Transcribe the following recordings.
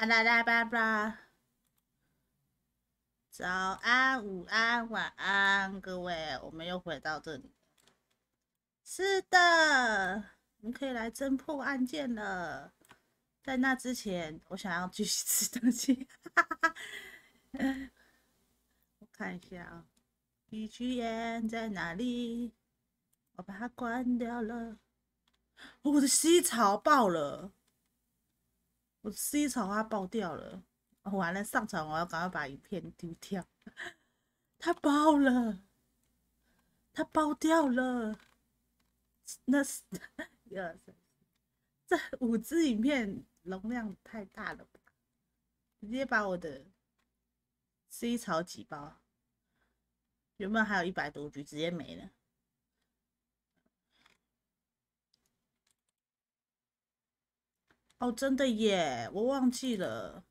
啊啦啦吧吧，早安、午安、晚安，各位，我们又回到这里。是的，我们可以来侦破案件了。在那之前，我想要继续吃东西。我看一下啊，BGM 在哪里？我把它关掉了。我的C槽爆了，我的C槽它爆掉了。哦，完了，上传我要赶快把影片丢掉。它爆了，它爆掉了。那是这5支影片容量太大了吧？直接把我的 C 槽挤爆。原本还有100多句，直接没了。哦，真的耶，我忘记了。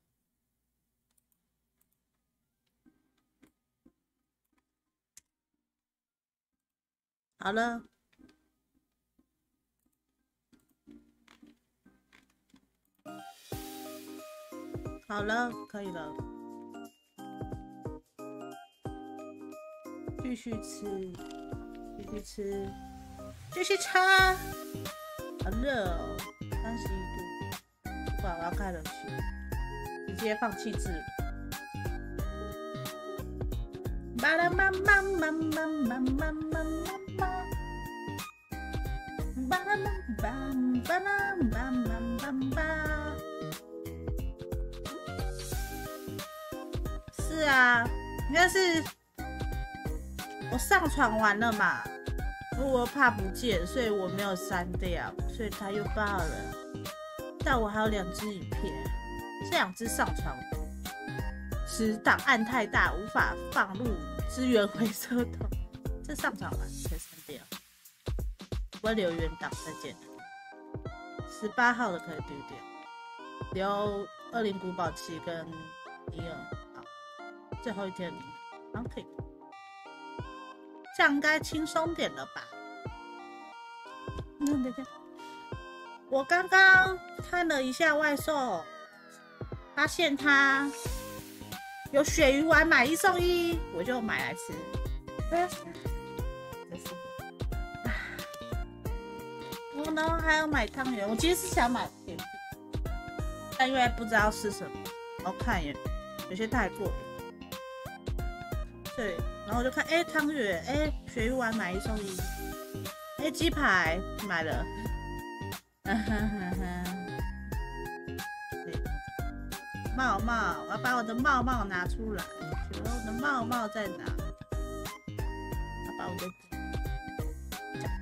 好了，好了，可以了。继续吃，继续吃，继续吃。好热哦，31度。不管，我要开冷气，直接放弃治疗。巴拉妈妈妈妈妈妈妈妈，巴拉妈妈巴拉妈妈妈妈。是啊，应该是我上传完了嘛，我怕不见，所以我没有删掉，所以它又爆了。但我还有2支影片，这2支上传时档案太大，无法放入资源回收桶。这上传完可以删掉，不会留原档，再见。18号的可以丢掉，留20古堡7跟12号，最后一天好可以。这样应该轻松点了吧？等等，我刚刚看了一下外送，发现它有鳕鱼丸买1送1，我就买来吃。然后还要买汤圆，我其实是想买甜品，但因为不知道是什么，我看有些太过。对，然后我就看，汤圆，鳕鱼丸买1送1，鸡排买了，帽帽，我要把我的帽帽拿出来，请问我的帽帽在哪？要把我的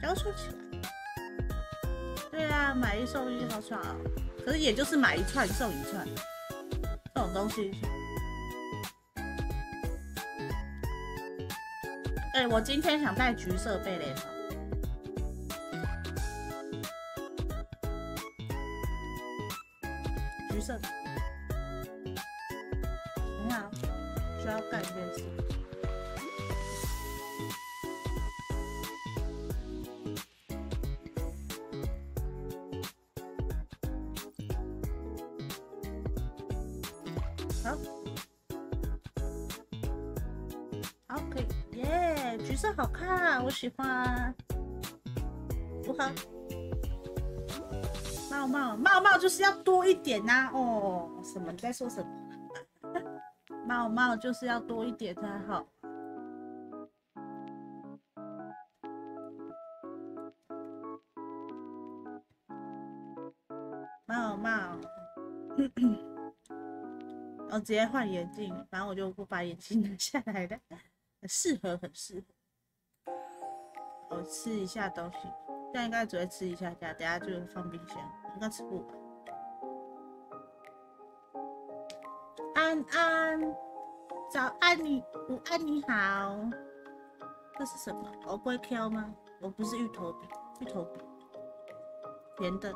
脚收起来。对啊，买1送1，好爽啊！可是也就是买1串送1串，这种东西。我今天想带橘色贝雷帽，橘色的。等一下，需要干一件事。好，可以。耶，橘色好看，我喜欢。如何？帽帽就是要多一点呐、哦，什么？你在说什么？帽帽就是要多一点才好。帽，我直接换眼镜，反正我就不把眼镜拿下来了，很适合。我吃一下东西，这样应该只会吃一下下，等下就放冰箱，应该吃不完。安安，早安你，午安你好。这是什么？欧龟 Q 吗？我不是芋头饼，甜的。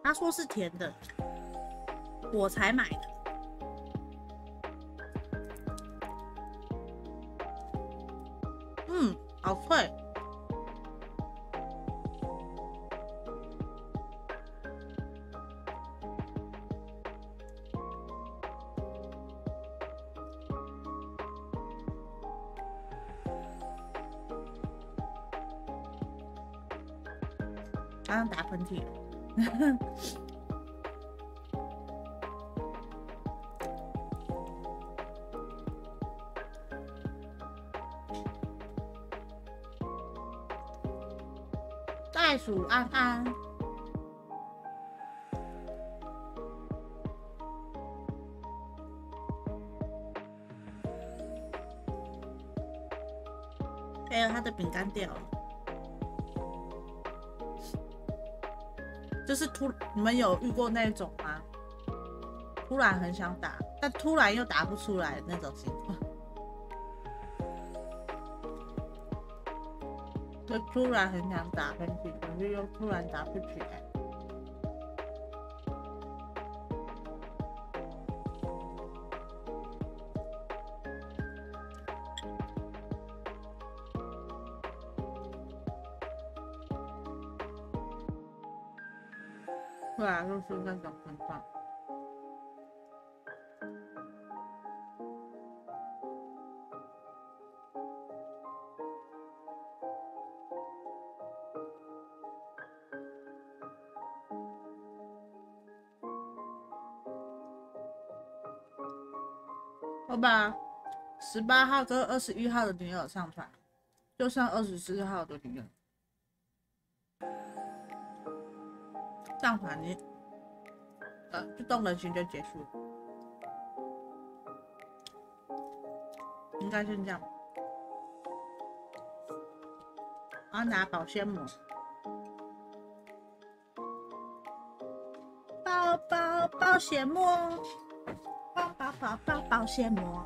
他说是甜的，我才买的。好脆。刚刚打喷嚏了。袋鼠安安，还有他的饼干掉了。就是你们有遇过那种吗？突然很想打，但突然又打不出来那种情况。就突然很想打喷嚏，可是又突然打不起来。对啊，就是那种情况。我把18号跟21号的女友上传，就剩24号的女友。上传你就动人心就结束了，应该是这样。我要拿保鲜膜，保鲜膜，保鲜膜。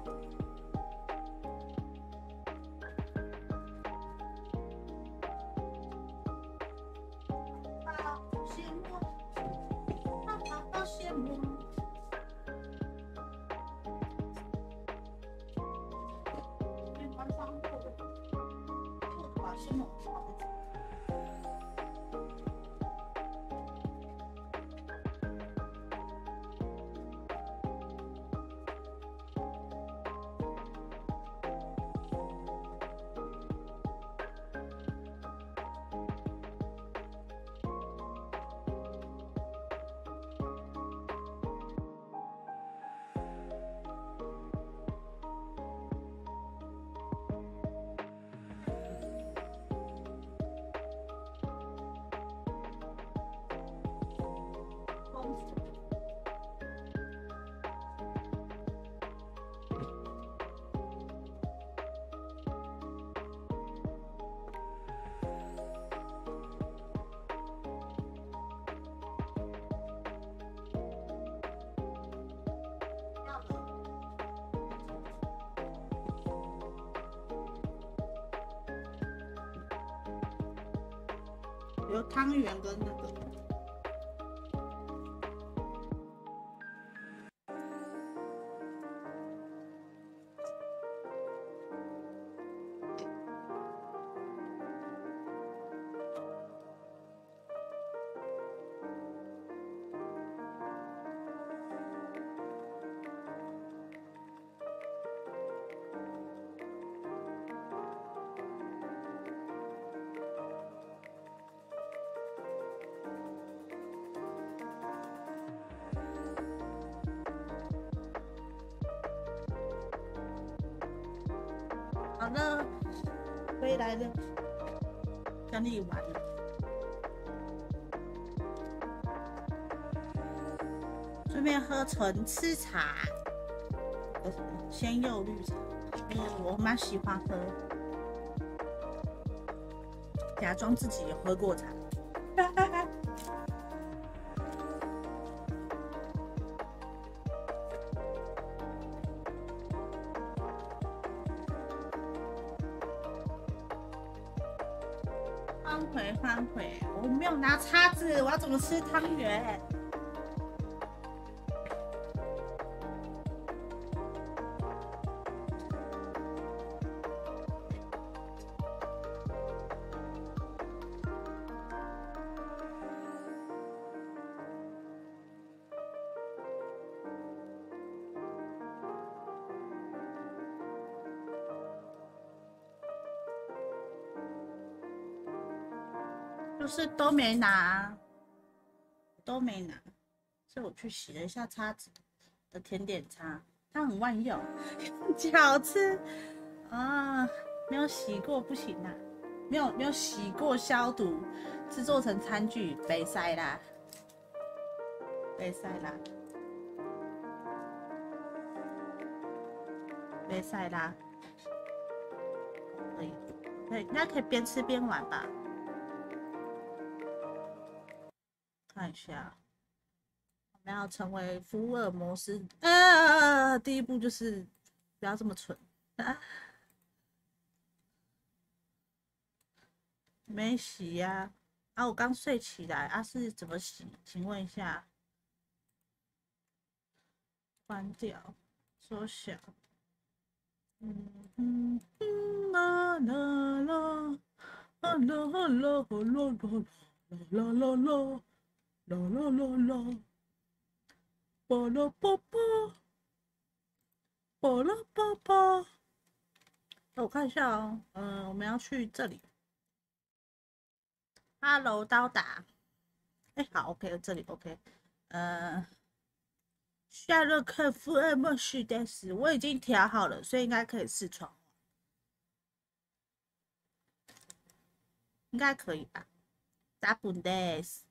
有汤圆跟那个。好了，回来了，跟你玩了。顺便喝纯吃茶，鲜柚绿茶，我蛮喜欢喝，假装自己有喝过茶。翻回，我没有拿叉子，我要怎么吃汤圆？就就是都没拿，都没拿，所以我去洗了一下叉子的甜点叉，它很万用，好吃啊！没有洗过不行啊，没有洗过消毒，制作成餐具，被塞啦，被塞啦，被塞啦，可以，可以，应该可以边吃边玩吧？看一下，我们要成为福尔摩斯第一步就是不要这么蠢啊！没洗呀、我刚睡起来是怎么洗？请问一下，关掉，缩小，啦啦啦，啦啦啦啦啦啦啦。啦啦啦啦，巴拉巴巴，巴拉巴巴。我看一下哦，我们要去这里。Hello， 到达。好 ，OK， 这里 OK。夏洛克·福尔摩斯的是，我已经调好了，所以应该可以试窗，应该可以吧？大本的是。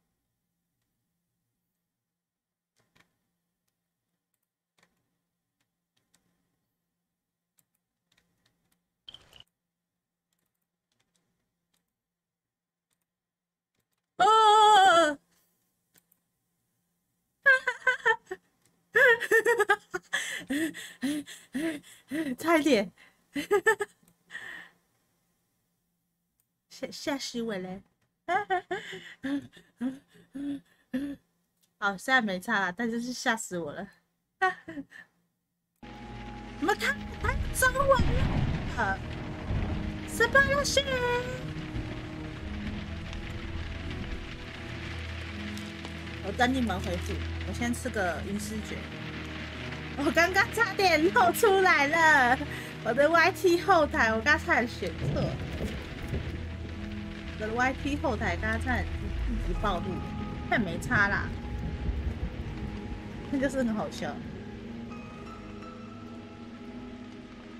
差一点，吓死我了！好，现在没差了，但就是吓死我了。你们看，他中文了，什么游戏？我等你们回复，我先吃个银丝卷。我刚刚差点露出来了，我的 YT 后台，我刚差点选错，我的 YT 后台刚刚差点一直暴露，但没差啦，那就是很好笑。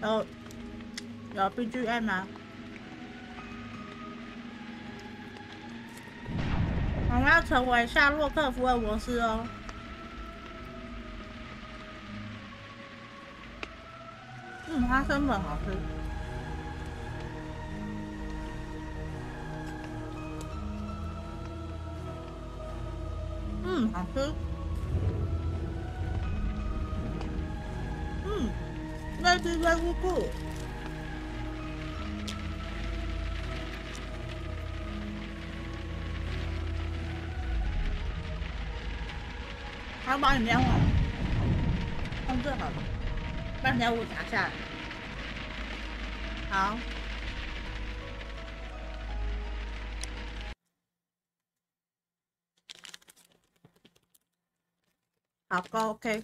有 BGM 吗？我们要成为夏洛克·福尔摩斯哦。花生粉好吃。好吃。very good。还要把饮料放这好了，不然等下我拿下来。好。好够 OK。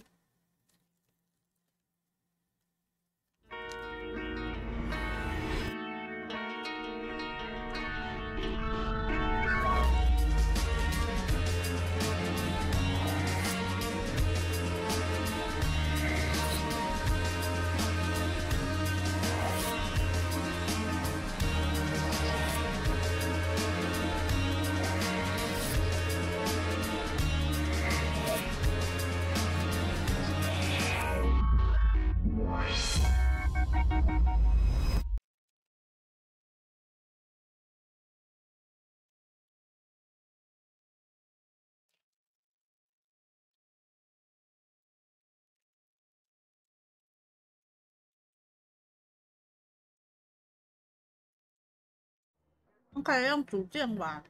我可以用组件玩，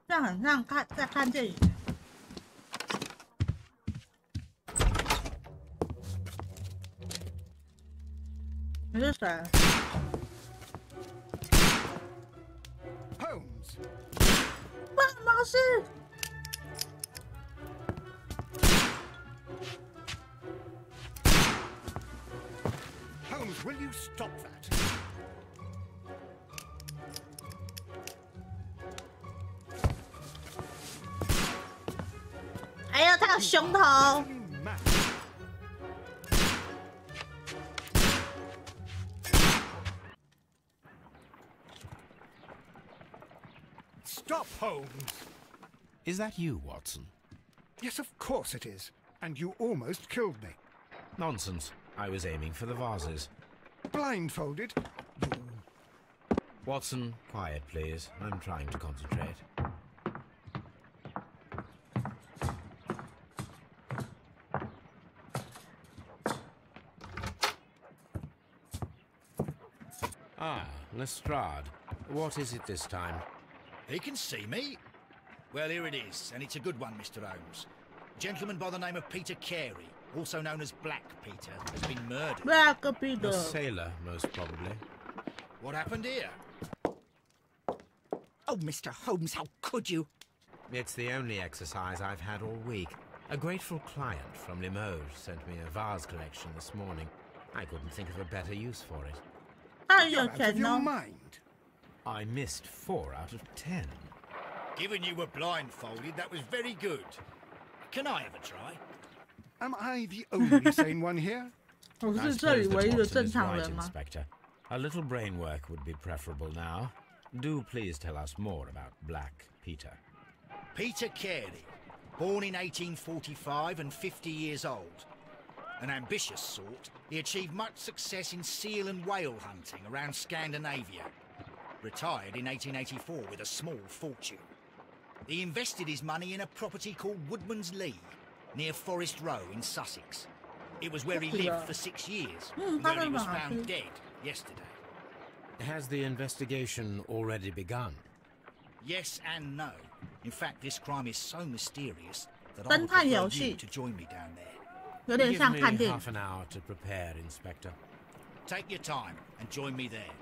这样很像在看电影。你是谁 ？Holmes。福尔摩斯。Holmes, will you stop that? 要熊头。Stop, Holmes! Is that you, Watson? Yes, of course it is. And you almost killed me. Nonsense. I was aiming for the vases. Blindfolded? Watson, quiet, please. I'm trying to concentrate. Ah, Lestrade. What is it this time? He can see me. Well, here it is, and it's a good one, Mr. Holmes. A gentleman by the name of Peter Carey, also known as Black Peter, has been murdered. Black Peter. A sailor, most probably. What happened here? Oh, Mr. Holmes, how could you? It's the only exercise I've had all week. A grateful client from Limoges sent me a vase collection this morning. I couldn't think of a better use for it. You're out of your mind. I missed 4 out of 10. Given you were blindfolded, that was very good. Can I have a try? Am I the only sane one here? 我 I 是这里 suppose that 唯一的 Watson 正 is 常 right, 人吗？ Inspector. A little brain work would be preferable now. Do please tell us more about Black Peter. Peter Carey, born in 1845 and 50 years old. An ambitious sort, he achieved much success in seal and whale hunting around Scandinavia. Retired in 1884 with a small fortune. He invested his money in a property called Woodman's Lee, near Forest Row in Sussex. It was where he lived for 6 years, and where he was found dead yesterday. Has the investigation already begun? Yes and no. In fact, this crime is so mysterious that I 侦 would 探 prefer 游 you 戏 to join me down there. 有点 Give 像 me 看电影。 half an hour to prepare, Inspector. Take your time and join me there.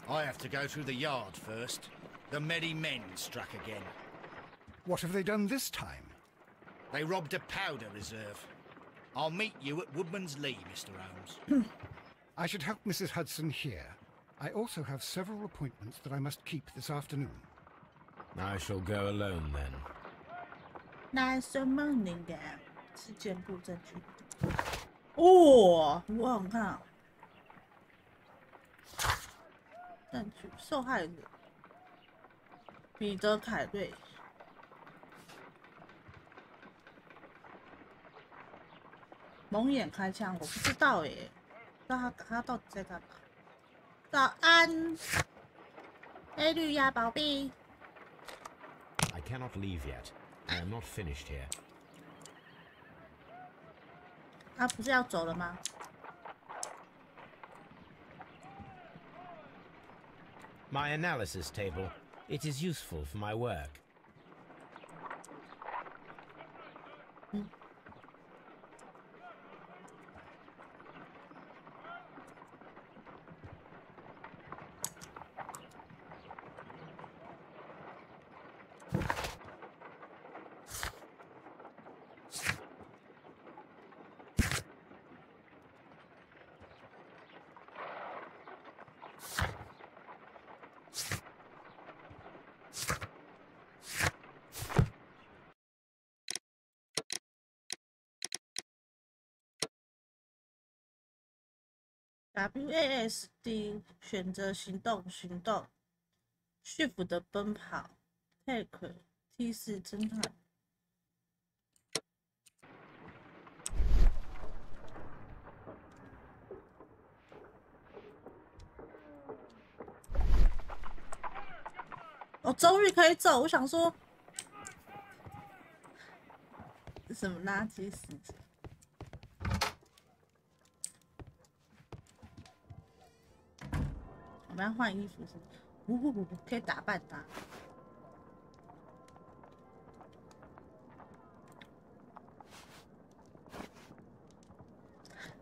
I have to go through the yard first. The merry men struck again. What have they done this time? They robbed a powder reserve. I'll meet you at Woodman's Lee, Mr. Holmes. I should help Mrs. Hudson here. I also have several appointments that I must keep this afternoon. I shall go alone then. Nice morning, 是肩部证据。哦，我好看啊。证据受害人彼得·凯瑞。蒙眼开枪，我不知道耶，不知道他到底在干嘛。早安，黑绿鸭宝贝。 I cannot leave yet. I am not finished here. 他不是要走了吗？ My analysis table. It is useful for my work. WASD 选择行动，Shift 的奔跑 ，Take T4侦探。我终于可以走，我想说，什么垃圾死者？ 我们要换衣服是不，可以打扮他。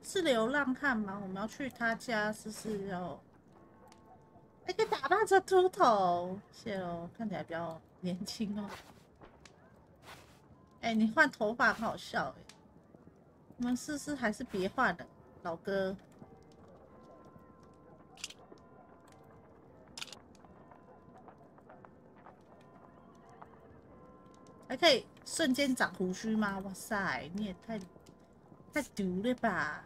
是流浪汉吗？我们要去他家，是要？可以打扮成秃头，谢喽，看起来比较年轻哦。你换头发很好笑我们试试还是别换了，老哥。 还可以瞬间长胡须吗？哇塞，你也太毒了吧！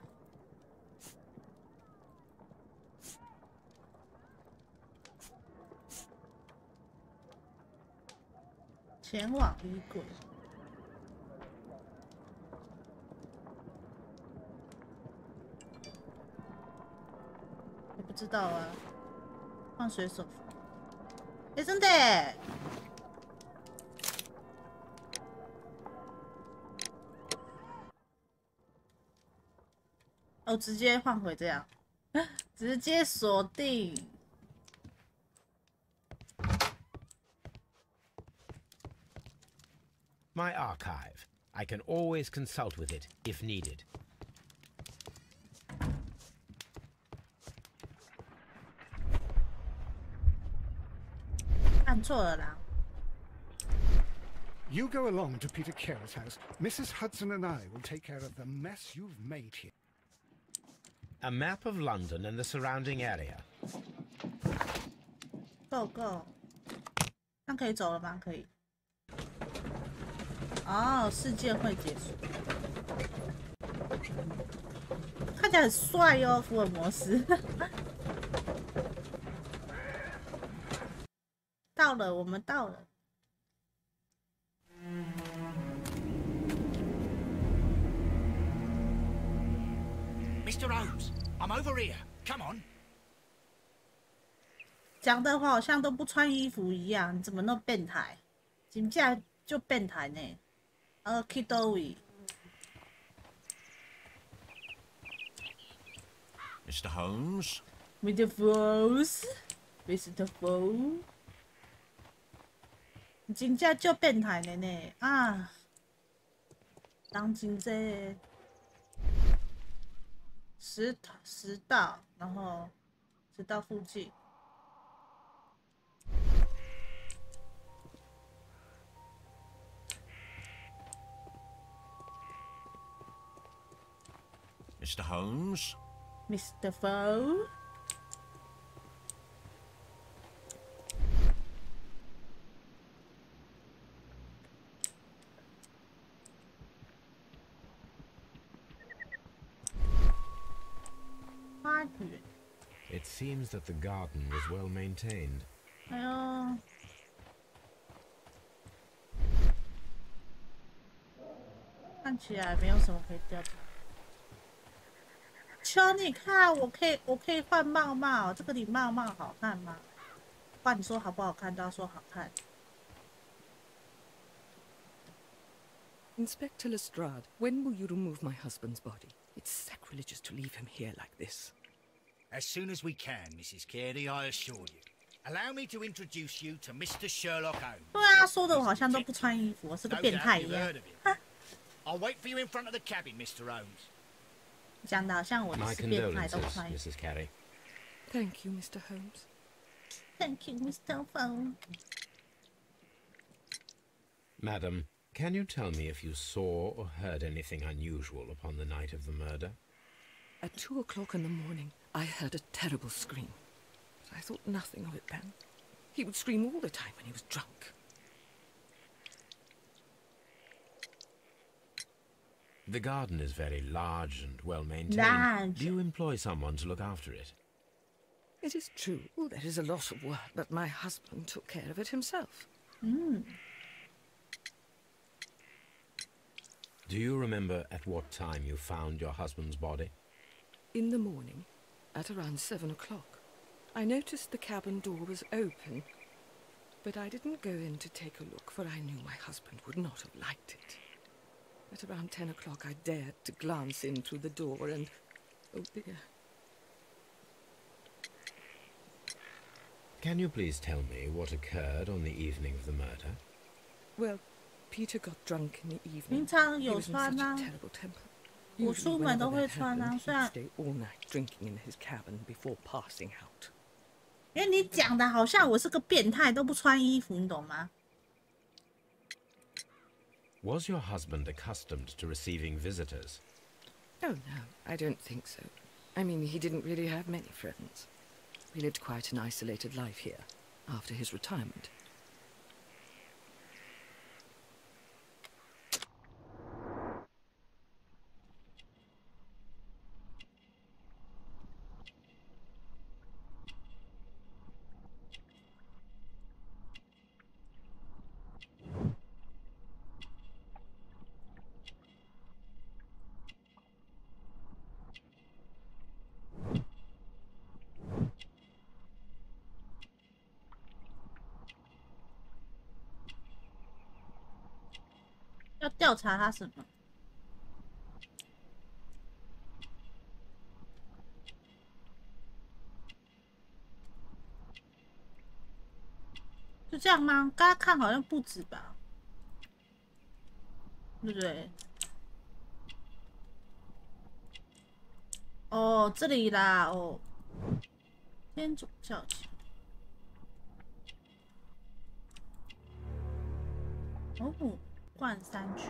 前往衣柜。我不知道啊，换水手服。哎，真的耶！哦，直接换回这样，直接锁定。My archive. I can always consult with it if needed. 按错了啦。 You go along to Peter Carey's house. Mrs. Hudson and I will take care of the mess you've made here. A map of London and the surrounding area. Go go， 那可以走了吗？可以。哦，事件会结束。看起来很帅哦，福尔摩斯。到了，我们到了。 Mr. Holmes, I'm over here. Come on. 讲的话好像都不穿衣服一样，你怎么那么变态？真正就变态呢。去倒位 Mr. Holmes? Mr. Foles, Mr. Foles， 真正就变态的呢啊！人真济。 食道，然后食道附近。Mr. Holmes? Mr. Foe。花园。 It seems that the garden was well maintained. 哎呦，看起来没有什么可以调查。求你看，我可以换帽帽，这个礼帽帽好看吗？不管你说好不好看，都要说好看。 Inspector Lestrade, when will you remove my husband's body? It's sacrilegious to leave him here like this. As soon as we can, Mrs. Carey, I assure you. Allow me to introduce you to Mr. Sherlock Holmes. 对啊，说的我好像都不穿衣服，我是个 No 变 doubt 态 you've 一样。 heard of him. I'll wait for you in front of the cabin, Mr. Holmes. 讲的好像我 My 是变态，都不 condolences, 穿衣服。 Mrs. Carey. Thank you, Mr. Holmes. Thank you, Mr. Phone. Madam, can you tell me if you saw or heard anything unusual upon the night of the murder? At 2 o'clock in the morning, I heard a terrible scream. But I thought nothing of it then. He would scream all the time when he was drunk. The garden is very large and well maintained. Large. Do you employ someone to look after it? It is true, there is a lot of work, but my husband took care of it himself. Do you remember at what time you found your husband's body? In the morning, at around 7 o'clock, I noticed the cabin door was open, but I didn't go in to take a look, for I knew my husband would not have liked it. At around 10 o'clock, I dared to glance in through the door and... oh dear. Can you please tell me what occurred on the evening of the murder? Well, Peter got drunk in the 平 evening. 常 He 有 was in 穿 such 啊 a，terrible temper. 我 Usually 出门 whenever 都会 that 穿啊， happened, 虽 he'd 然 stay all night drinking in his cabin before passing out. 因为你讲的好像我是个变态，都不穿衣服，你懂吗？ Was your husband accustomed to receiving visitors? Oh, no, I don't think so. I mean, he didn't really have many friends. We lived quite an isolated life here, after his retirement. 调查他什么？就这样吗？刚刚看好像不止吧，对不对？哦，这里啦，哦，天主教堂。哦，冠山区。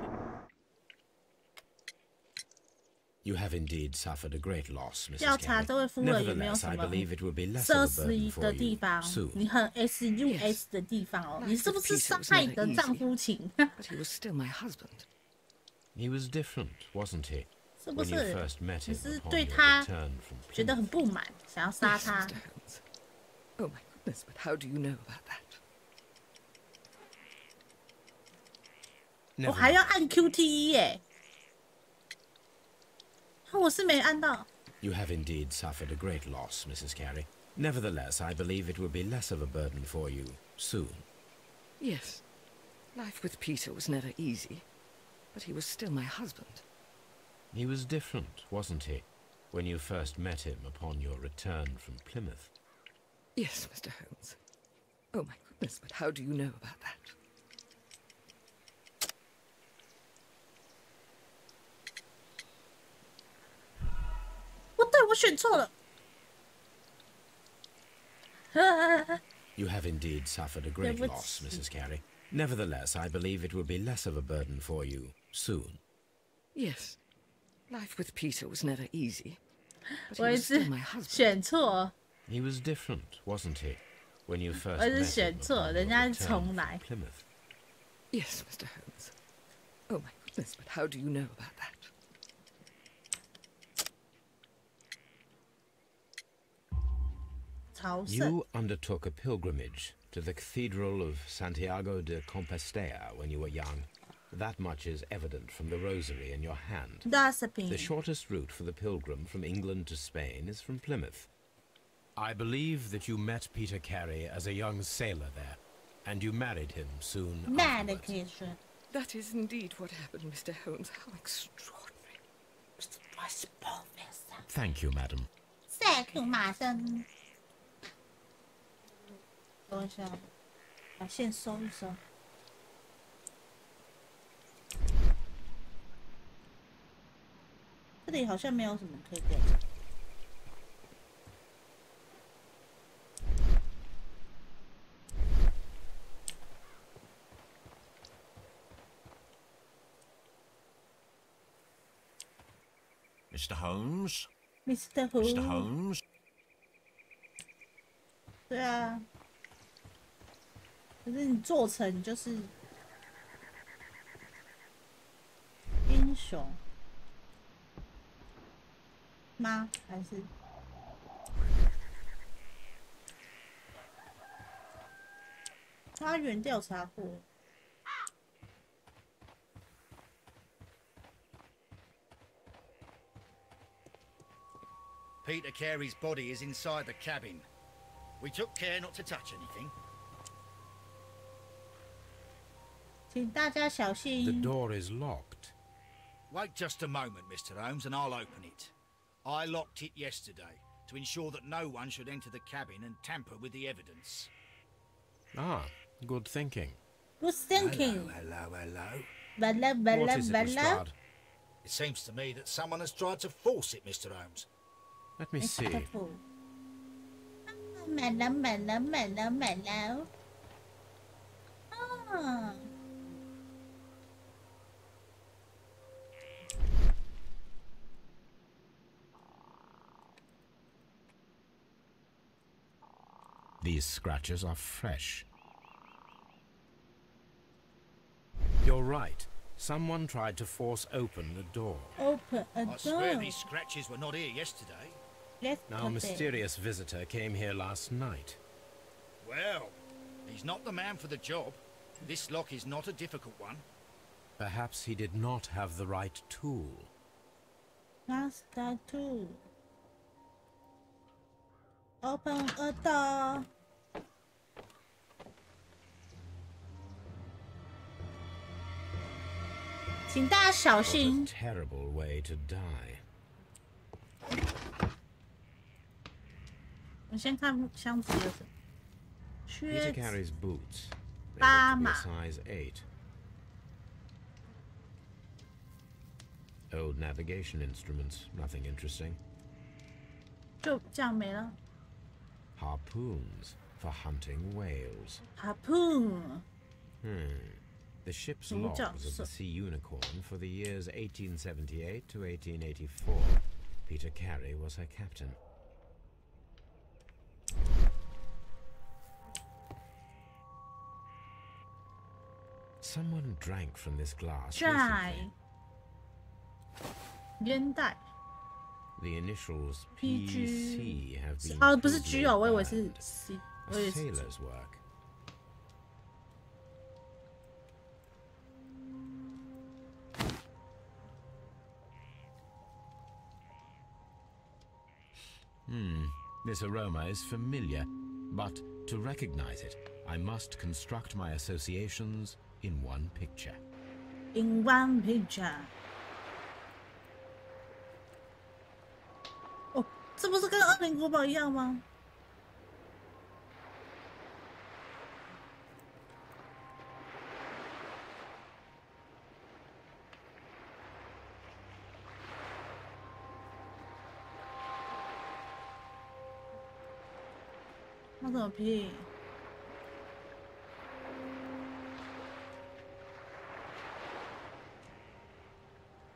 You have indeed suffered a great loss, Mrs. 调查这位夫人有没有 Nevertheless, 什 I 么 believe it will be less 奢 of a burden 侈 for 的地 you 方？ soon. 你很 SUS 的地方哦，你是不是伤害你的丈夫情？ But he was still my husband. He was different, wasn't he? 是不 When you 是？ first met 你 him 是 upon 对 your 他 return from 觉得很 Plymouth. 不满，想要杀 Yes, 他 Mr. Holmes. Oh my goodness, but how do you know about that? 我还要按 QTE 耶，我是没按到。 You have indeed suffered a great loss, Mrs. Carey. Nevertheless, I believe it will be less of a burden for you soon. Yes. Life with Peter was never easy, but he was still my husband. He was different, wasn't he, when you first met him upon your return from Plymouth? Yes, Mr. Holmes. Oh my goodness, but how do you know about that? 不对，我选错了。 You have indeed suffered a great loss, Mrs. Carey. Nevertheless, I believe it will be less of a burden for you soon. Yes. Life with Peter was never easy, but he 我也 was 是 still my husband. 选错， He was different, wasn't he, when you first 我也 met 是 him 选错， upon 人 your 家 return 是重 from 来。 Plymouth? Yes, Mr. Holmes. Oh my goodness, but how do you know about that? 朝圣 You undertook a pilgrimage to the Cathedral of Santiago de Compostela when you were young. That much is evident from the rosary in your hand. ，recipe The shortest route for the pilgrim from England to Spain is from Plymouth. I believe that you met Peter Carey as a young sailor there, and you married him soon afterwards. medication。 That is indeed what happened, Mr. Holmes. How extraordinary. Thank you, madam. Thank you，马上。等一下，把线收一收。这里好像没有什么可以调查。Mr. Holmes? Mr. Mr. Who？ Holmes? 对啊，可是你做成就是英雄吗？还是花园调查过？ Peter Carey's body is inside the cabin. We took care not to touch anything. 请大家小 The 心。 door is locked. Wait just a moment, Mr. Holmes, and I'll open it. I locked it yesterday to ensure that no one should enter the cabin and tamper with the evidence. Ah, good thinking. Good thinking。 Hello. 完了完 What 了 is it, 完了 Lestrade?。 It seems to me that someone has tried to force it, Mr. Holmes. Let me see. 满了满了满了满了。啊。 These scratches are fresh. You're right. Someone tried to force open the door. Open a I swear door. these scratches were not here yesterday. Let's Now, a put it. mysterious visitor came here last night. Well, he's not the man for the job. This lock is not a difficult one. Perhaps he did not have the right tool. Master 2. Open a door. 请大家小心。Terrible way to die. 我先看箱子有什么。 Peter Carey's boots. They 8 look to be 码 a size 8. Old navigation instruments, nothing interesting. 就这样没了。 Harpoons for hunting whales. Harpoon。 The ship's 主角 logs of 色 the Sea Unicorn for the years 1878 to 1884. Peter Carey was her captain. Someone drank from this glass 债 recently. 烟袋 The initials PG PC have been 哦，不是 crudely G 哦，我以为是 burned. C， A 我以为是 sailor's work. This aroma is familiar, but to recognize it, I must construct my associations in one picture. In one picture。哦，这不是跟恶灵古堡一样吗？那怎么拼？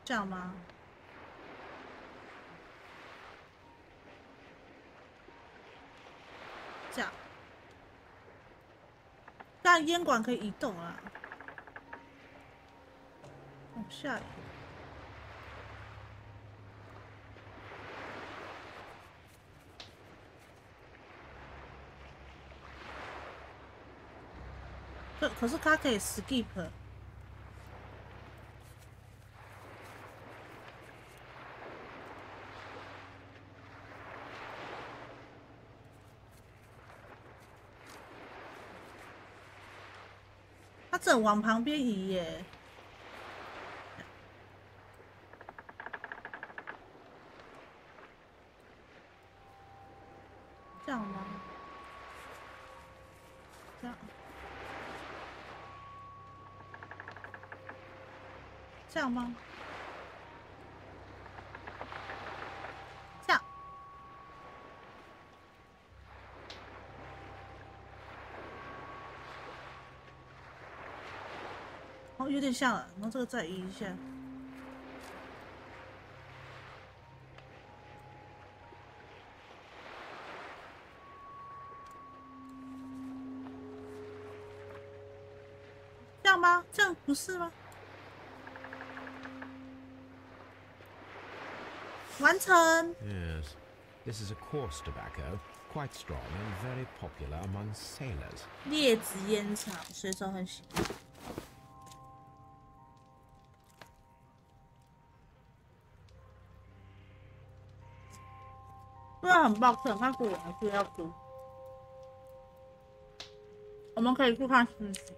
这样吗？这样，但烟管可以移动啊。往下移。对，可是它可以 skip。它只能往旁边移耶。这样吗？这样。这样吗？这样。哦，有点像了，然后这个再移一下。这样吗？这样不是吗？完成。 Yes, this is a coarse tobacco, quite strong and very popular among sailors. 劣质烟草，水手很喜欢。不然很抱歉，但是我还是要读。我们可以去看尸体。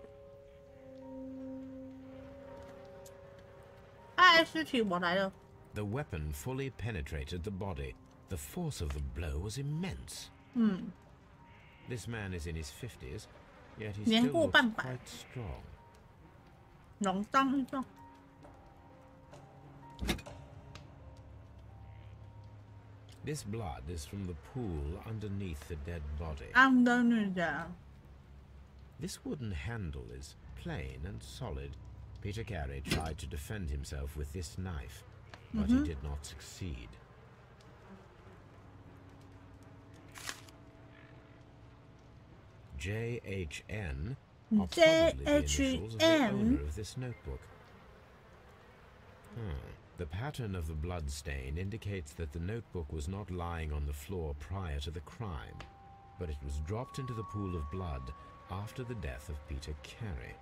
哎，尸体我来了。 The weapon fully penetrated the body. The force of the blow was immense. This man is in his 50s, yet he 年 still 过 looks 半百， quite strong. 浓当一状。 This blood is from the pool underneath the dead body. Underneath. This wooden handle is plain and solid. Peter Carey tried to defend himself with this knife, but he did not succeed. JHN are probably the initials of the owner of this notebook. The pattern of the blood stain indicates that the notebook was not lying on the floor prior to the crime, but it was dropped into the pool of blood after the death of Peter Carey.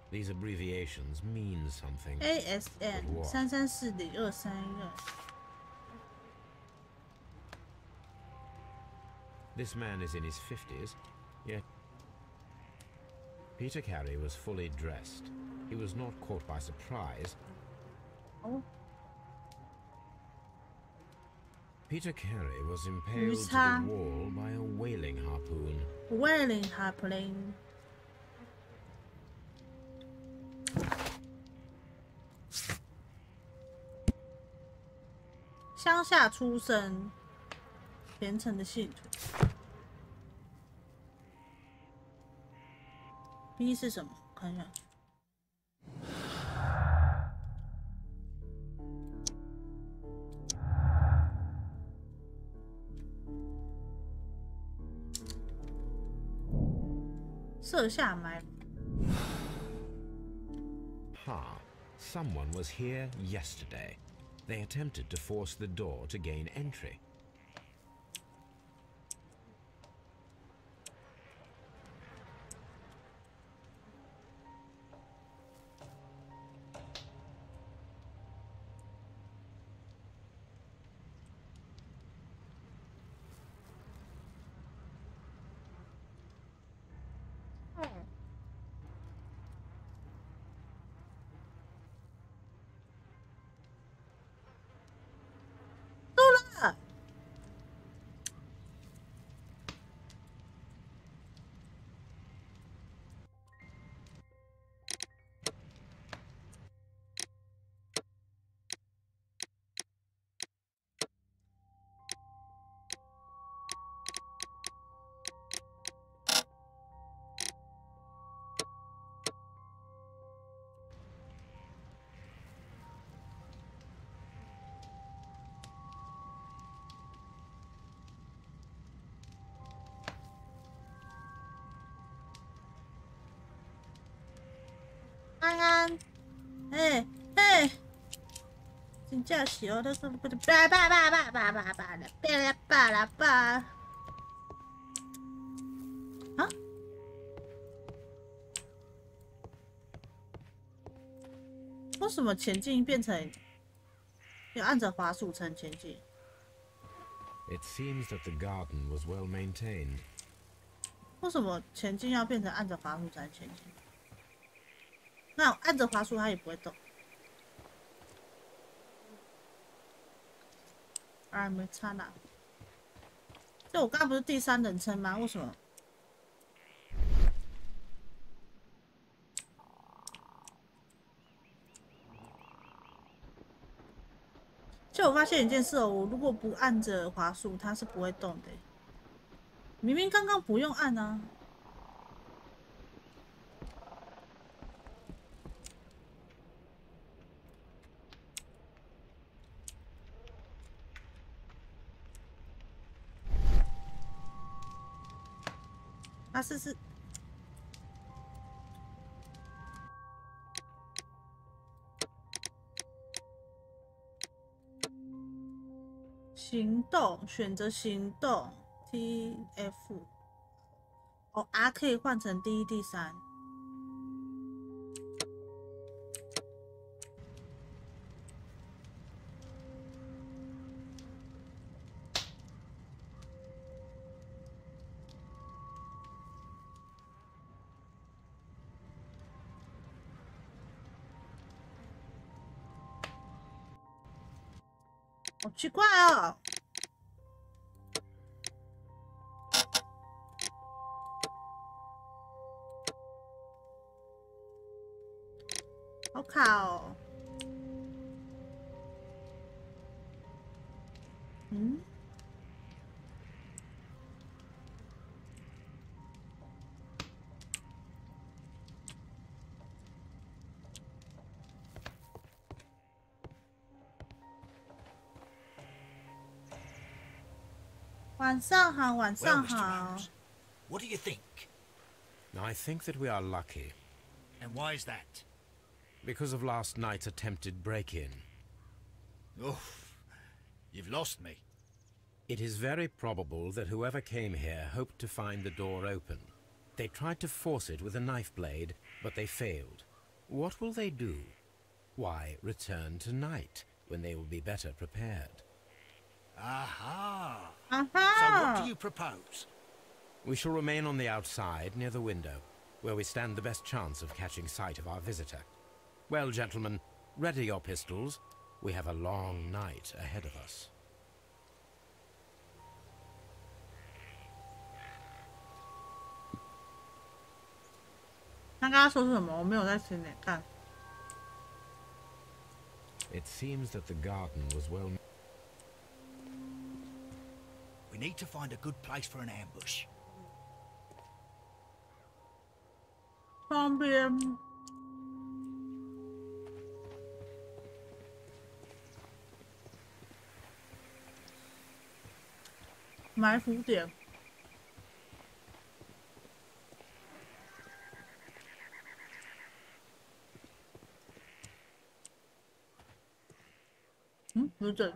These abbreviations mean something. ASN 3340231。This man is in his 50s, yet Peter Carey was fully dressed. He was not caught by surprise. Oh. Peter Carey was impaled to the wall by a whaling harpoon. Whaling harpoon. 乡下出生，虔诚的信徒。B 是什么？我看一下。设下埋伏。Ha! Someone was here yesterday. They attempted to force the door to gain entry.安安，真正是哦，都是不叭叭叭叭叭叭叭的，叭叭啦叭。啊？为什么前进变成要按着滑鼠才前进 It seems that the garden was well maintained. 为什么前进要变成按着滑鼠才前进？那按着滑鼠它也不会动。啊，没差啦。就我刚刚不是第三人称吗？为什么？就我发现一件事哦，我如果不按着滑鼠，它是不会动的。明明刚刚不用按啊。啊，是。行动，选择行动 ，TF。哦 ，R 可以换成第一、第三。好奇怪哦！好卡哦！嗯？晚上好，晚上好。What do you think? I think that we are lucky. And why is that? Because of last night's attempted break-in. Oh, you've lost me. It is very probable that whoever came here hoped to find the door open. They tried to force it with a knife blade, but they failed. What will they do? Why, return tonight, when they will be better prepared. Aha! So what do you propose? We shall remain on the outside, near the window. where we stand the best chance of catching sight of our visitor. Well, gentlemen, ready your pistols. We have a long night ahead of us. 他刚刚说什么？我没有在听呢。看。It seems that the garden was well. We need to find a good place for an ambush. 方便。埋伏点。不是这。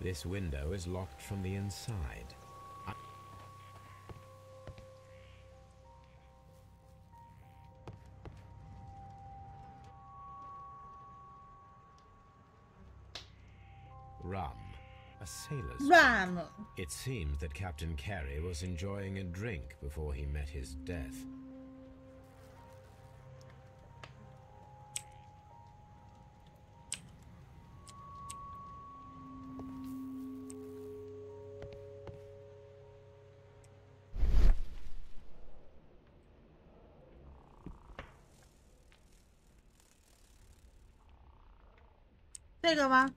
This window is locked from the inside. Rum. A sailor's Rum. It seemed that Captain Carey was enjoying a drink before he met his death.这个吗？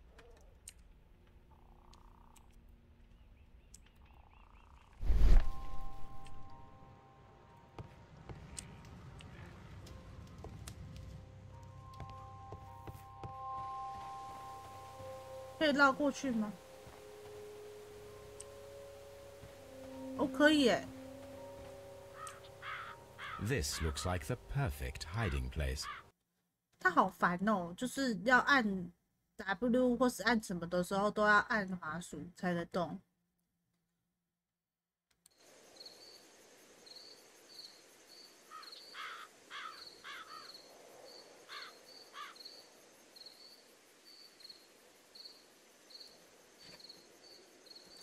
可以绕过去吗？哦，可以耶。This looks like the perfect hiding place. 它好烦哦，就是要按 W 或是按什么的时候都要按滑鼠才能动。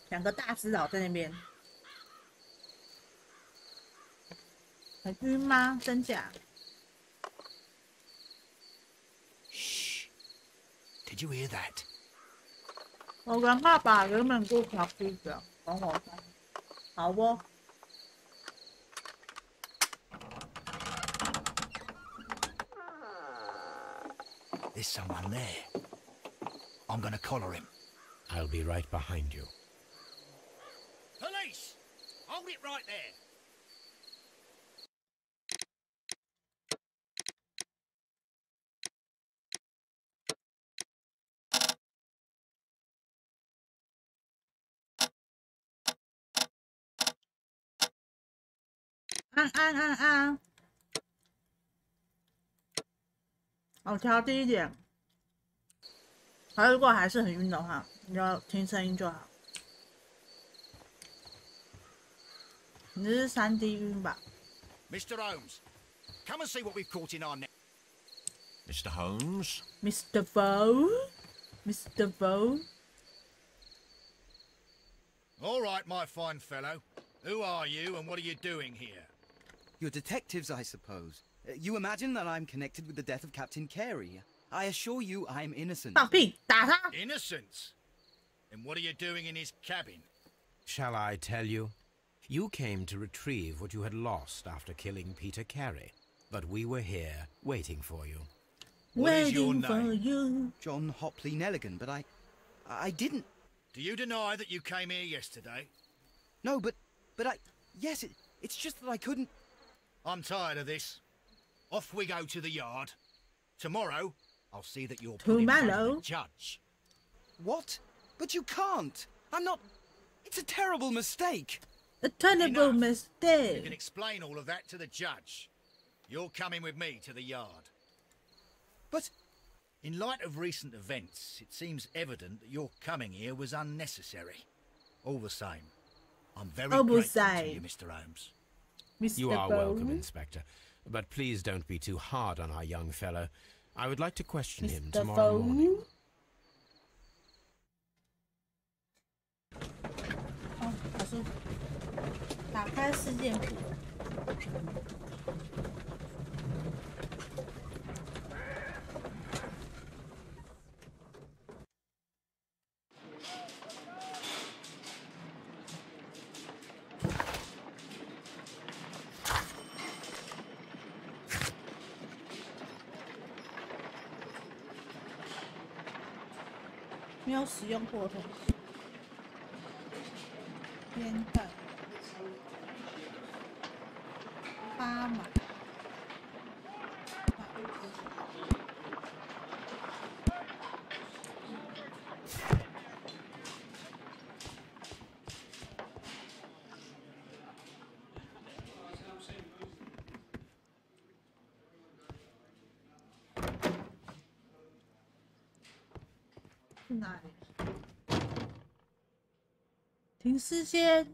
两个大只佬在那边，很晕吗？真假？ Did you hear that? 我跟爸爸原本住条溪的，等我看。好哦。There's someone there. I'm gonna collar him. I'll be right behind you. Police! Hold it right there. 按。我调低一点。好，如果还是很晕的话，你就听声音就好。你这是3D 晕吧 Mr. Holmes, come and see what we've caught in our net. Mr. Holmes? Mr. Mr. Vo? All right, my fine fellow. Who are you and what are you doing here? You're detectives, I suppose. You imagine that I'm connected with the death of Captain Carey. I assure you I'm innocent. 放屁，打他！ Innocent? And what are you doing in his cabin? Shall I tell you? You came to retrieve what you had lost after killing Peter Carey, but we were here waiting for you. What is your Waiting for name? you. John Hopley Nelligan, but I didn't. Do you deny that you came here yesterday? No, but yes, it's just that I couldn't. I'm tired of this. Off we go to the yard. Tomorrow, I'll see that you're put in front of the judge. What? But you can't. I'm not. It's a terrible mistake. A terrible Enough. You mistake. can explain all of that to the judge. You're coming with me to the yard. But in light of recent events, it seems evident that your coming here was unnecessary. All the same, I'm very grateful to you, Mr. Holmes. Mr. You are Vo. welcome, Inspector. But please don't be too hard on our young fellow. I would like to question him Mr. tomorrow morning. 哦，好舒服。打开事件簿。没有使用过的烟弹、八码、是哪里？停尸间。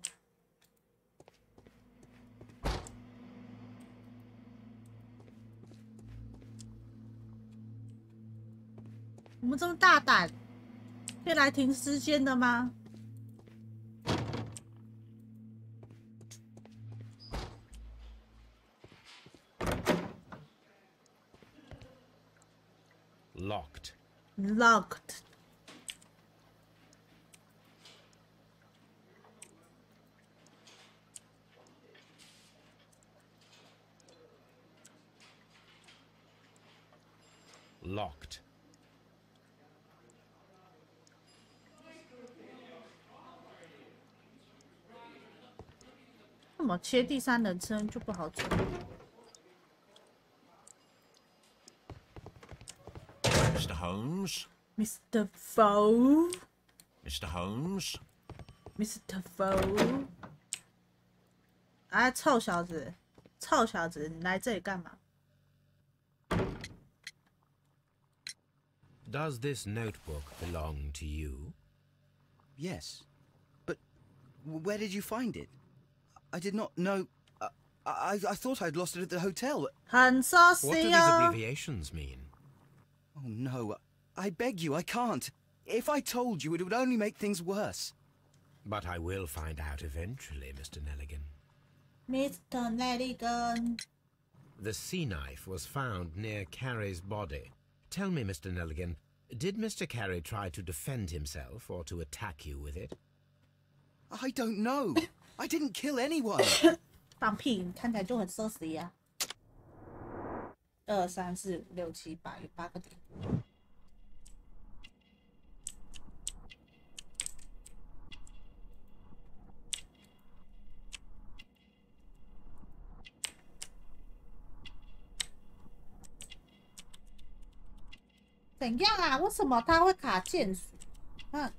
我们这么大胆，可以来停尸间的吗？ Locked. Locked. Locked. 怎么切第三人称就不好做？ Mr. Holmes? Mr. Foe. Mr. Holmes? Mr. Foe. 啊，臭小子，臭小子，你来这里干嘛？ Does this notebook belong to you? Yes. But where did you find it? I did not know. I thought I'd lost it at the hotel. 很 What do saucy these 哦。 abbreviations mean? Oh no. I beg you, I can't. If I told you, it would only make things worse. But I will find out eventually, Mr. Nelligan. Mr. Nelligan. The sea knife was found near Carey's body. Tell me, Mr. Nelligan, did Mr. Carey try to defend himself or to attack you with it? I don't know. I didn't kill anyone. 放屁！你看起来就很 saucy 呀。2、3、4、5、6、7、8，有8个点。怎样啊？为什么它会卡键鼠？嗯。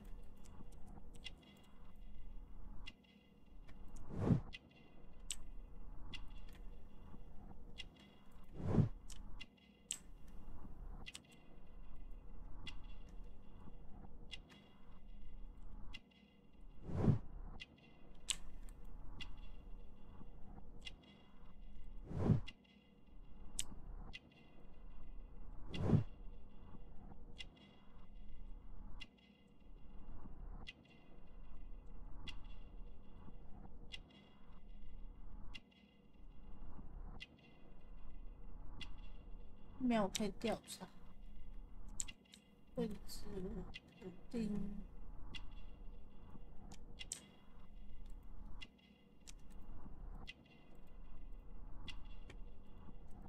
没有可以调查，位置指定，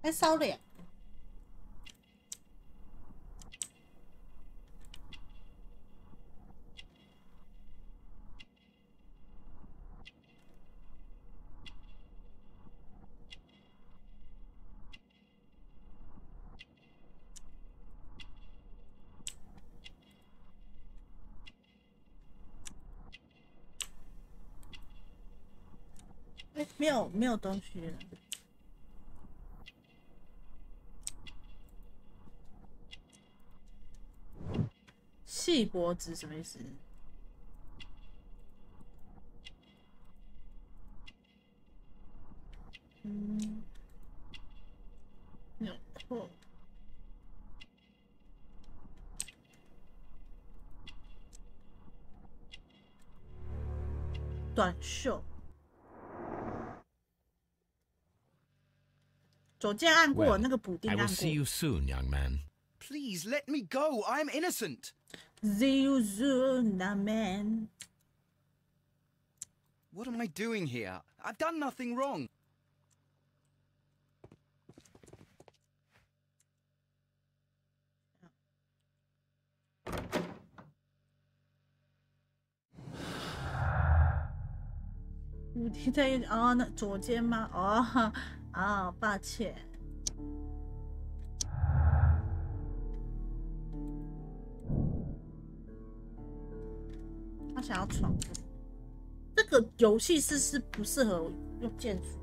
还少2个。没有东西了。细脖子什么意思？纽扣。短袖。左键按过， Well, 那个补丁 I 按 will see 过。 you soon, young man. Please let me go. I'm innocent. See you soon, man. What am I doing here? I've done nothing wrong. 补丁在哦，那左肩吗？哦，啊，抱歉。他想要闯入。这个游戏是不适合用键鼠，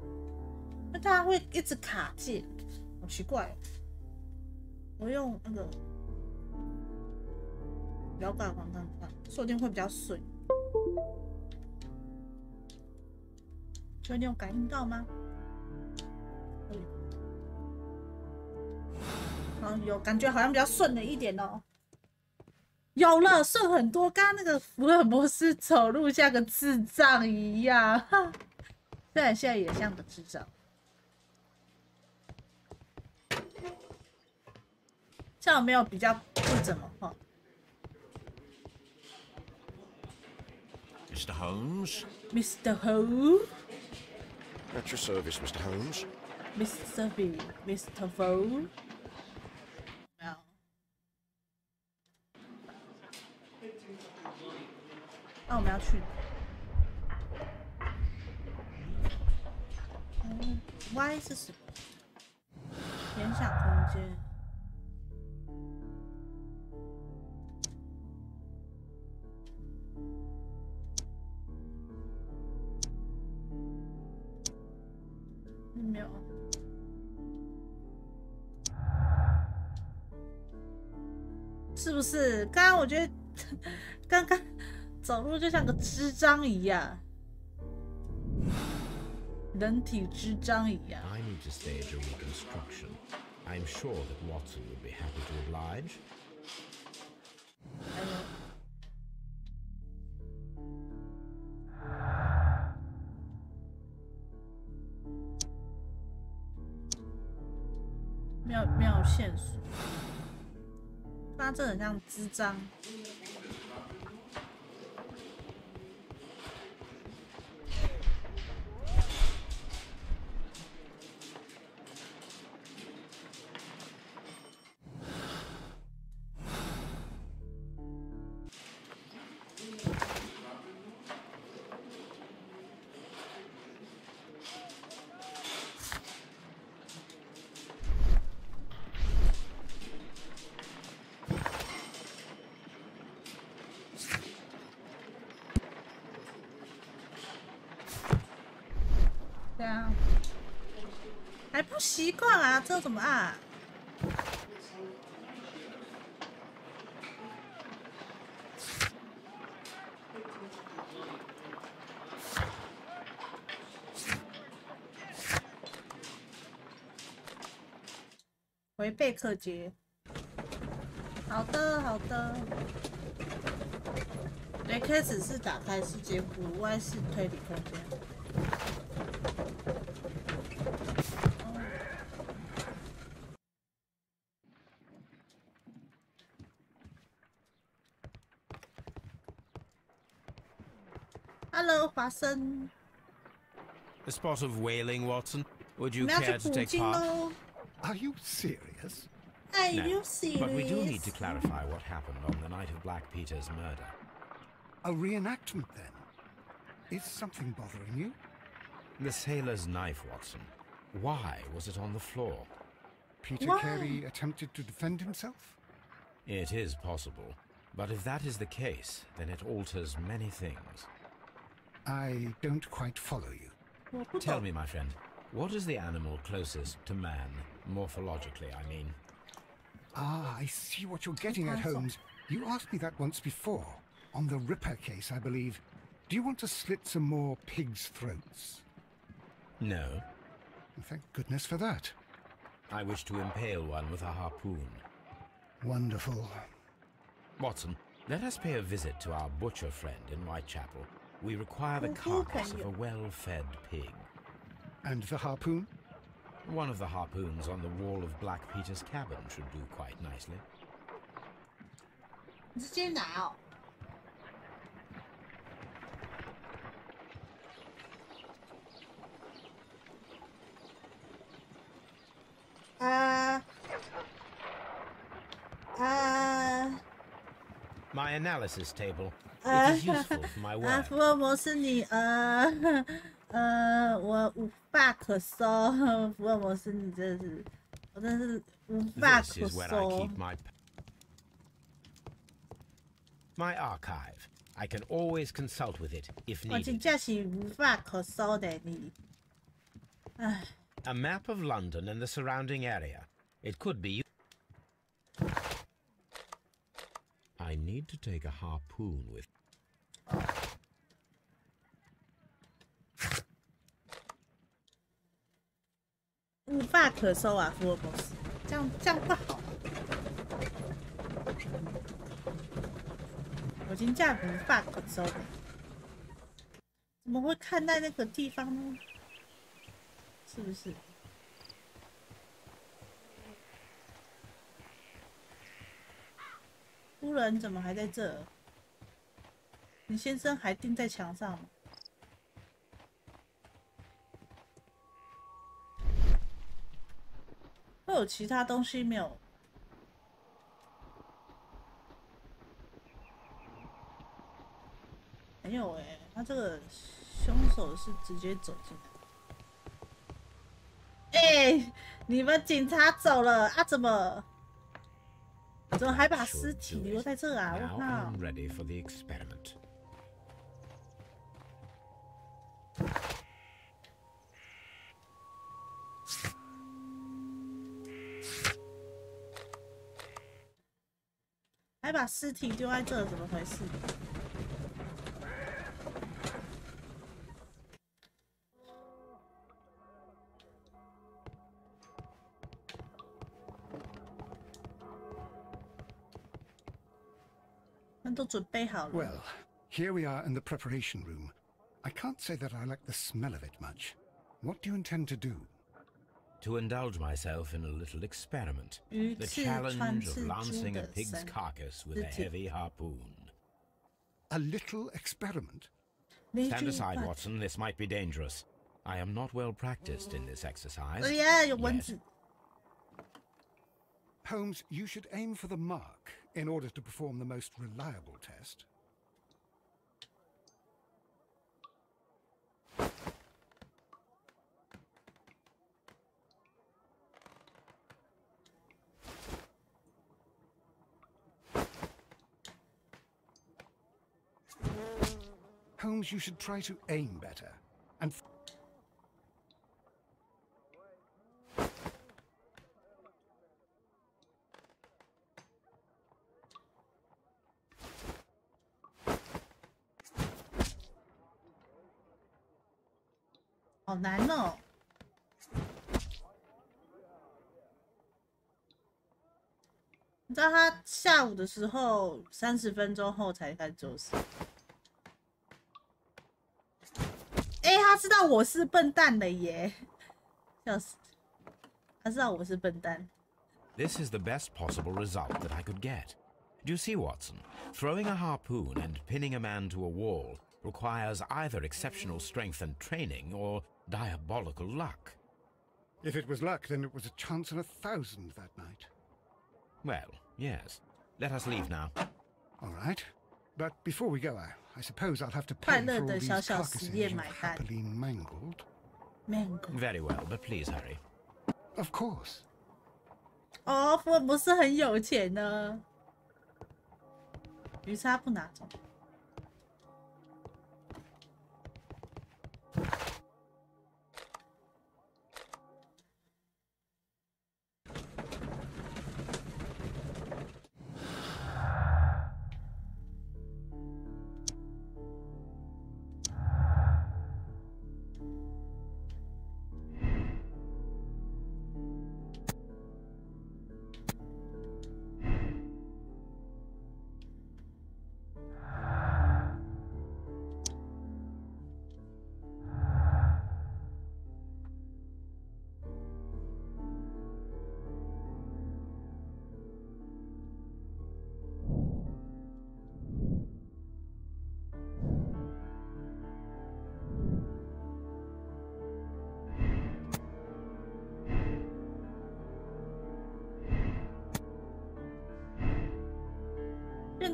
因为它会一直卡键，好奇怪哦。我用那个摇杆黄看看，说不定会比较顺。确定有感应到吗？好，有感觉好像比较顺了一点哦。有了，顺很多。刚刚那个福尔摩斯走路像个智障一样，虽然现在也像个智障。这样有没有比较不怎么哈 Mr. Holmes? ？Mr. Ho, At your service, Mr. Holmes. Mr. B, Mr. Vo。没有。那我们要去。Y 是什么？联想空间。没有。是不是？刚刚我觉得，刚刚走路就像个智障一样，人体智障一样。 I need to stage a reconstruction. I'm sure that Watson would be happy to oblige. 没有线索，他这很像智障。对啊，还不习惯啊，这怎么按？回贝克街。好的，好的。X 是打开世界库 ，Y 是推理空间。 Hello， 华生。A spot of whaling, Watson? Would 我 you 们要去 care to 捕 take 鲸 part? 喽。 Are you serious? Are No, you serious? but we do need to clarify what happened on the night of Black Peter's murder. A reenactment, then? Is something bothering you? The sailor's knife, Watson. Why was it on the floor? Peter Why? Carey attempted to defend himself? It is possible. But if that is the case, then it alters many things. I don't quite follow you. 我不 Tell 懂。 me, my friend, what is the animal closest to man, morphologically, I mean? Ah, I see what you're getting at, Holmes. You asked me that once before. On the Ripper case, I believe. Do you want to slit some more pigs' throats? No. Thank goodness for that. I wish to impale one with a harpoon. Wonderful. Watson, let us pay a visit to our butcher friend in Whitechapel. We require the carcass of a well-fed pig. And the harpoon? One of the harpoons on the wall of Black Peter's cabin should do quite nicely. 你直接拿哦。My analysis table. It is useful for my work. 福尔摩斯你我无话可说。福尔摩斯你真的是，我真的是无话 This 可 is where I 说 keep。my archive. I can always consult with it if 我真 needed. 正是无话可说的你。唉， A map of London and the surrounding area. It could be. I need to take a harpoon with. 无话可说啊，福尔摩斯，这样不好。我真正无话可说的，怎么会看待那个地方呢？是不是？夫人怎么还在这？你先生还钉在墙上吗？会有其他东西没有？没有哎、他这个凶手是直接走进来。哎、你们警察走了啊？怎么还把尸体留在这啊？我 Now 靠！ I'm ready for the experiment. 还把尸体丢在这，怎么回事？那都准备好了。 Well, here we are in the preparation room. I can't say that I like the smell of it much. What do you intend to do? To indulge myself in a little experiment. 鱼 The 翅穿 challenge of 刺猪 lancing a 的 pig's 身 carcass with a 肢体 heavy harpoon. A little experiment? 没 Stand 句 aside, 话 Watson. This might be dangerous. I am not well practiced in this exercise. 哎呀，有蚊 Yes. 子！ Holmes, you should aim for the mark in order to perform the most reliable test. Holmes, you should try to aim better. And "好难哦！你知道他下午的时候30分钟后才开始做事。哎、他知道我是笨蛋了耶！笑死！他知道我是笨蛋。 This is the best possible result that I could get. Do you see, Watson? Throwing a harpoon and pinning a man to a wall requires either exceptional strength and training or diabolical luck. if it was luck, then it was a chance in 1,000 that night. Well, yes. Let us leave now. All right. But before we go, I suppose I'll have to 快 pay 乐 for all 的 these 小小 carcasses 实验 you've 买单。 happily mangled. Mango。 Very well, but please hurry. Of course. 哦，福尔摩斯很有钱呢。鱼叉不拿走。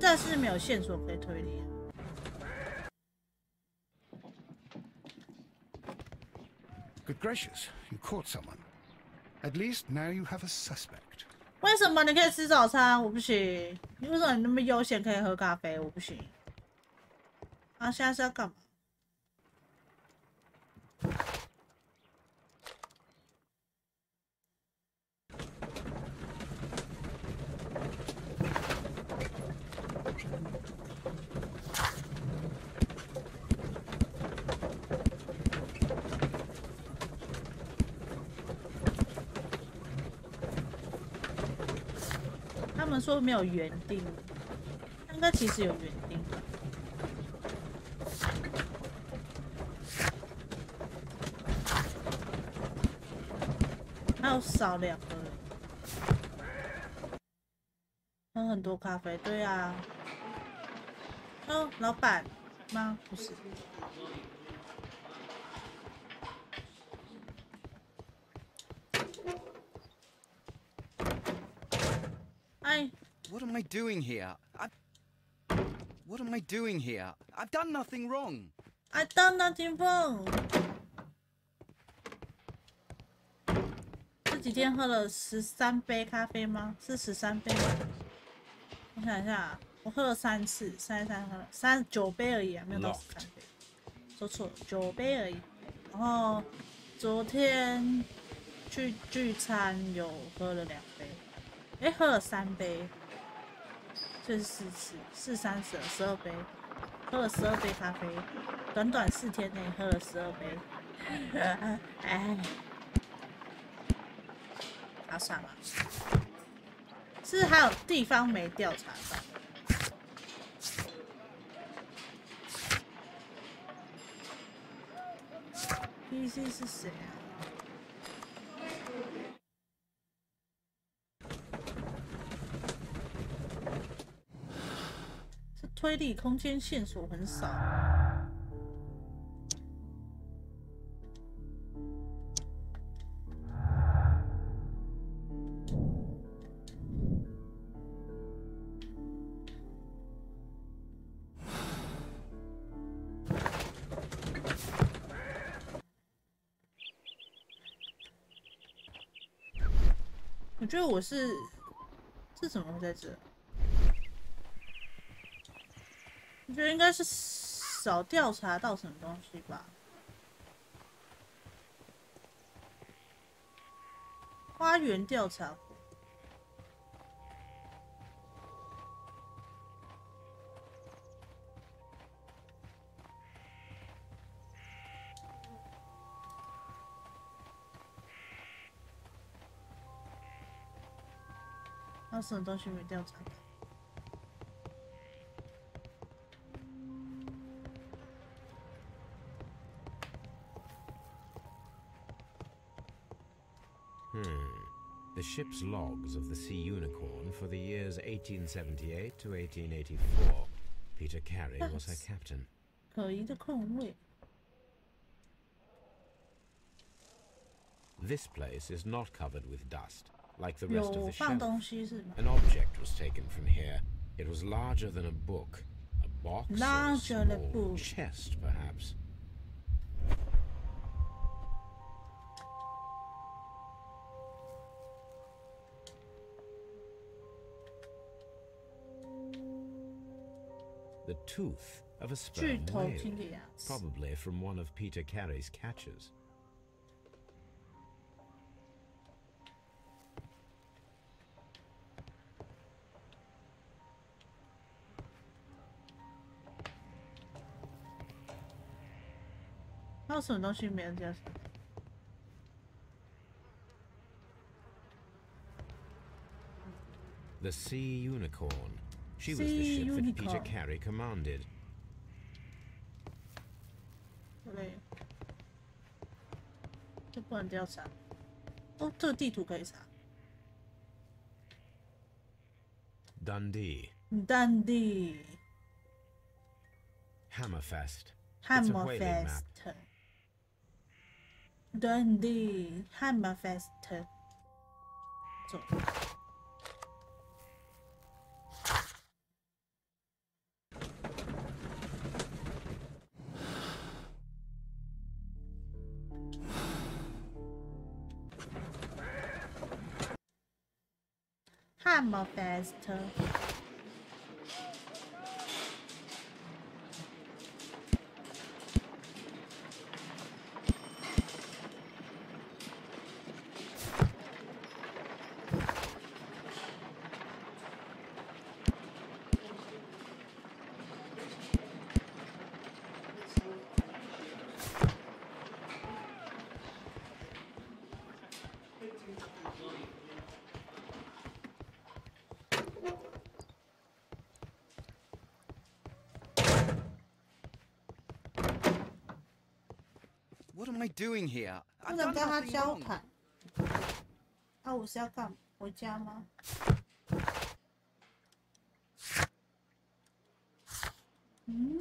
现在是没有线索可以推理。Good gracious, you caught someone. At least now you have a suspect. 为什么你可以吃早餐，我不行？你为什么你那么悠闲可以喝咖啡，我不行？啊，现在是要干嘛？他们说没有原定，应该其实有原定吧。还有少2个人，喝很多咖啡，对啊。哦，老板吗？不是。What am I doing here? What am I doing here? I've done nothing wrong. I done nothing wrong. 这几天喝了13杯咖啡吗？是13杯吗？我想一下，我喝了3次，33喝了9杯而已啊，没有到13杯。说错了，9杯而已。然后昨天去聚餐有喝了2杯，喝了3杯。这是4次，4、3、12杯，喝了12杯咖啡，短短4天内喝了12杯，哎，好爽啊！是还有地方没调查到。PC 是谁啊？推理空间线索很少。我觉得我是，这怎么会在这？我觉得应该是少调查到什么东西吧。花园调查。还有什么东西没调查到？The ship's logs of the Sea Unicorn for the years 1878 to 1884. Peter Carey was her captain. 可疑的空位。This place is not covered with dust, like the rest of the 有放 shelf. 东西是吗？ An object was taken from here. It was larger than a book, a box, or a Larger than a small book. chest, perhaps. The tooth of a 巨 sperm 头听的 whale, 样子。 probably from one of Peter Carey's catches.还有什么东西没有调查？ The Sea Unicorn. She was the Sea ship that Peter Unicorn. Carey commanded. 对，这不能调查。哦，这个地图可以查。 Dundee. Dundee Hammerfest. It's a whaling map. Hammerfest Dundee Hammerfest 走。Humanflesh。What am I doing here? 不 I've 能 done 跟他 nothing 交 wrong. 谈。啊，我是要干回家吗？嗯。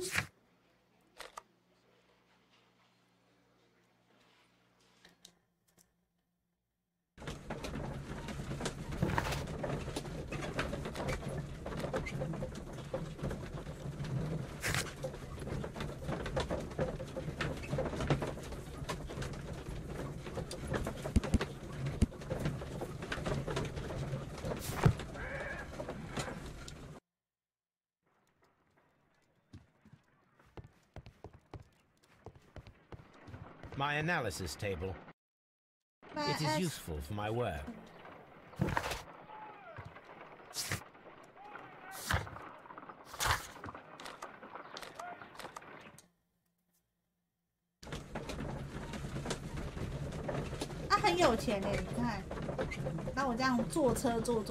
My analysis table. It is useful for my work. 他很有钱哎，你看，那我这样坐车坐。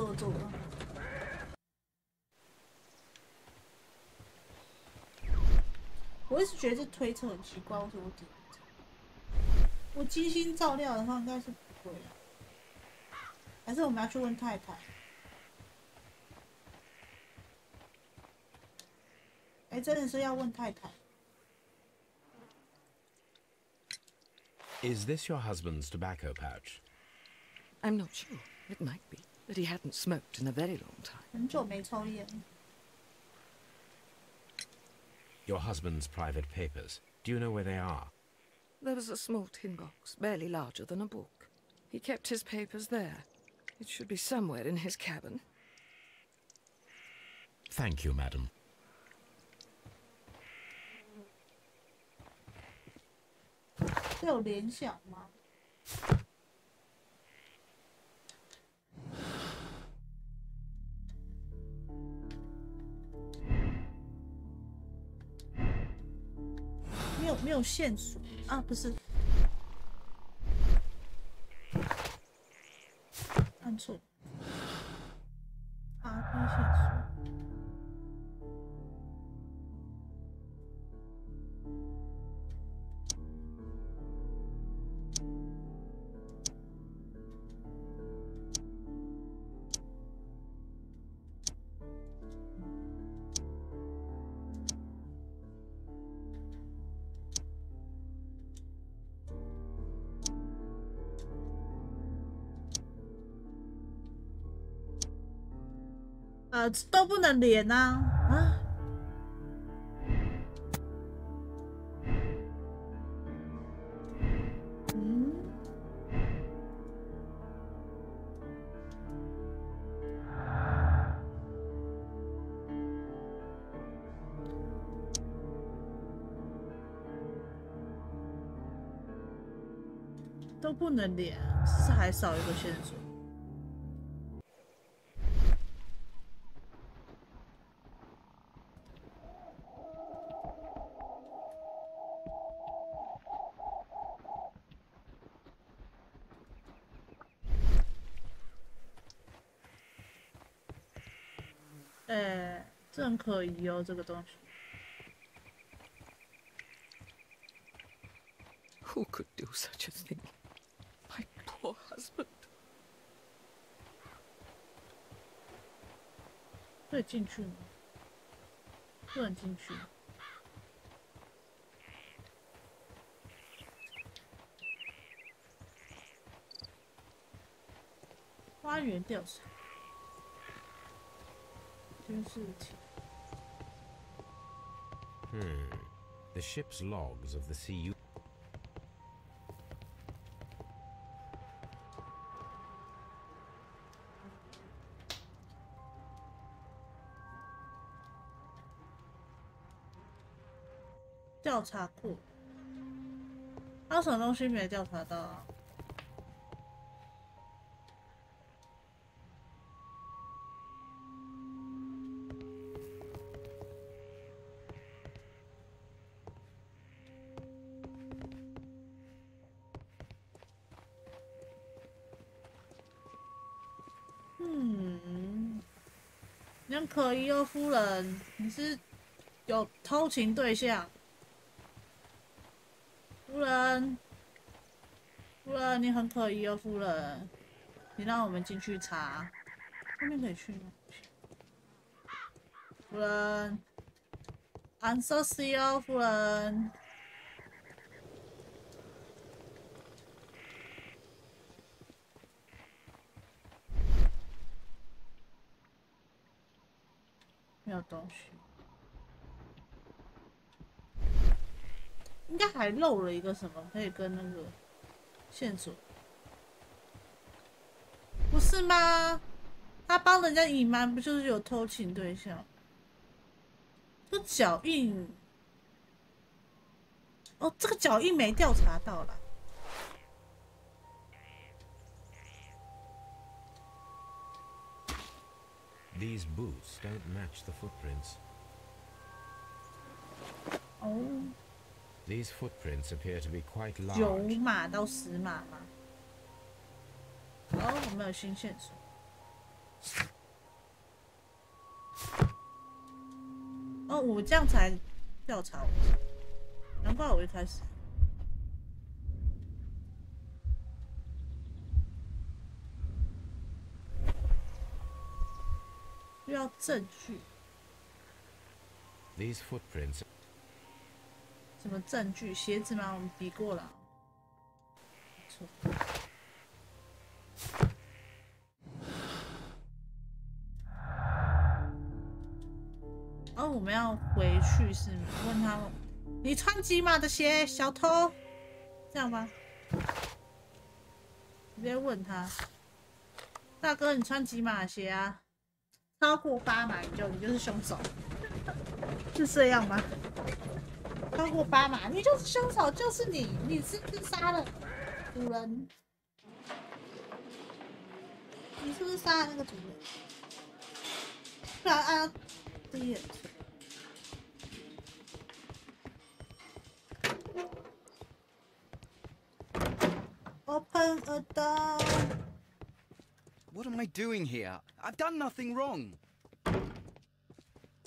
我一直觉得这推车很奇怪，为什么我点？我精心照料的话，应该是不会啊。还是我们要去问太太？哎，真的是要问太太。Is this your husband's tobacco pouch? I'm not sure. It might be, but he hadn't smoked in a very long time. 很久没抽烟。Your husband's private papers. Do you know where they are? There was a small tin box, barely larger than a book. He kept his papers there. It should be somewhere in his cabin. Thank you, madam. 这有联想吗？没有线索啊，不是，按错，啊，没有线索。都不能连啊！啊，嗯，都不能连，是还少一个线索。这很可疑哦，这个东西。Who could do such a thing? My poor husband. 可以进去吗？不能进去。花园调查。监视器。The ship's logs of the CU. 调查过，还有什么东西没调查到啊？你很可疑哦，夫人，你是有偷情对象？夫人，夫人，你很可疑哦，夫人，你让我们进去查，后面可以去吗？夫人 ，I'm so sorry 哦，夫人。没有东西，应该还漏了一个什么，可以跟那个线索，不是吗？他帮人家隐瞒，不就是有偷情对象？这脚印，哦，这个脚印没调查到啦。These boots don't match the footprints. Oh. These footprints appear to be quite large. 9码到10码吗？哦，我们有新线索。哦，我这样才调查我，难怪我一开始。需要证据。These footprints. 什么证据？鞋子吗？我们比过了。错。哦，我们要回去是吗？问他们，你穿几码的鞋，小偷？这样吗？直接问他，大哥，你穿几码的鞋啊？超过8码你就是凶手，是这样吗？超过8码你就是凶手，就是你，你是不是杀了主人？你是不是杀了那个主人？不然按第一眼错。Open a door. What am I doing here? I've done nothing wrong.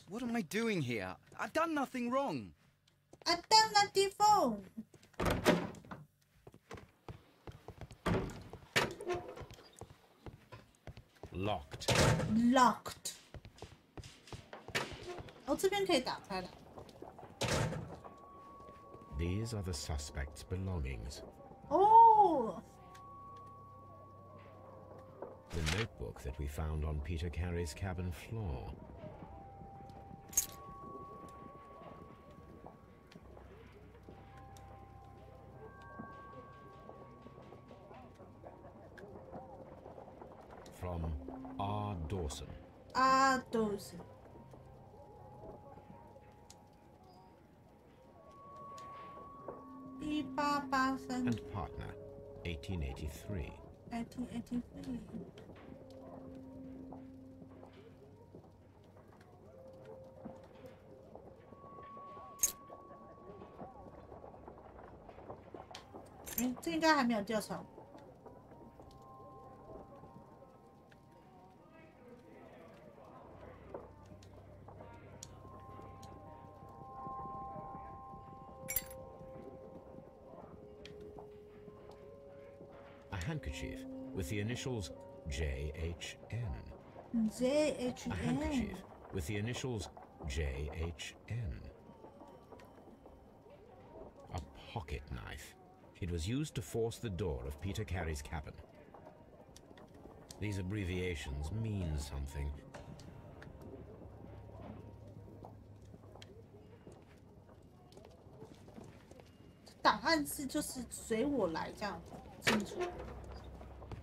What am I doing here? I've done nothing wrong. I've done nothing wrong. Locked. Locked. 哦，这边可以打开了。These are the suspect's belongings. Oh. The notebook that we found on Peter Carey's cabin floor. From R. Dawson. R. Dawson. And partner, 1883. 1883.这应该还没有调查。Handkerchief with the initials JHN. JHN. A handkerchief with the initials JHN. A pocket knife. It was used to force the door of Peter Carey's cabin. These abbreviations mean something. 档案是就是随我来这样清楚，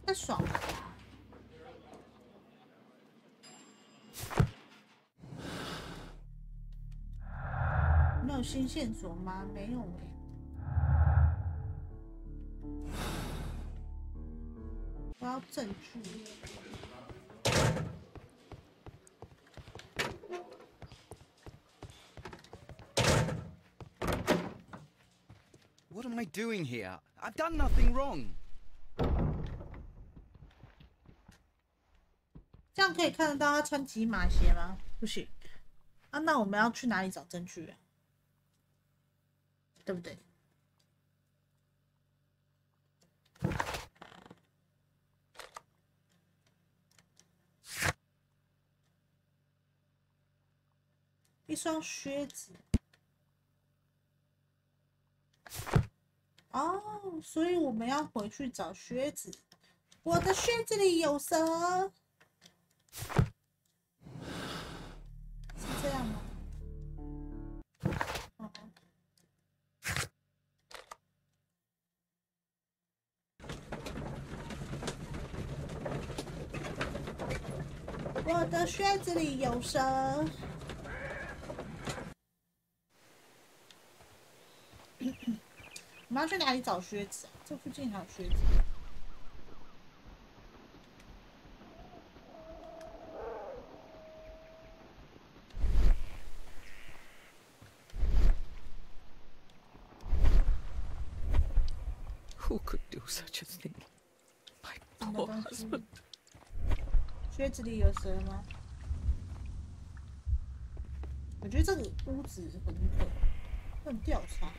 太爽了吧！没有新线索吗？没有我要证据。What am I doing here? I've done nothing wrong. 这样可以看得到他穿几码鞋吗？不行啊，那我们要去哪里找证据啊？对不对？一双靴子。哦，所以我们要回去找靴子。我的靴子里有蛇，是这样吗？我的靴子里有蛇。我们要去哪里找靴子啊？这附近还有靴子。Who could do such a thing? My poor husband. 靴子里有蛇吗？我觉得这个屋子很调查。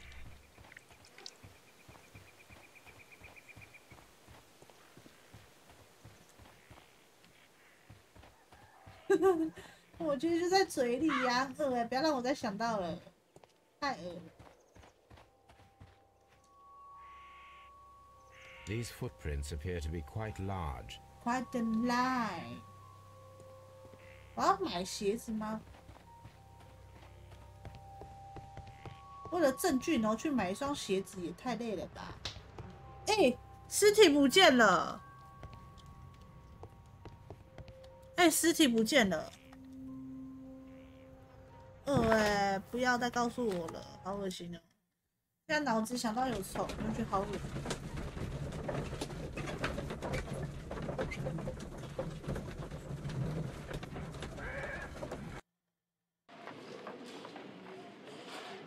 我觉得就在嘴里呀，恶哎！不要让我再想到了，太恶了。These footprints appear to be quite large. Quite the line。我要买鞋子吗？为了证据，然后去买一双鞋子，也太累了吧！哎，尸体不见了！哎，尸体不见了！哎，不要再告诉我了，好恶心哦！现在脑子想到有虫，我觉得好恶心。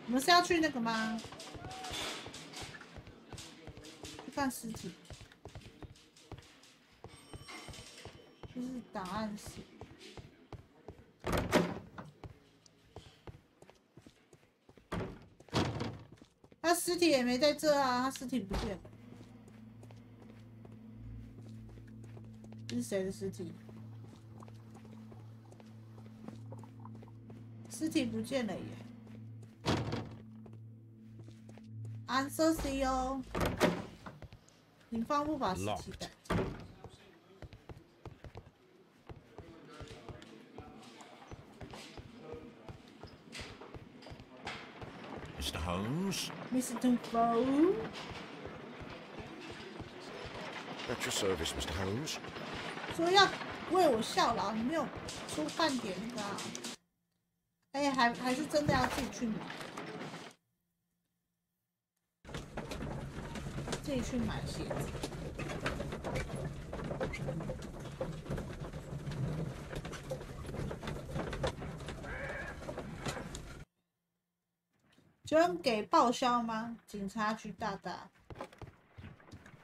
我们是要去那个吗？去看尸体，就是档案室。他尸体也没在这啊，他尸体不见了。这是谁的尸体？尸体不见了耶！ I'm so sorry 哦，警方不把尸体带走。Mr. Holmes? Mr. Holmes? At your service, Mr. Holmes. 说要为我效劳，你没有出半点那个啊？哎，还是真的要自己去买。 自己去买鞋子。捐给报销吗？警察局大大。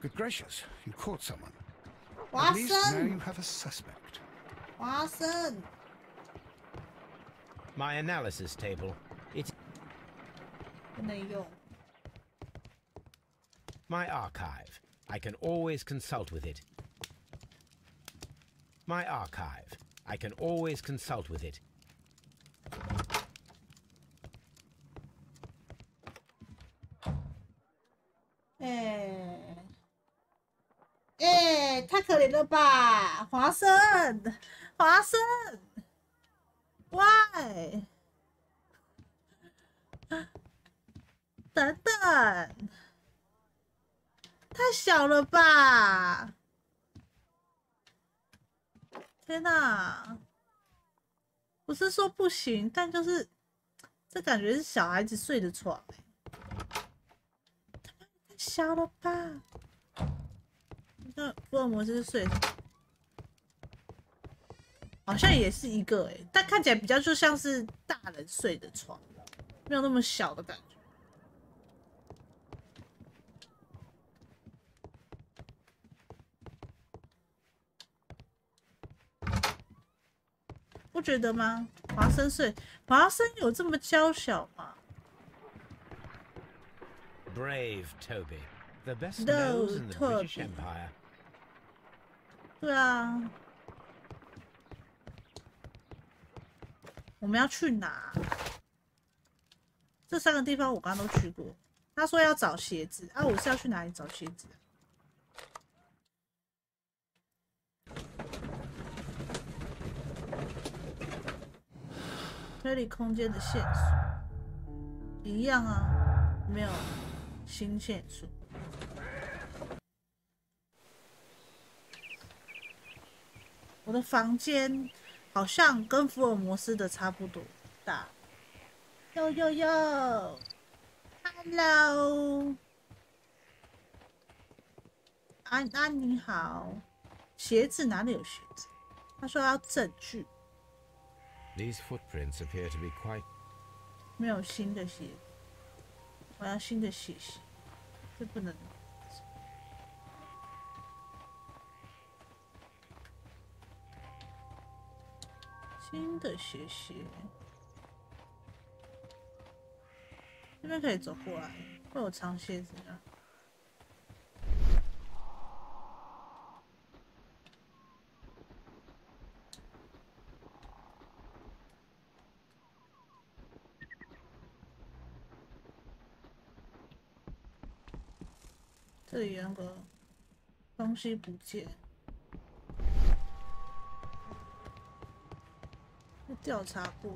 Good gracious, you caught someone. 华 At least now 生， you have a suspect. 华生， My analysis table. It's 不能用。 my archive. I can always consult with it. My archive. I can always consult with it. 太可怜了吧，华生，华生 ，Why？ 等等。 太小了吧！天哪，不是说不行，但就是这感觉是小孩子睡的床、欸，他妈太小了吧？你看福尔摩斯睡的，好像也是一个但看起来比较就像是大人睡的床，没有那么小的感觉。不觉得吗？华生睡，华生有这么娇小吗 Brave Toby, the best nose in the British Empire. 对啊，我们要去哪？这3个地方我刚刚都去过。他说要找鞋子啊，我是要去哪里找鞋子啊？推理空间的线索一样啊，没有新线索。我的房间好像跟福尔摩斯的差不多大。哟哟哟 ，Hello， 安你好。鞋子哪里有鞋子？他说要证据。These footprints appear to be quite. 没有新的鞋子，我要新的鞋鞋，这不能。新的鞋鞋，这边可以走过来，会有长鞋子啊。这里有那个东西不见，调查过。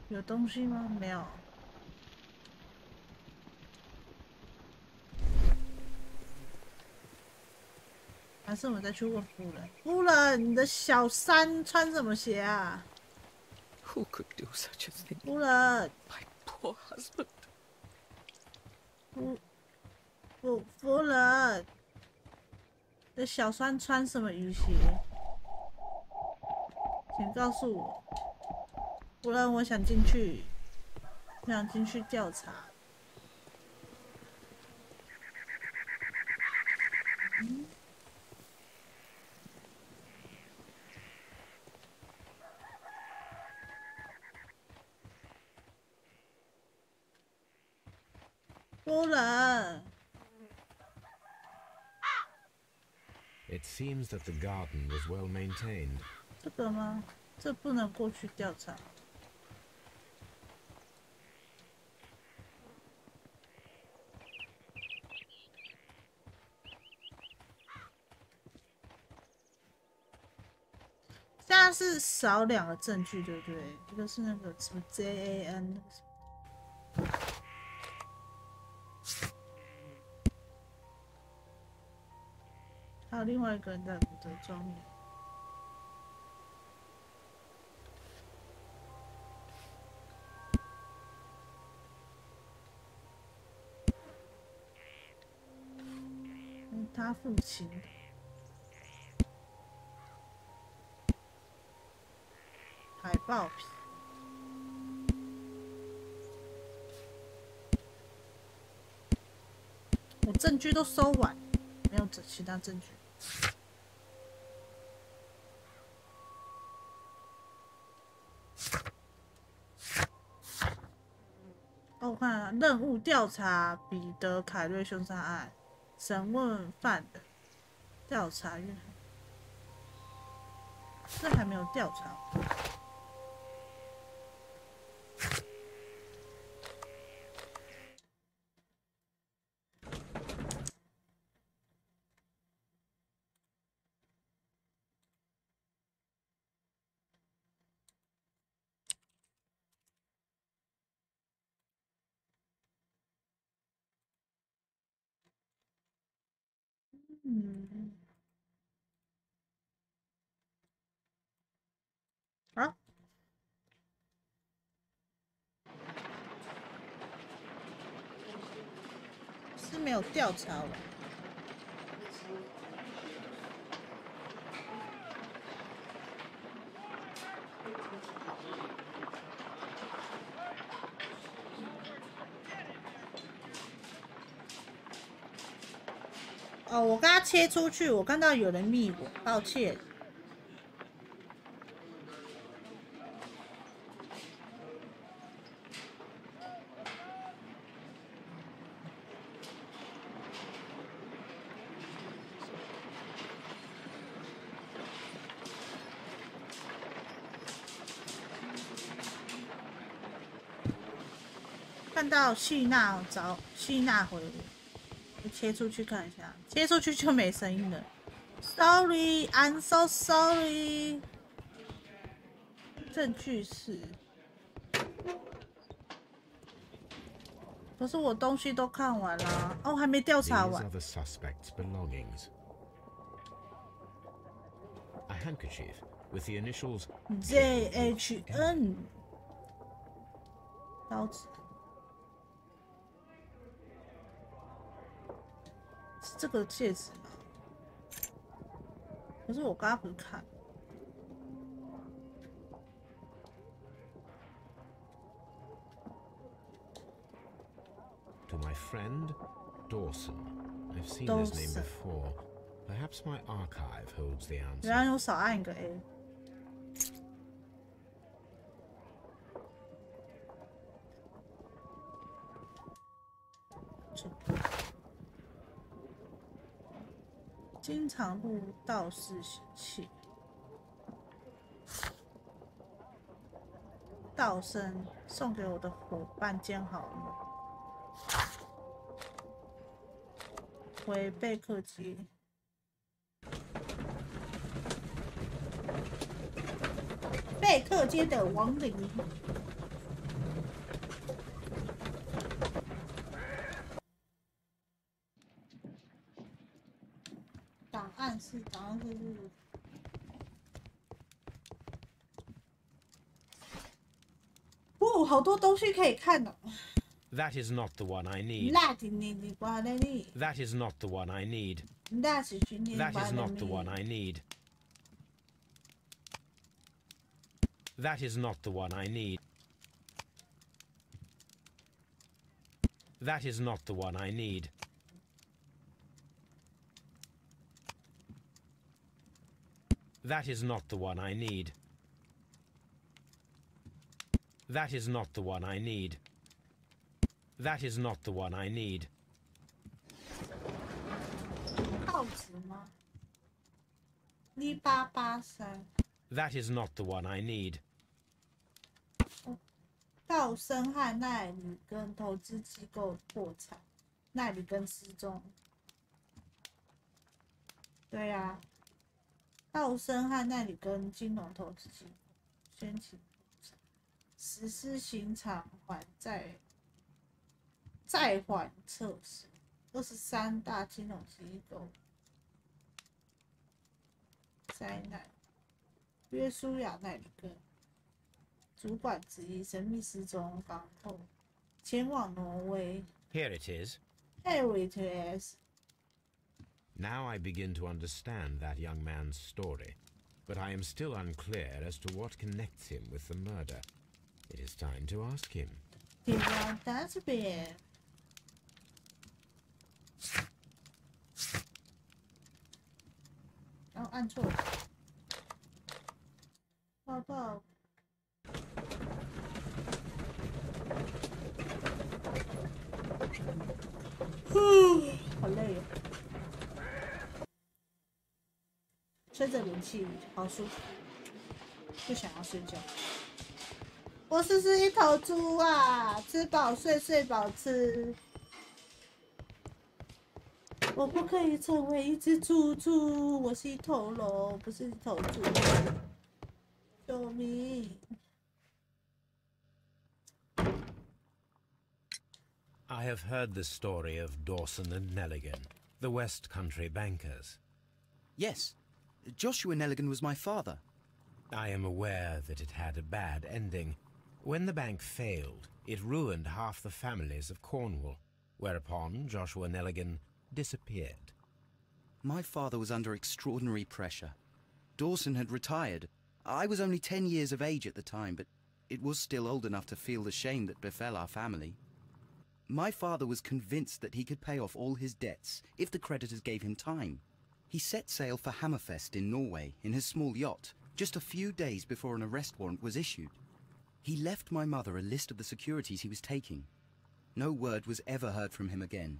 有东西吗？没有。还是我们再去问夫人。夫人，你的小三穿什么鞋啊？ Who could do such a thing? 夫人， My poor husband. 夫人，你的小三穿什么雨鞋？请告诉我。夫人，我想进去，我想进去调查。夫人。 It seems that the garden was well maintained. 这个吗？这不能过去调查。现在是少2个证据，对不对？一个是那个什么 JAN， 还有另外一个人在古德庄园。他父亲的海豹皮，我证据都收完，没有其他证据。哦，我看任务调查彼得·凯瑞凶杀案。 审问犯人，调查院，这还没有调查。嗯，啊，是没有调查完。哦，我刚刚切出去，我看到有人密我，抱歉。看到谢娜找谢娜回我。切出去看一下，切出去就没声音了。Sorry, I'm so sorry。证据是，可是我东西都看完了，哦，还没调查完。 These are the suspect's belongings. A handkerchief with the initials JHN。刀子。 是这个戒指吗？可是我刚刚不是看。To my friend Dawson. I've seen this name before. Perhaps my archive holds the answer. 原来有少按一个 A。经常录道士喜气，道生送给我的伙伴兼好友，回贝克街。贝克街的亡灵。档案是哦，好多东西可以看哦。That is not the one I need. That is not the one I need. That is not the one I need. That is not the one I need. That is not the one I need. That is not the one I need. That is not the one I need. That is not the one I need. 报纸吗？1883。That is not the one I need. 道森和奈里根投资机构破产，奈里根失踪。对呀、啊，道森和奈里根金融投资机构申请破产，实施刑场债缓测试，23大金融机构灾难，约书亚奈里根。主管之一神秘失踪，港口前往挪威。 Here it is. Here it is. Now I begin to understand that young man's story, but I am still unclear as to what connects him with the murder. It is time to ask him. 点亮大这边。然后按错了。抱抱。 好累哦，吹着冷气好舒服，不想要睡觉。我是一头猪啊，吃饱睡，睡饱吃。我不可以成为一只猪，我是一头龙，不是一头猪。救命！ I have heard the story of Dawson and Nelligan. The West Country bankers. Yes. Joshua Nelligan was my father. I am aware that it had a bad ending. When the bank failed, it ruined half the families of Cornwall, whereupon Joshua Nelligan disappeared. My father was under extraordinary pressure. Dawson had retired. I was only 10 years of age at the time, but it was still old enough to feel the shame that befell our family. My father was convinced that he could pay off all his debts if the creditors gave him time. He set sail for Hammerfest in Norway in his small yacht, just a few days before an arrest warrant was issued. He left my mother a list of the securities he was taking. No word was ever heard from him again.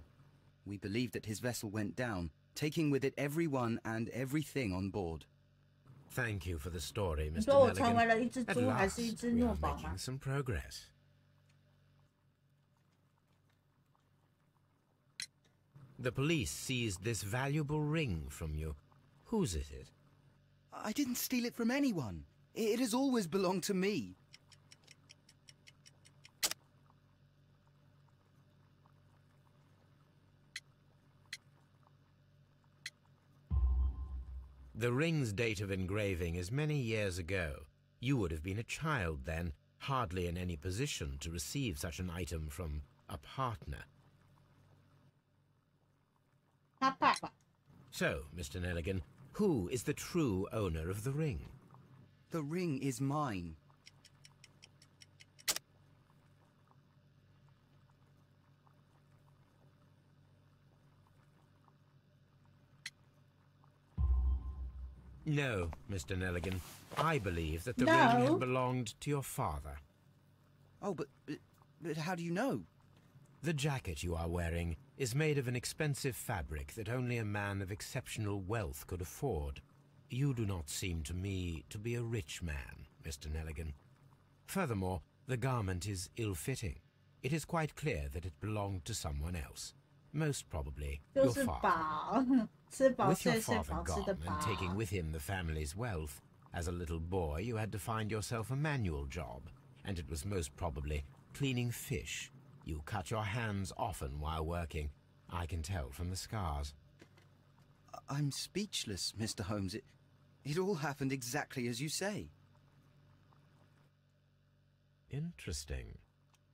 We believe that his vessel went down, taking with it everyone and everything on board. Thank you for the story, 你 Mr. 说我成为 Nelligan. 了一只 At 猪还是一 last, 只 we 诺 are 宝吗 making？ some progress. The police seized this valuable ring from you. Whose is it? I didn't steal it from anyone. It has always belonged to me. The ring's date of engraving is many years ago. You would have been a child then, hardly in any position to receive such an item from a partner. 他爸爸。 So, Mr. Nelligan, who is the true owner of the ring? The ring is mine. No, Mr. Nelligan. I believe that the No. ring had belonged to your father. Oh, but how do you know? The jacket you are wearing is made of an expensive fabric that only a man of exceptional wealth could afford. You do not seem to me to be a rich man, Mr. Nelligan. Furthermore, the garment is ill-fitting. It is quite clear that it belonged to someone else. Most probably 就 your 是 father. 饱，吃饱 With your 睡，睡 father 饱吃得 gone 饱 and。taking with him the family's wealth, as a little boy you had to find yourself a manual job, and it was most probably cleaning fish. You cut your hands often while working. I can tell from the scars. I'm speechless, Mr. Holmes. It all happened exactly as you say. Interesting.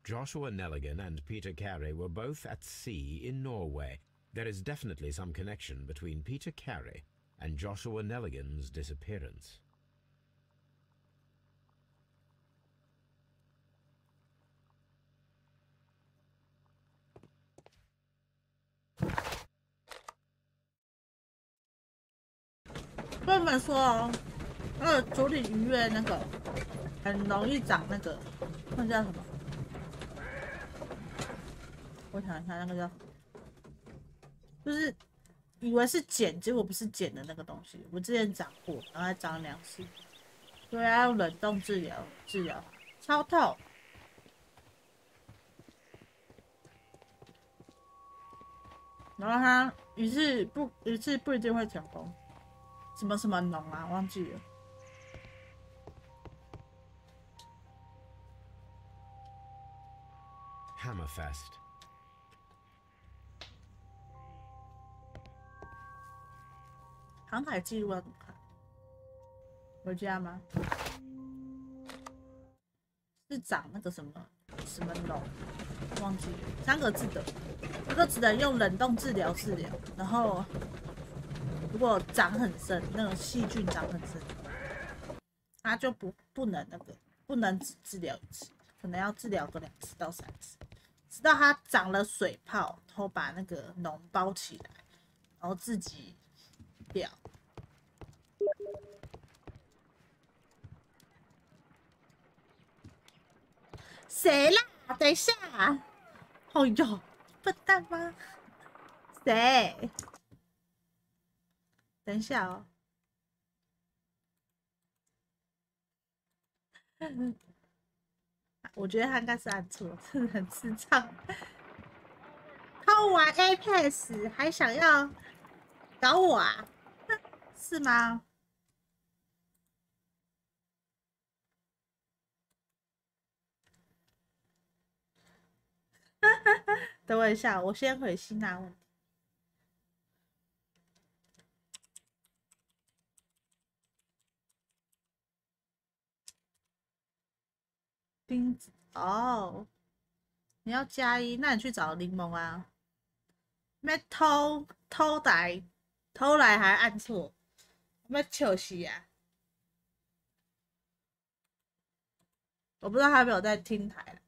Joshua Nelligan and Peter Carey were both at sea in Norway. There is definitely some connection between Peter Carey and Joshua Nelligan's disappearance.《跟你们说哦，处理鱼类那个很容易长那个，那叫什么？我想一下，那个叫，就是以为是碱，结果不是碱的那个东西。我之前长过，然后还长了2次，所以要用冷冻治疗，超痛。然后它一次不一定会成功。什么什么农啊，忘记了。Hammerfest. 航海记录要怎么看？回家吗？是长那个什么农，忘记了3个字的，那个只能用冷冻治疗，然后如果长很深，那种细菌长很深，它就不能那个，不能只治疗1次，可能要治疗个2次到3次，直到它长了水泡，然后把那个脓包起来，然后自己掉。谁啦？等一下！哦哟，笨蛋吗？谁？等一下哦。我觉得他应该是按错，真的很智障。偷玩 Apex 还想要搞我啊？是吗？等我一下，我先回希娜问题。听哦，你要加一，那你去找柠檬啊。咩偷来还按错，咩糗死啊！我不知道他有没有在听台。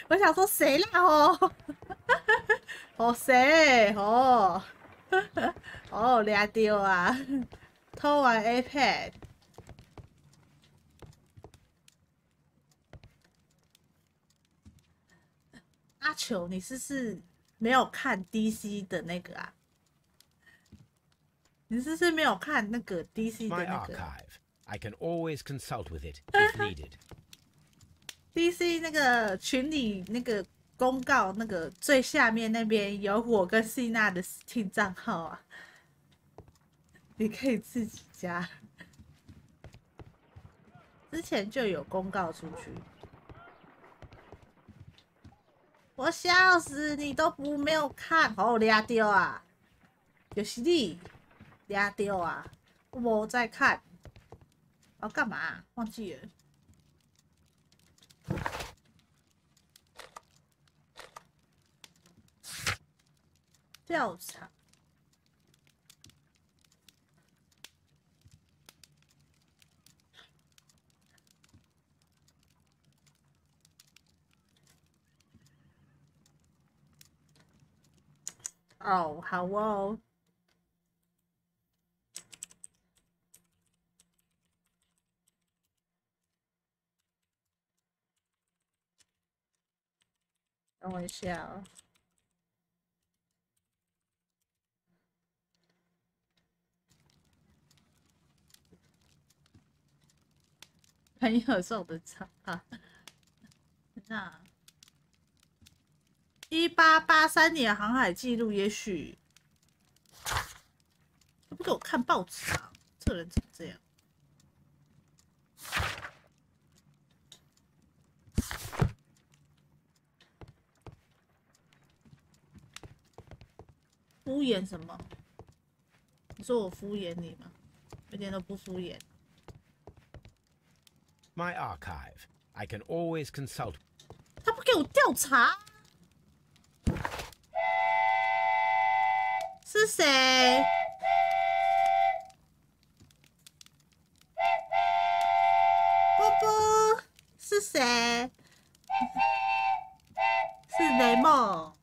我想说谁啦哦，哦谁哦，哦抓到啊，偷玩 iPad。阿球，你是不是没有看 DC 的那个啊？你是不是没有看那个 DC 的 My 那个 archive. I can always consult with it if needed. DC 那个群里那个公告那个最下面那边有我跟希娜的 Steam 账号啊，你可以自己加。之前就有公告出去。我笑死，你都没有看，哦，抓到啊！就是你抓到啊！我没在看，我要干嘛啊？忘记了。调查。哦，好哦。等我一下哦。朋友送的账啊，那1883年航海记录，也许不给我看报纸啊！这人怎么这样？敷衍什么？你说我敷衍你吗？一点都不敷衍。My archive. I can always consult. 他不给我调查，是谁？波波是谁？是雷梦。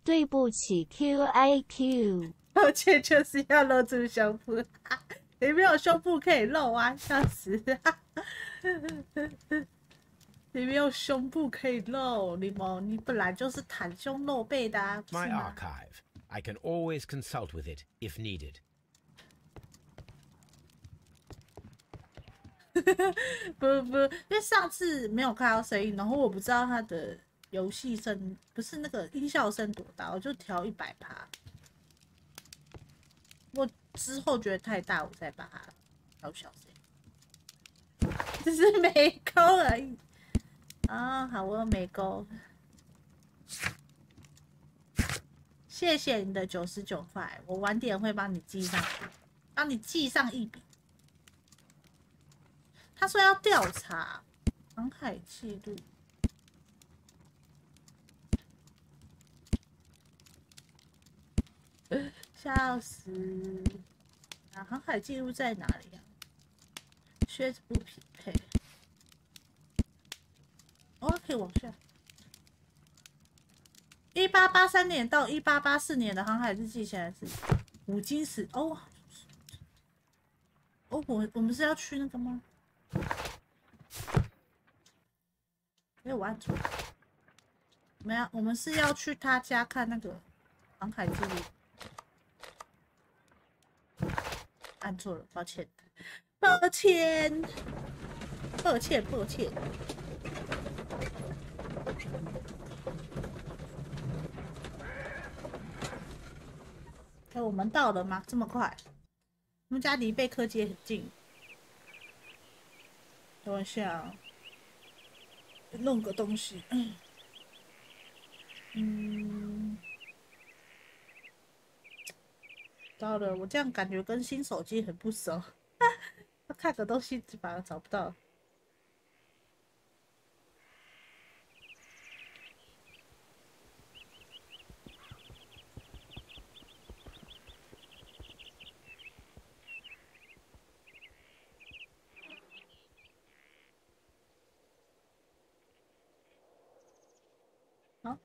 对不起 ，QIQ。而且就是要露出胸部，你没有胸部可以露啊，笑死！你没有胸部可以露，柠檬，你本来就是袒胸露背的啊。My archive. I can always consult with it if needed. 不，因为上次没有看到声音，然后我不知道他的游戏声不是那个音效声多大，我就调100%。我之后觉得太大，我再把它调小声。只是没勾而已。啊，好，我有没勾。谢谢你的99块，我晚点会帮你寄上去，帮你寄上一笔。他说要调查航海记录，笑死！啊，航海记录在哪里啊？靴子不匹配。哦，可以往下。1883年到1884年的航海日记，现在是五金史哦。哦，我们是要去那个吗？哎，我按错。没有，我们是要去他家看那个航海记录。按错了，抱歉，抱歉，抱歉，抱歉。哎，我们到了吗？这么快？我们家离贝克街很近。等我一下，弄个东西。到了，我这样感觉跟新手机很不熟。要看个东西就把它找不到。好。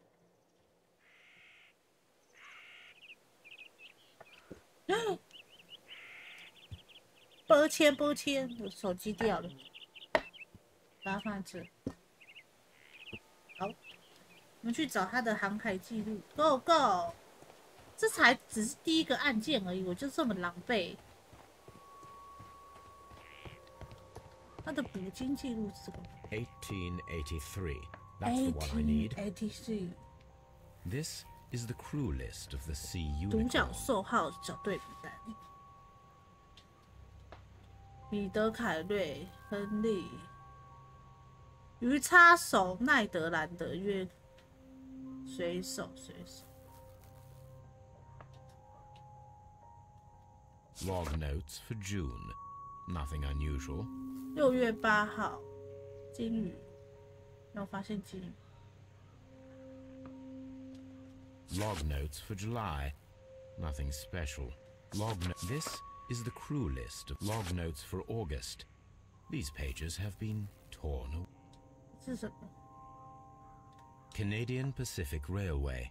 抱歉，抱歉，我手机掉了，把它放在这。好，我们去找他的航海记录。Go Go， 这才只是第一个案件而已，我就这么狼狈。他的捕鲸记录是什么1883. That's the one I need. 1883。This is the crew list of the Sea 独角 Unicorn. 兽号小队名单。彼得·凯瑞、亨利、鱼叉手奈德兰德约水手。Log notes for June. Nothing unusual. 6月8号，鲸鱼，让我发现鲸鱼。Log notes for July. Nothing special. This is the crew list of log notes for August. These pages have been torn away. 是什么？ Canadian Pacific Railway,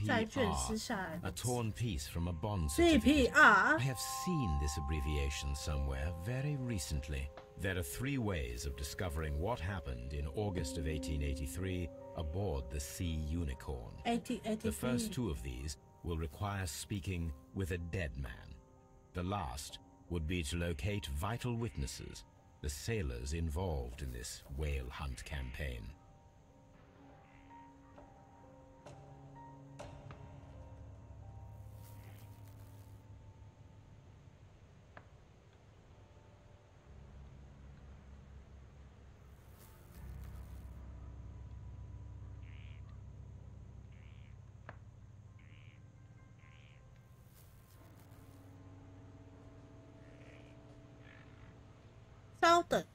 债券撕 CPR. 下来 A 的 torn piece from a bond certificate. CPR。 I have seen this abbreviation somewhere very recently. There are 3 ways of discovering what happened in August of 1883 aboard the Sea Unicorn. 1883。 The first 2 of these will require speaking with a dead man. The last would be to locate vital witnesses, the sailors involved in this whale hunt campaign. 稍等。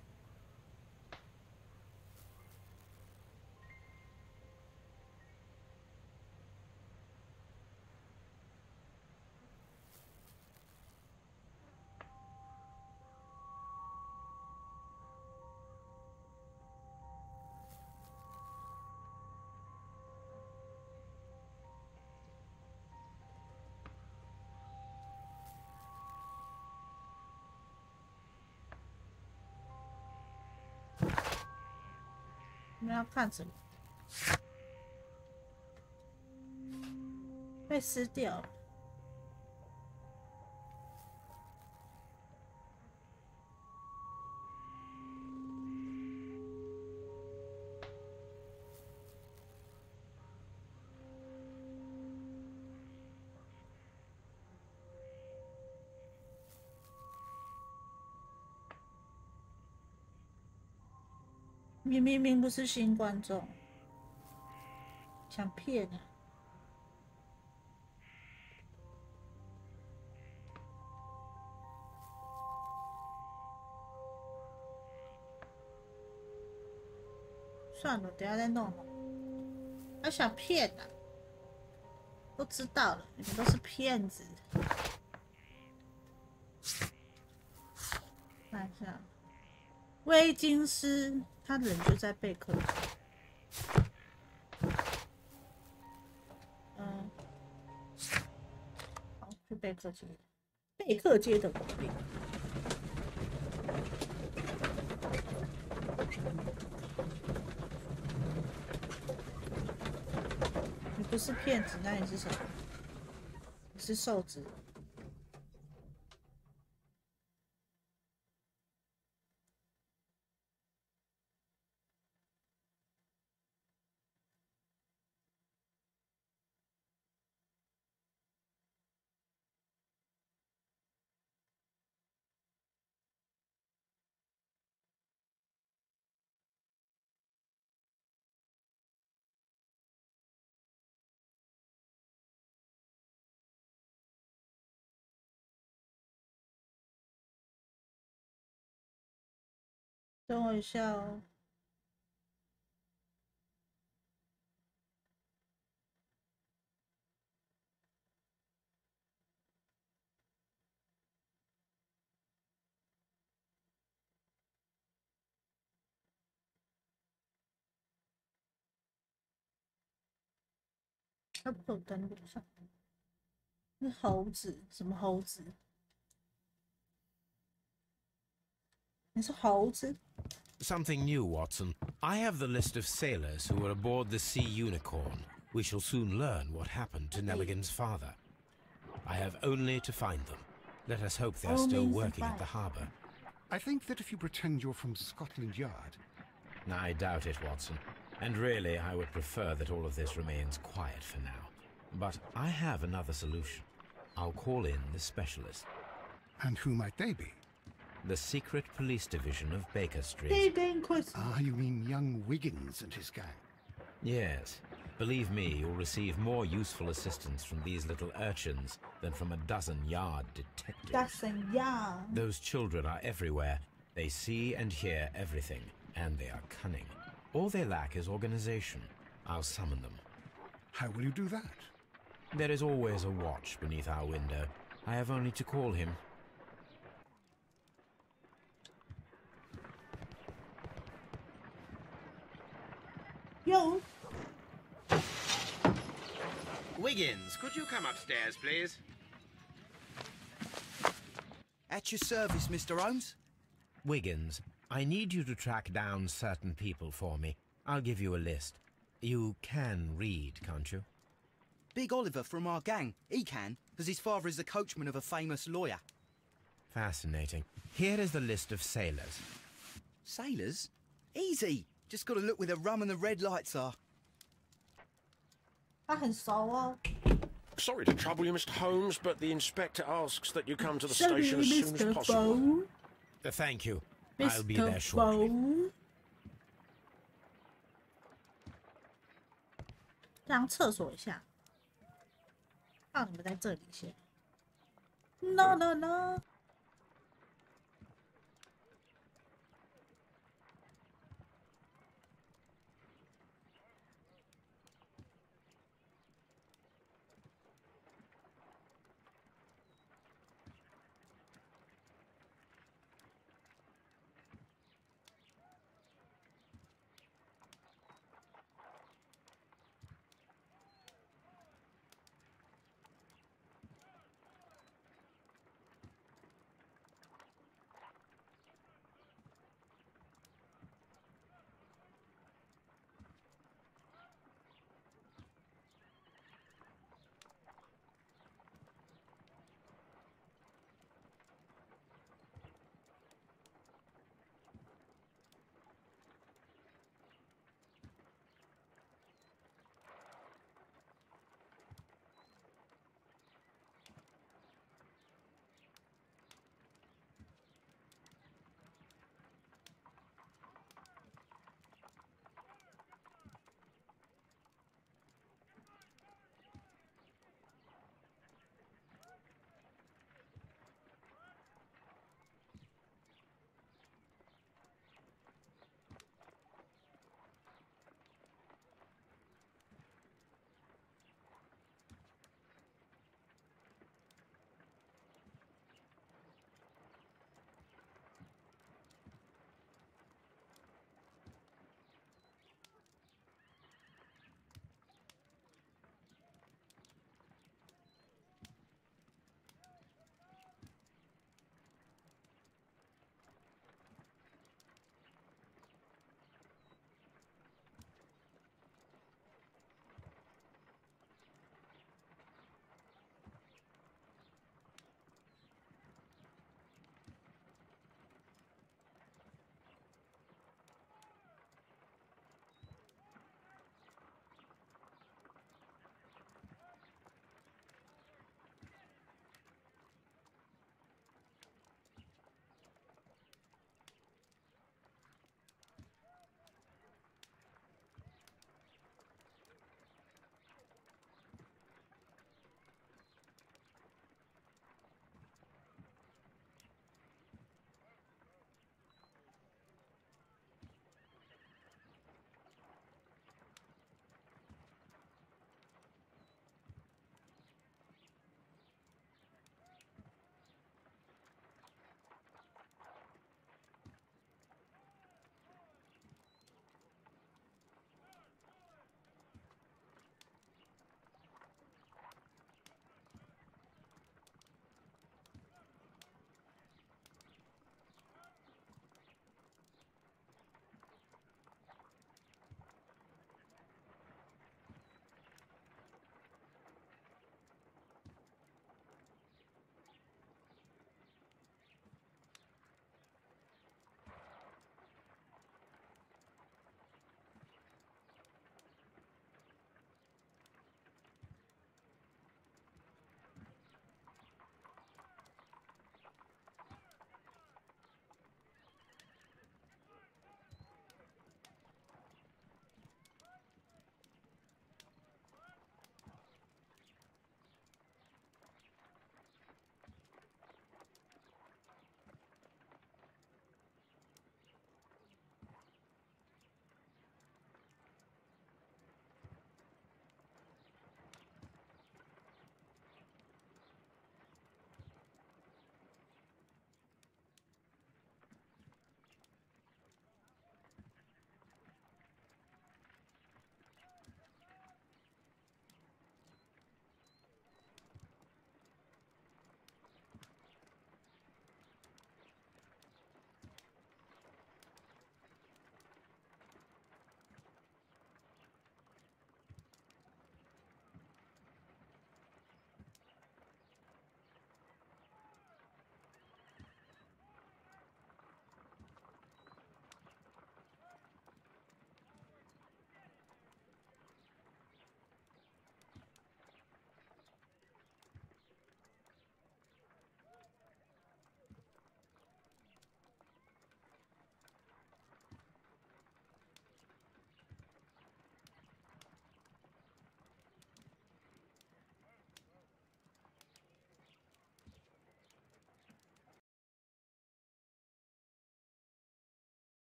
你们要看什么？被撕掉了。明明不是新观众，想骗啊！算了，等一下再弄。还想骗啊？都知道了，你们都是骗子。看一下，威金斯。他人就在贝克街。好，去贝克街。贝克街的魔力。你不是骗子，那你是什么？你是瘦子。等我一下哦。他不有登录上。那猴子？什么猴子？你是猴子？ Something new, Watson. I have the list of sailors who were aboard the Sea Unicorn. We shall soon learn what happened to Nelligan's father. I have only to find them. Let us hope they're still working at the harbour. I think that if you pretend you're from Scotland Yard... I doubt it, Watson. And really, I would prefer that all of this remains quiet for now. But I have another solution. I'll call in the specialist. And who might they be? The secret police division of Baker Street. Ah, you mean young Wiggins and his gang? Yes. Believe me, you'll receive more useful assistance from these little urchins than from a dozen yard detectives. Those children are everywhere. They see and hear everything, and they are cunning. All they lack is organization. I'll summon them. How will you do that? There is always a watch beneath our window. I have only to call him. Yo. Wiggins, could you come upstairs, please? At your service, Mr. Holmes. Wiggins, I need you to track down certain people for me. I'll give you a list. You can read, can't you? Big Oliver from our gang. He can, because his father is the coachman of a famous lawyer. Fascinating. Here is the list of sailors. Sailors? Easy. Just got to look where the rum and the red lights are. 他很熟哦。 Sorry to trouble you, Mr. Holmes, but the inspector asks that you come to the station as soon as possible. Thank you. I'll be there shortly. 上厕所一下。让你们在这里先。No no no。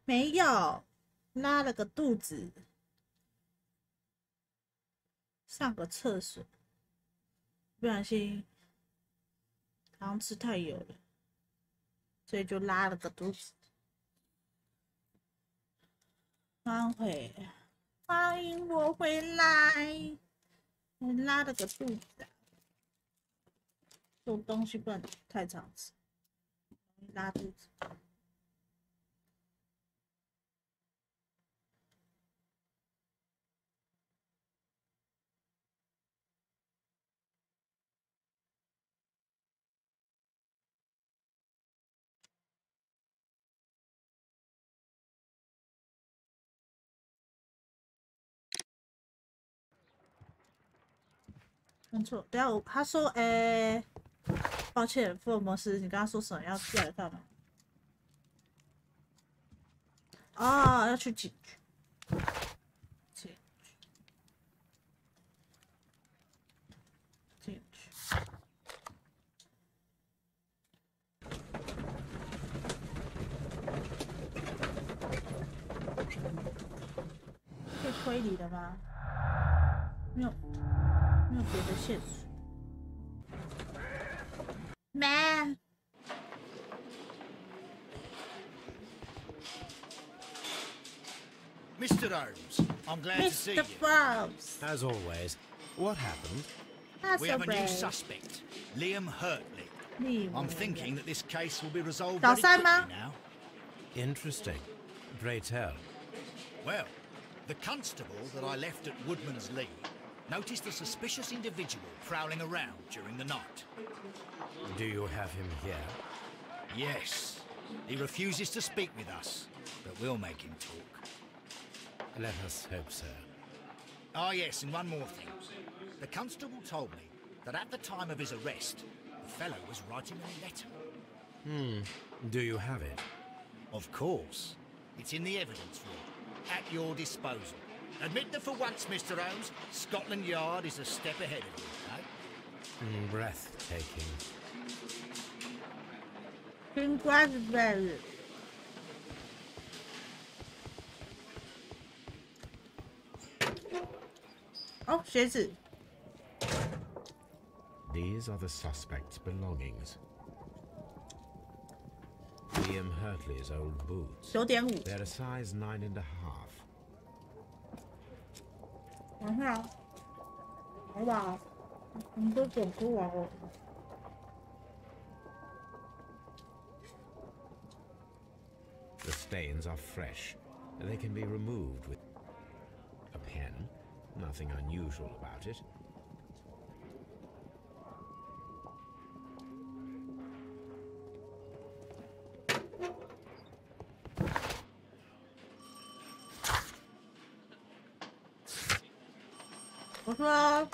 没有，拉了个肚子，上个厕所，不小心好像吃太油了，所以就拉了个肚子。欢迎我回来，我拉了个肚子啊。这种东西不能太常吃，拉肚子。没错，等下他说，抱歉，福尔摩斯，你刚刚说什么？要来干嘛？哦，要去警局。警局。可以推理的吗？没有别的线索。Man. Mr. Holmes, I'm glad to see you. Mr. Holmes. As always. What happened? We have a new suspect, Liam Hurtley. I'm thinking that this case will be resolved very quickly now. Interesting. Pray tell. Well, the constable that I left at Woodman's Lee noticed a suspicious individual prowling around during the night. Do you have him here? Yes. He refuses to speak with us, but we'll make him talk. Let us hope so. Ah, yes, and one more thing. The constable told me that at the time of his arrest, the fellow was writing a letter. Do you have it? Of course. It's in the evidence room, at your disposal. Admit that for once, Mr. Holmes, Scotland Yard is a step ahead of you, eh? Breathtaking. Congratulations. Oh, 鞋子。 These are the suspect's belongings. Liam Hurtley's old boots. 9.5。 They're a size 9.5. 等一下，好吧，你都走出来了。 The stains are fresh. They can be removed with a pen. Nothing unusual about it.我说，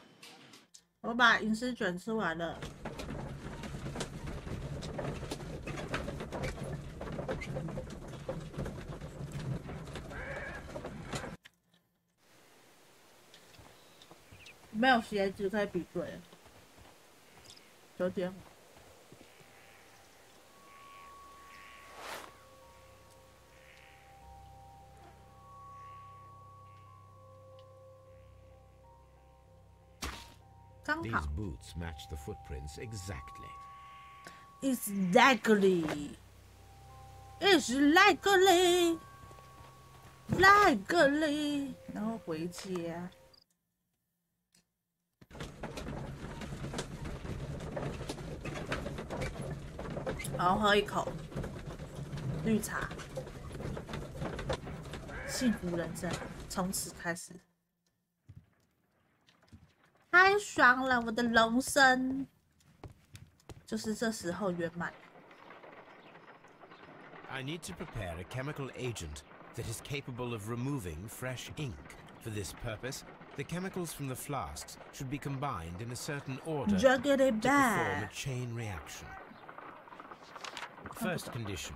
我把银丝卷吃完了。 没有鞋子可以比对。9.5。刚好。 These boots match the footprints exactly. Exactly. Likely. 然后回家。 然后喝一口绿茶，幸福人生从此开始，太爽了！我的人生就是这时候圆满。 I need to prepare a chemical agent that is capable of removing fresh ink. For this purpose, the chemicals from the flasks should be combined in a certain order to perform a chain reaction. First condition,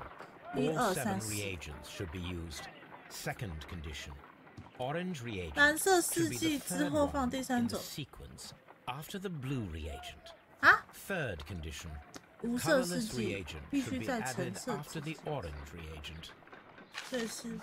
all 7 reagents should be used. Second condition, orange reagent should be the third one in the sequence after the blue reagent. Third condition, colorless reagent should be added after the orange reagent. 这是。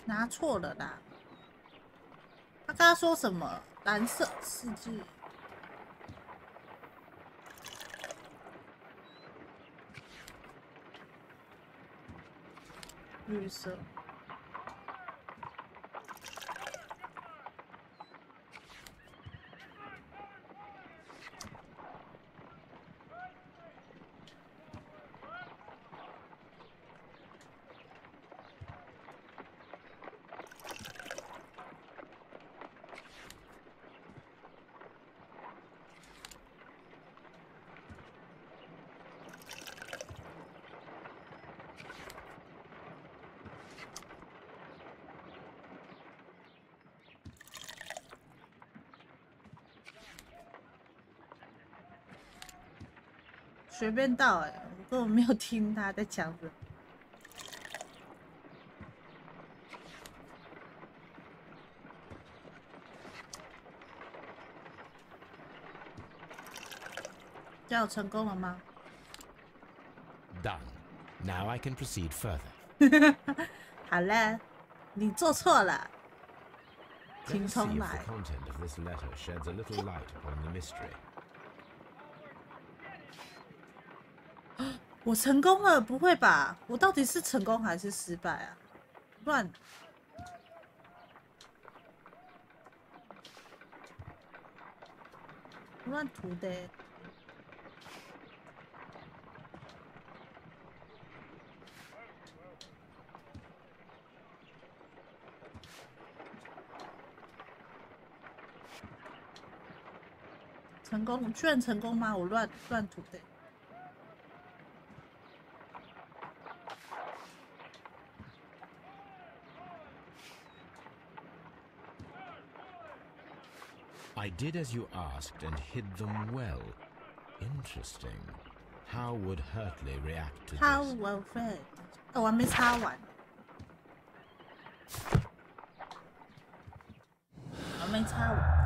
拿错了啦！他刚刚说什么？蓝色世界，绿色。随便到我根本没有听他在讲什么。这样成功了吗 Done. Now I can proceed further. 好了，你做错了， 请 Let's see 重 if 来。 the content of this letter sheds a little light upon the mystery. 我成功了，不会吧？我到底是成功还是失败啊？乱涂的。成功？居然成功吗？我乱涂的。I did as you asked and hid them well. Interesting. How would Hurtley react to How this? well fed？ 哦，我还没擦完，我没擦完。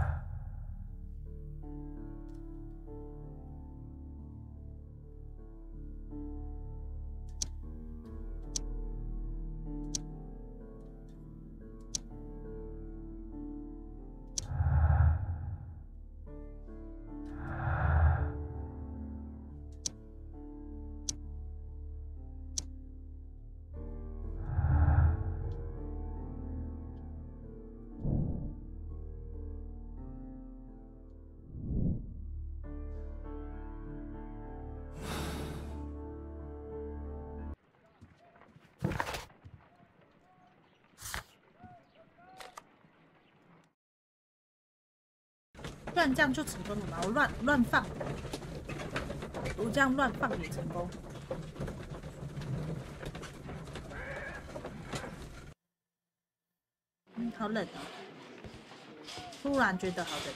不然这样就成功了嘛？我乱放，我这样乱放也成功。好冷啊！突然觉得好冷。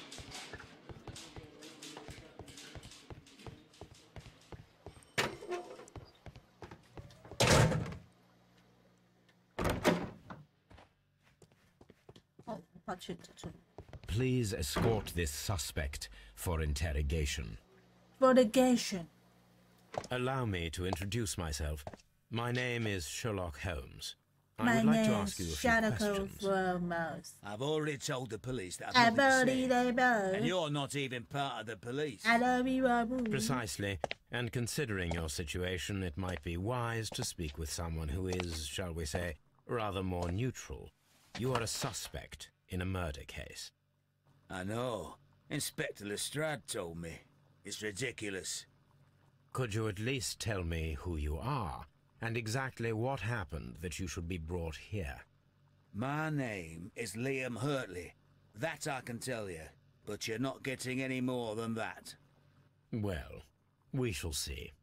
哦，抱歉，这错。 Please escort this suspect for interrogation. Interrogation. Allow me to introduce myself. My name is Sherlock Holmes. I My would like to name ask you a is few Sherlock questions. Holmes. I've already told the police that I I've nothing to believe say. they both. And you're not even part of the police. I love you, Babu. Precisely. And considering your situation, it might be wise to speak with someone who is, shall we say, rather more neutral. You are a suspect in a murder case. I know. Inspector Lestrade told me. It's ridiculous. Could you at least tell me who you are? and exactly what happened that you should be brought here. My name is Liam Hurtley. That I can tell you, but you're not getting any more than that. Well, we shall see.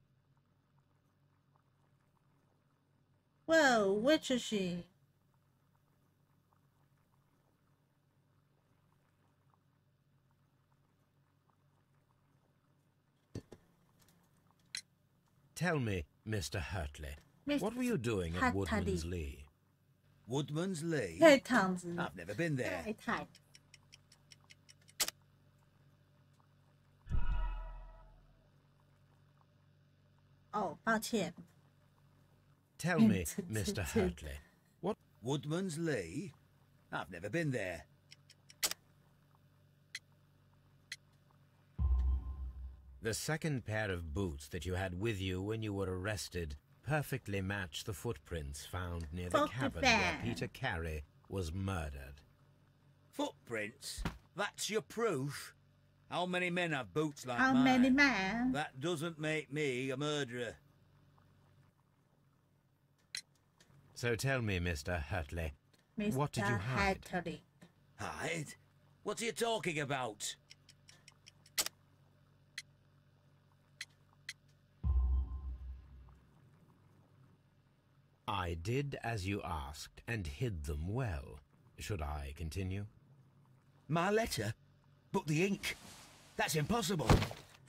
Well, which is she? Tell me, Mr. Hurtley, what were you doing at Woodman's Lee? Woodman's Lee? I've never been there. Oh, 抱歉. Tell me, Mr. Hurtley, what... Woodman's Lee? I've never been there. The second pair of boots that you had with you when you were arrested perfectly match the footprints found near the cabin where Peter Carey was murdered. Footprints? That's your proof? How many men have boots like mine? How many men? That doesn't make me a murderer. So tell me, Mr. Hurtley, what did you hide? Hide? What are you talking about? I did as you asked and hid them well. Should I continue? My letter? But the ink? That's impossible.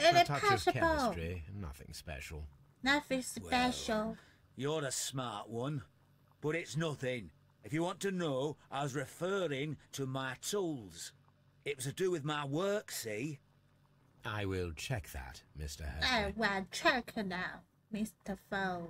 A touch of chemistry, nothing special. Nothing special. Well, you're a smart one, but it's nothing. If you want to know, I was referring to my tools. It was to do with my work, see? I will check that, Mr. Hurtley. I will check now, Mr. Phone.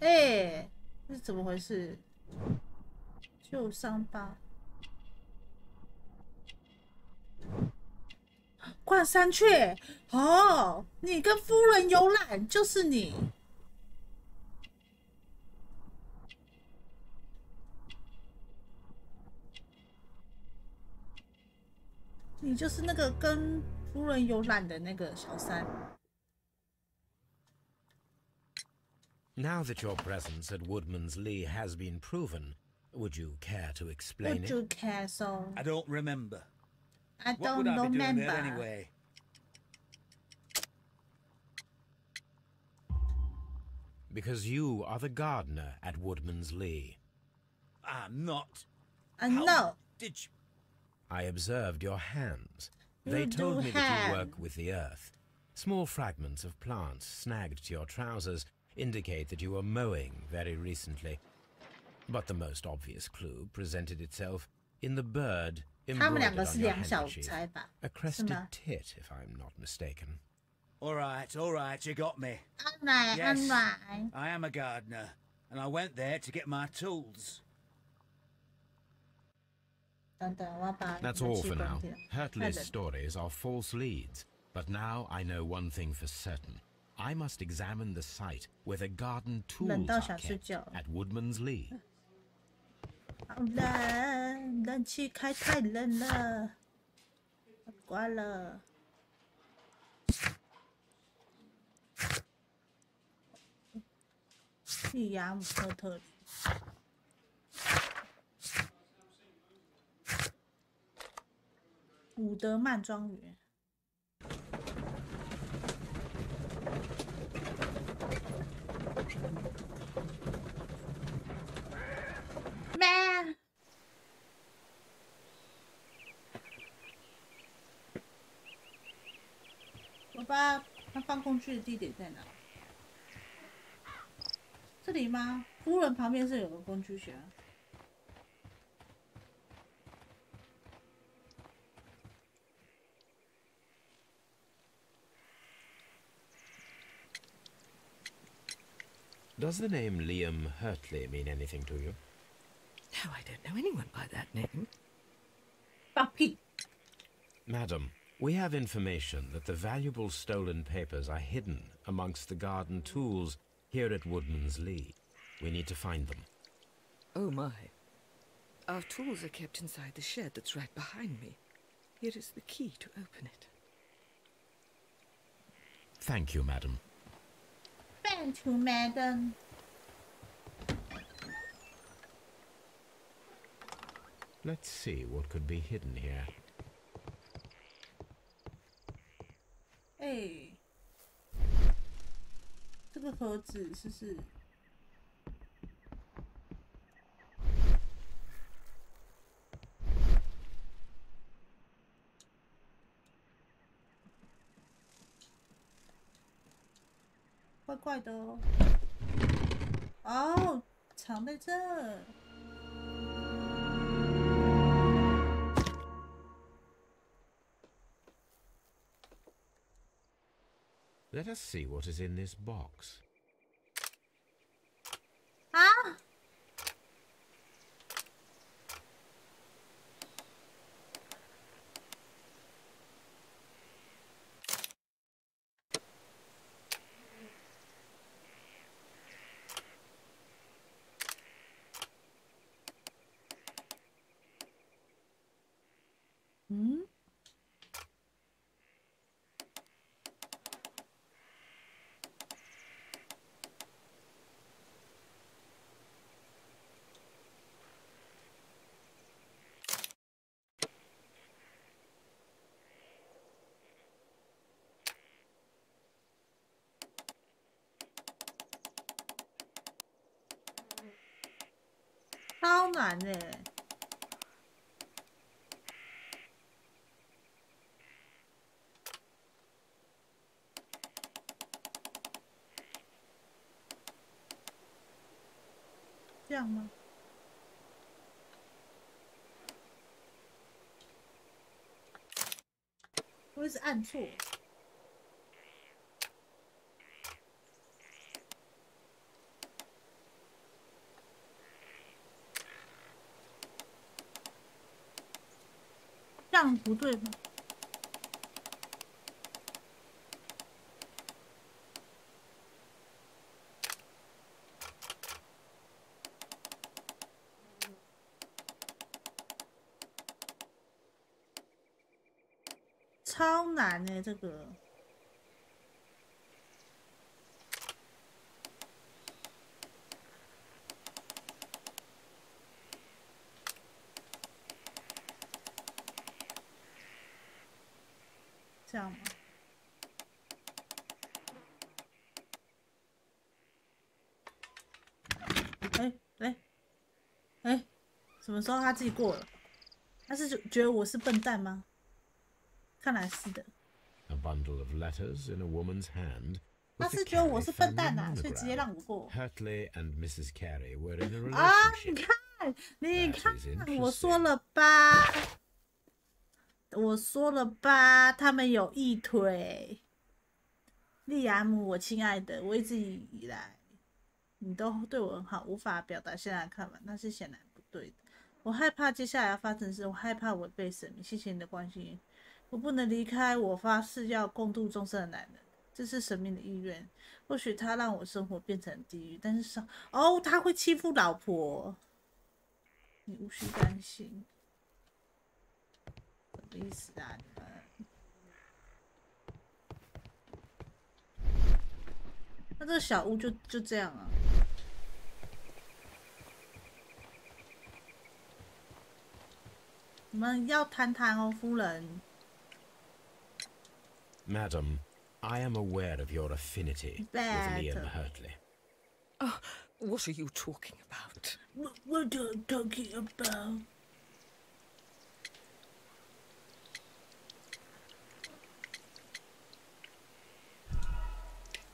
哎，这是怎么回事？旧伤疤，冠山雀哦，你跟夫人游览就是你。你就是那个跟夫人游览的那个小三。Now that your presence at Woodman's Lee has been proven, would you care to explain it? Would you care so? I don't remember. I What don't would I be doing remember. there anyway? Because you are the gardener at Woodman's Lee. I'm not. I know. Did you? I observed your hands. You They told me that you hand. work with the earth. Small fragments of plants snagged to your trousers indicate that you were mowing very recently. But the most obvious clue presented itself in the bird embroidered on your handkerchief. A crested tit, if I'm not mistaken. All right, you got me. Alright, Yes, alright. I am a gardener, and I went there to get my tools. That's all for now. Hurtley's stories are false leads. But now I know one thing for certain. I must examine the site where the garden tools are kept at Woodman's Lee. 好冷，冷气开太冷了，关了。利亚姆特特里，伍德曼庄园。咩？我爸他放工具的地点在哪？这里吗？夫人旁边是有个工具箱。Does the name Liam Hurtley mean anything to you? No, I don't know anyone by that name. Puppy. Madam, we have information that the valuable stolen papers are hidden amongst the garden tools Here at Woodman's Lee. We need to find them. Oh my. Our tools are kept inside the shed that's right behind me. Here is the key to open it. Thank you, madam. Thank you, madam. Let's see what could be hidden here. 哎，这个盒子是怪怪的哦。哦，藏在这。Let us see what is in this box. 啊！嗯？超难哎！这样吗？我一直按错。这样不对吗？超难哎，这个。这样吗？哎，什么时候他自己过了？他是觉得我是笨蛋吗？看来是的。A bundle of letters in a woman's hand. 他是觉得我是笨蛋啊，所以直接让我过。Hertley and Mrs. Carey were in a relationship. 啊，你看，我说了吧，他们有一腿。利亚姆，我亲爱的，我一直以来你都对我很好，无法表达现在的看法，那是显然不对的。我害怕接下来要发生的事，我害怕违背神明。谢谢你的关心，我不能离开我发誓要共度终身的男人，这是神明的意愿。或许他让我生活变成地狱，但是他会欺负老婆，你无需担心。什么意思啊？你们？那这个小屋就这样啊。你们要谈谈哦，夫人。Madam, I am aware of your affinity with Liam Hertley. Oh, what are you talking about? What are you talking about?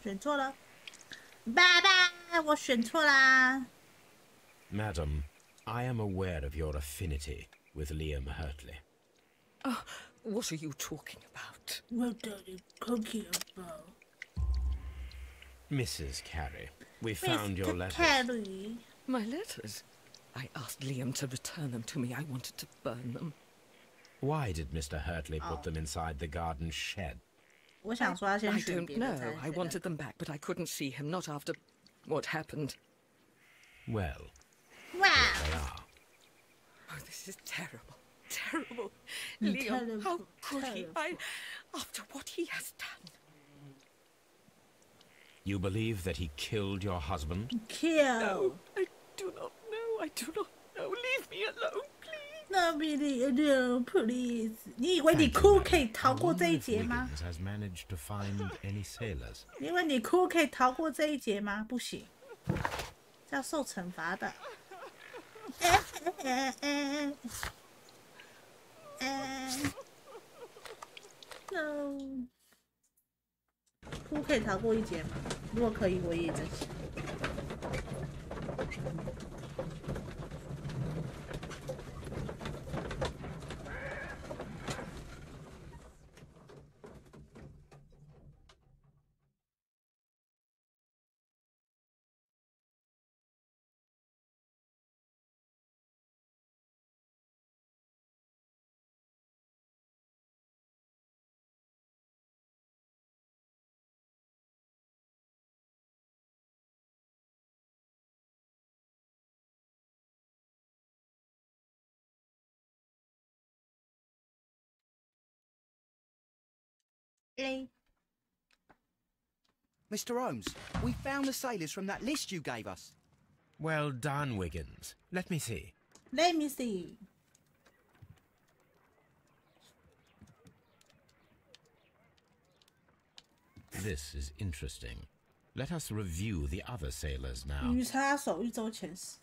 选错了，爸爸，我选错啦。Madam, I am aware of your affinity with Liam Hertley. Oh, what are you talking about? What are you talking about? Mrs. Carey, we found your letters. Carey. My letters? I asked Liam to return them to me. I wanted to burn them. Why did Mr. Hertley put them inside the garden shed? 我想说要先 I 选 don't 别的 know. I wanted them back, but I couldn't see him, not after... what happened. Well, Wow. they are. Oh, this is terrible. Terrible. Liam, how could he? After what he has done. You believe that he killed your husband? Kill. No, I do not know. I do not know. Leave me alone, please. Let me alone, please. 你以为你哭可以逃过这一劫吗？ Wiggins has managed to find any sailors. 因为你哭可以逃过这一劫吗？不行，是要受惩罚的。No， 哭可以逃过一劫吗？如果可以，我也珍惜。Mr. Holmes, we found the sailors from that list you gave us. Well done, Wiggins. Let me see. Let me see. This is interesting. Let us review the other sailors now. 鱼叉手一周前10。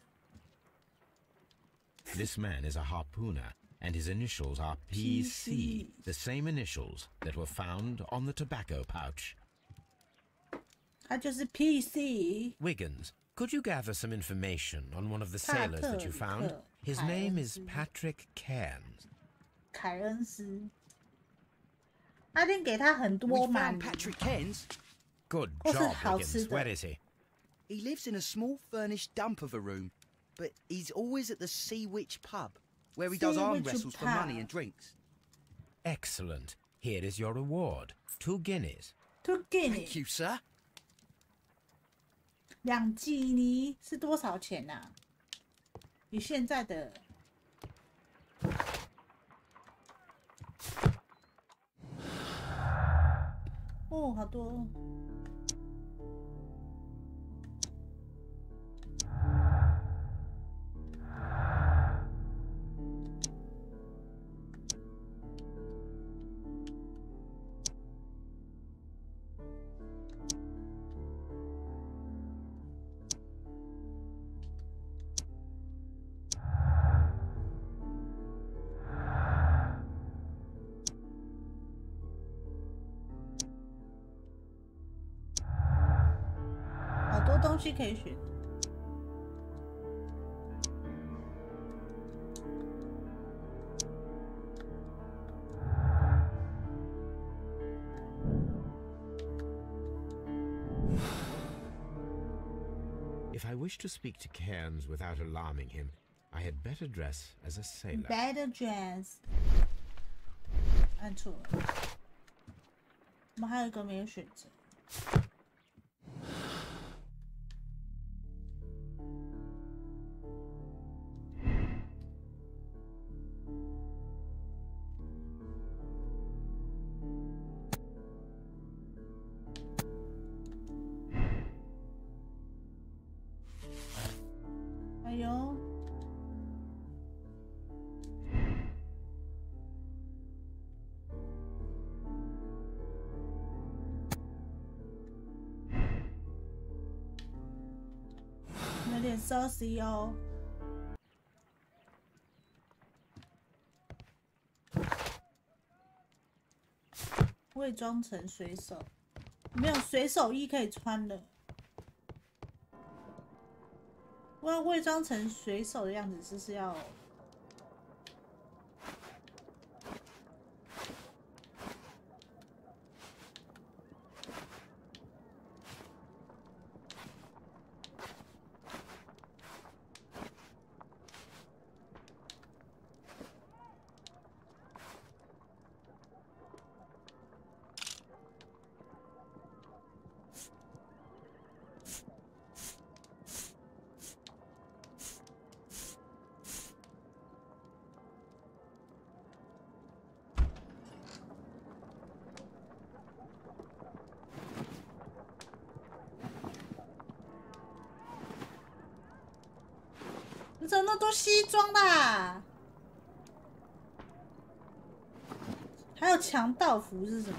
This man is a harpooner, and his initials are PC, the same initials that were found on the tobacco pouch. 他就是 PC。 Wiggins, could you gather some information on one of the sailors that you found? His name is Patrick Cairns. 凯恩斯。他一定给他很多 We 满 found Patrick Cairns. Good 或是 job, 好吃 Wiggins. 的。 Where is he? He lives in a small furnished dump of a room, but he's always at the Sea Witch pub, where he does Sea arm Witch wrestles for pub. money and drinks. Excellent. Here is your reward. 2 guineas. 2 guinea Thank you, sir. 2基尼是多少钱啊？以现在的哦，好多哦。好多东西可以选。If I wish to speak to Cairns without alarming him, I had better dress as a sailor. Better dress。按错了。我们还有一个没有选择。哎呦，有点 saucy 哦。伪装成水手，没有水手衣可以穿了。我要伪装成水手的样子，就是要你怎么那么多西装啦？还有强盗服是什么？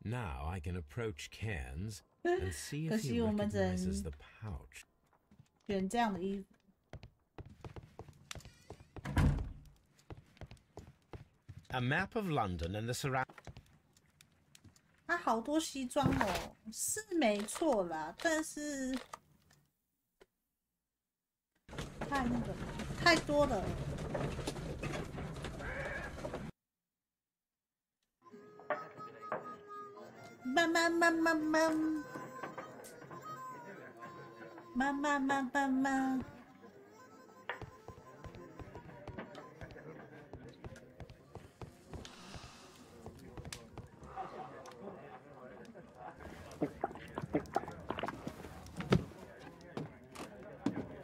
Now I can approach Cairns and see if he recognizes the pouch. 选这样的衣服。A map of London and the surrounding. 他好多西装哦，是没错啦，但是太那个太多了。 慢慢。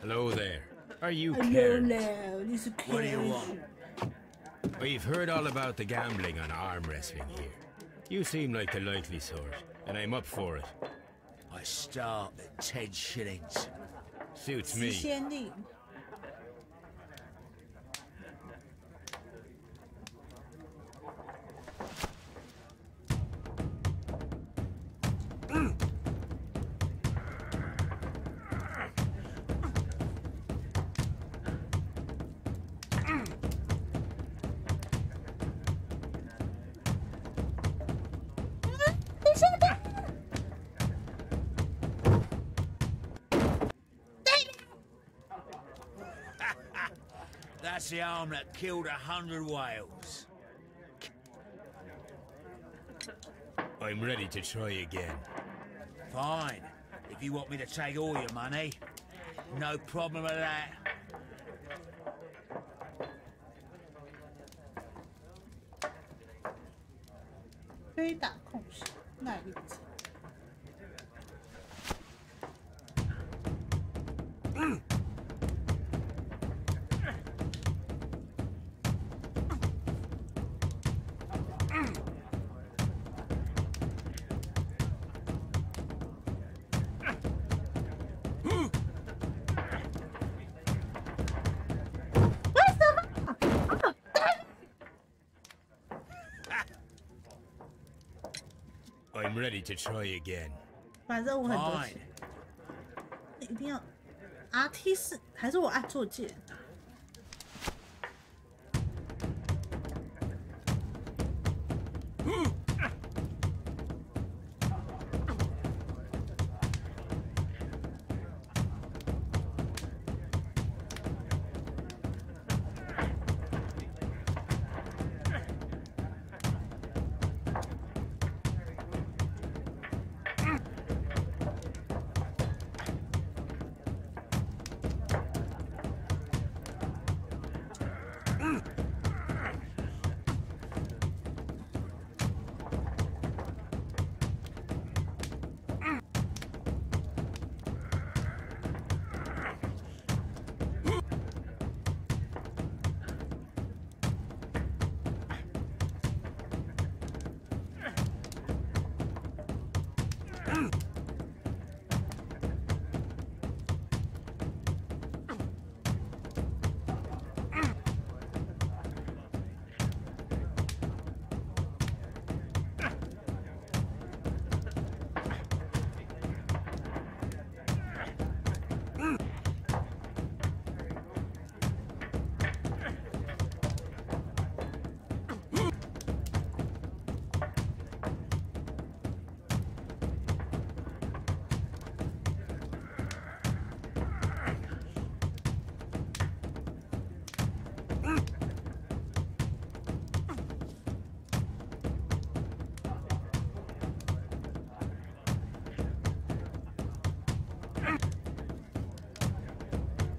Hello there. Are you Cairns? Cairns? This is Cairns. What do you want? We've heard all about the gambling on arm wrestling here. You seem like the likely sort, and I'm up for it. I start at 10 shillings. Suits me. 先令。That's the arm that killed 100 whales. I'm ready to try again. Fine. If you want me to take all your money, no problem with that. 非打控制耐力值。I'm ready to try again. 反正我很多钱，一定要 RT 4还是我按错键？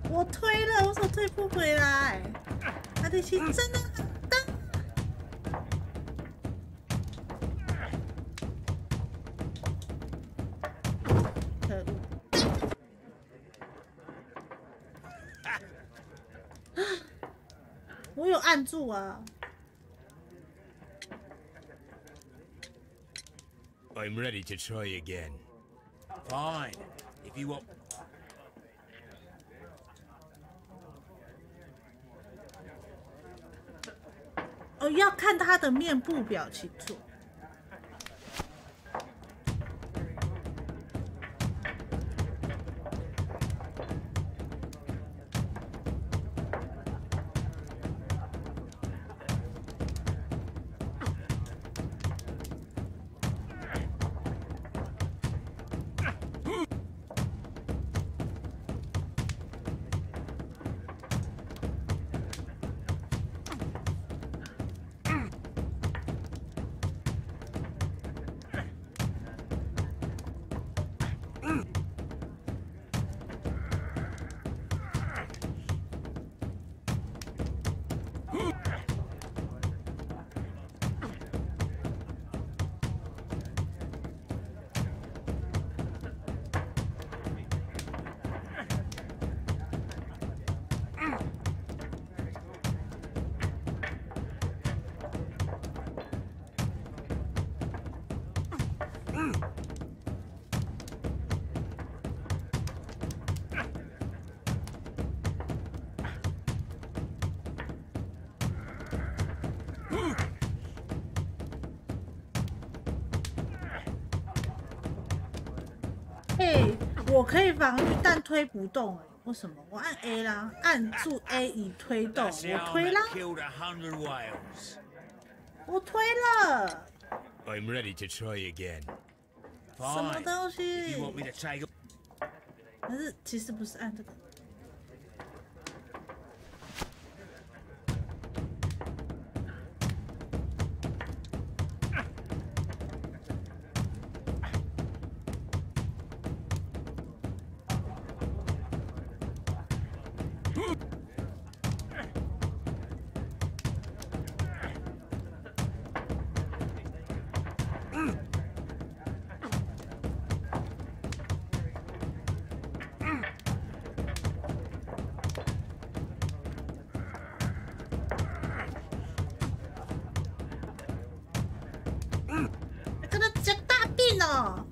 我推了，我手推不回来。他的心真的很大。可恶！我有按住啊。I'm ready to try again. Fine. If you want. 哦，要看他的面部表情做。嘿，我可以防御，但推不动。为什么？我按 A 啦，按住 A 以推动，我推啦，我推了。I'm ready to try again. 什么东西？可是其实不是按这个。跟他讲大病哦！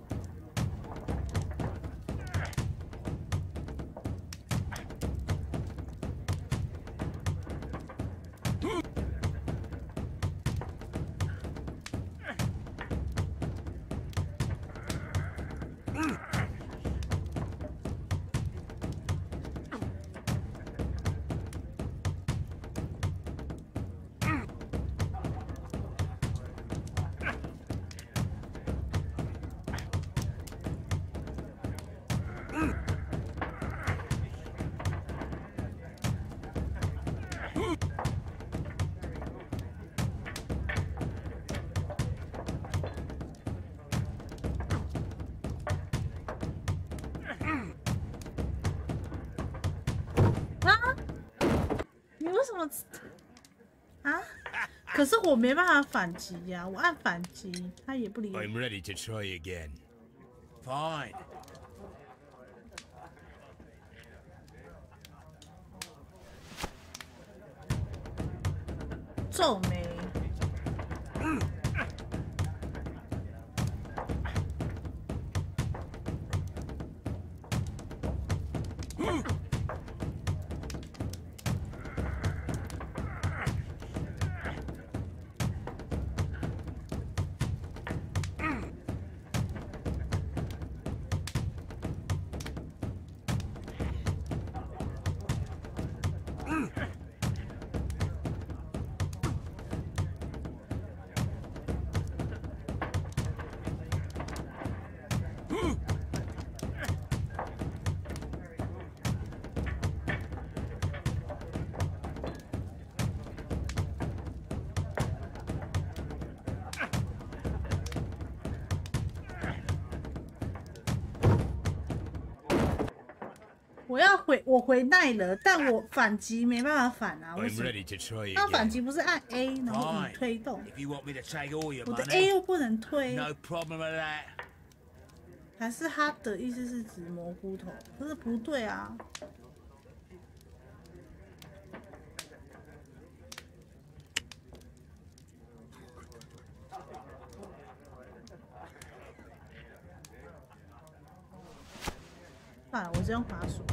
你为什么啊？可是我没办法反击呀、我按反击，他也不理我。I'm ready to try again. Fine. 皱眉。我回耐了，但我反击没办法反啊！为什么？那反击不是按 A 然后以推动？我的 A 又不能推。还是他的意思是指蘑菇头？可是不对啊！算了，我是用滑鼠。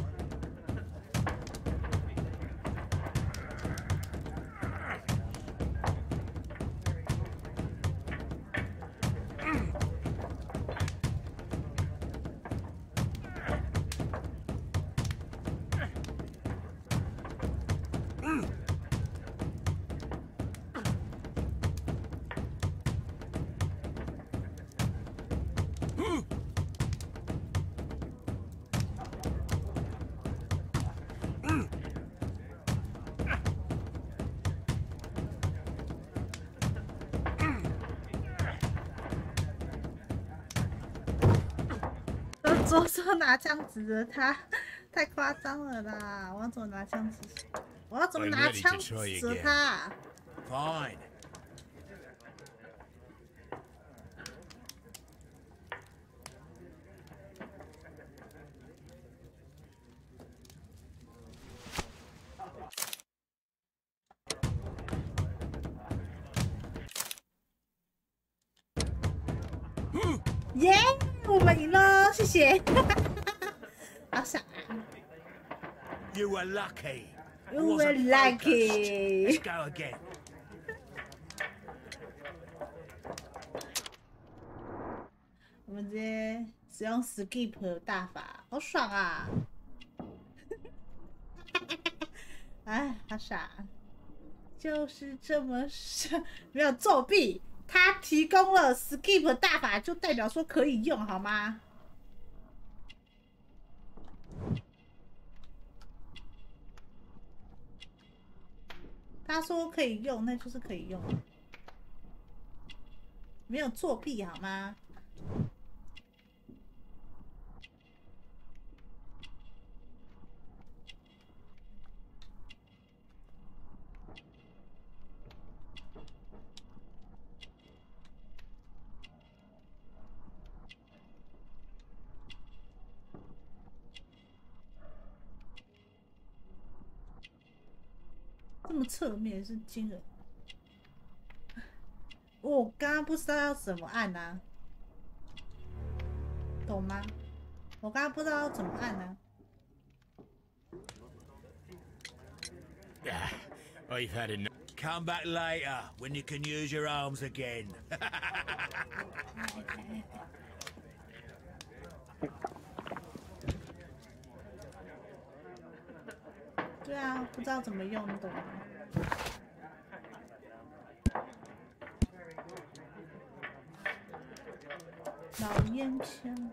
左手拿枪指着他，太夸张了啦！我要怎么拿枪指？我要怎么拿枪指着他 ？Fine. 耶！我们赢了，谢谢。好傻。You were lucky. You were lucky. Let's go again. 我们直接使用 skip 大法，好爽啊！哎，好傻，就是这么傻，没有作弊。他提供了 skip 大法，就代表说可以用，好吗？他说可以用，那就是可以用，没有作弊，好吗？这么侧面是惊人。我刚刚不知道要怎么按啊，懂吗？我刚刚不知道要怎么按啊。I've had enough. Come back later when you can use your arms again. 对啊，不知道怎么用，你懂吗？老烟枪。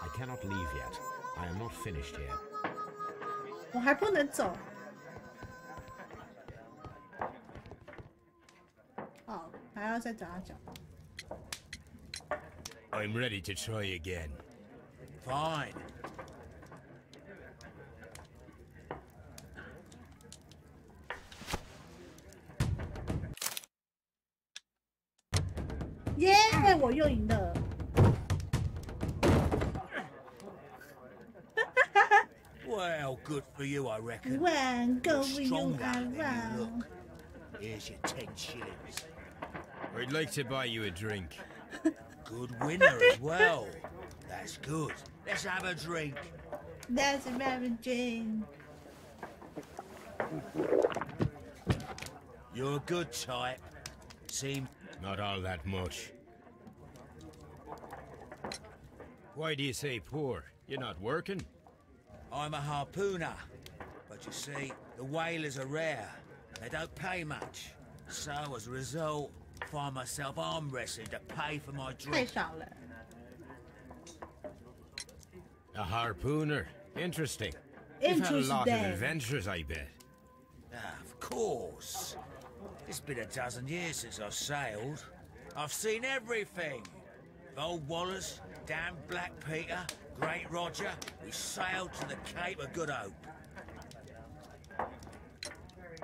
I cannot leave yet. I am not finished here. 我还不能走。哦，还要再找他讲。I'm ready to try again. Fine. 耶！我又赢了。Well, good for you, I reckon. Well, good for you, Stronger I than you reckon. look. Here's your 10 shillings. I'd like to buy you a drink. Good winner as well. That's good. Let's have a drink. That's a very drink. You're a good type. Seem Not all that much. Why do you say poor? You're not working? I'm a harpooner. But you see, the whalers are rare. They don't pay much. So, as a result, I find myself arm wrestling to pay for my 太 drink. 少了。 A harpooner. Interesting. You've had a lot of Interesting. adventures, I bet. Of course. It's been a dozen years since I've sailed. I've seen everything. Old Wallace, Dan Black Peter, Great Roger. We sailed to the Cape of Good Hope.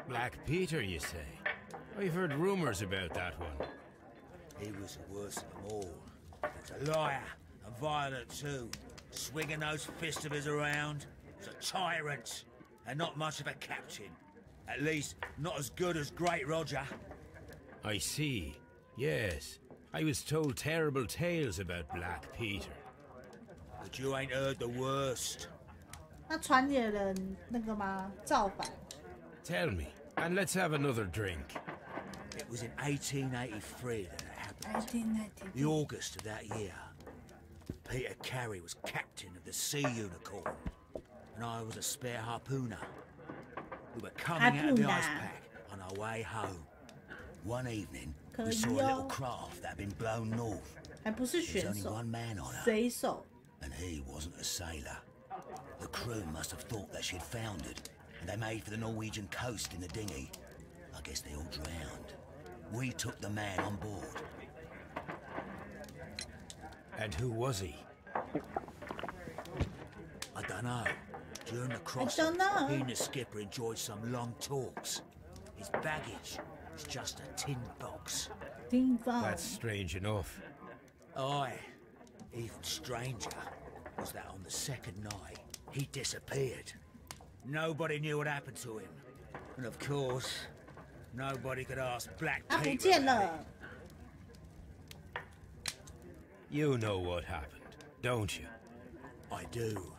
Black Peter, you say? I've heard rumors about that one. He was the worst of them all. He's a liar, and violent too. Swinging those fists of his around. He's a tyrant, and not much of a captain. At least, not as good as Great Roger. I see. Yes. I was told terrible tales about Black Peter. But you ain't heard the worst. 那传野人那个吗？造反。Tell me, and let's have another drink. It was in 1883 that it happened. 1883. The August of that year. Peter Carey was captain of the Sea Unicorn, and I was a spare harpooner. We were coming out of the ice pack on our way home. One evening, we saw a little craft that had been blown north. There was only one man on her, and he wasn't a sailor. The crew must have thought that she'd foundered, and they made for the Norwegian coast in the dinghy. I guess they all drowned. We took the man on board. And who was he? I don't know. During the crossing, he and the skipper enjoyed some long talks. His baggage was just a tin box. Tin box. That's strange enough. Aye. Even stranger was that on the second night, he disappeared. Nobody knew what happened to him. And of course, nobody could ask Black Peter. You know what happened, don't you? I do.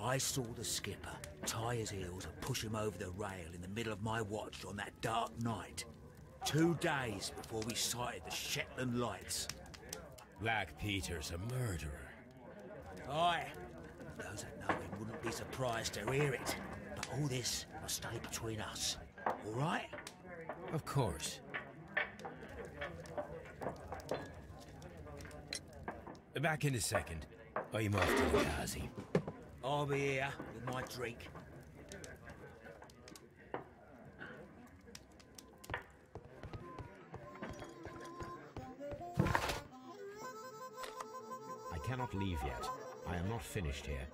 I saw the skipper tie his heels and push him over the rail in the middle of my watch on that dark night. 2 days before we sighted the Shetland lights. Black Peter's a murderer. Aye. Those that know him wouldn't be surprised to hear it. But all this must stay between us. All right? Of course. Back in a second. I'm off to the Ghazi. I'll be here with my drink. I cannot leave yet. I am not finished here.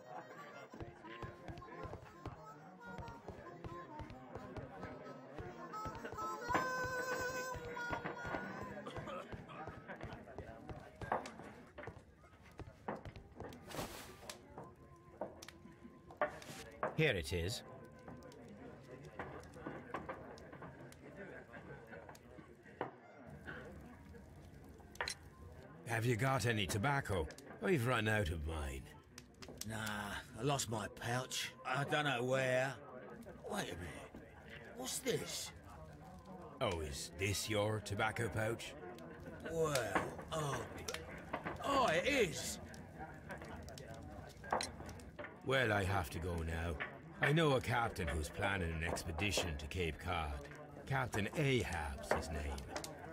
Here it is. Have you got any tobacco? I've run out of mine. Nah, I lost my pouch. I don't know where. Wait a minute. What's this? Oh, is this your tobacco pouch? Well, oh, it is. Well, I have to go now. I know a captain who's planning an expedition to Cape Cod. Captain Ahab's his name.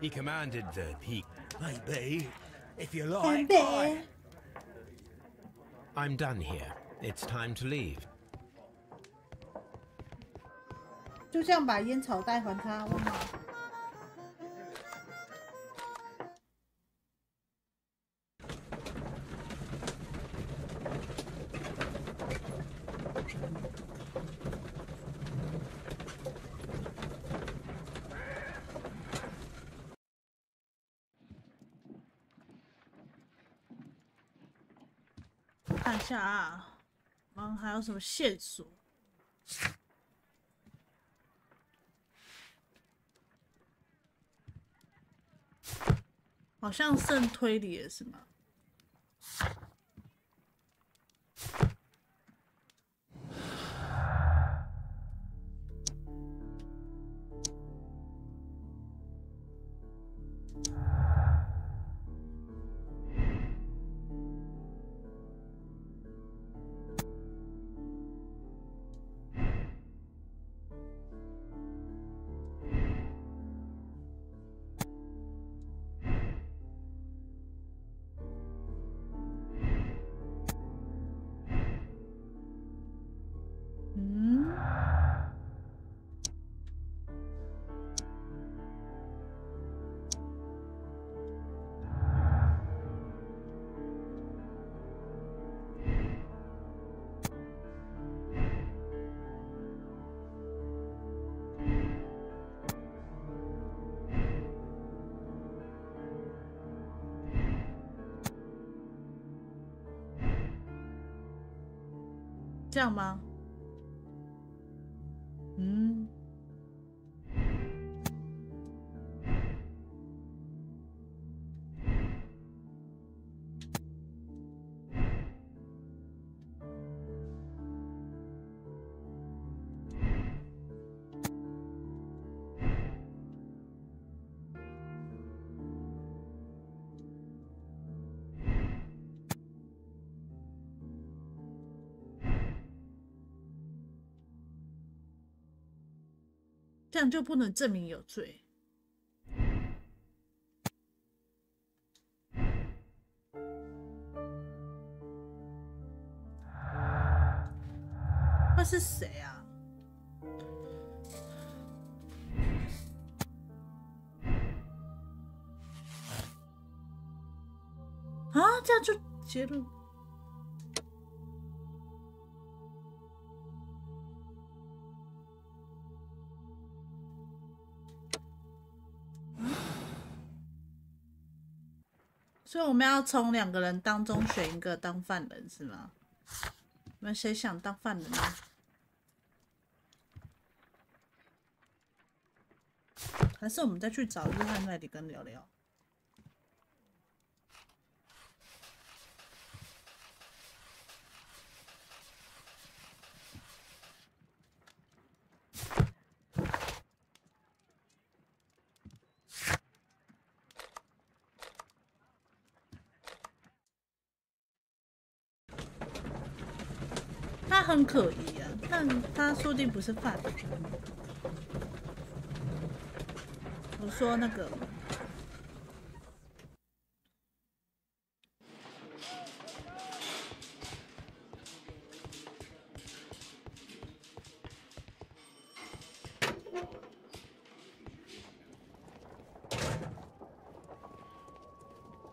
He commanded the Peak. Maybe, if you like. I'm done here. It's time to leave. 就这样把烟草袋还他，问好。看一下啊，还有什么线索？好像剩推理了是吗？这样吗？嗯。这样就不能证明有罪。那是谁啊？啊，这样就结论。所以我们要从2个人当中选一个当犯人，是吗？你们谁想当犯人呢？还是我们再去找约翰那里跟聊聊？他很可疑啊，但他说不定不是犯人。我说那个，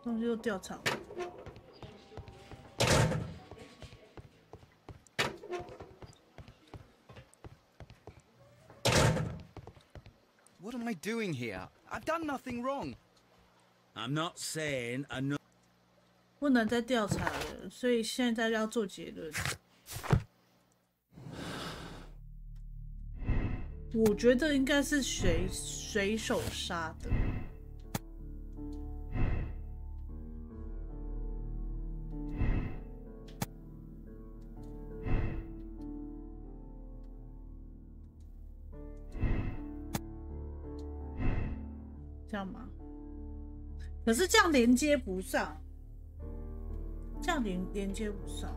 东西又掉场了。What am I doing here? I've done nothing wrong. I'm not saying another. 不能再调查了，所以现在要做结论。我觉得应该是随手杀的。这样吗？可是这样连接不上，这样连接不上。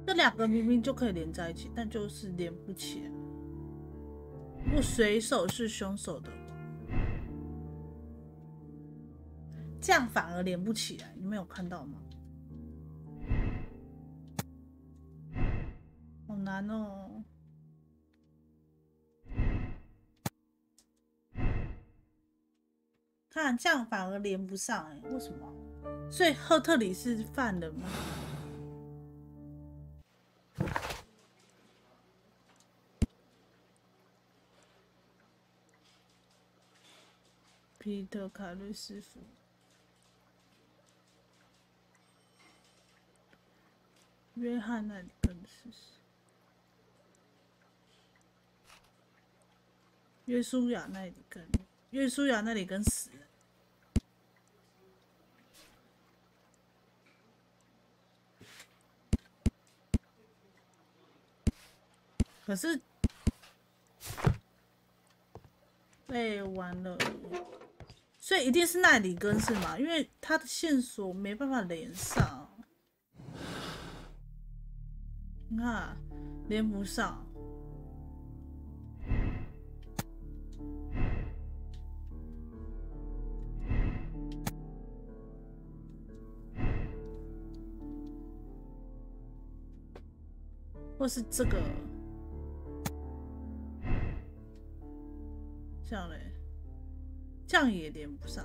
这2个明明就可以连在一起，但就是连不起来。如果水手是凶手的话，这样反而连不起来，你们有看到吗？好难哦。看这样反而连不上哎，为什么？所以赫特里是犯人吗？皮特·卡瑞师傅，约翰那里跟是谁？约书亚那里跟约书亚那里跟死人。可是，完了。所以一定是奈里根是吗？因为他的线索没办法连上。你看连不上。或是这个，这样嘞，这样也连不上。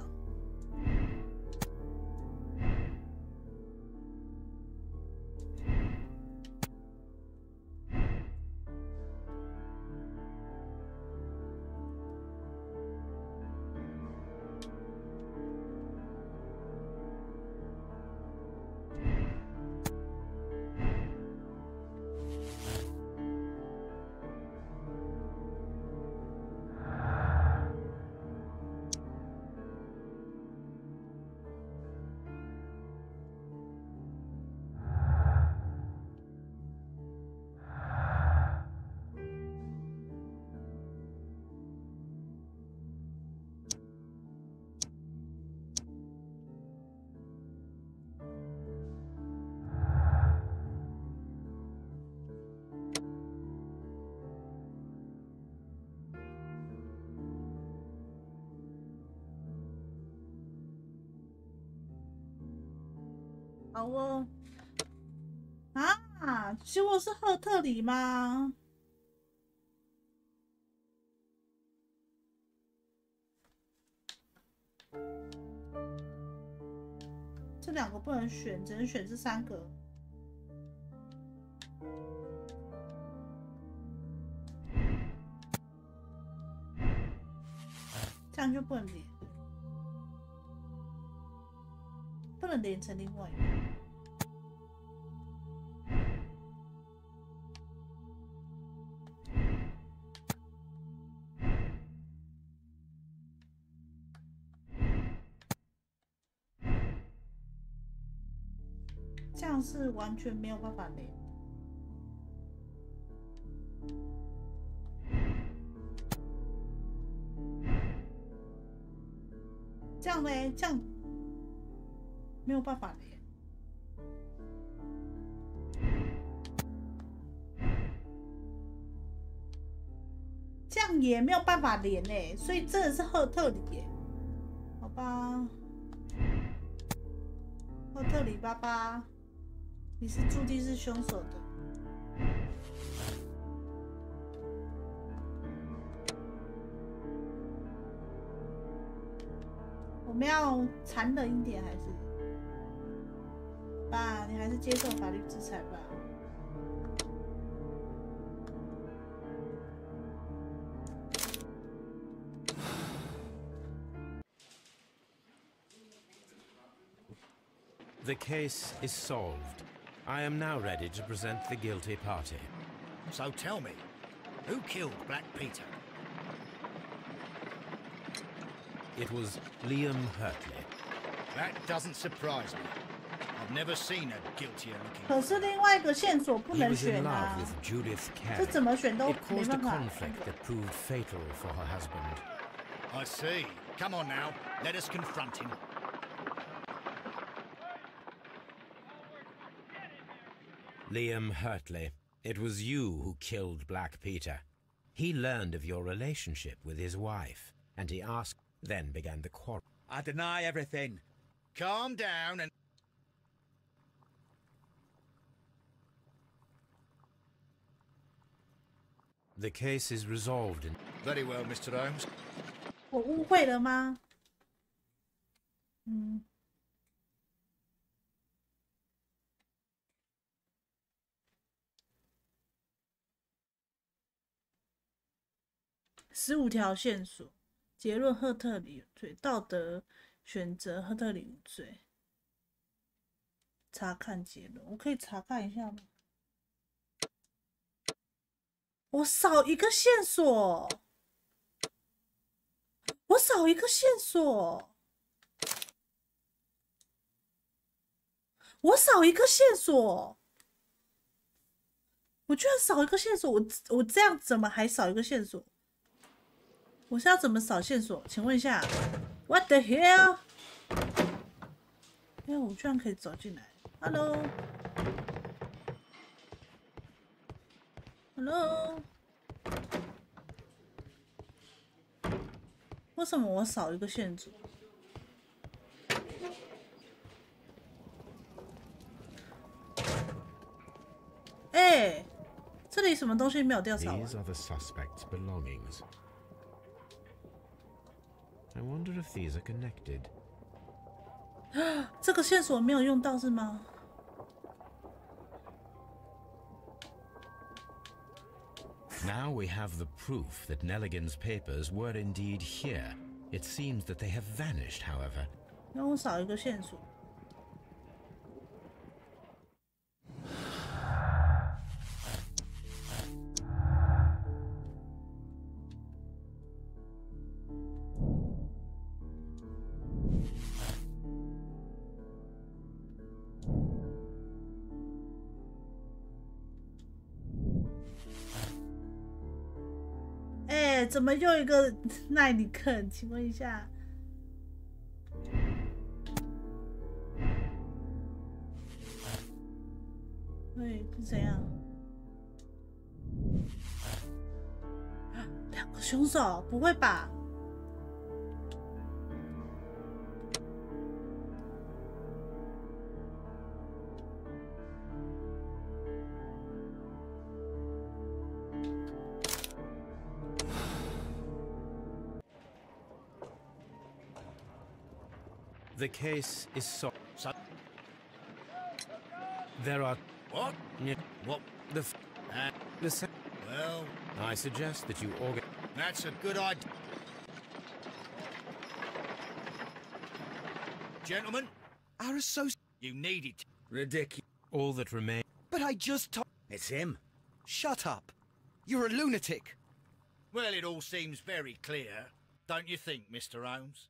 好哦，啊，结果是赫特里吗？这两个不能选，只能选这三个。这样就不能连，不能连成另外一个。这样是完全没有办法连。这样呢？这样没有办法连。这样也没有办法连欸，所以真的是赫特里耶。好吧，赫特里爸爸。你是注定是凶手的。我们要残忍一点，还是？爸，你还是接受法律制裁吧。The case is solved. I am now ready to present the guilty party. So tell me, who killed Black Peter? It was Liam Hurtley. That doesn't surprise me. I've never seen a guiltier looking. 可是另外一个线索不 He 能 was in 选 love 啊， with Judith 这 Carey. 怎么选都 It 没 caused a 办法。 conflict that proved fatal for her husband. I see. Come on now, let us confront him. Liam Hurtley, it was you who killed Black Peter. He learned of your relationship with his wife, and he asked, then began the quarrel. I deny everything. Calm down and... The case is resolved in... Very well, Mr. Holmes. 我误会了吗？15条线索，结论赫特里有罪，道德选择赫特里无罪。查看结论，我可以查看一下吗？我少一个线索，我少一个线索，我少一个线索，我居然少一个线索，我这样怎么还少一个线索？我是要怎么扫线索？请问一下 ，What the hell？ 哎，我居然可以走进来 ，Hello。Hello， 为什么我少一个线索？哎，这里什么东西没有调查完 These are the suspect's belongings. I wonder if these are connected. 这个线索没有用到是吗？ Now we have the proof that Nelligan's papers were indeed here. It seems that they have vanished, however. 让我少一个线索。怎么又一个奈里克？请问一下，对，是怎样？两个凶手？不会吧？The case is There are... What? What? Well... I suggest that you That's a good idea. Gentlemen, our associate... You need it. Ridiculous. All that remains... But I just told... It's him. Shut up. You're a lunatic. Well, it all seems very clear, don't you think, Mr. Holmes?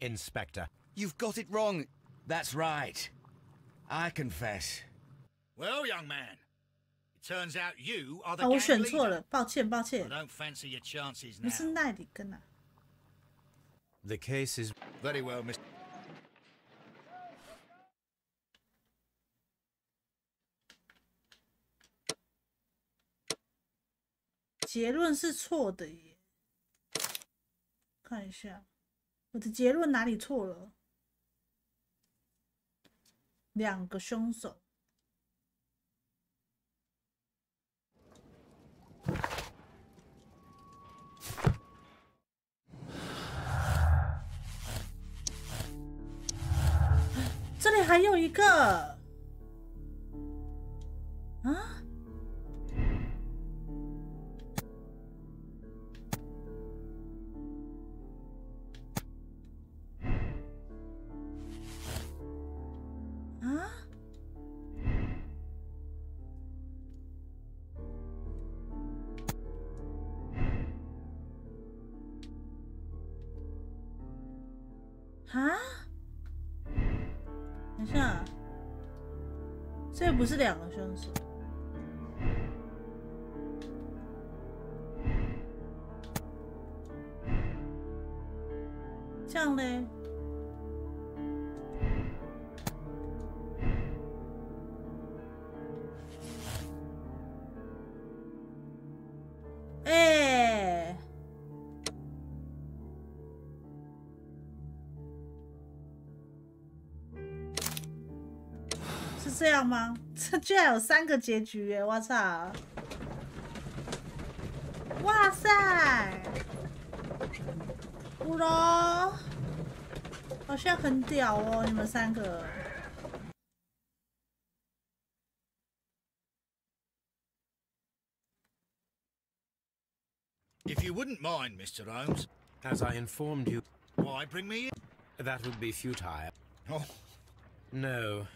Inspector. You've got it wrong. That's right. I confess. Well, young man, it turns out you are the 我 gang 选错 leader. 了，抱歉，抱 I 歉， don't fancy your chances 不 now. 是奈里根啊。 The case is... Very well, Mr. 结论是错的耶，看一下我的结论哪里错了？两个凶手。这里还有一个啊！啊？等一下，这不是两个凶手。这样嘞？哎。 是这样吗？这居然有3个结局耶！我操！哇塞！乌龙，好像很屌哦，你们3个。If you wouldn't mind, Mr. Holmes. As I informed you... Why bring me in? That would be futile. Oh. No.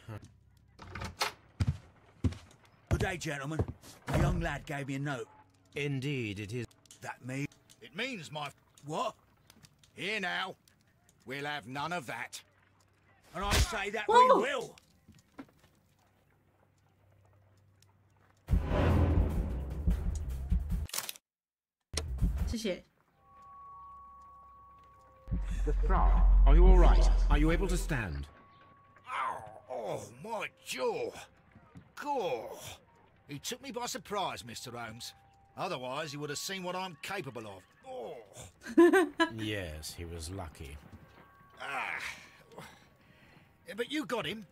Good day, gentlemen. A young lad gave me a note. Indeed, it is. That me? It means my... What? Here now. We'll have none of that. And I say that Whoa. we will. 谢谢。 Are you all right? Are you able to stand? Oh, my jaw. Gore. He took me by surprise, Mr. Holmes. Otherwise, he would have seen what I'm capable of. Oh. Yes, he was lucky. Ah. But you got him.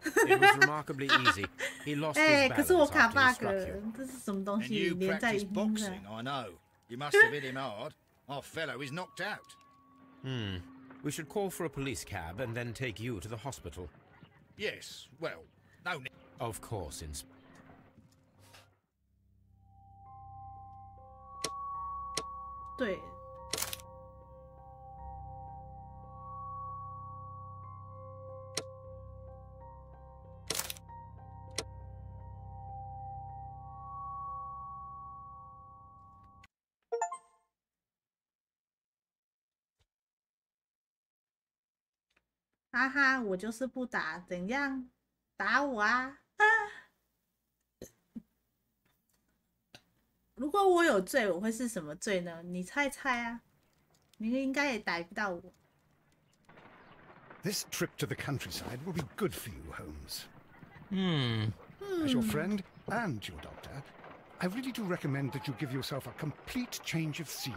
It was remarkably easy. He lost his balance after he struck you. 这是什么东 And 西？ you 连在 practice 音 boxing, 上。 I know. You must have hit him hard. Our fellow is knocked out. We should call for a police cab and then take you to the hospital. Yes, well, no need. Of course, Inspector. 对。哈哈，我就是不打，怎样？打我啊！如果我有罪，我会是什么罪呢？你猜猜啊！你应该也逮不到我。This trip to the countryside will be good for you, Holmes. As your friend and your doctor, I really do recommend that you give yourself a complete change of scene.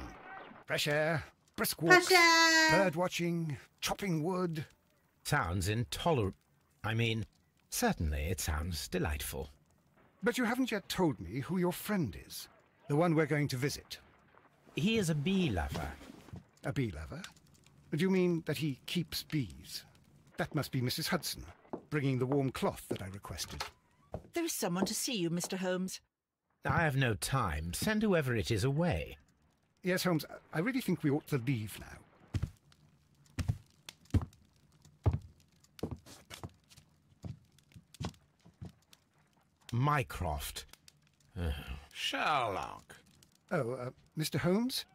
Fresh air, brisk walks, bird watching, chopping wood. Sounds intolerable. I mean, certainly it sounds delightful. But you haven't yet told me who your friend is. The one we're going to visit. He is a bee lover. A bee lover? Do you mean that he keeps bees? That must be Mrs. Hudson, bringing the warm cloth that I requested. There is someone to see you, Mr. Holmes. I have no time. Send whoever it is away. Yes, Holmes, I really think we ought to leave now. Mycroft. Sherlock. Oh, Mr. Holmes?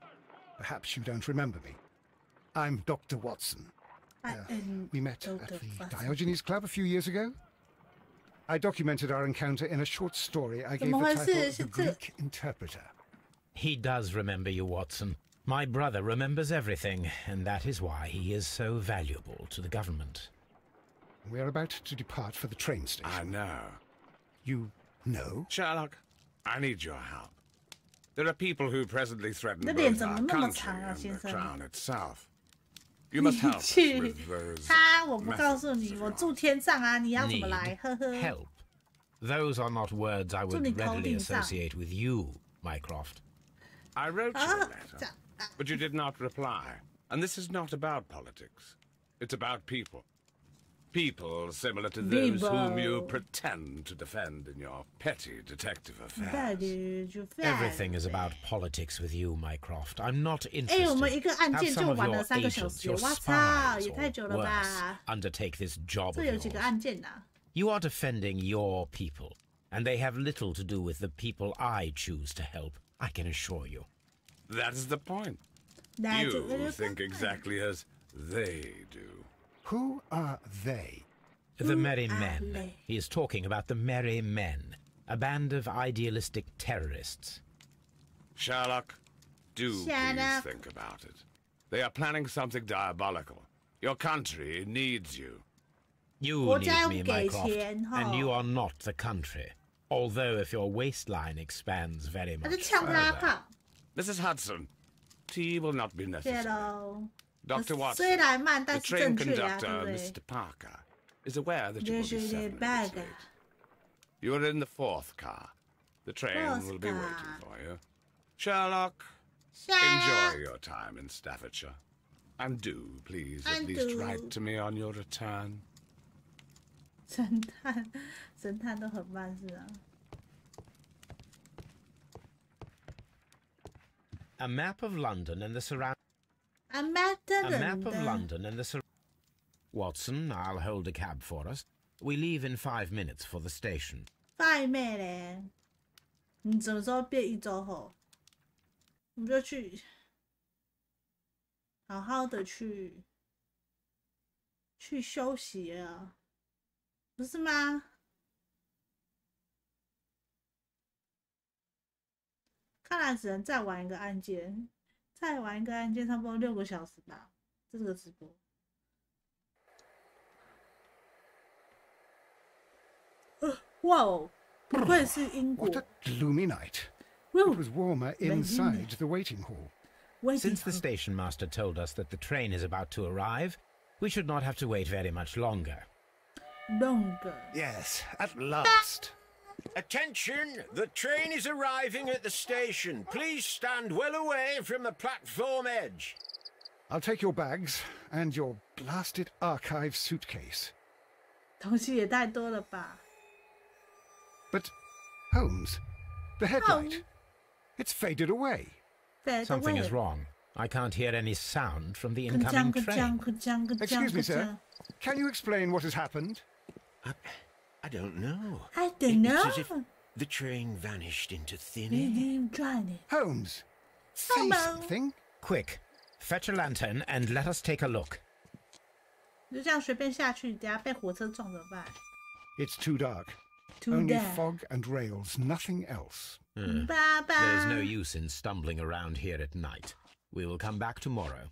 Perhaps you don't remember me. I'm Dr. Watson. We met at the Diogenes Club a few years ago. I documented our encounter in a short story I gave the title The Greek Interpreter. He does remember you, Watson. My brother remembers everything, and that is why he is so valuable to the government. We're about to depart for the train station. I know. You know? Sherlock, I need your help. There are people who presently threaten那 both 脸怎么 our 那么 country 长啊， and 先 the 生？ crown itself. You must help us 去 with those 他，我不告诉你， methods 我 of 住天上啊，你要怎么 Need 来？呵呵。 help. Those are not words I would 祝你头 readily 顶上。 associate with you, Mycroft. I wrote you a 啊， letter, but you did not reply. And this is not about politics. It's about people. People similar to those whom you pretend to defend in your petty detective affairs. Everything is about politics with you, Mycroft. I'm not 哎，我 interested. 们一个案 Have 件 some 就 of 玩 your 了3个小 agents, 时， your 我操， spies, 也太久 or 了 worse, 吧？ undertake this job 这 of 有几个 yours. 案件呐？ You are defending your people, and they have little to do with the people I choose to help, I can assure you. That's the point. You think exactly as they do. Who are they? The Merry Men. He is talking about the Merry Men, a band of idealistic terrorists. Sherlock, do please think about it. They are planning something diabolical. Your country needs you. You need me, Mycroft, and you are not the country. Although if your waistline expands very much further. Mrs. Hudson, tea will not be necessary. Dr. Watson, 虽然慢，但 the 是 train 正确啊，对 conductor, 不对？ Mr. Parker, is aware that you will be 就是 7 the minutes bag. late. You are in the 4th car. The train Fourth will be car. waiting for you. Sherlock, enjoy your time in Staffordshire. And do, please, at least write to me on your return. 神探都很慢是啊。A map of London and the surrounding. A map of London and the surrounding. Watson, I'll hold a cab for us. We leave in 5 minutes for the station. 5妹嘞，你什么时候变1周后？我们就去，好好的去休息啊，不是吗？看来只能再玩一个案件，再玩一个案件，差不多6个小时吧。这个直播。哇哦，不愧是英国。 What a gloomy night. It was warmer inside the waiting hall. Since the station master told us that the train is about to arrive, we should not have to wait very much longer. Yes, at last. Attention! The train is arriving at the station. Please stand well away from the platform edge. I'll take your bags and your blasted archive suitcase. 东西也太多了吧 But, Holmes, the headlight, it's faded away. Something is wrong. I can't hear any sound from the incoming train. Excuse me, sir. Can you explain what has happened? I don't know. I don't know. It's as if the train vanished into thin air. Holmes, say something. Quick, fetch a lantern and let us take a look. 就这样随便下去，等下被火车撞怎么办 It's too dark. Only fog and rails, nothing else. There is no use in stumbling around here at night. We will come back tomorrow.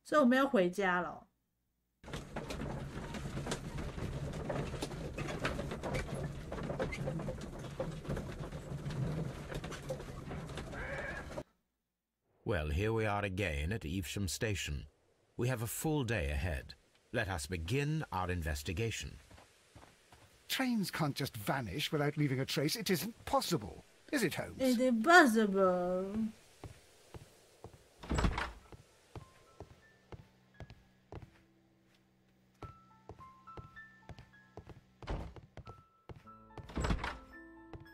所以我们要回家了。Well, here we are again at Evesham Station. We have a full day ahead. Let us begin our investigation. Trains can't just vanish without leaving a trace. It isn't possible, is it, Holmes? It's impossible.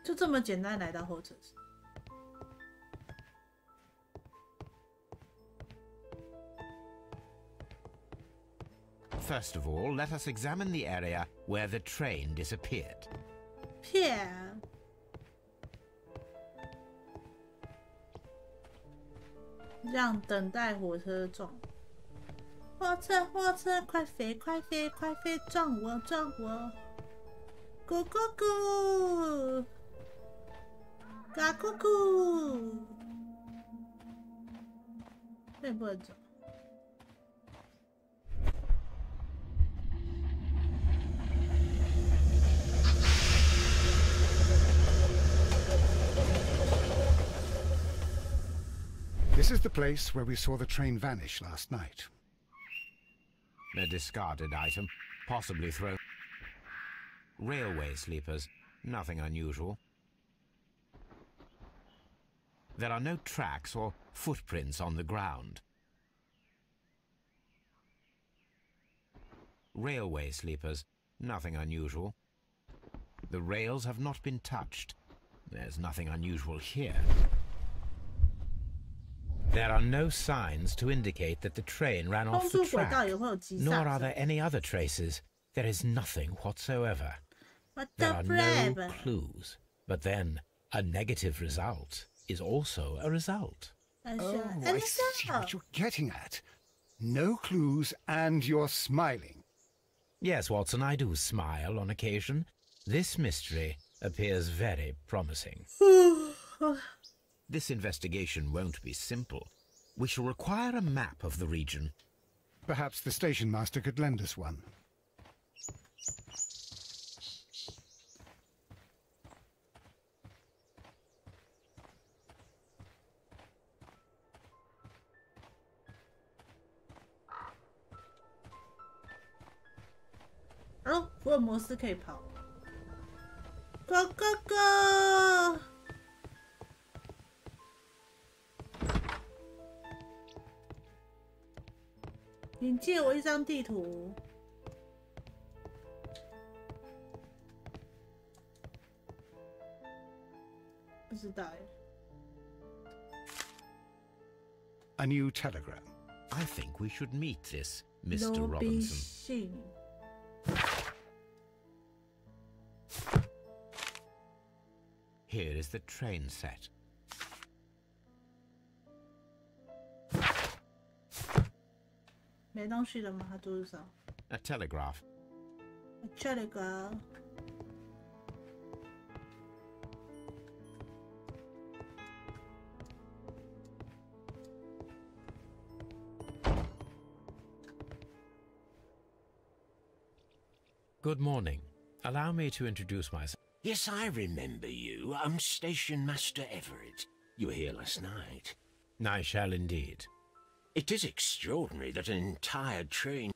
"就这么简单来到候车室。First of all, let us examine the area where the train disappeared. 骗。让等待火车撞。火车，火车，快飞，快飞，快飞，撞我，撞我！咕咕咕，嘎咕咕。这不能走。This is the place where we saw the train vanish last night. A discarded item, possibly thrown. Railway sleepers, nothing unusual. There are no tracks or footprints on the ground. Railway sleepers, nothing unusual. The rails have not been touched. There's nothing unusual here. There are no signs to indicate that the train ran off the track, nor are there any other traces. There is nothing whatsoever. There are no clues. But then, a negative result is also a result. Oh, I see what you're getting at. No clues and you're smiling. Yes, Watson, I do smile on occasion. This mystery appears very promising. This investigation won't be simple. We shall require a map of the region. Perhaps the station master could lend us one. Oh, 福尔摩斯可以跑。Go go go！ 请借我一张地图。不知道哎。A new telegram. I think we should meet this Mr. Robinson. Here is the train set. A telegraph. A telegraph. Good morning. Allow me to introduce myself. Yes, I remember you. I'm Station Master Everett. You were here last night. I shall indeed. It is extraordinary that an entire train...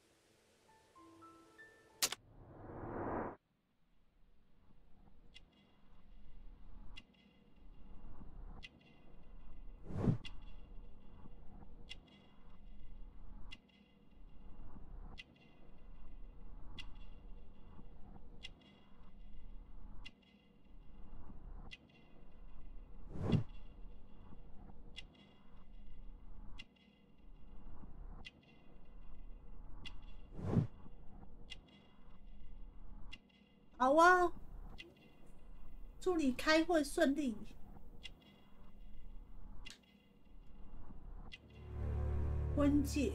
好啊，祝你开会顺利。婚戒。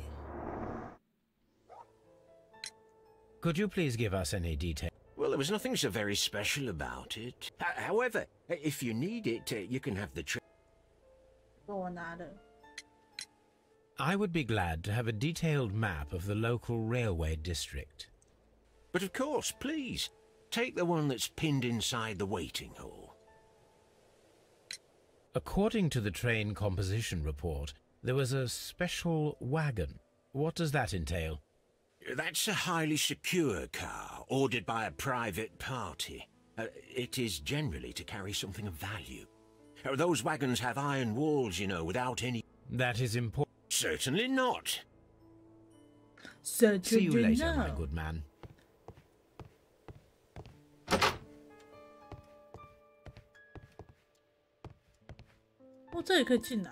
Could you please give us any detail? Well, there was nothing so very special about it. However, if you need it, you can have the train. 给我拿的。 I would be glad to have a detailed map of the local railway district. But of course, please, take the one that's pinned inside the waiting hall. According to the train composition report, there was a special wagon. What does that entail? That's a highly secure car, ordered by a private party. It is generally to carry something of value. Those wagons have iron walls, you know, without any... That is important. Certainly not. See you later, my good man. 哦，这也可以进来。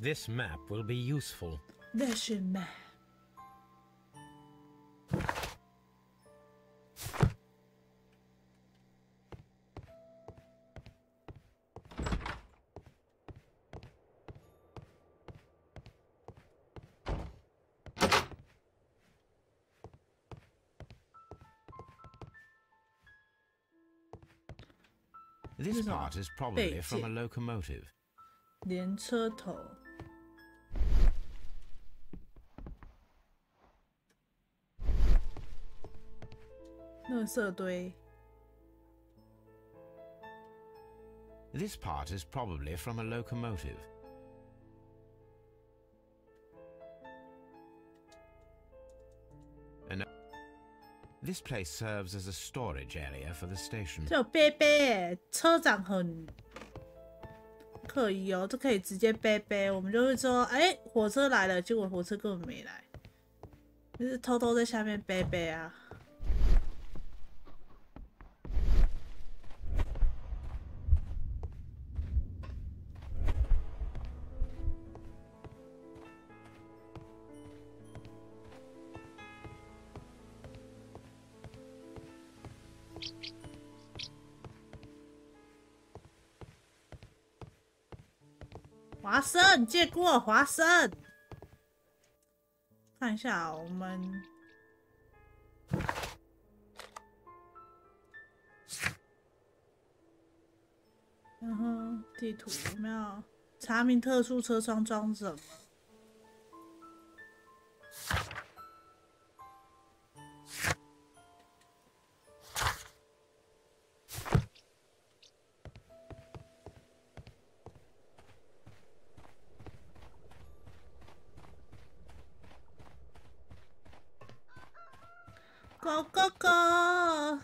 This map will be useful. 那是 map。 This part is probably from a locomotive. 连车头。垃圾堆。 This part is probably from a locomotive. And this place serves as a storage area for the station. 这有背背耶，车长很可疑哦，这可以直接背背。我们就会说，哎，火车来了，结果火车根本没来，就是偷偷在下面背背啊。 华生，借过华生，看一下我们，然后地图有没有查明特殊车窗装什么？Go go go!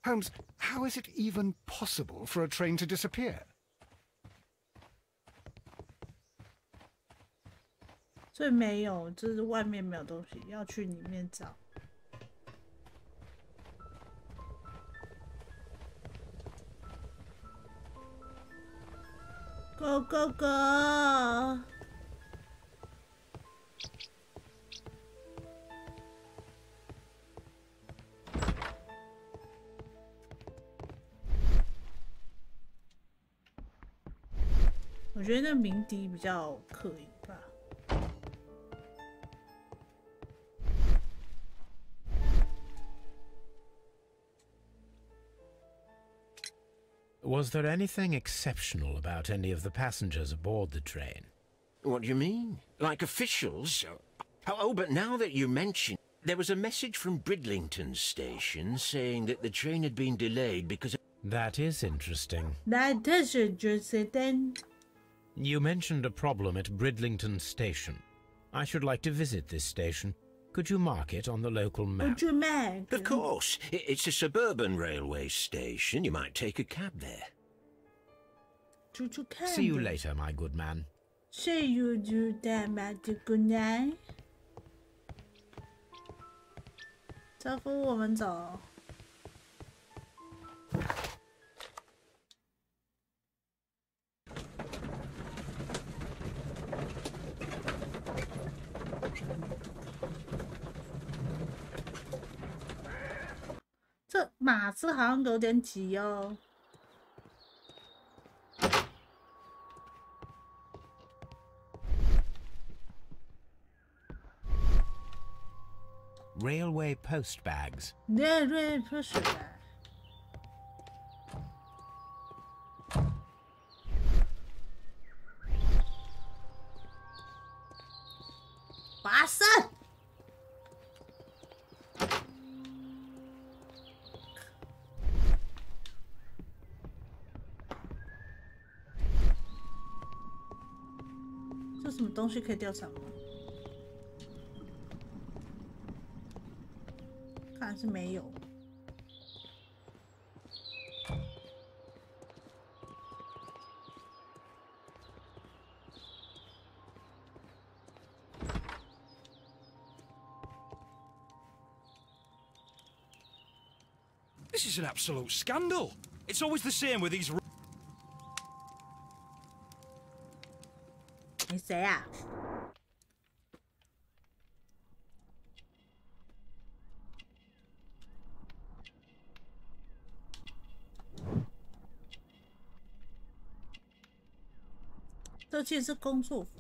Holmes, how is it even possible for a train to disappear? 所以没有，就是外面没有东西，要去里面找。 Go go go! 我觉得那鸣笛比较可疑吧。Was there anything exceptional about any of the passengers aboard the train? What do you mean? Like officials? Oh, but now that you mention, there was a message from Bridlington Station saying that the train had been delayed because of... That is interesting. That is interesting. You mentioned a problem at Bridlington Station. I should like to visit this station. Could you mark it on the local map? Would you mark? Of course. It's a suburban railway station. You might take a cab there. See you later, my good man. See you later, my good man. 招呼我们走。这马子好像有点挤哦。Railway post bags. Railway post bag. 华生。这什么东西可以调查吗？看来是没有。This is an absolute scandal. It's always the same with these. 你谁啊？这件是工作服。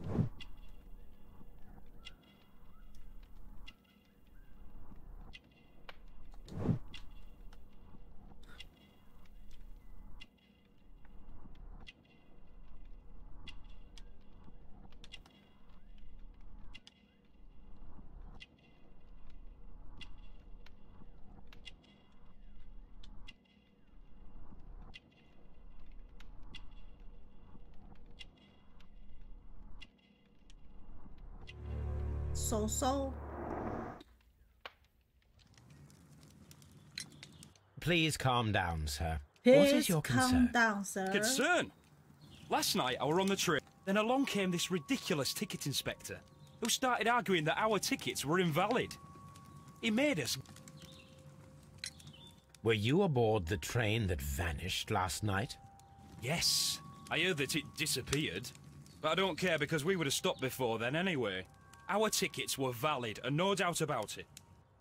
So. Please calm down, sir. Please what is your calm down, sir. Concern? Last night I were on the train, then along came this ridiculous ticket inspector, who started arguing that our tickets were invalid. He made us... Were you aboard the train that vanished last night? Yes. I heard that it disappeared. But I don't care because we would have stopped before then anyway. Our tickets were valid, and no doubt about it.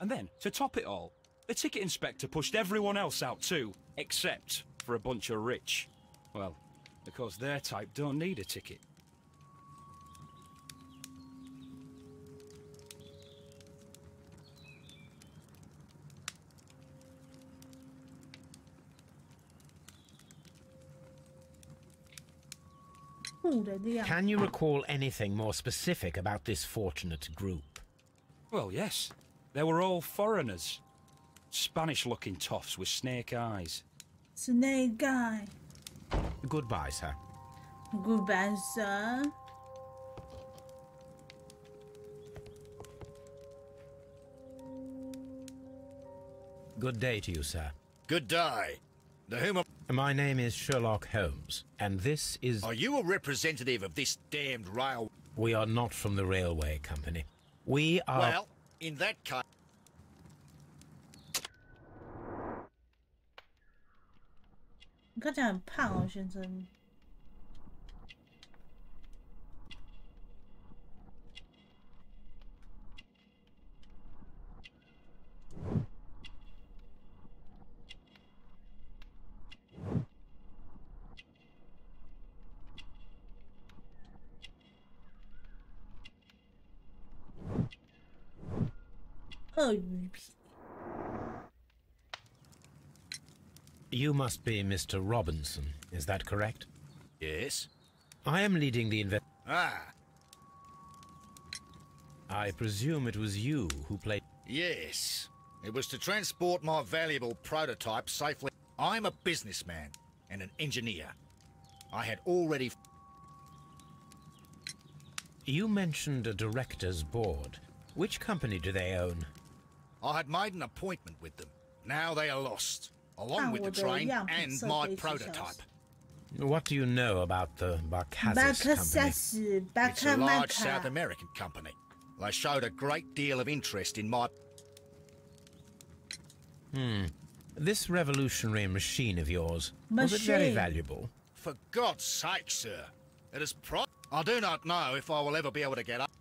And then, to top it all, the ticket inspector pushed everyone else out too, except for a bunch of rich. Well, because their type don't need a ticket. Can you recall anything more specific about this fortunate group? Well, yes. They were all foreigners. Spanish-looking toffs with snake eyes. Snake eye. Goodbye, sir. Goodbye, sir. Good day to you, sir. Good day. To whom My name is Sherlock Holmes, and this is... Are you a representative of this damned rail... We are not from the railway company. We are... Well, in that case... 你看起来很胖哦，先生。鳄鱼皮。You must be Mr. Robinson, is that correct? Yes. I am leading the Ah. I presume it was you who played... Yes. It was to transport my valuable prototype safely. I'm a businessman and an engineer. I had already... You mentioned a director's board. Which company do they own? I had made an appointment with them. Now they are lost, along with the train and my prototype. What do you know about the Barkazes company? It's a large South American company. They showed a great deal of interest in my... This revolutionary machine of yours, was it very valuable? For God's sake, sir. It is I do not know if I will ever be able to get up.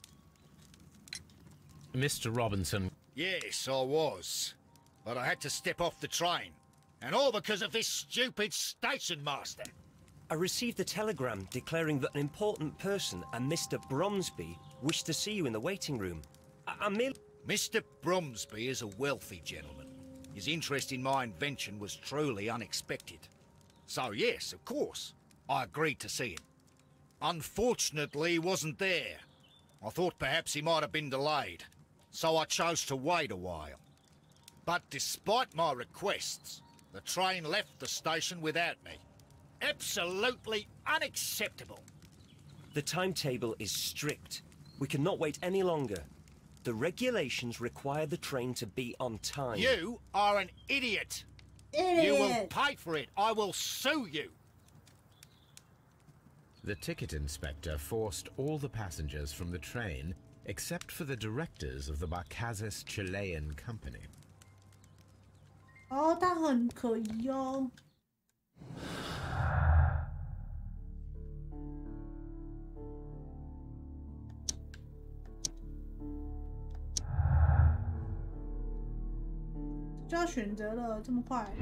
Mr. Robinson... Yes, I was. But I had to step off the train. And all because of this stupid station master. I received a telegram declaring that an important person, a Mr. Bromsby, wished to see you in the waiting room. I merely... Mr. Bromsby is a wealthy gentleman. His interest in my invention was truly unexpected. So yes, of course, I agreed to see him. Unfortunately, he wasn't there. I thought perhaps he might have been delayed, so I chose to wait a while. But despite my requests, the train left the station without me. Absolutely unacceptable. The timetable is strict. We cannot wait any longer. The regulations require the train to be on time. You are an idiot. You will pay for it. I will sue you. The ticket inspector forced all the passengers from the train except for the directors of the Barkazes Chilean company. 哦，他很可疑哦。就要选择了，这么快？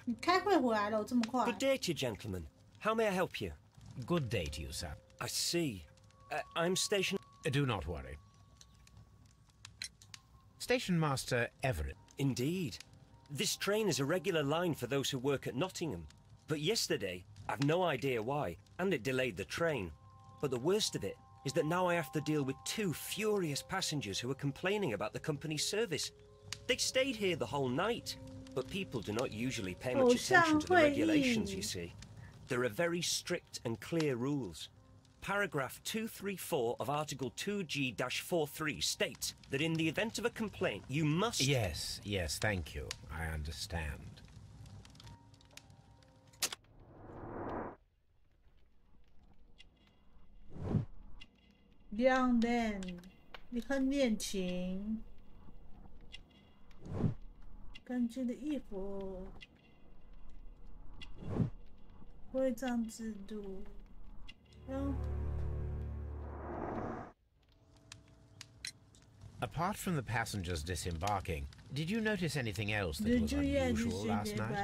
你开会回来了，这么快？ Good day to you, gentlemen. How may I help you? Good day to you, sir. I see. I'm station... Do not worry. Station Master Everett. Indeed. This train is a regular line for those who work at Nottingham. But yesterday, I've no idea why, and it delayed the train. But the worst of it is that now I have to deal with 2 furious passengers who are complaining about the company's service. They stayed here the whole night. But people do not usually pay much attention to the regulations, you see. There are very strict and clear rules. Paragraph 234 of Article 2G-43 states that in the event of a complaint, you must... Yes, thank you. I understand. Young man， 你很年轻。 干净的衣服，规章制度，Apart from the passengers disembarking, did you notice anything else that was unusual last night?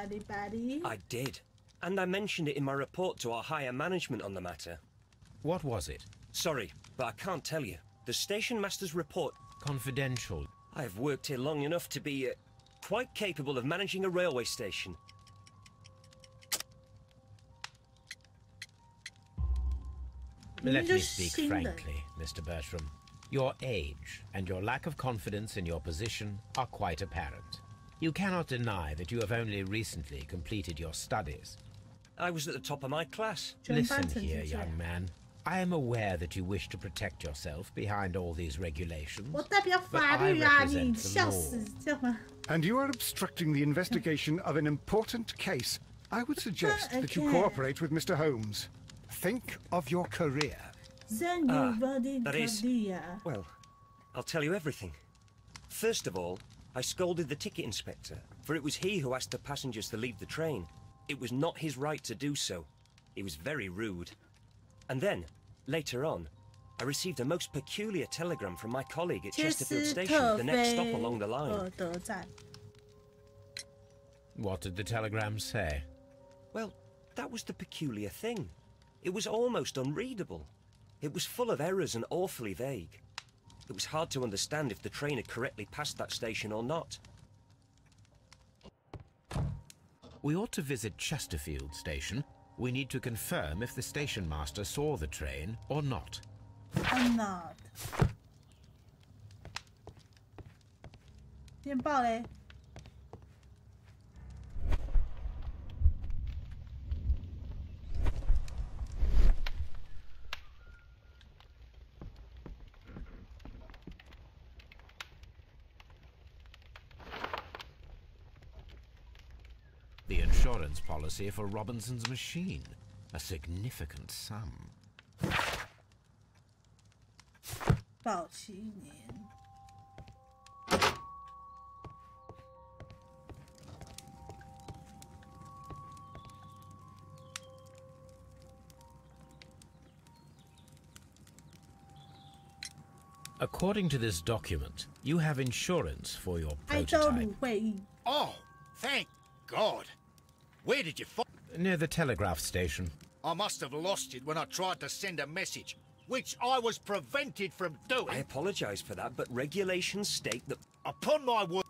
I did, and I mentioned it in my report to our higher management on the matter. What was it? Sorry, but I can't tell you. The station master's report... Confidential. I've worked here long enough to be... quite capable of managing a railway station. Let me speak frankly, Mr. Bertram. Your age and your lack of confidence in your position are quite apparent. You cannot deny that you have only recently completed your studies. I was at the top of my class. Listen here, young man. I am aware that you wish to protect yourself behind all these regulations, but I represent the law. And you are obstructing the investigation of an important case. I would suggest that you cooperate with Mr. Holmes. Think of your career. That is... Well, I'll tell you everything. First of all, I scolded the ticket inspector, for it was he who asked the passengers to leave the train. It was not his right to do so. He was very rude. And then, later on, I received a most peculiar telegram from my colleague at Chesterfield Station, the next stop along the line. What did the telegram say? Well, that was the peculiar thing. It was almost unreadable. It was full of errors and awfully vague. It was hard to understand if the train had correctly passed that station or not. We ought to visit Chesterfield Station. We need to confirm if the station master saw the train or not. I'm not. 电报嘞。The insurance policy for Robinson's machine. A significant sum. 保期1年。According to this document, you have insurance for your 爱州 prototype. 鲁会议。 Oh, thank God. Where did you find? Near the telegraph station. I must have lost it when I tried to send a message, which I was prevented from doing. I apologize for that, but regulations state that... Upon my word...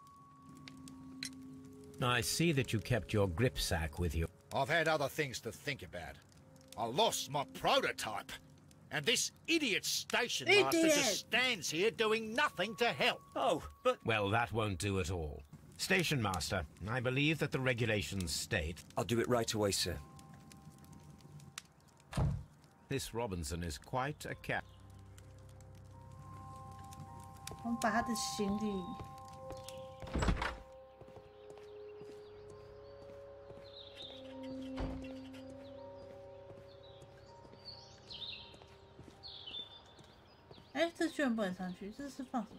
I see that you kept your grip sack with you. I've had other things to think about. I lost my prototype. And this idiot station master just stands here doing nothing to help. Oh, but... Well, that won't do at all. Station master, I believe that the regulations state... I'll do it right away, sir. This Robinson is quite a cat. 我们把他的行李。哎，这居然不能上去，这是放什么？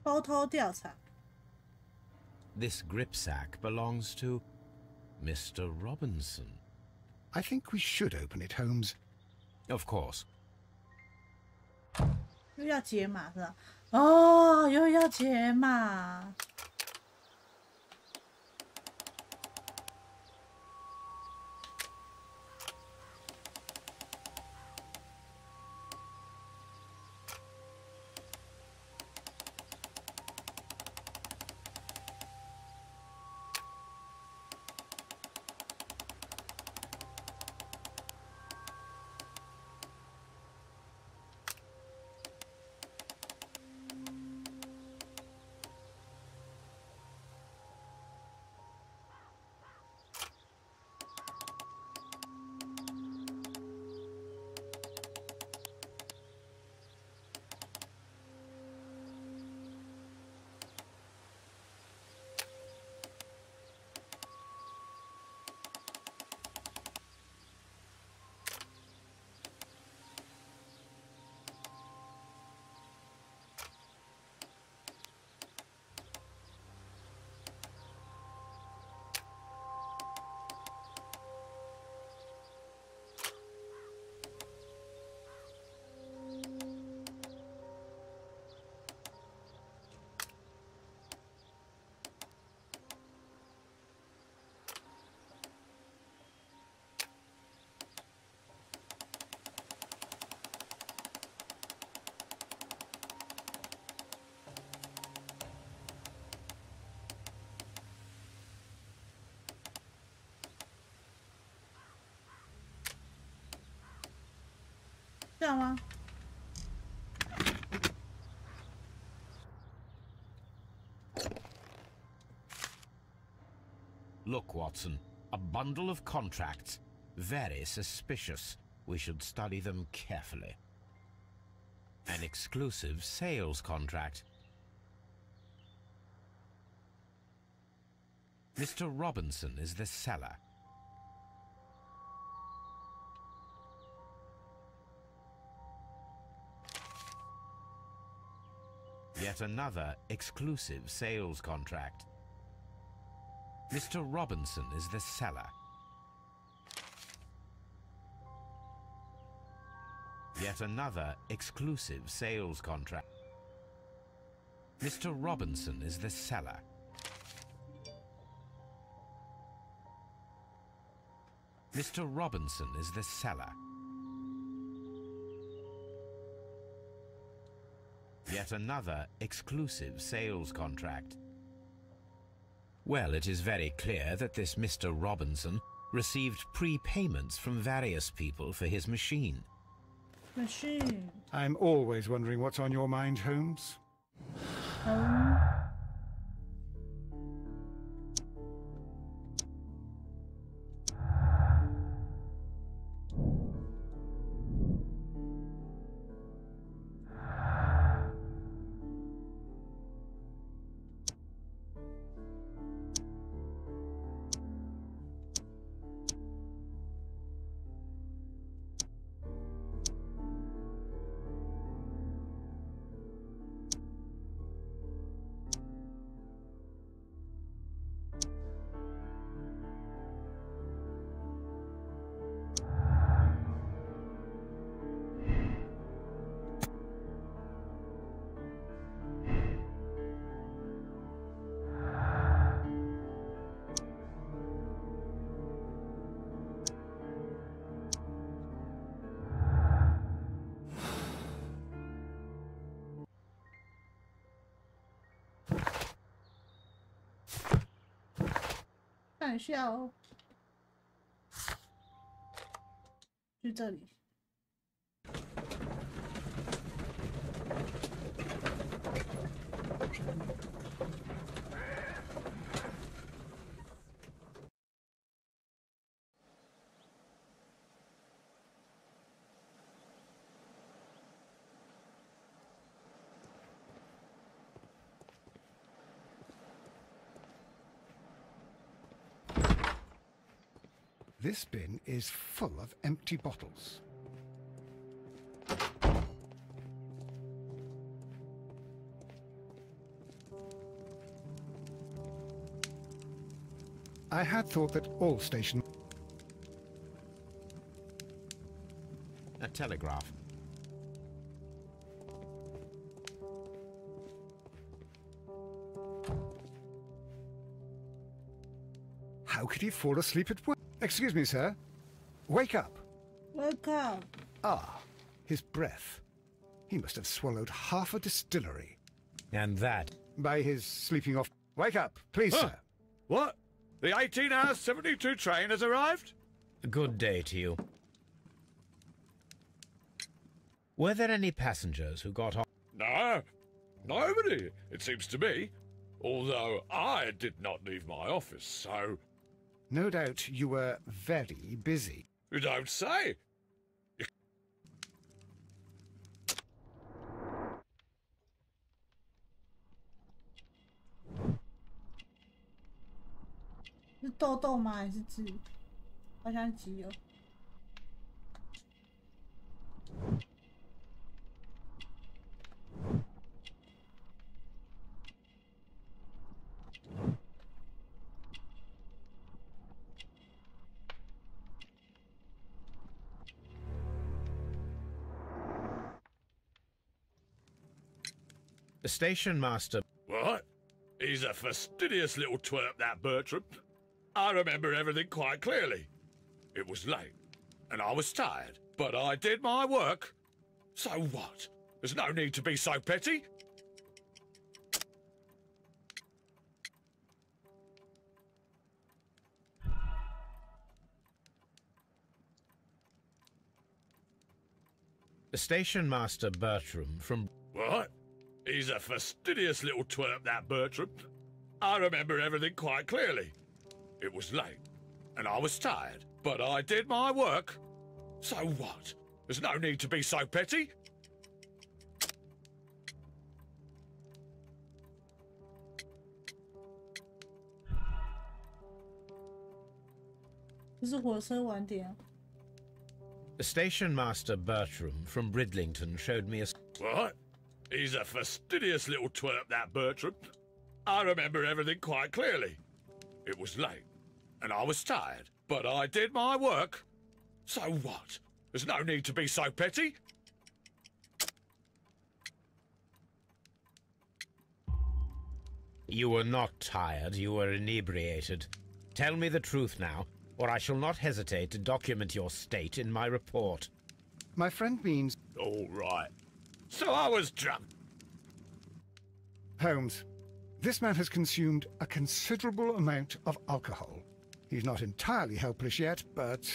偷偷调查。 This grip sack belongs to Mr. Robinson. I think we should open it, Holmes. Of course. 又要解码是吧？哦，又要解码。这样吗？ Look, Watson, a bundle of contracts. Very suspicious. We should study them carefully. An exclusive sales contract. Mr. Robinson is the seller. Yet another exclusive sales contract. Mr. Robinson is the seller. Yet another exclusive sales contract. Mr. Robinson is the seller. Mr. Robinson is the seller. Yet another exclusive sales contract. Well, it is very clear that this Mr. Robinson received prepayments from various people for his machine. Machine. I'm always wondering what's on your mind, Holmes. Home. 看一下哦，就这里。This bin is full of empty bottles. I had thought that all station... A telegraph. How could he fall asleep at work? Excuse me, sir. Wake up. Wake up. Ah, his breath. He must have swallowed half a distillery. And that? By his sleeping off. Wake up, please, sir. What? The 18-hour 72 train has arrived? Good day to you. Were there any passengers who got off? No, nobody, it seems to me. Although I did not leave my office, so... No doubt you were very busy. You don't say.是痘痘吗？还是痣？好像鸡哦。The station master... What? He's a fastidious little twerp, that Bertram. I remember everything quite clearly. It was late, and I was tired, but I did my work. So what? There's no need to be so petty. The station master Bertram from... What? He's a fastidious little twerp, that Bertram. I remember everything quite clearly. It was late, and I was tired, but I did my work. So what? There's no need to be so petty. 这是火车晚点。Station Master Bertram from Bridlington showed me a... What? He's a fastidious little twerp, that Bertram. I remember everything quite clearly. It was late, and I was tired, but I did my work. So what? There's no need to be so petty. You were not tired, you were inebriated. Tell me the truth now, or I shall not hesitate to document your state in my report. My friend means... All right. So I was drunk. Holmes, this man has consumed a considerable amount of alcohol. He's not entirely helpless yet, but...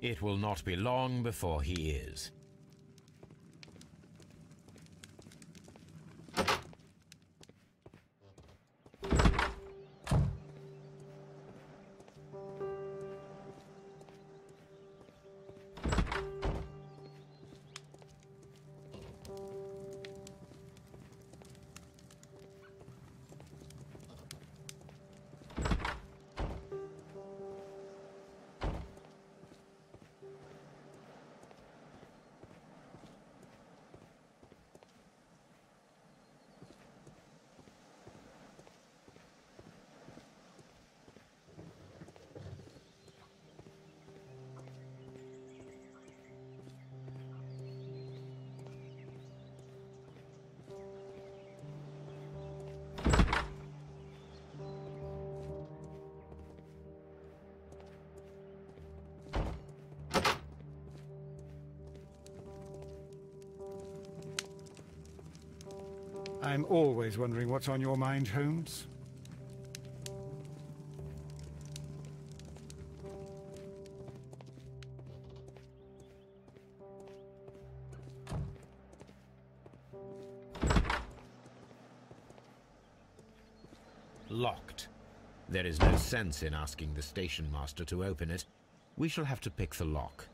It will not be long before he is. I'm always wondering what's on your mind, Holmes. Locked. There is no sense in asking the station master to open it. We shall have to pick the lock.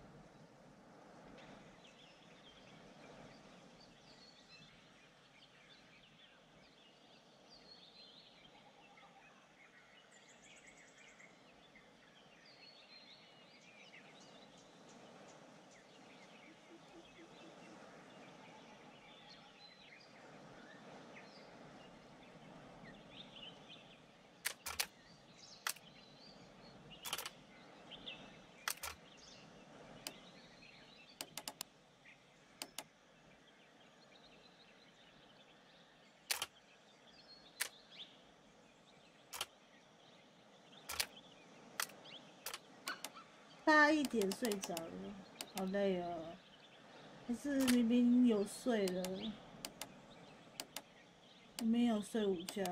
差一点睡着了，好累哦。可是明明有睡了，明明有睡午觉。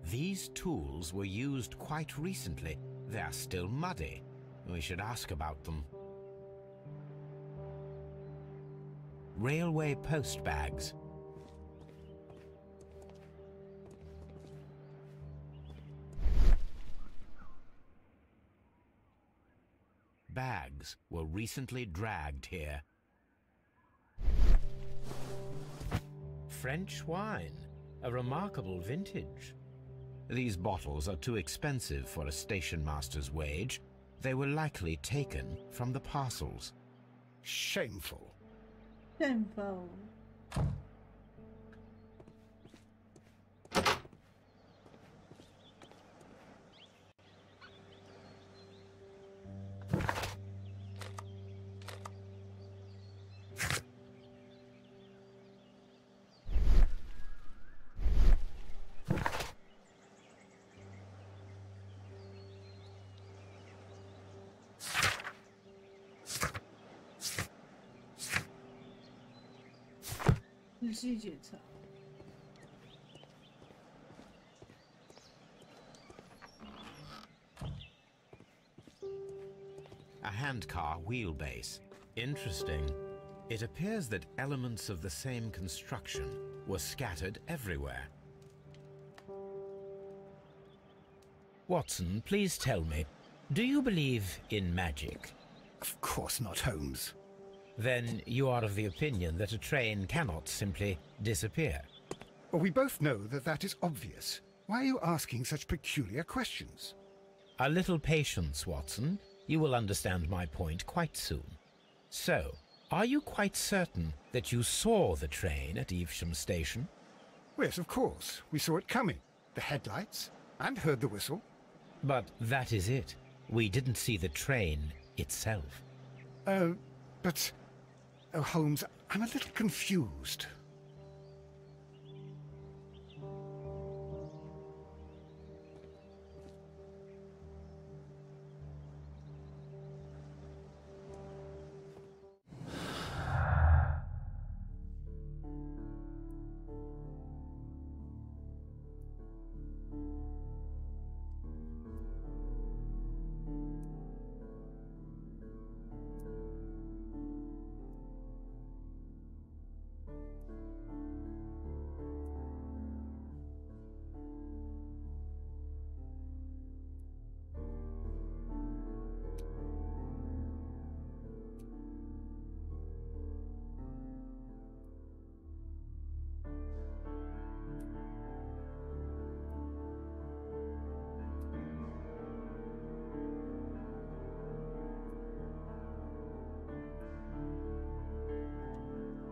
These tools were used quite recently. They are still muddy. We should ask about them. Railway post bags. Bags were recently dragged here. French wine, a remarkable vintage. These bottles are too expensive for a station master's wage. They were likely taken from the parcels. Shameful. Shameful.仔细检查。handcar wheelbase. Interesting. It appears that elements of the same construction were scattered everywhere. Watson, please tell me, do you believe in magic? Of course not, Holmes. Then you are of the opinion that a train cannot simply disappear? Well, we both know that that is obvious. Why are you asking such peculiar questions? A little patience, Watson. You will understand my point quite soon. So, are you quite certain that you saw the train at Evesham Station? Yes, of course. We saw it coming. The headlights, and heard the whistle. But that is it. We didn't see the train itself. But... Oh, Holmes, I'm a little confused.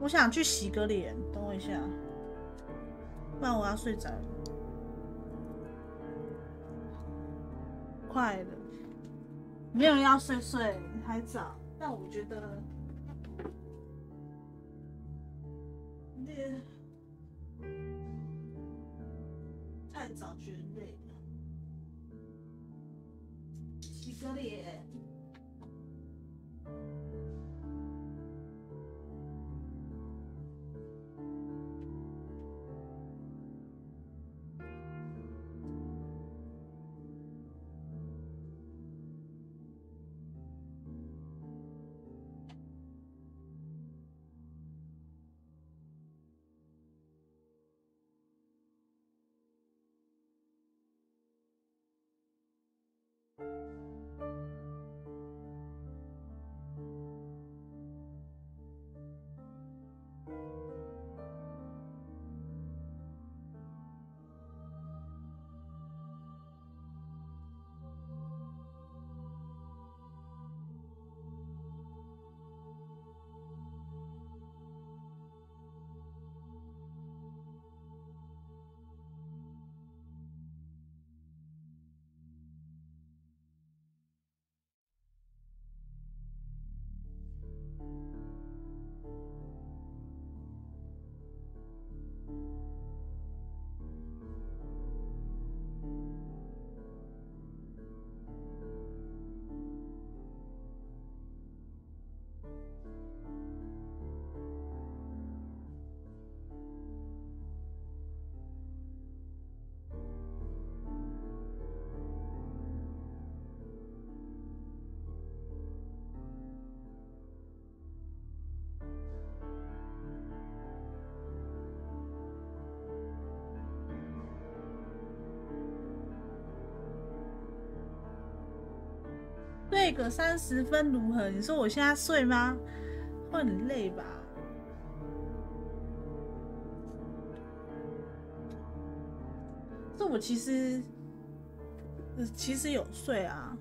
我想去洗个脸，等我一下，不然我要睡着了。快了，没有人要睡，还早。但我觉得，太早觉得累了。洗个脸。睡个30分如何？你说我现在睡吗？会很累吧？这我其实有睡啊，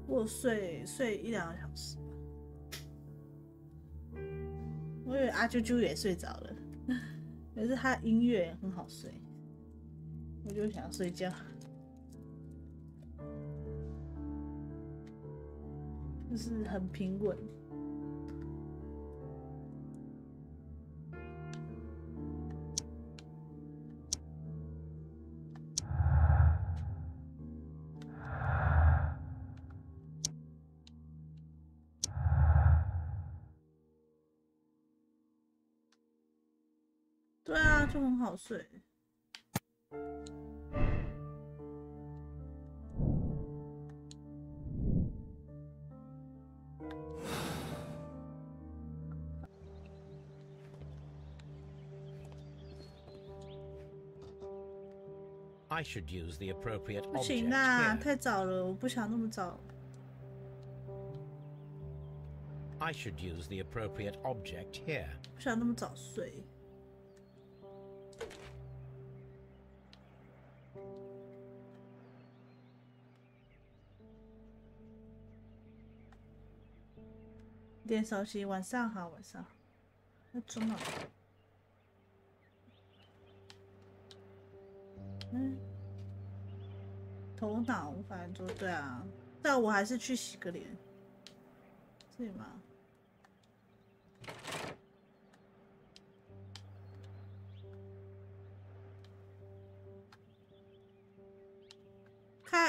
我有睡1-2个小时吧。我以为阿啾啾也睡着了，可是他音乐很好睡，我就想睡觉。就是很平稳。对啊，就很好睡。I should use the appropriate 不 object 行啊， here. 太早了，我不想那么早。 I should use the appropriate object here. 不想那么早睡。点手机，晚上好，晚上好。那中了。头脑无法做，对啊，但我还是去洗个脸，对吗？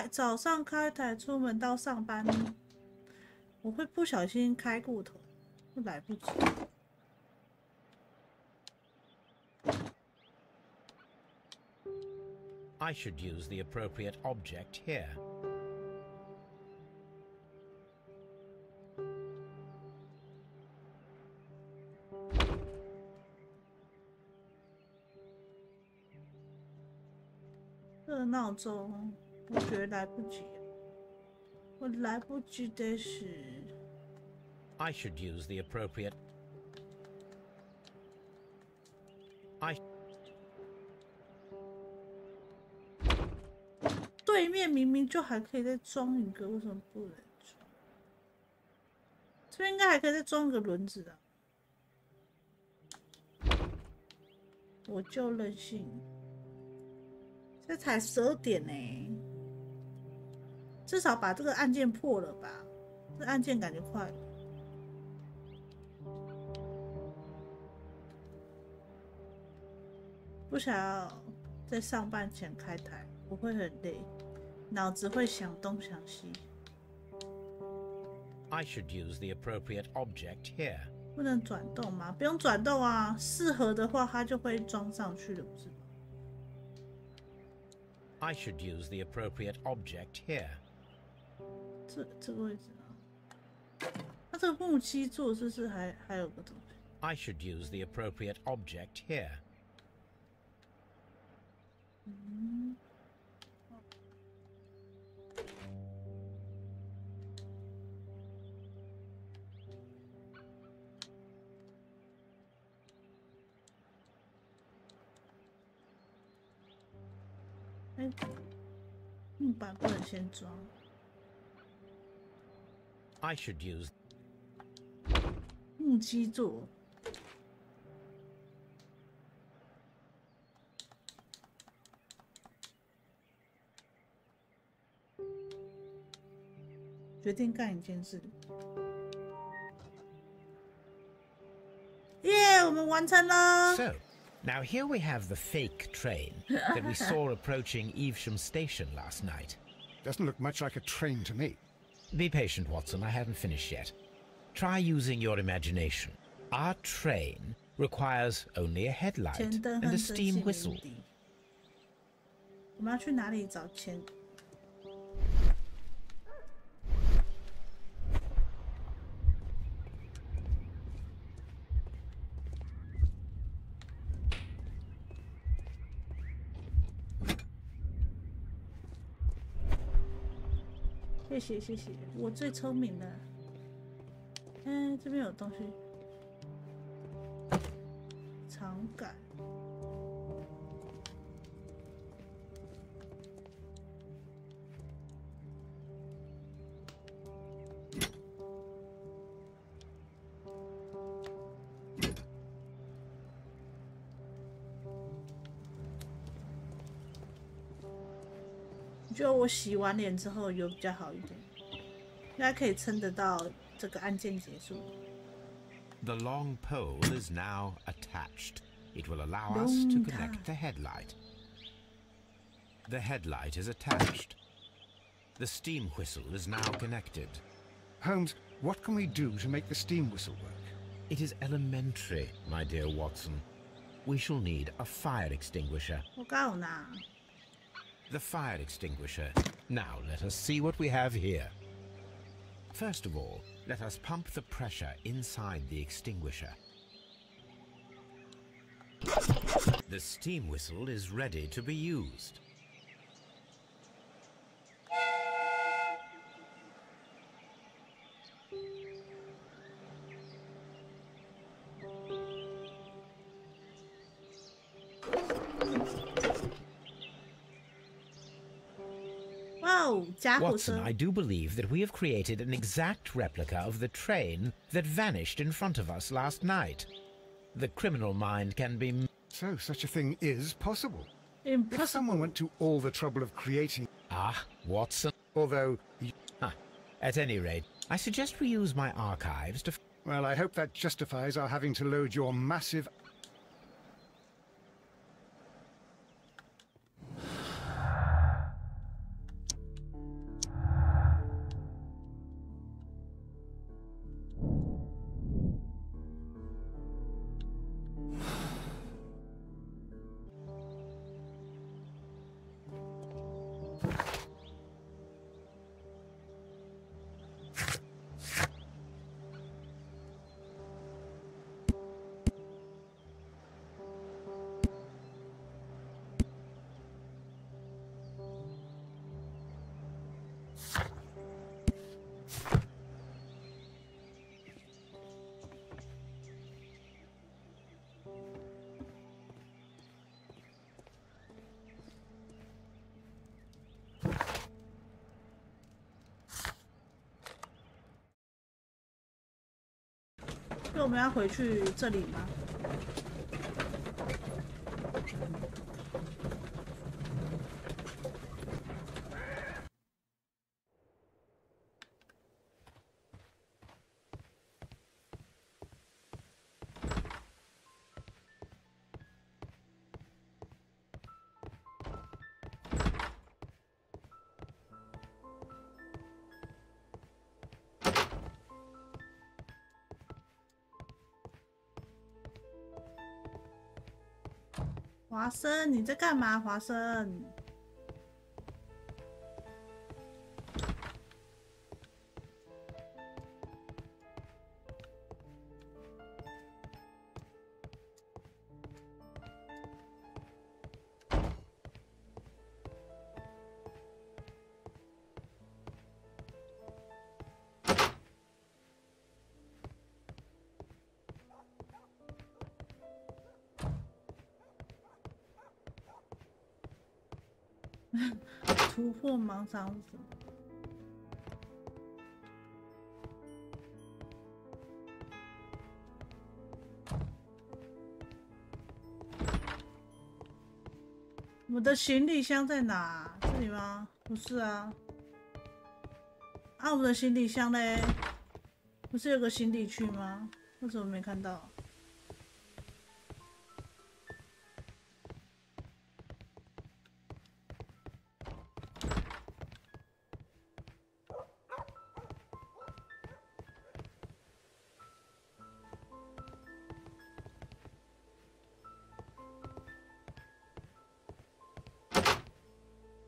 早上开台出门到上班，我会不小心开过头，会来不及。 I should use the appropriate object here.这个闹钟，我觉得来不及，我来不及的是。I should use the appropriate. I. 对面明明就还可以再装一个，为什么不能装？这边应该还可以再装一个轮子的。我就任性。这才12点呢，至少把这个案件破了吧？这案件感觉快了。不想要在上班前开台，我会很累。 脑子会想东想西。I should use the appropriate object here. 不能转动吗？不用转动啊，适合的话它就会装上去了，不是吗 I should use the appropriate object here. 这个位置啊，它这个木基座是不是还有个东西 I should use the appropriate object here. 嗯。 哎，木板不能先装。I should use 木基座。决定干一件事。耶，我们完成了。 So. Now here we have the fake train that we saw approaching Evesham Station last night. Doesn't look much like a train to me. Be patient, Watson. I haven't finished yet. Try using your imagination. Our train requires only a headlight and a steam whistle. 我们要去哪里找钱？ 谢谢谢谢，我最聪明了。嗯，这边有东西，长杆。觉得我洗完脸之后有比较好一点，应该可以撑得到这个案件结束。The long pole is now attached. It will allow us to connect the headlight. The headlight is attached. The steam whistle is now connected. Holmes, what can we do to make the steam whistle work? It is elementary, my dear Watson. We shall need a fire extinguisher. 我刚有拿。 The fire extinguisher. Now let us see what we have here. First of all, let us pump the pressure inside the extinguisher. The steam whistle is ready to be used. 哦，家伙 Watson, 车。I do believe that we have created an exact replica of the train that vanished in front of us last night. The criminal mind can be... So, such a thing is possible. Impossible. If someone went to all the trouble of creating... Ah, Watson. Although... At any rate, I suggest we use my archives to... Well, I hope that justifies our having to load your massive...所以我们要回去这里吗？华生，你在干嘛？华生，突破盲肠是什么？我们的行李箱在哪？这里吗？不是啊。啊，我们的行李箱嘞？不是有个行李区吗？为什么没看到？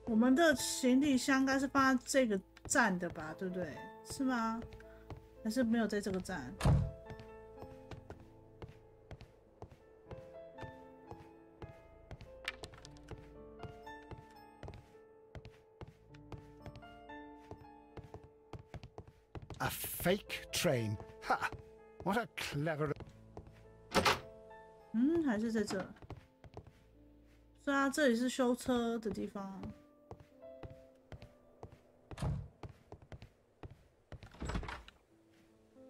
我们的行李箱应该是放在这个站的吧，对不对？是吗？还是没有在这个站？A fake train. Ha! What a clever... 嗯，还是在这。是啊，这里是修车的地方。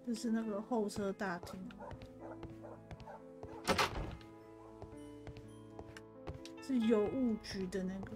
这是那个候车大厅，是邮务局的那个。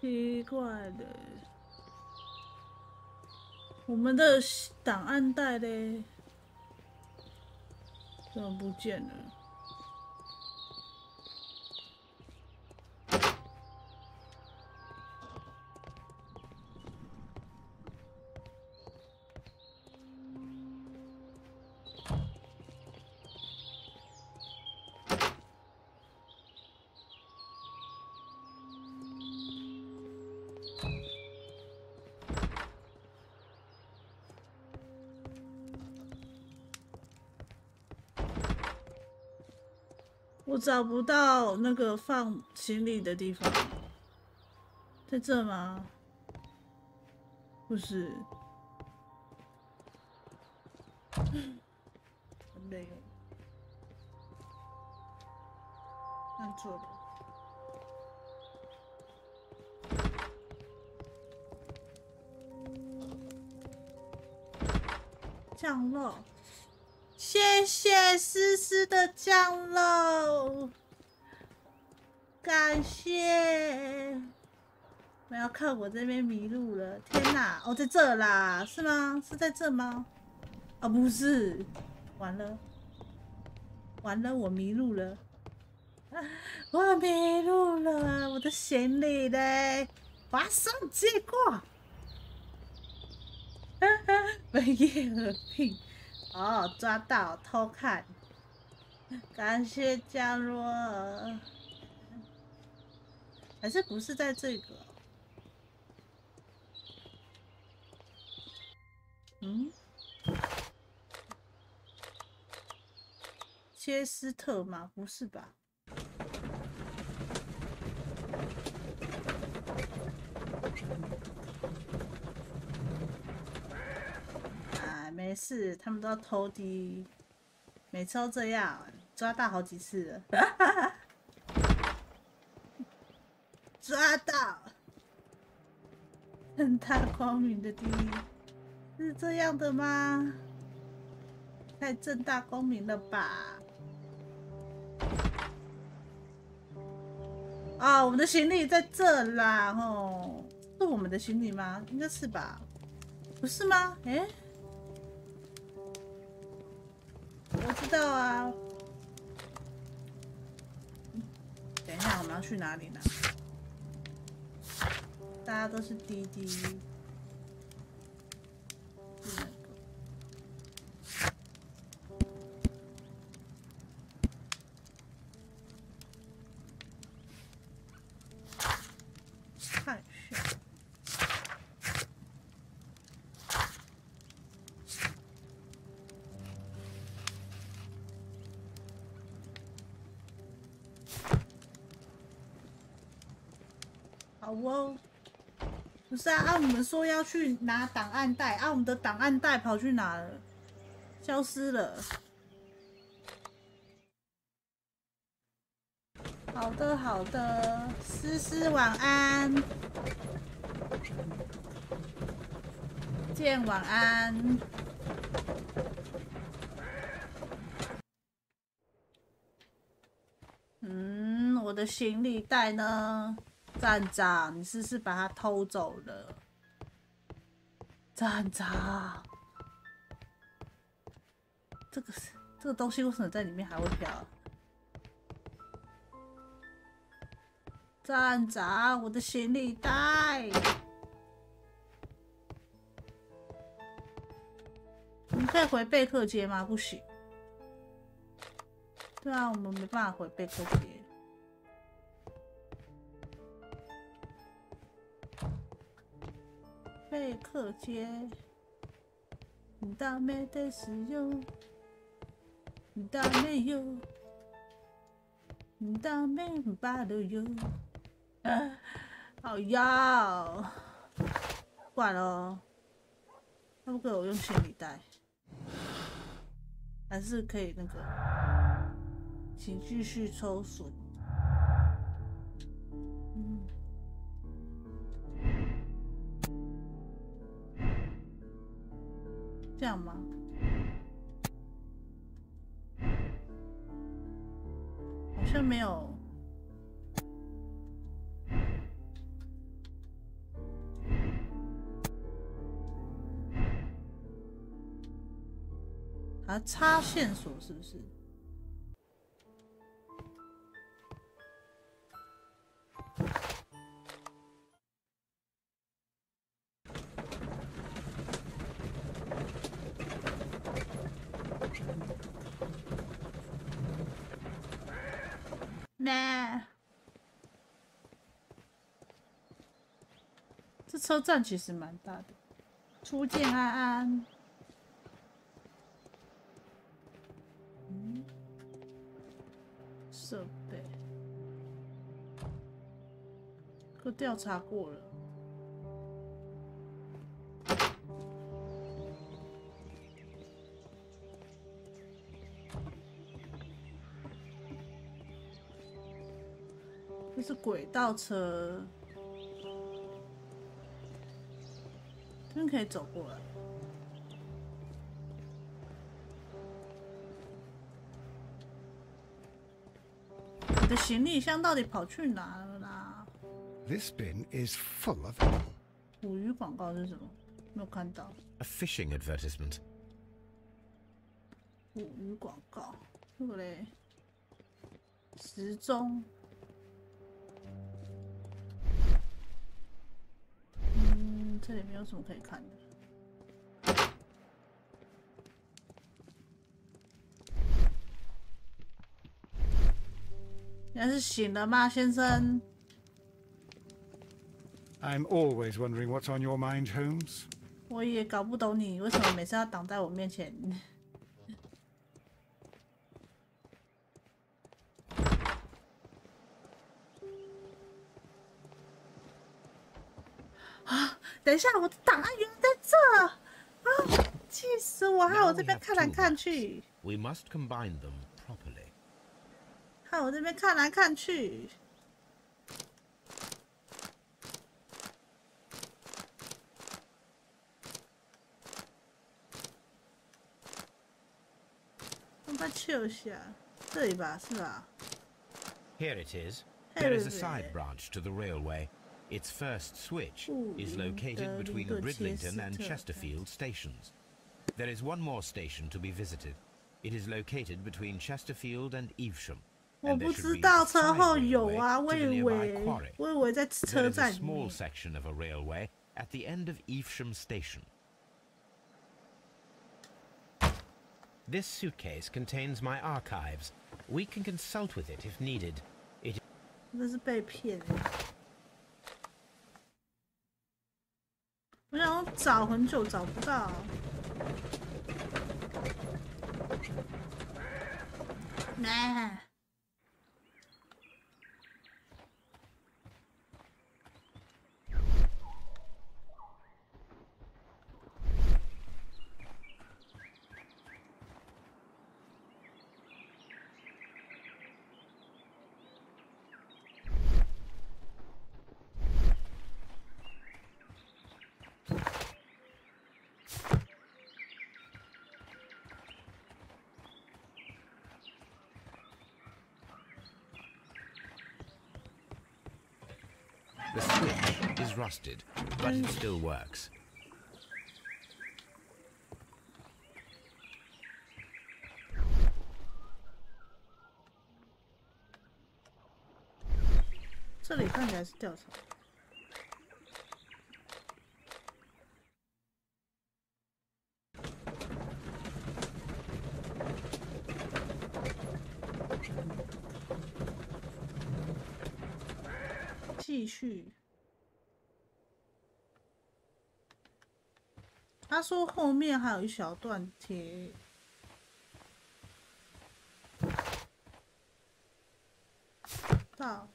奇怪的，我们的档案袋嘞，怎么不见了？我找不到那个放行李的地方，在这吗？不是，很累哦，按错了。酱肉。谢谢思思的酱肉，感谢。我要看我这边迷路了，天哪！哦，在这啦，是吗？是在这吗？啊，不是，完了，完了，我迷路了，我迷路了，我的行李嘞，华上结果，本业合并。哦，抓到，偷看，感谢降落，还是不是在这个？嗯，切斯特吗？不是吧？没事，他们都要偷的，每次都这样，抓到好几次了，抓到，正大光明的第一，是这样的吗？太正大光明了吧？啊、哦，我们的行李在这啦，哦，是我们的行李吗？应该是吧？不是吗？哎。我知道啊，等一下我们要去哪里呢？大家都是滴滴，是那个。看一下。好哦，不是啊，我们说要去拿档案袋啊，我们的档案袋跑去哪了？消失了。好的，好的，思思晚安，健晚安。我的行李袋呢？站长，你是不是把它偷走了？站长，这个东西为什么在里面还会飘？站长，我的行李袋，我们可以回贝克街吗？不行。对啊，我们没办法回贝克街。贝克街，你大妹的使用，你大妹有，你大妹把都有，好要，管了，他不给我用行李袋，还是可以那个，请继续抽水。这样吗？好像没有。还插线索是不是？咩？这车站其实蛮大的。初见安安。设备。都调查过了。这是轨道车，这边可以走过来。我的行李箱到底跑去哪了啦 This bin is full of. 捕鱼广告是什么？没有看到。A fishing advertisement. 捕鱼广告，这个嘞，时钟。这里没有什么可以看的。现在是醒了吗，先生 I'm always wondering what's on your mind, Holmes. 我也搞不懂你为什么每次要挡在我面前。啊！等一下，我的档案原来在这啊！气死我！害我这边看来看去。We must combine them properly. 害我这边看来看去。我把它切一下，这里吧，是吧 Here it is. There is a side branch to the railway. Its first switch is located between Bridlington and Chesterfield stations. There is one more station to be visited. It is located between Chesterfield and Evesham. 我不知道车后有啊，我以为在车站里面。There is a small section of a railway at the end of Evesham station. This suitcase contains my archives. We can consult with it if needed. 这是被骗的。我想找很久找不到。来。The switch is rusted, but it still works. 这里看起来是调查。继续。他说后面还有一小段贴。到。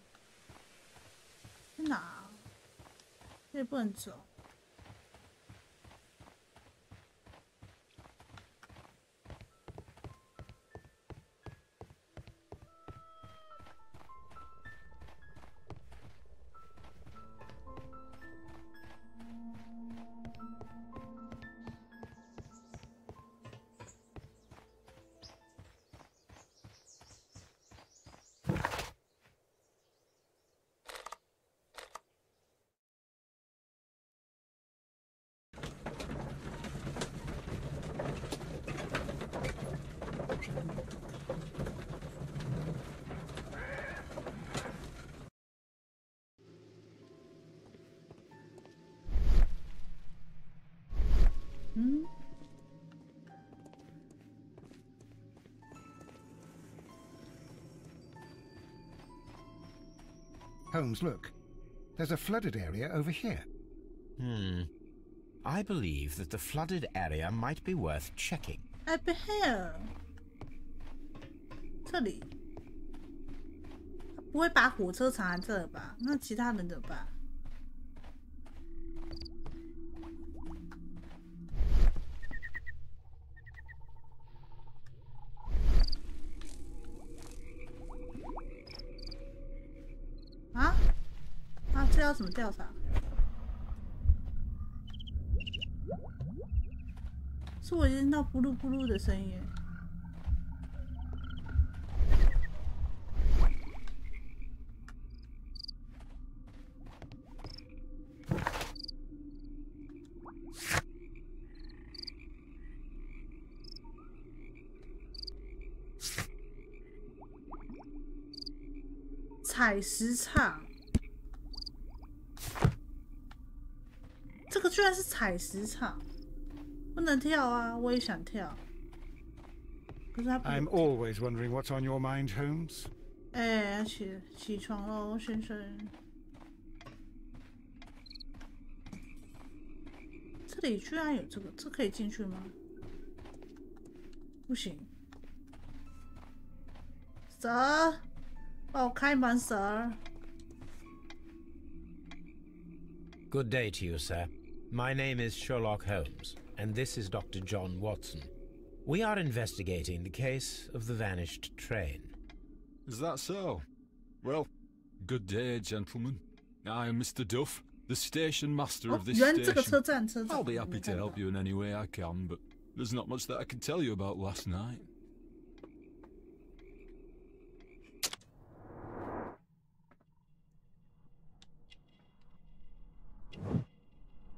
去哪？这里不能走。Holmes, look. There's a flooded area over here. I believe that the flooded area might be worth checking. Over here. 这里。不会把火车藏在这吧？那其他人怎么办？啊？这要怎么调查？是我听到咕噜咕噜的声音。采石场，这个居然是采石场，不能跳啊！我也想跳，可是他不。I'm always wondering what's on your mind, Holmes. 哎，起床喽，先生。这里居然有这个，这可以进去吗？不行。Sir。帮我开门 ，Sir。Good day to you, sir. My name is Sherlock Holmes, and this is Dr. John Watson. We are investigating the case of the vanished train. Is that so? Well, good day, gentlemen. I am Mr. Duff, the station master of this station. I'll be happy to help you in any way I can, but there's not much that I can tell you about last night.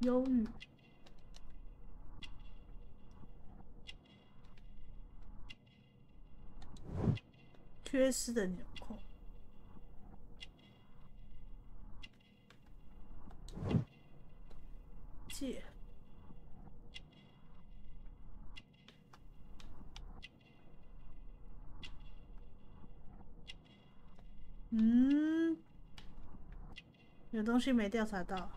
忧郁，缺失的纽扣，借，有东西没调查到。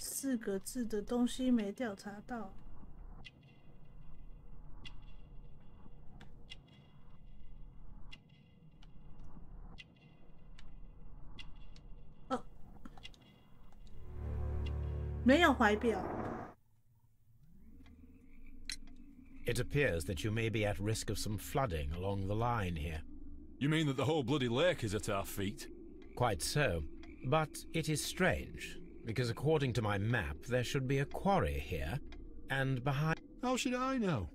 4个字的东西没调查到。哦，没有怀表。It appears that you may be at risk of some flooding along the line here. You mean that the whole bloody lake is at our feet? Quite so, but it is strange. Because according to my map, there should be a quarry here, and behind... How should I know?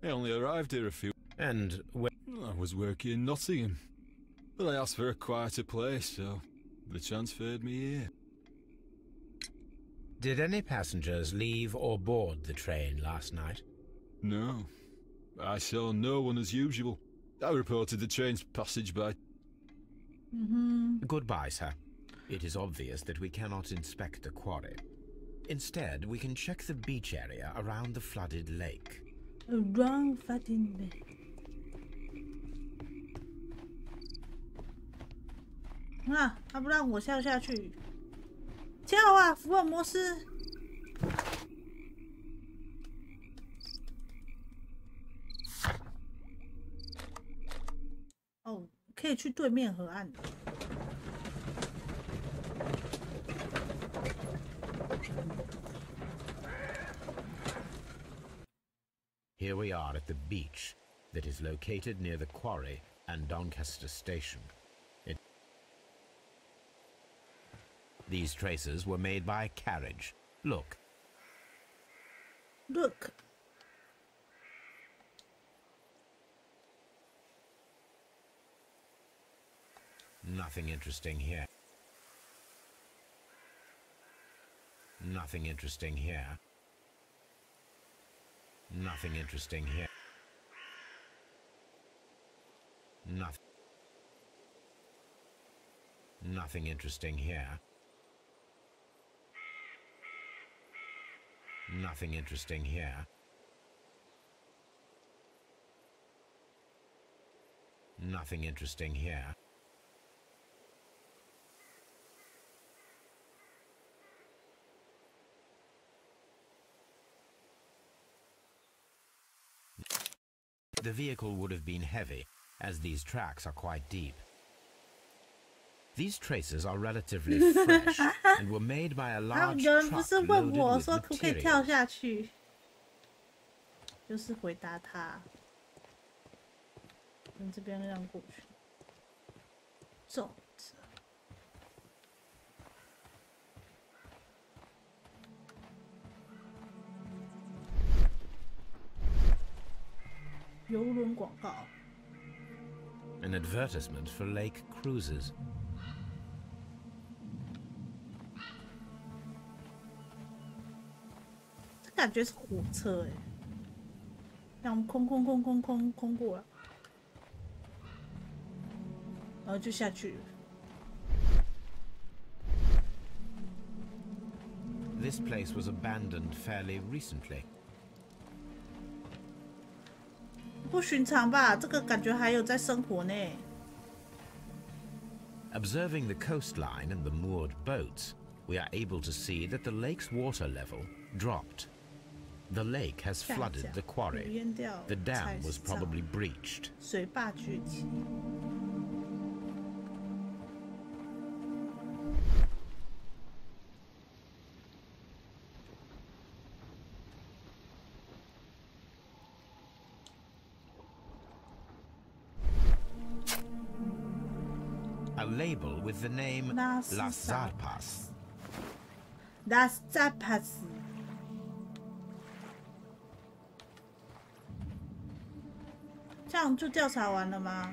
I only arrived here a few... And I was working in Nottingham. But I asked for a quieter place, so they transferred me here. Did any passengers leave or board the train last night? No. I saw no one as usual. I reported the train's passage by... Goodbye, sir. It is obvious that we cannot inspect the quarry. Instead, we can check the beach area around the flooded lake. Around flooded lake. 他不让我跳下去，跳啊，福尔摩斯！哦，可以去对面河岸的。Here we are at the beach that is located near the quarry and Doncaster Station. These traces were made by a carriage. Look. Look. Nothing interesting here. Nothing interesting here. Nothing interesting here. Nothing interesting here. Nothing interesting here. Nothing interesting here. The vehicle would have been heavy, as these tracks are quite deep. These traces are relatively fresh and were made by a large truck loaded with materials. 就是回答他，从这边让过去，粽子。邮轮广告。An advertisement for lake cruises. 这感觉是火车哎，让我们空过了，然后就下去了。This place was abandoned fairly recently. 不寻常吧？这个感觉还有在生活呢。Observing the coastline and the moored boats, we are able to see that the lake's water level dropped. The lake has flooded the quarry. The dam was probably breached. 水坝聚集。A label with the name Las Zarpas. Las Zarpas. 这样就调查完了吗？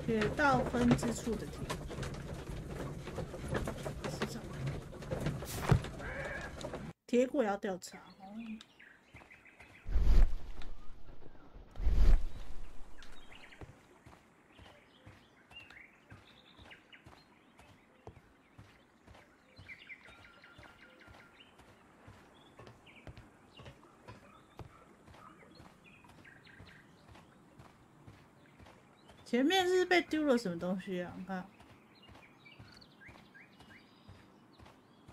铁道分支处的铁。铁轨要调查。前面是被丢了什么东西啊？你看，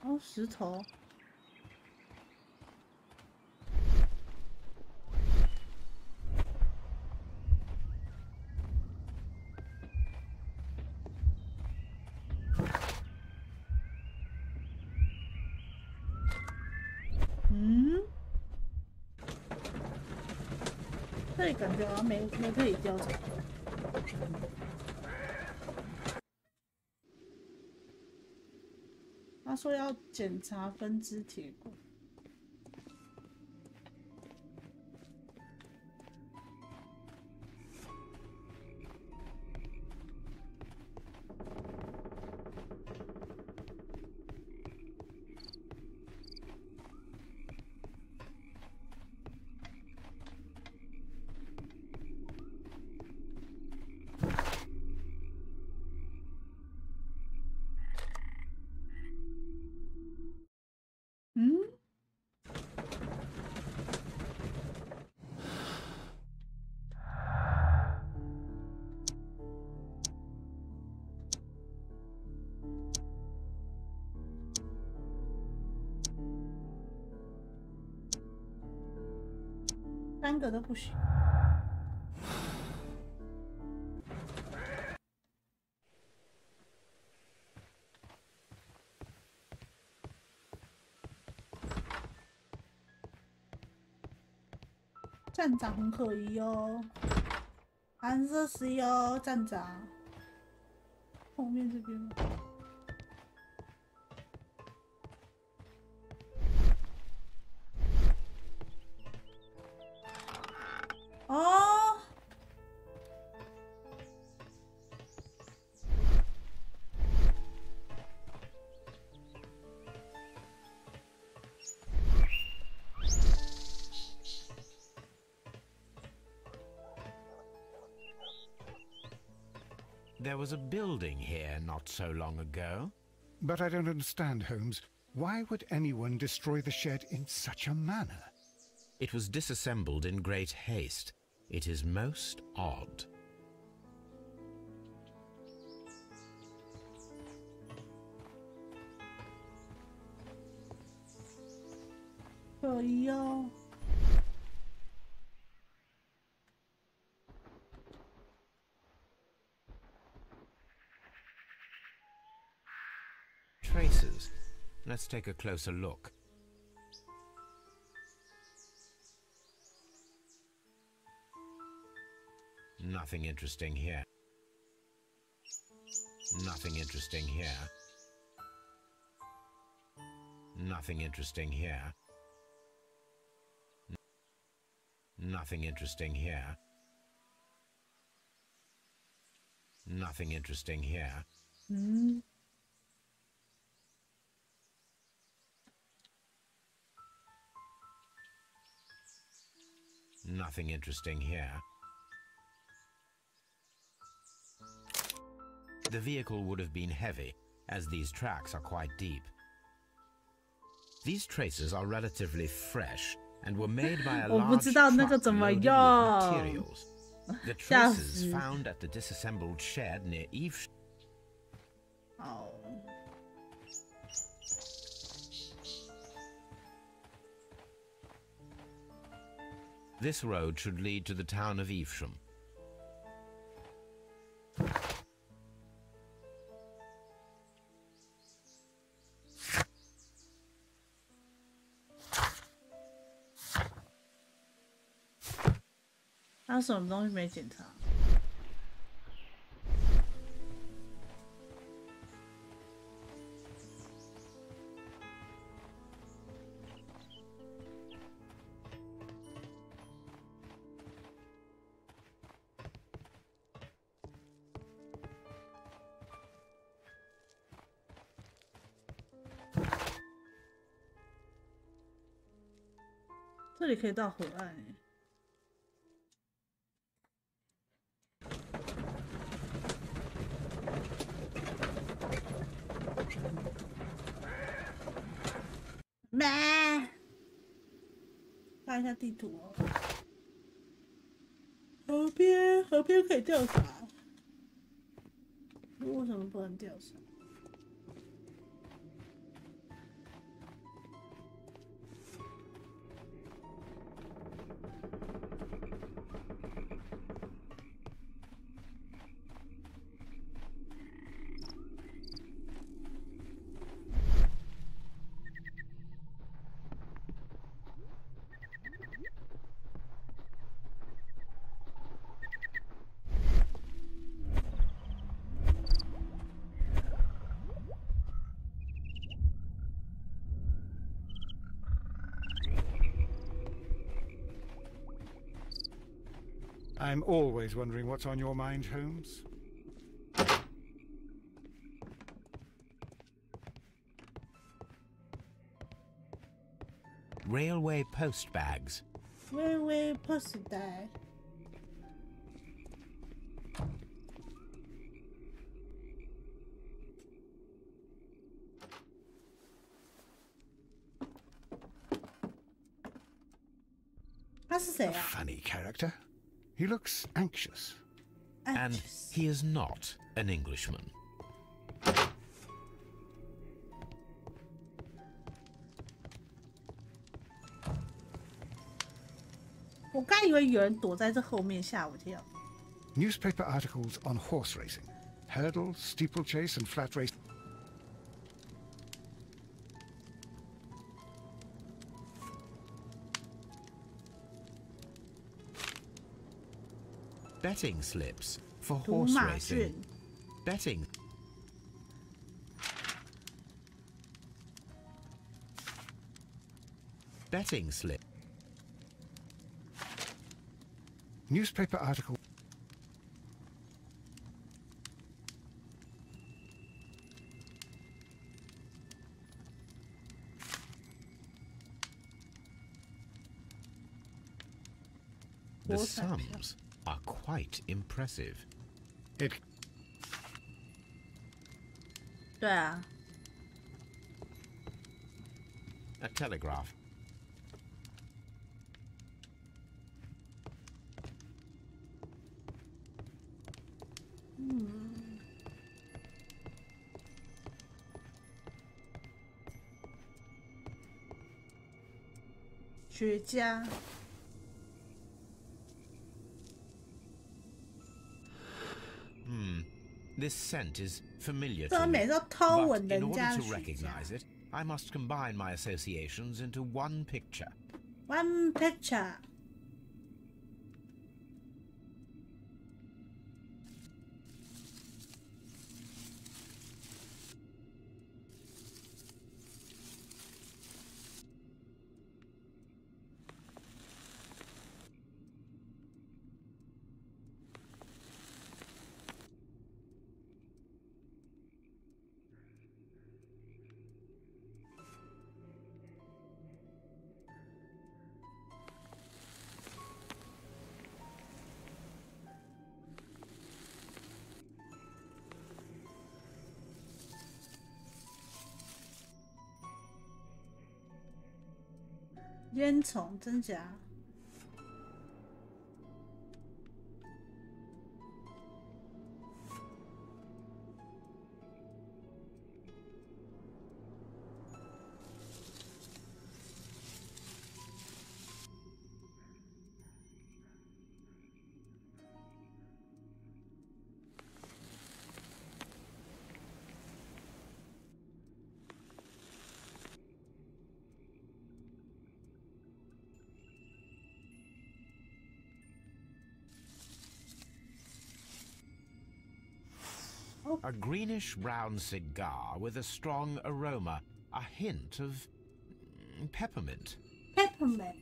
哦，石头。这里感觉好像没可以调查。他说要检查分支铁轨。三个都不行。站长很可疑哦，蓝色石油站长，后面这边。哦， There was a building here not so long ago. But I don't understand, Holmes. Why would anyone destroy the shed in such a manner? It was disassembled in great haste. It is most odd. Traces. Let's take a closer look. Nothing interesting here. Nothing interesting here. Nothing interesting here. Nothing interesting here. Nothing interesting here. Nothing interesting here. The vehicle would have been heavy, as these tracks are quite deep. These traces are relatively fresh and were made by a large truck loaded with materials. The traces found at the disassembled shed near Evesham. Oh. This road should lead to the town of Evesham.还有什么东西没检查？这里可以到河岸欸。看一下地图哦。河边可以调查，为什么不能调查？I'm always wondering what's on your mind, Holmes. Railway post bags. Railway post bag. A funny character. He looks anxious. And he is not an Englishman. 我刚以为有人躲在这后面，吓我一跳。Newspaper articles on horse racing, hurdle, steeplechase, and flat race. Betting slips for horse racing. Betting. Betting slip. Newspaper article. The sums are quite impressive. 对啊。A telegraph. 学家。This scent is familiar 这 to 每 me. 次都偷闻 But in 人 order 家的 to 学家。 recognize it, I must combine my associations into one picture. One picture. « 烟虫真假？ A greenish-brown cigar with a strong aroma, a hint of peppermint. Peppermint.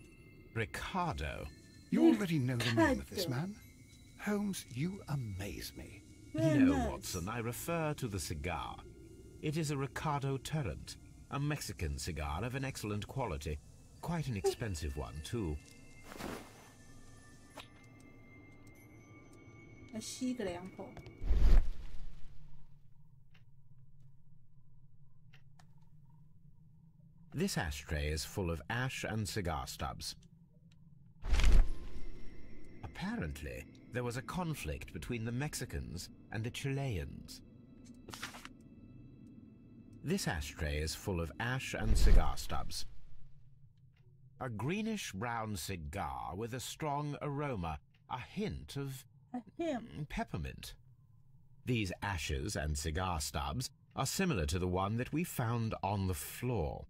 Ricardo. You already know the name of this man? Holmes, you amaze me. No, Watson, I refer to the cigar. It is a Ricardo Tarrant, a Mexican cigar of an excellent quality. Quite an expensive one, too. 来吸个两口。 This ashtray is full of ash and cigar stubs. Apparently, there was a conflict between the Mexicans and the Chileans. This ashtray is full of ash and cigar stubs. A greenish-brown cigar with a strong aroma, a hint of peppermint. These ashes and cigar stubs are similar to the one that we found on the floor.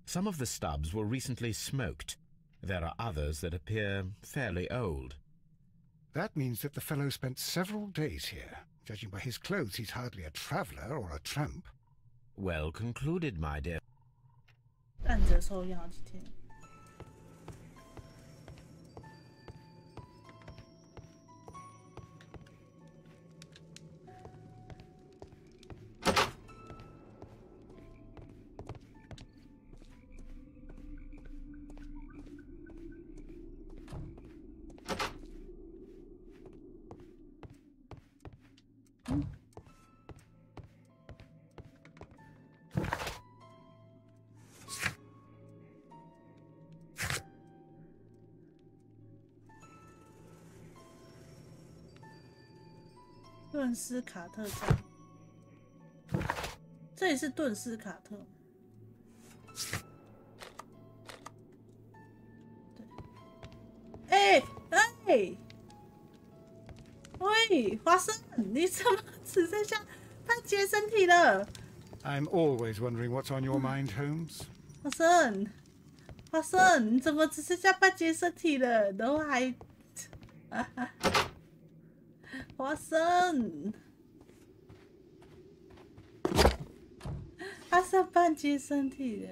Some of the stubs were recently smoked. There are others that appear fairly old. That means that the fellow spent several days here. Judging by his clothes, he's hardly a traveller or a tramp. Well concluded, my dear. 按着抽烟好几天。 顿斯卡特站，这里是顿斯卡特。对，喂，华生，你怎么只剩下半截身体了？ I'm always wondering what's on your mind, Holmes. 华生，你怎么只剩下半截身体了？然后还，华生，他剩半截身体了。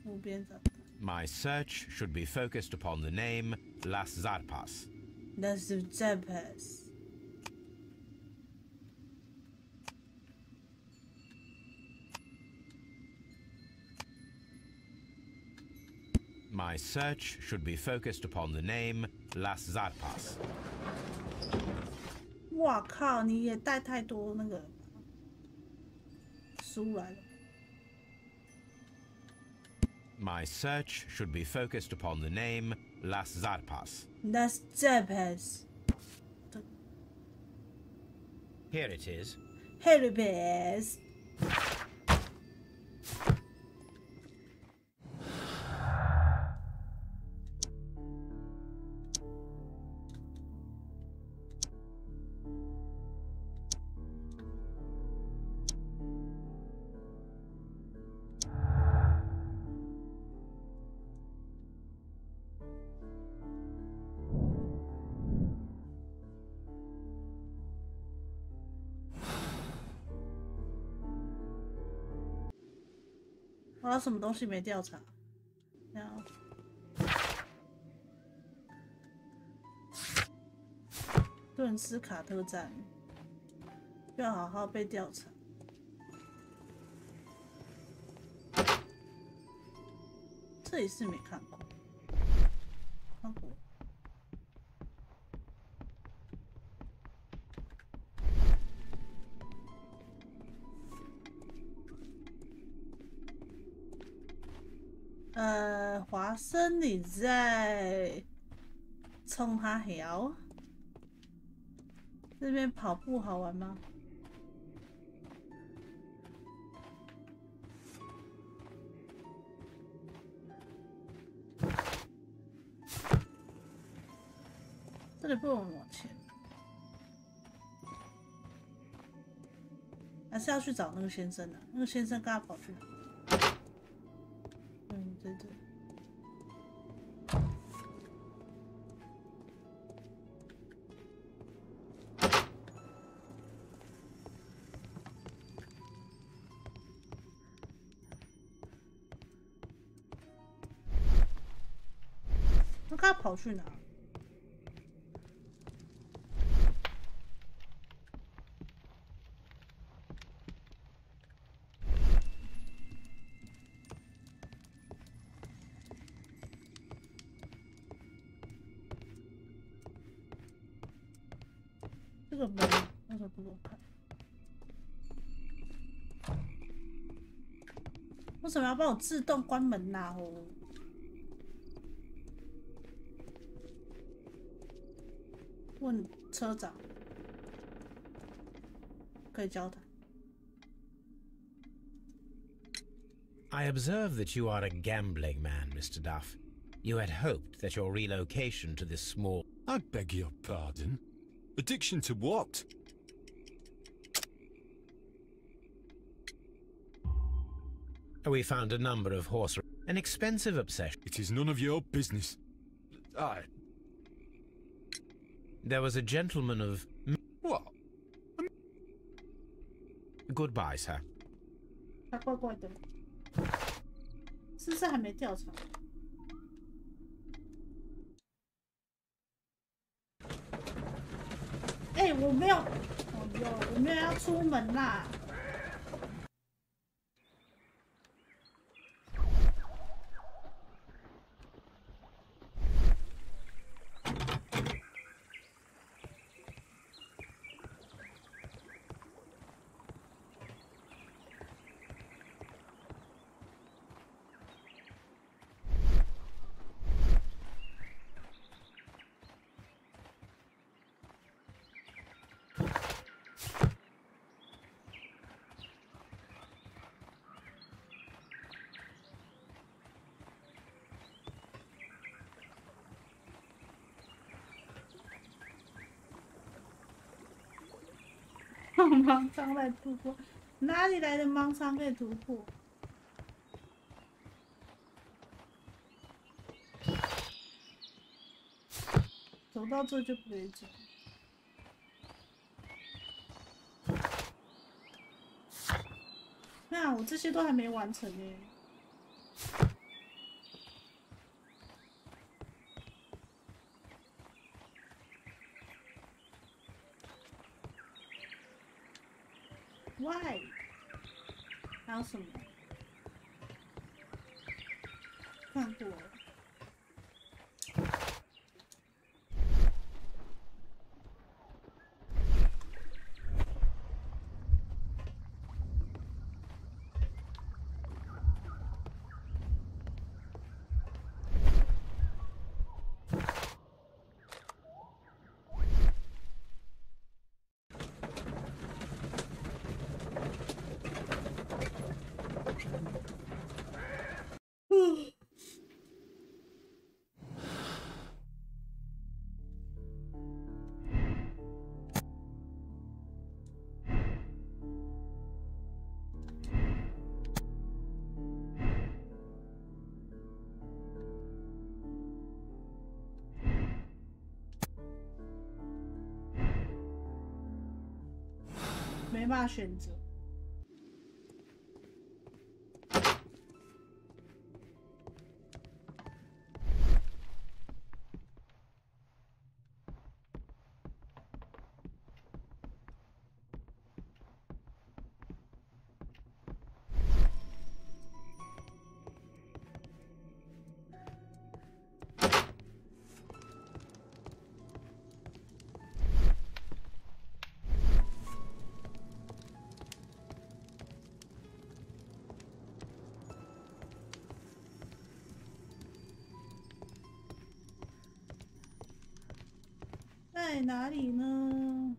路边找。 My search should be focused upon the name Las Zarpas. Las Zarpas. My search should be focused upon the name Las Zarpas. 哇靠！你也带太多那个。出来了。My search should be focused upon the name Las Zarpas. Las Zarpas. Here it is. Here it is. 我有什么东西没调查？然后顿斯卡特站要好好被调查。这里是没看过，看过。华生，你在冲他摇？这边跑步好玩吗？这里不能往前，还是要去找那个先生的。那个先生刚刚跑去哪？对对。他刚跑去哪？这个门为什么不给我看？为什么要帮我自动关门呐？哦，问车长，可以教他。I observe that you are a gambling man, Mr. Duff. You had hoped that your relocation to this small... I beg your pardon? Addiction to what? We found a number of horse... An expensive obsession. It is none of your business. There was a gentleman of... What? Goodbye, sir. 他怪怪的，是不是还没调查？哎，我没有，我没有要出门啦。盲肠来突破，哪里来的盲肠可以突破？走到这就不可以走。那我这些都还没完成呢。Why？ 还有什么？看过了。没办法选择。在哪里呢？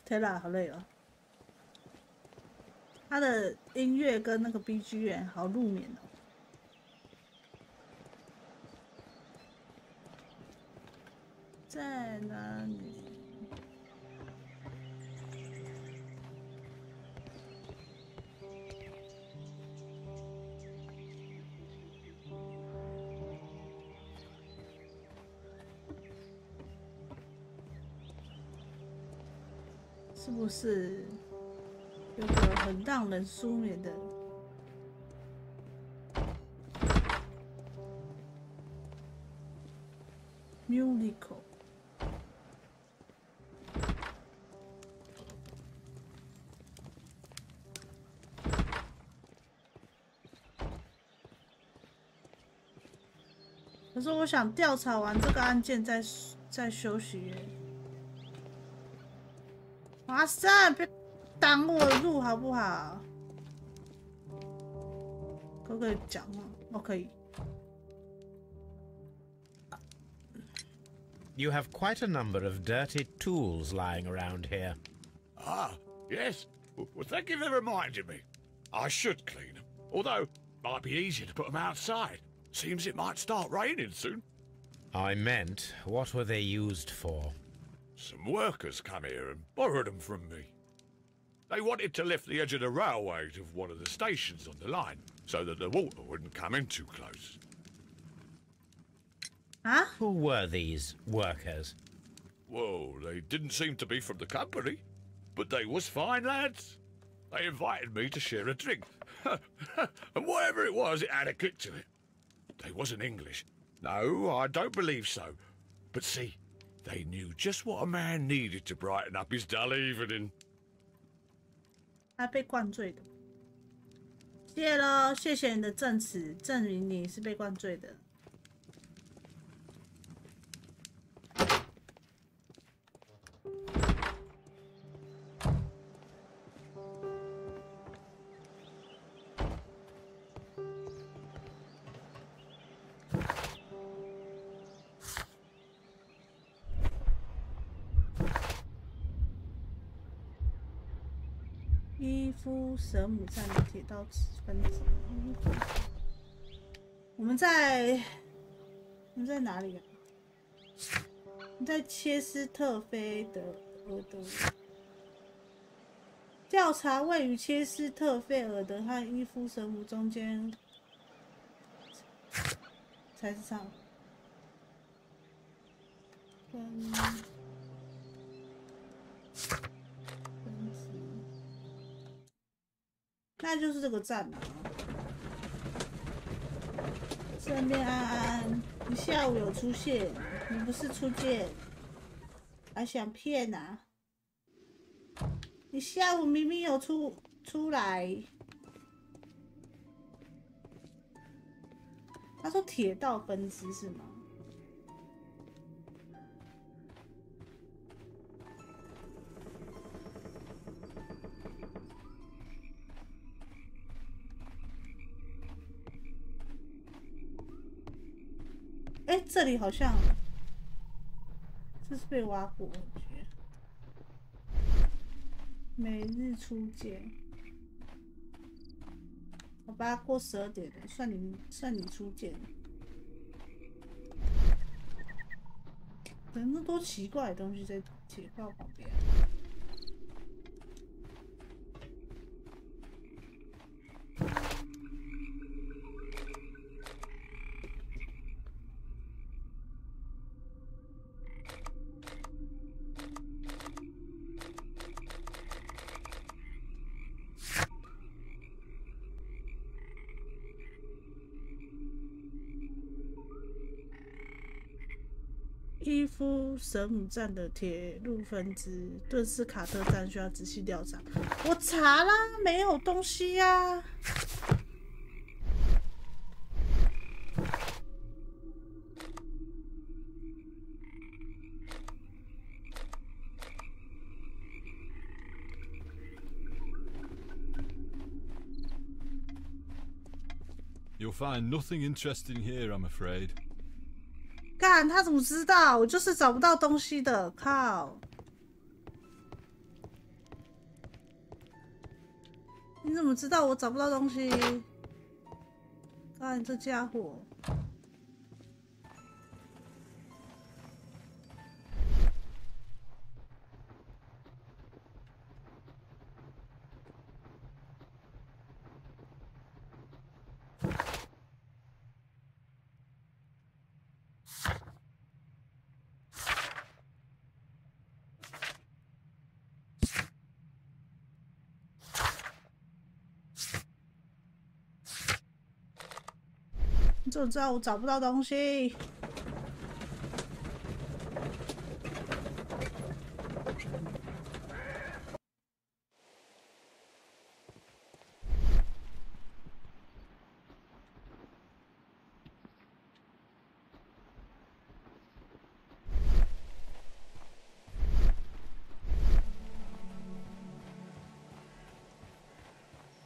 天哪，好累哦。他的音乐跟那个 BGM 好入眠哦。在哪里？是不是有个很让人舒眠的musical？ 可是我想调查完这个案件再休息耶。哇塞，别挡我路好不好？可不可以讲话？哦，可以。You have quite a number of dirty tools lying around here. Ah, yes. Well, thank you for reminding me. I should clean them. Although, it might be easier to put them outside. Seems it might start raining soon. I meant, what were they used for? Some workers come here and borrowed them from me. They wanted to lift the edge of the railway to one of the stations on the line, so that the water wouldn't come in too close. Huh? Who were these workers? Well, they didn't seem to be from the company, but they was fine lads. They invited me to share a drink. And whatever it was, it had a kick to it. They wasn't English. No, I don't believe so. But see, they knew just what a man needed to brighten up his dull evening. 他被灌醉的。谢喽，谢谢你的证词，证明你是被灌醉的。伊夫舍姆站的铁道分子。我们在哪里啊？我们在切斯特菲德尔德。调查位于切斯特菲尔德和伊夫舍姆中间，才是上。那就是这个站嘛。身边安安，你下午有出现，你不是初见，还想骗啊？你下午明明有出来。他说铁道分支是吗？哎，这里好像这是被挖过，我觉得。每日初见，好吧，过12点了，算你出件。怎么那么多奇怪的东西在铁道旁边？伊夫神武站的铁路分支，顿斯卡特站需要仔细调查。我查啦，没有东西呀、You'll find nothing interesting here, I'm afraid. 干，他怎么知道？我就是找不到东西的，靠！你怎么知道我找不到东西？干，这家伙！你怎么知道我找不到东西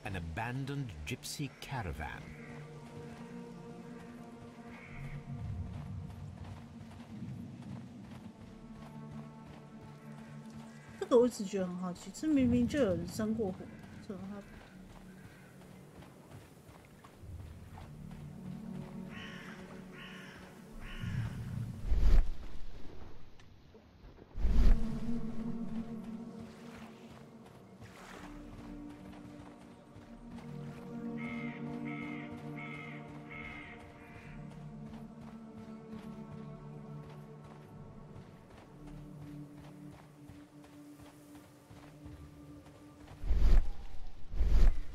？An abandoned gypsy caravan. 这个我一直觉得很好奇，这明明就有人生过火，怎么他？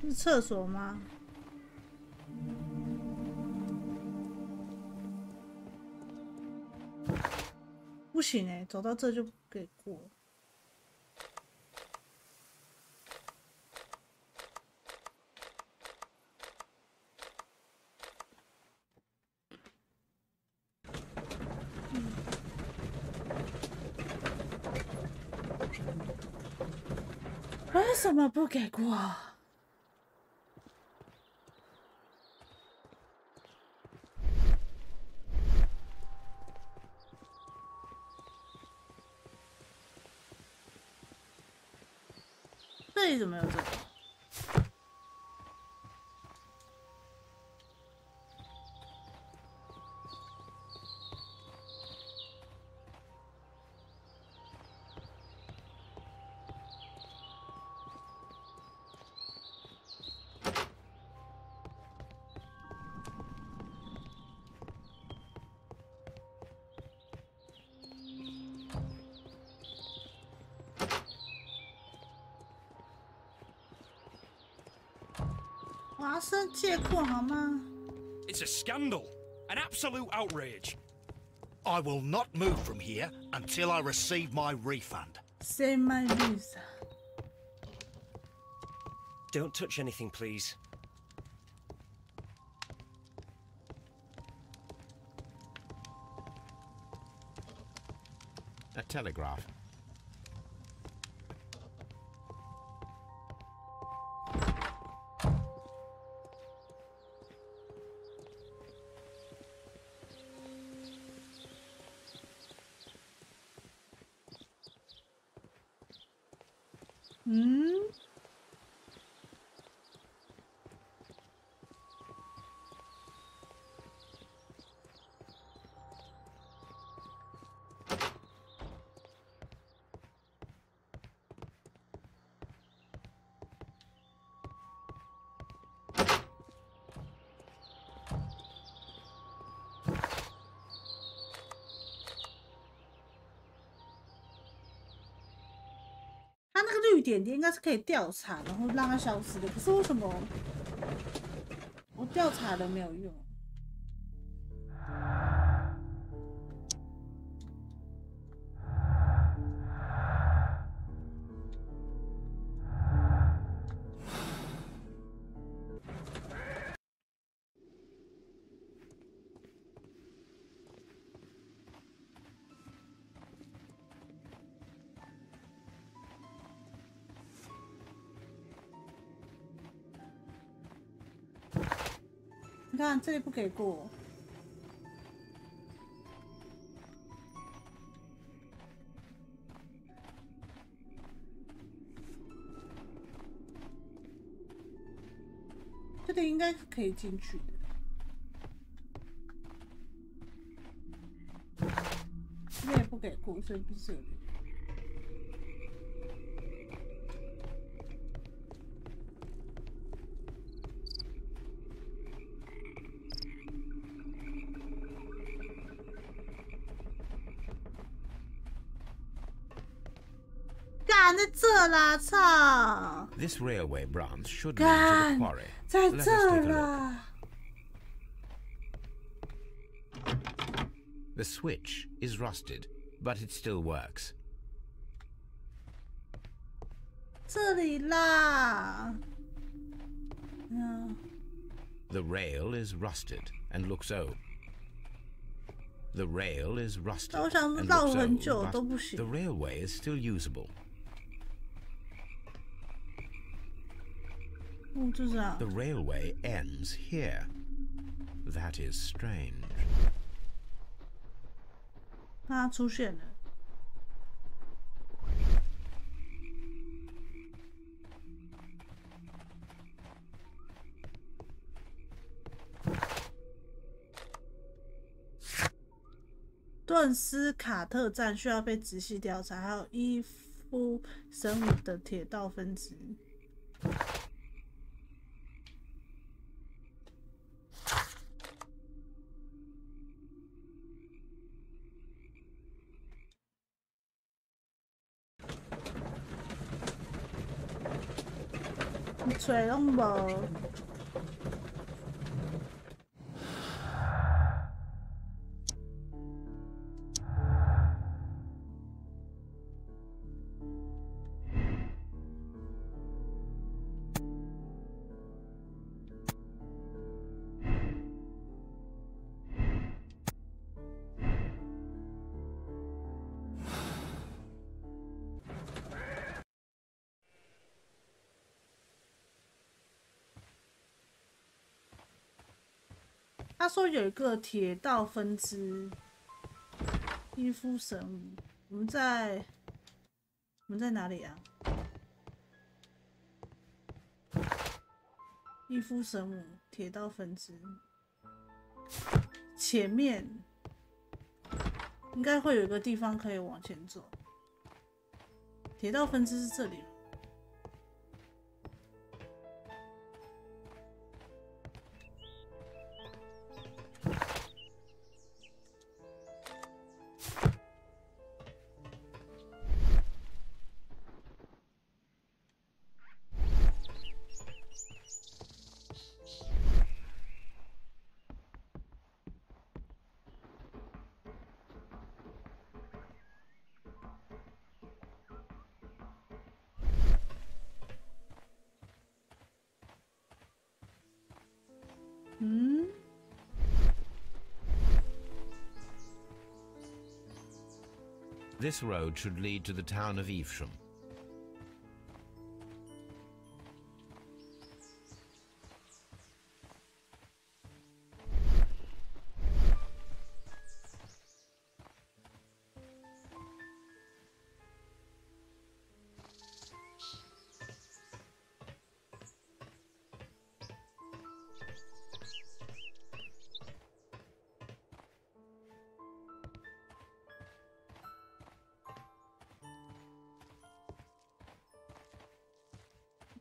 是厕所吗？不行哎，走到这就不给过。为什么不给过？这里怎么有这个？华生借库好吗？ It's a scandal, an absolute outrage. I will not move from here until I receive my refund. Say my visa. Don't touch anything, please. A telegraph. 那个绿点点应该是可以调查，然后让它消失的。可是为什么我调查了没有用？你看这里不给过，这里应该是可以进去的，这也不给过，所以不是这里。在这啦，操 ！This railway branch should lead to the quarry. 在这啦。The switch is rusted, but it still works. 这里啦。The rail is rusted and looks old. The rail is rusted and looks old, but the railway is still usable. The railway ends here. That is strange. 它出现了。顿斯卡特站需要被仔细调查，还有伊夫生物的铁道分支。吹拢无。他说有一个铁道分支，伊夫神武，我们在哪里啊？伊夫神武铁道分支，前面应该会有一个地方可以往前走。铁道分支是这里。This road should lead to the town of Evesham.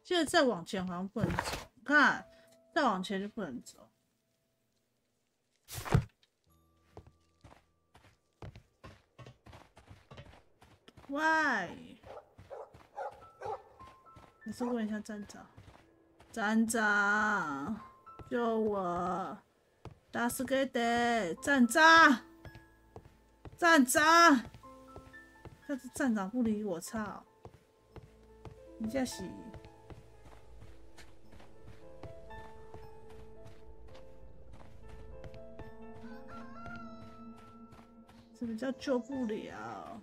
记得再往前好像不能走，看，再往前就不能走。Why？你是问一下站长，站长救我！大师给的站长，站长，但是站长不理我，操！你这是？什么叫救不了？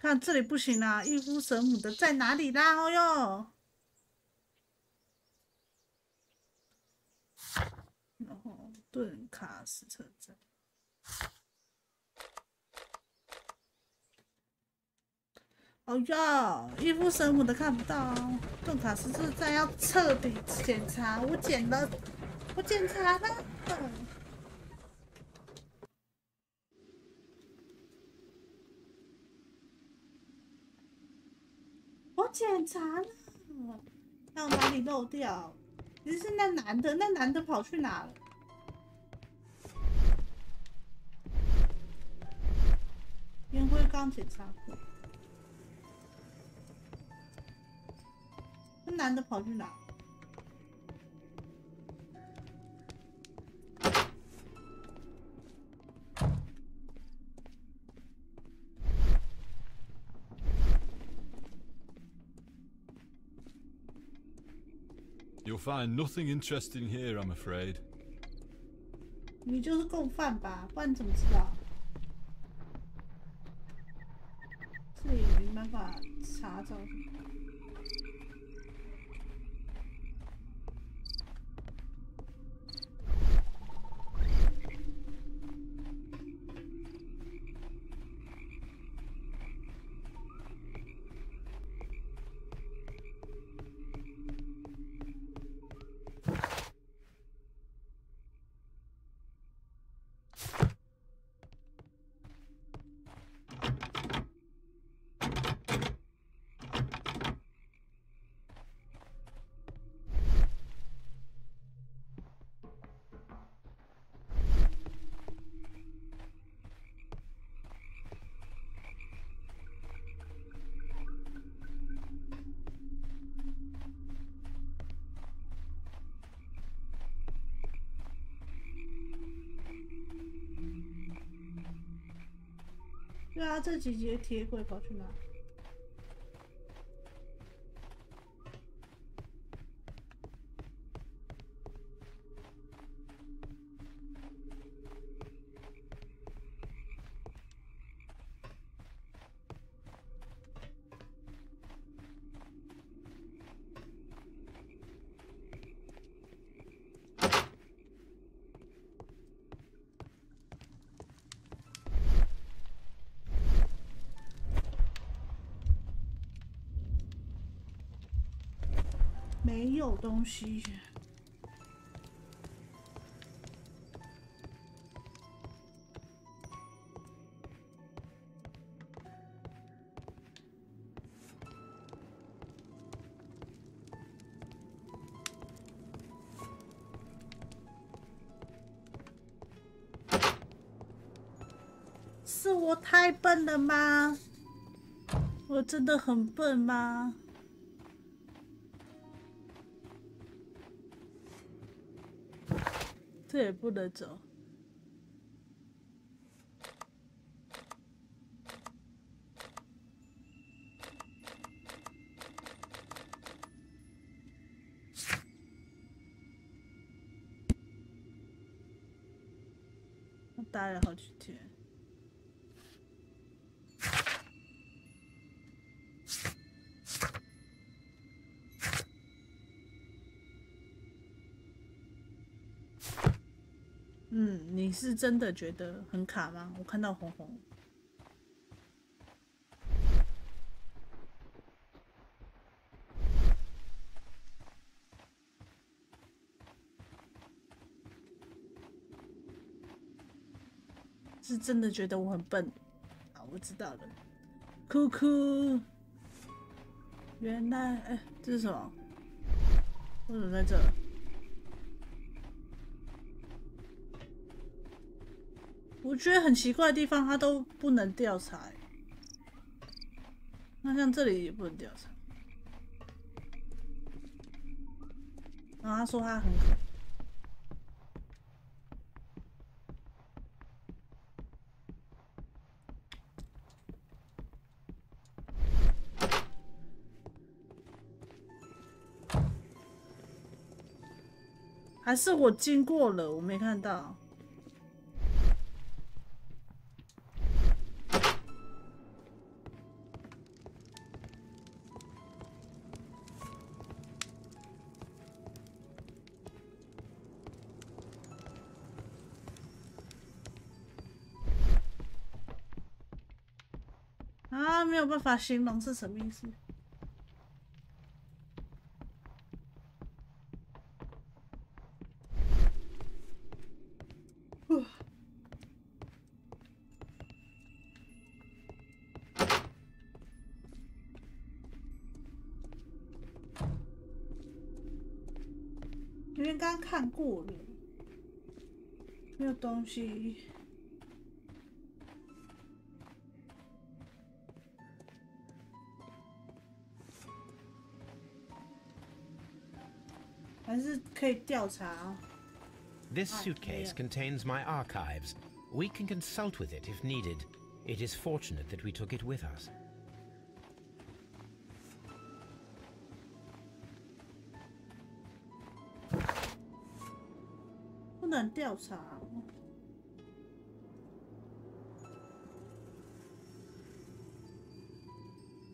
看这里不行啦，异夫神母的在哪里啦？哦哟，然后顿卡斯车站。哦哟，异夫神母的看不到哦，顿卡斯车站要彻底检查。我检查了。我检查了，还有哪里漏掉？其实是那男的跑去哪了？烟灰缸检查过，那男的跑去哪？You'll find nothing interesting here, I'm afraid. 你就是共犯吧？不然你怎么知道？这里没办法查找。对啊，这几节铁轨跑去哪？没有东西。是我太笨了吗？我真的很笨吗？这也不能走。我待了好几天。你是真的觉得很卡吗？我看到红红。是真的觉得我很笨啊！我知道了，哭哭。原来，这是什么？为什么在这？我觉得很奇怪的地方，他都不能调查。那像这里也不能调查。然后他说他很可。还是我经过了，我没看到。啊，没有办法形容是什么意思。因为刚刚看过了，没有东西。还是可以调查。This suitcase contains my archives. We can consult with it if needed. It is fortunate that we took it with us. 不能调查。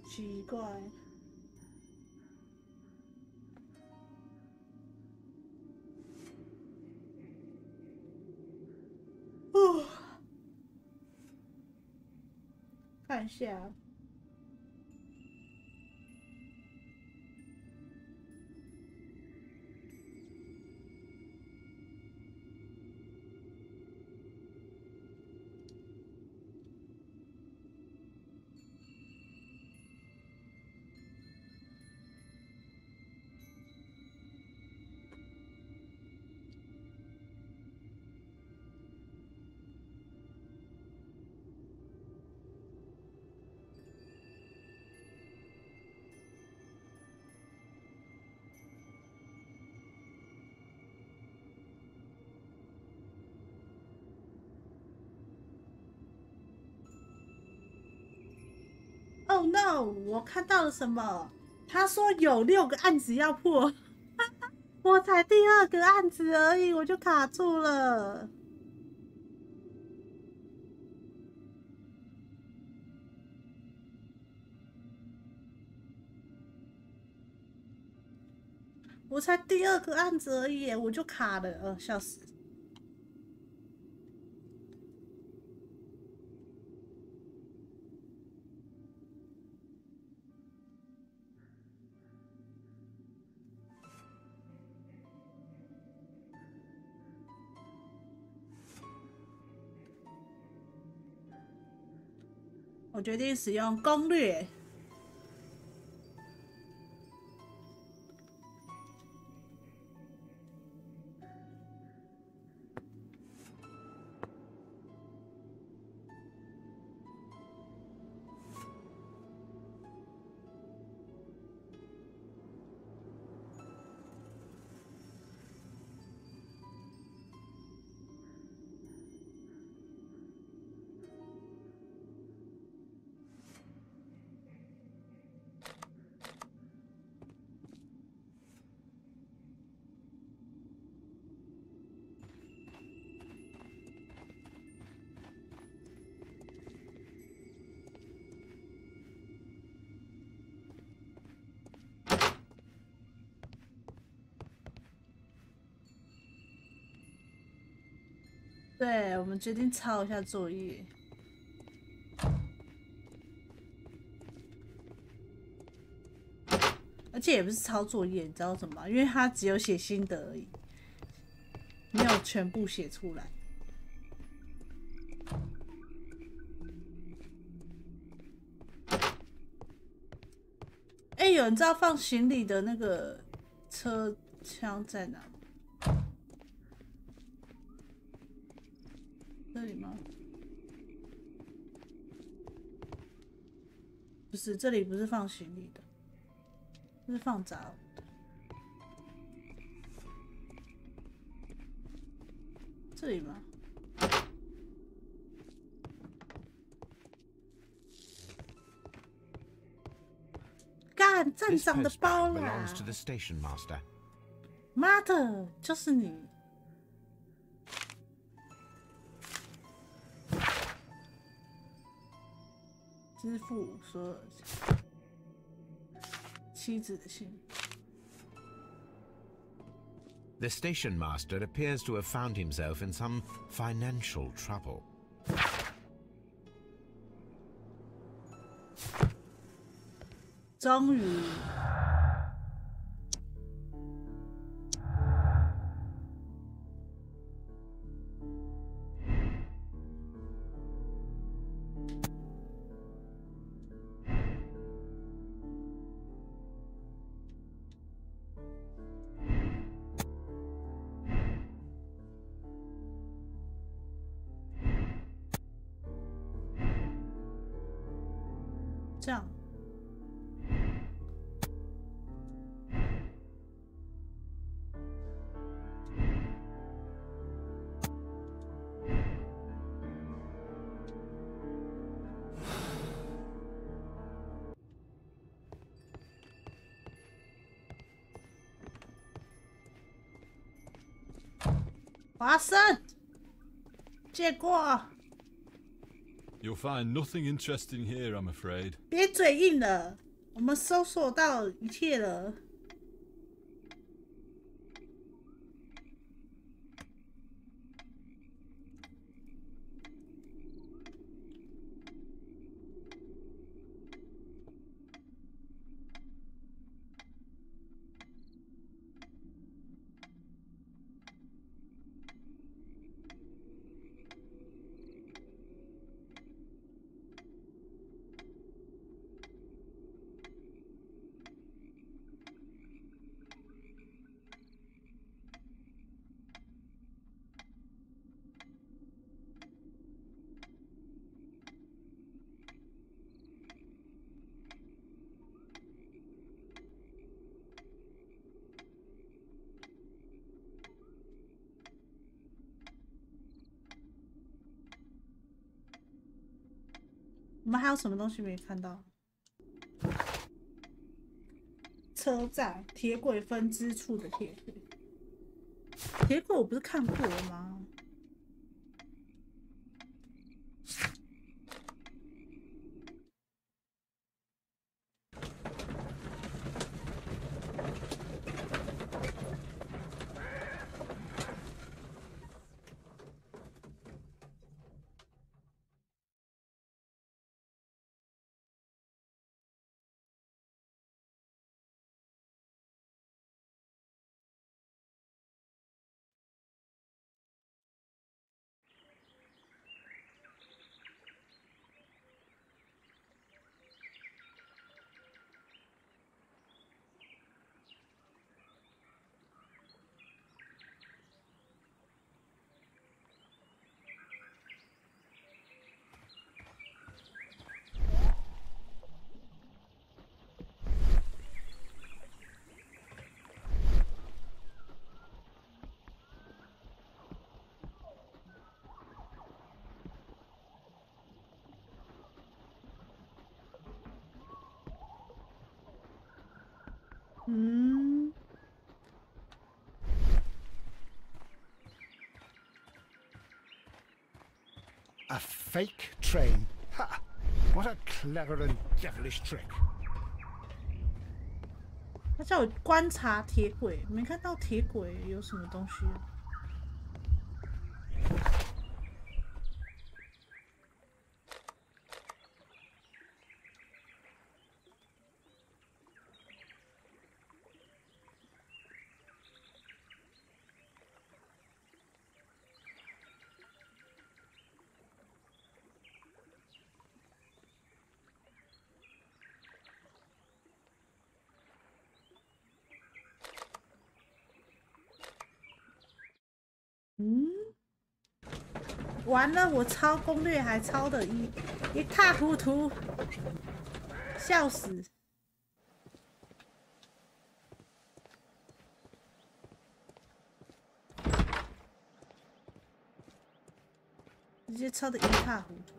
奇怪。看一下。Oh no！ 我看到了什么？他说有6个案子要破，我才第2个案子而已，我就卡住了。我才第2个案子而已，我就卡了，笑死！我决定使用攻略。对，我们决定抄一下作业。而且也不是抄作业，你知道什么吗？因为他只有写心得而已，没有全部写出来。有人知道放行李的那个车枪在哪？这里吗？不是，这里不是放行李的，这是放杂物的。这里吗？干，站长的包啦！妈的，就是你！支付所有妻子的信。The station master appears to have found himself in some financial trouble. 终于，这样。华生，借过。You'll find nothing interesting here, I'm afraid. 别嘴硬了，我们搜索到一切了。我们还有什么东西没看到？车站铁轨分支处的铁轨，铁轨我不是看过了吗？嗯， A fake train. Ha! What a clever and devilish trick. 他叫我观察铁轨，没看到铁轨有什么东西。完了，我抄攻略还抄的一塌糊涂，笑死！直接抄的一塌糊涂。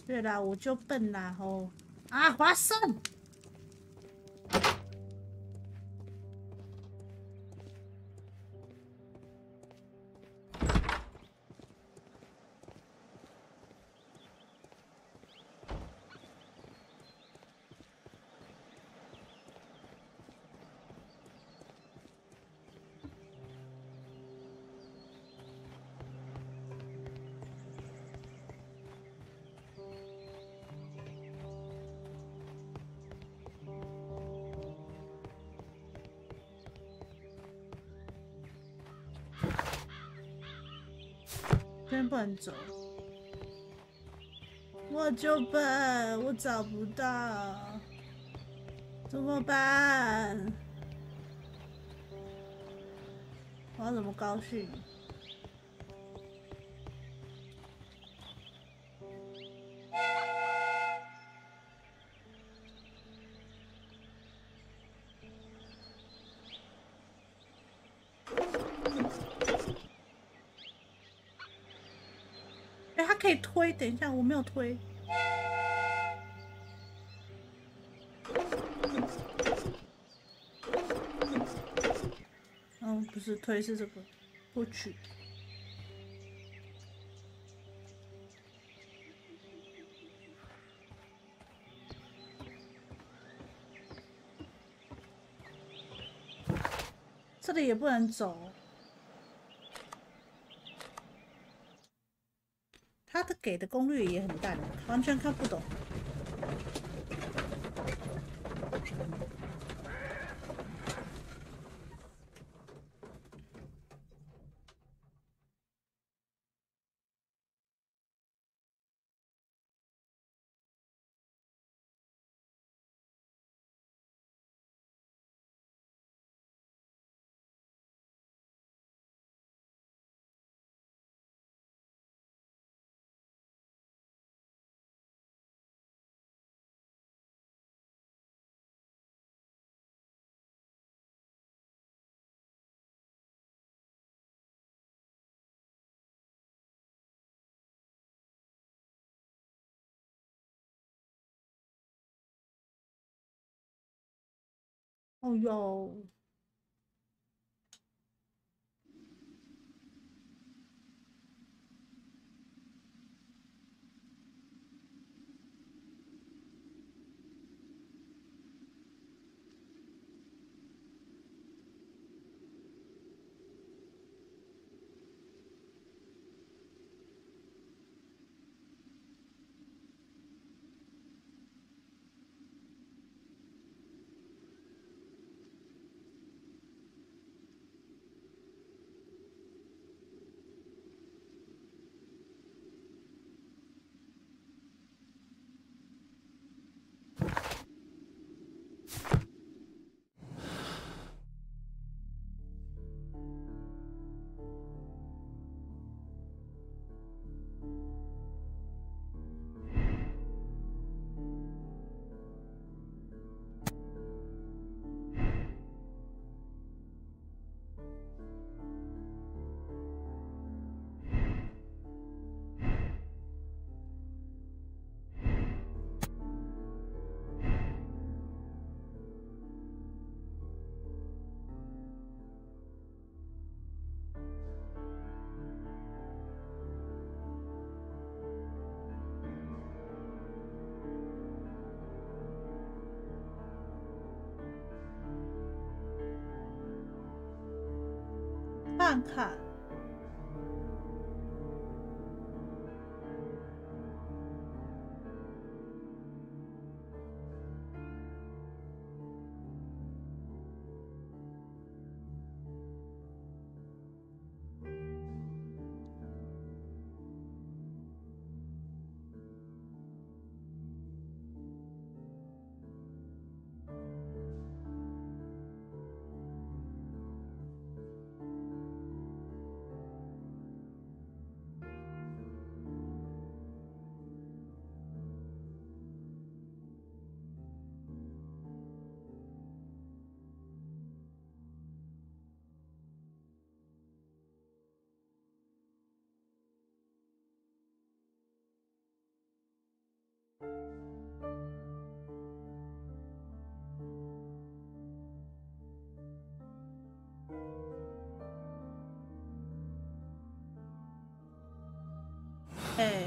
对啦，我就笨啦吼！啊，华生！这边不能走，我就笨，我找不到，怎么办？我要怎么高兴？可以推，等一下，我没有推。嗯，不是推，是这个过去。这里也不能走。他的给的攻略也很淡，完全看不懂。哦哟，看看。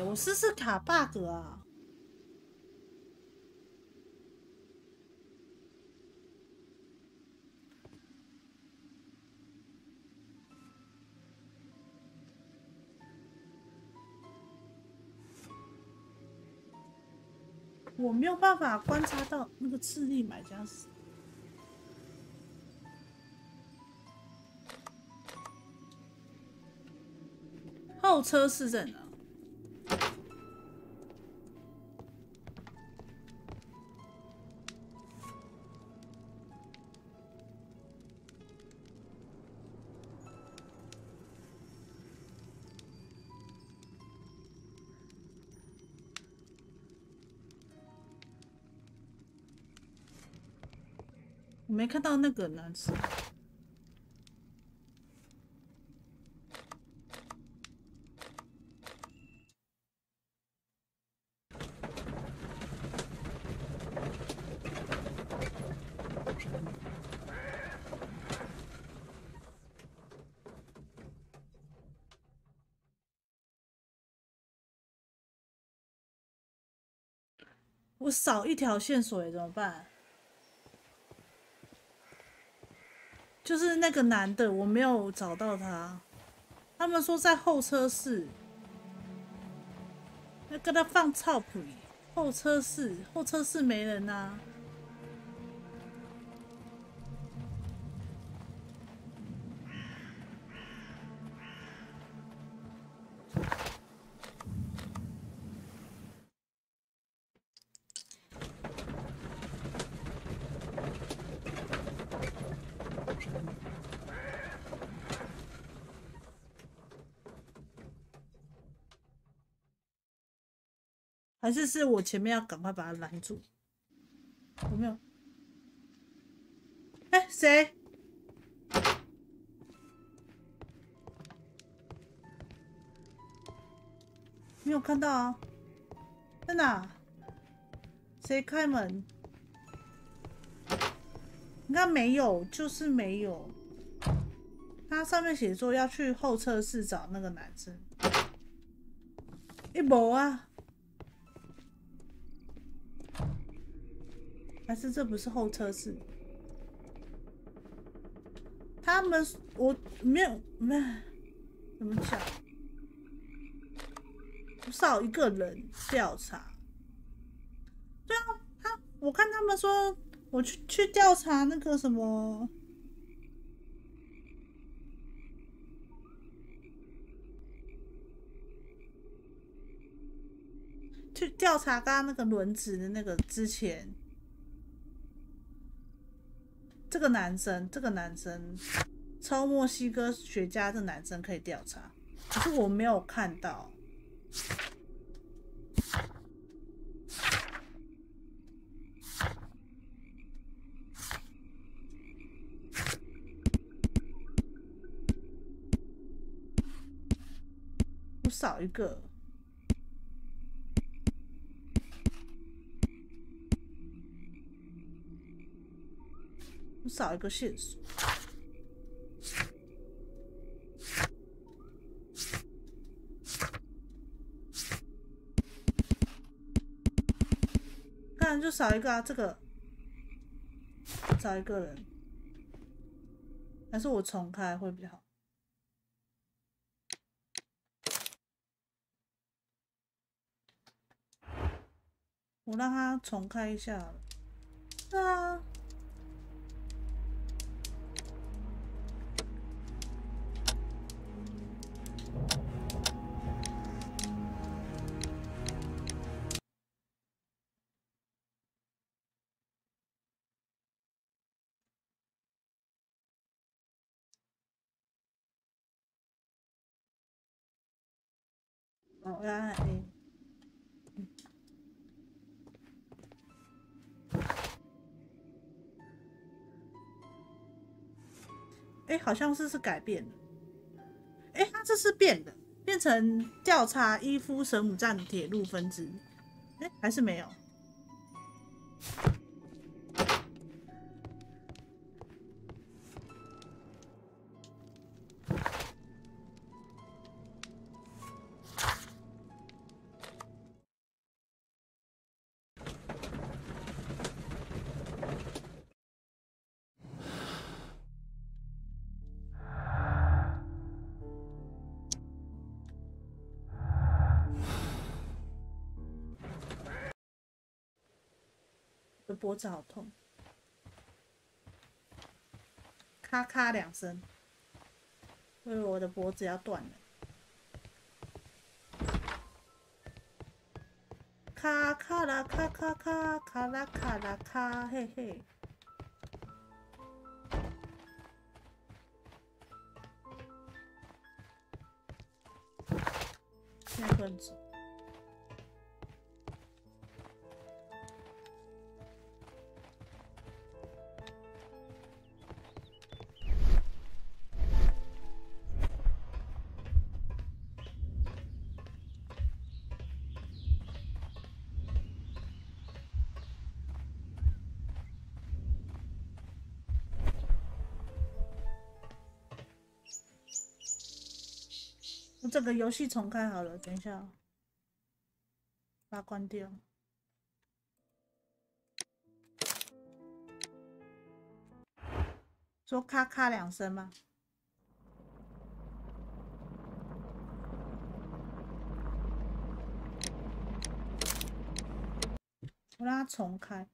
我试试卡 bug 啊。我没有办法观察到那个智力买家是。后车是在哪？我没看到那个男生。我少一条线索怎么办？就是那个男的，我没有找到他。他们说在候车室，要跟他放臭屁。候车室没人啊。还是我前面要赶快把他拦住？有没有？哎，谁？没有看到啊？在哪？谁开门？应该没有，就是没有。他上面写说要去候车室找那个男生。没啊？还是这不是候车室？他们我没有怎么讲？少一个人调查。对啊，我看他们说我去调查那个什么。去调查刚刚那个轮子的那个之前。这个男生超墨西哥学家的男生可以调查，可是我没有看到。我少一个。我少一个线索。看，就少一个啊，这个少一个人，还是我重开会比较好。我让他重开一下好了。对啊。哦，我要按 A。哎，好像是改变了。哎，它这是变的，变成调查伊夫神母站铁路分支。哎，还是没有。我的脖子好痛，咔咔2声，因为我的脖子要断了。咔咔啦咔咔咔咔啦咔啦咔，嘿嘿。现在不能走。我整个游戏重开好了，等一下，把它关掉。说咔咔2声吗？我让它重开。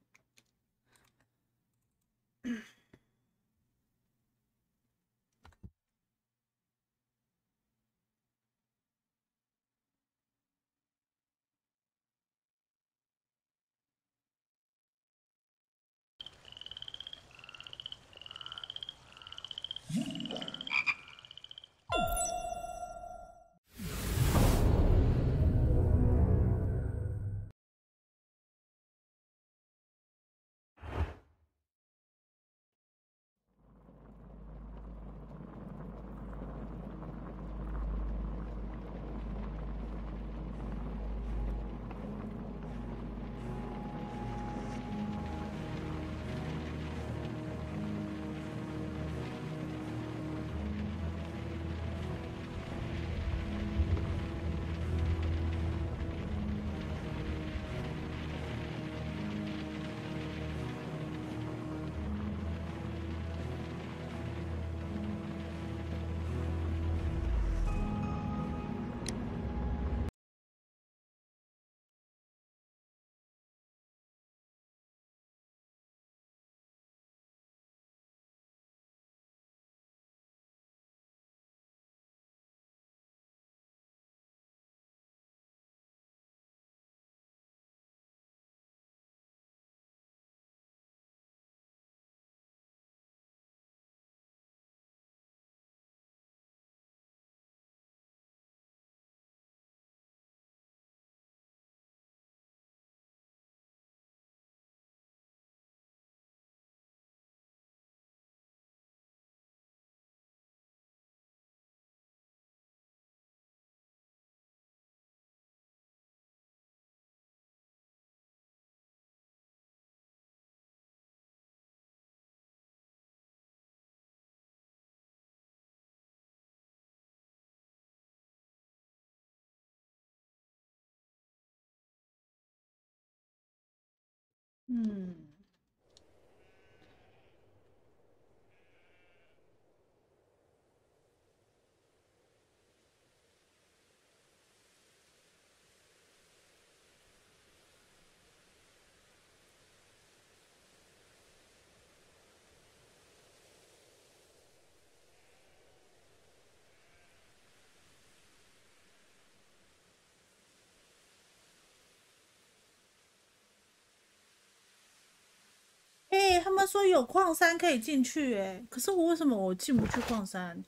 们说有矿山可以进去哎，可是为什么我进不去矿山？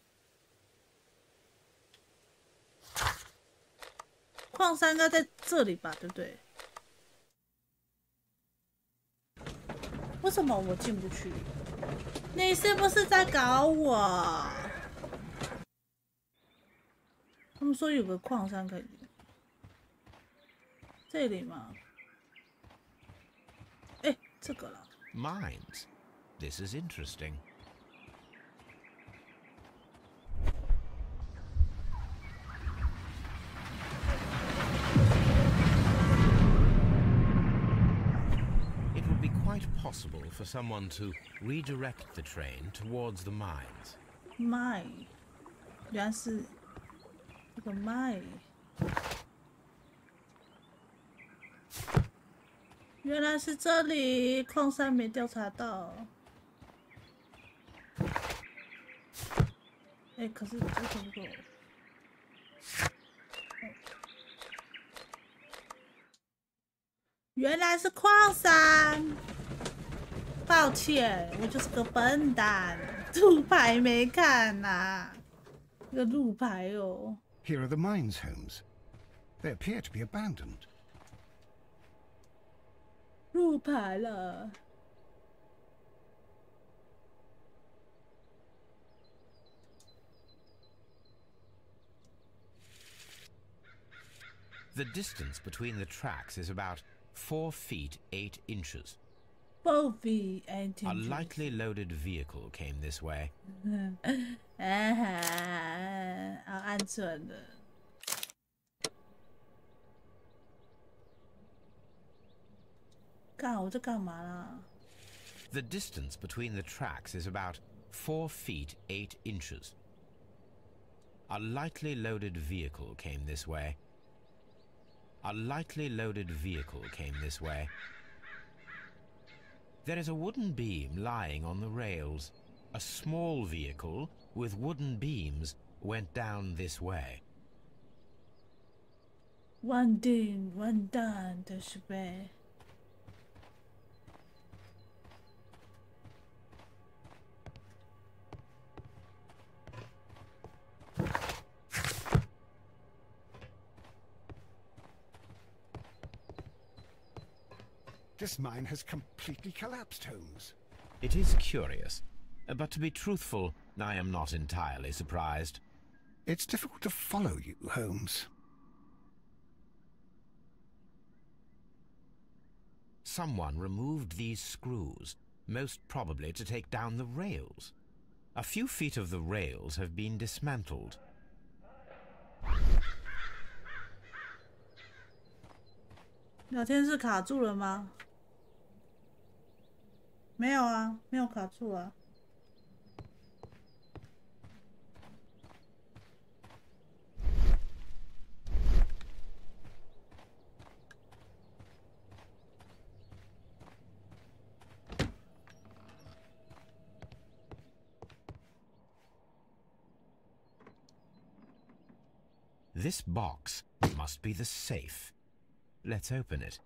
矿山应该在这里吧，对不对？为什么我进不去？你是不是在搞我？他们说有个矿山可以，这里吗？哎，这个了。Mines. This is interesting. It would be quite possible for someone to redirect the train towards the mines. Mine. 原来是这个 mine。原来是这里，矿山没调查到。哎，可是这个不够。原来是矿山，抱歉，我就是个笨蛋，路牌没看呐、这个路牌哦。Here are the mines, Holmes. They appear to be abandoned. 路牌了。The distance between the tracks is about 4 feet 8 inches. 4 feet 8 inches. A lightly loaded vehicle came this way. 好安全的。干，我在干嘛啦？ The distance between the tracks is about 4 feet 8 inches. A lightly loaded vehicle came this way. A lightly loaded vehicle came this way. There is a wooden beam lying on the rails. A small vehicle with wooden beams went down this way. 完蛋的是呗。This mine has completely collapsed, Holmes. It is curious, but to be truthful, I am not entirely surprised. It's difficult to follow you, Holmes. Someone removed these screws, most probably to take down the rails. A few feet of the rails have been dismantled. 聊天室卡住了吗？没有啊，没有卡住啊。This box must be the safe. Let's open it.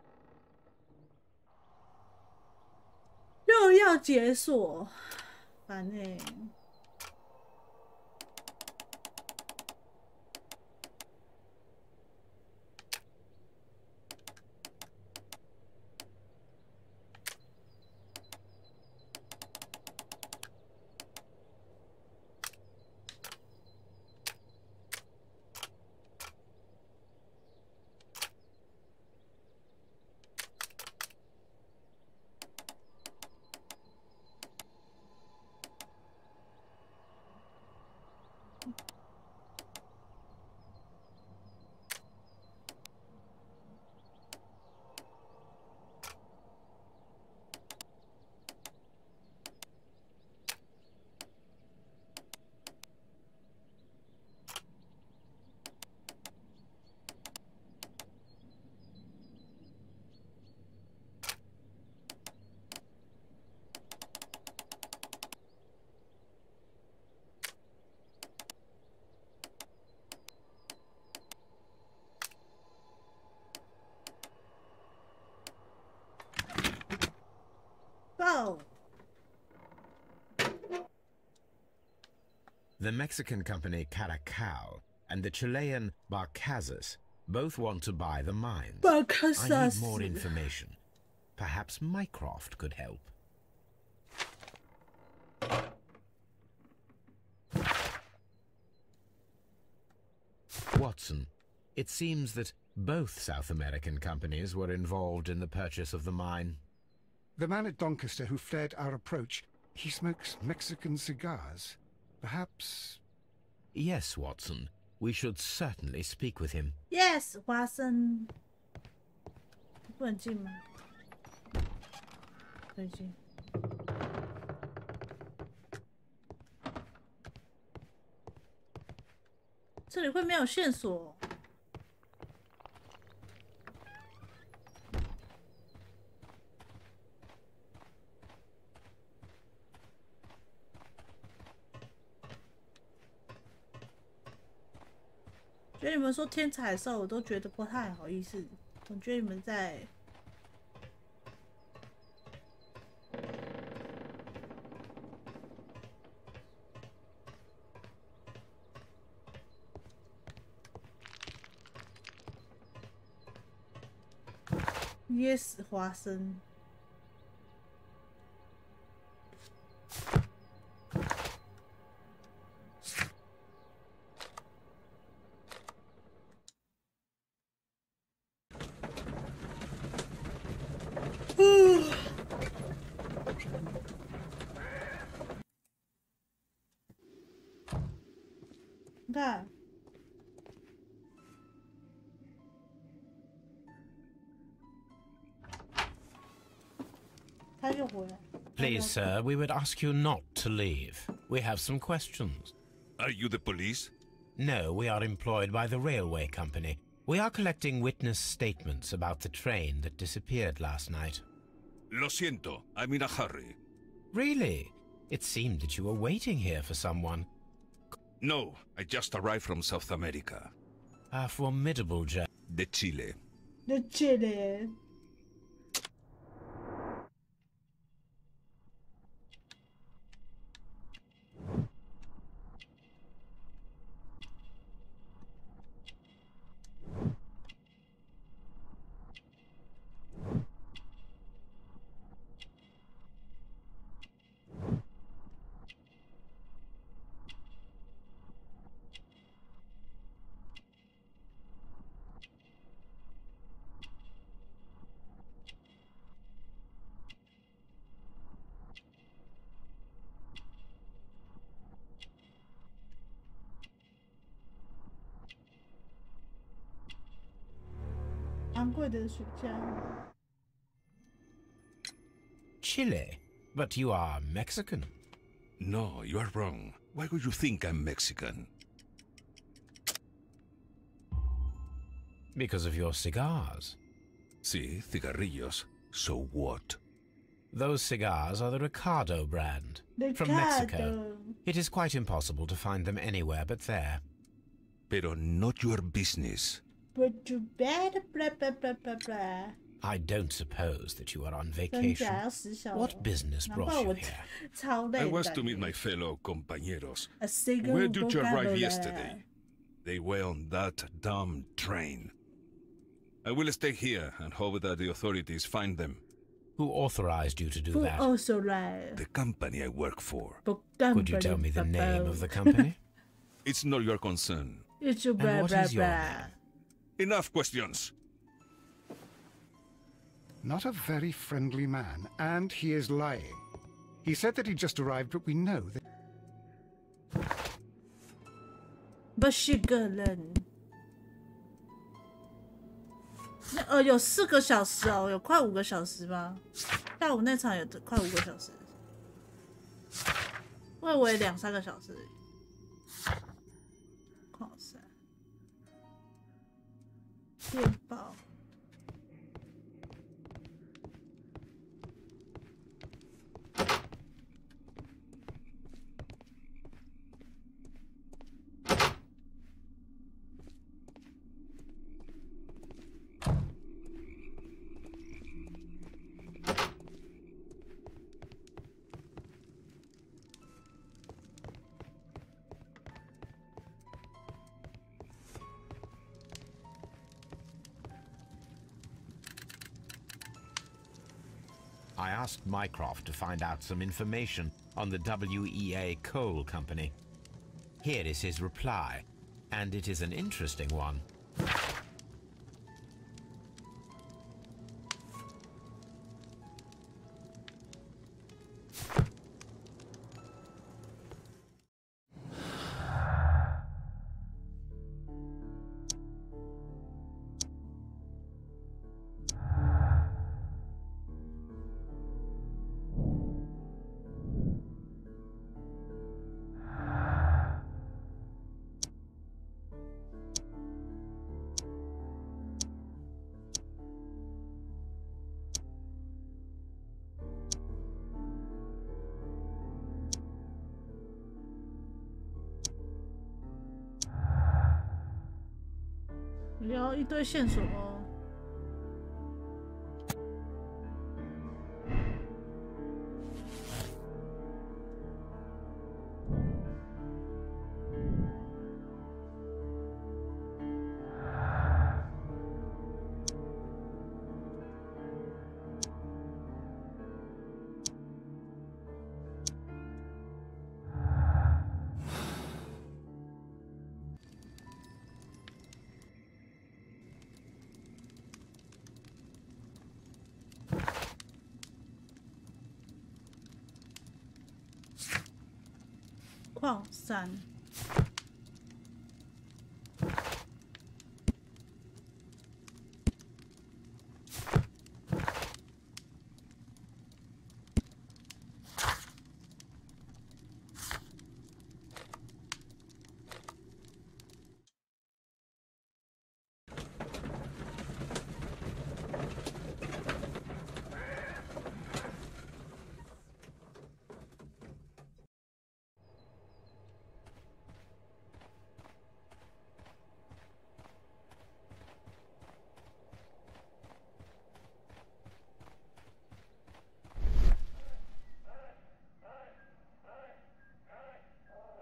又要解锁，烦欸。爆！ The Mexican company Caracal and the Chilean Barcazas both want to buy the mines. Barcazas. I need more information. Perhaps Mycroft could help. Watson, it seems that both South American companies were involved in the purchase of the mine. The man at Doncaster who fled our approach, he smokes Mexican cigars. Perhaps... Yes, Watson. We should certainly speak with him. Yes, Watson. 不能进吗？可以进。这里会没有线索。觉得你们说天才的时候，我都觉得不太好意思。我觉得你们在噎死花生。你看，他又回来。Please, sir, we would ask you not to leave. We have some questions. Are you the police? No, we are employed by the railway company. We are collecting witness statements about the train that disappeared last night. Lo siento, I'm in a hurry. Really? It seemed that you were waiting here for someone. No, I just arrived from South America. A formidable journey. De Chile. De Chile. Chile? But you are Mexican. No, you are wrong. Why would you think I'm Mexican? Because of your cigars. Sí, cigarrillos. So what? Those cigars are the Ricardo brand. From Mexico. It is quite impossible to find them anywhere but there. Pero not your business. But you better blah blah blah blah blah. I don't suppose that you are on vacation. What business brought you here? I was to meet my fellow compañeros. Where Where did you arrive yesterday? They were on that damn train. I will stay here and hope that the authorities find them. Who authorized you to do that? The company I work for. Could you tell me the name of the company? It's not your concern. It's your and what is your name? Enough questions. Not a very friendly man, and he is lying. He said that he just arrived, but we know that... 不是个人。有4个小时哦，有快5个小时吗？下午那场有快5个小时，我以为2、3个小时而已。哇塞！电报。I asked Mycroft to find out some information on the WEA Coal Company. Here is his reply, and it is an interesting one.有一堆线索哦。矿山。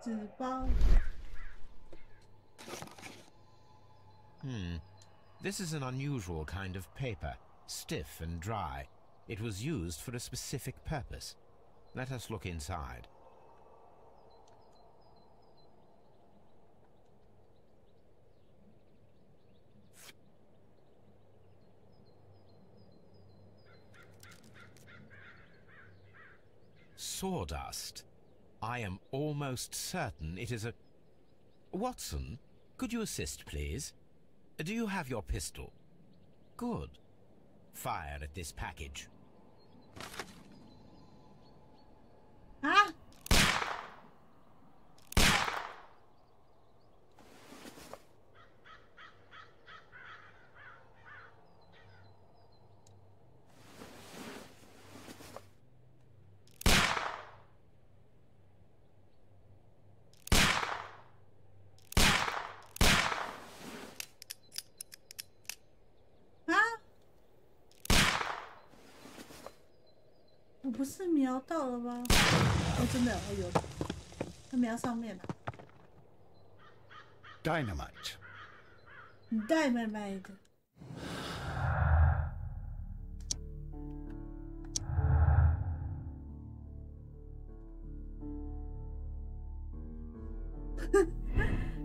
纸包。This is an unusual kind of paper, stiff and dry. It was used for a specific purpose. Let us look inside. Sawdust. I am almost certain it is a... Watson, could you assist, please? Do you have your pistol? Good. Fire at this package. Huh? 我不是瞄到了吗？哦，真的，有，它瞄上面了。Dynamite. Dynamite.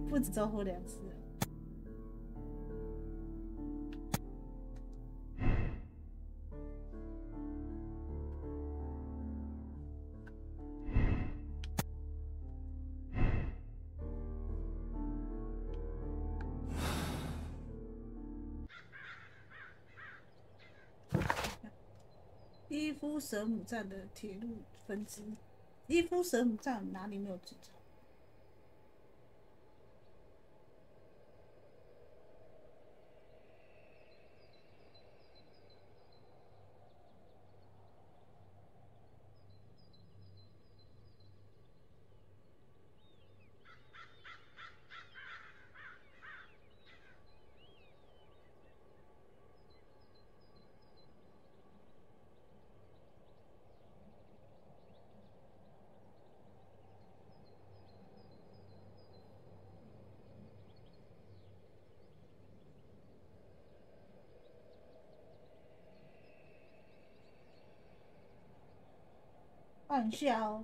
不止招呼2次。伊夫舍姆站的铁路分支，伊夫舍姆站哪里没有执照？按一下哦。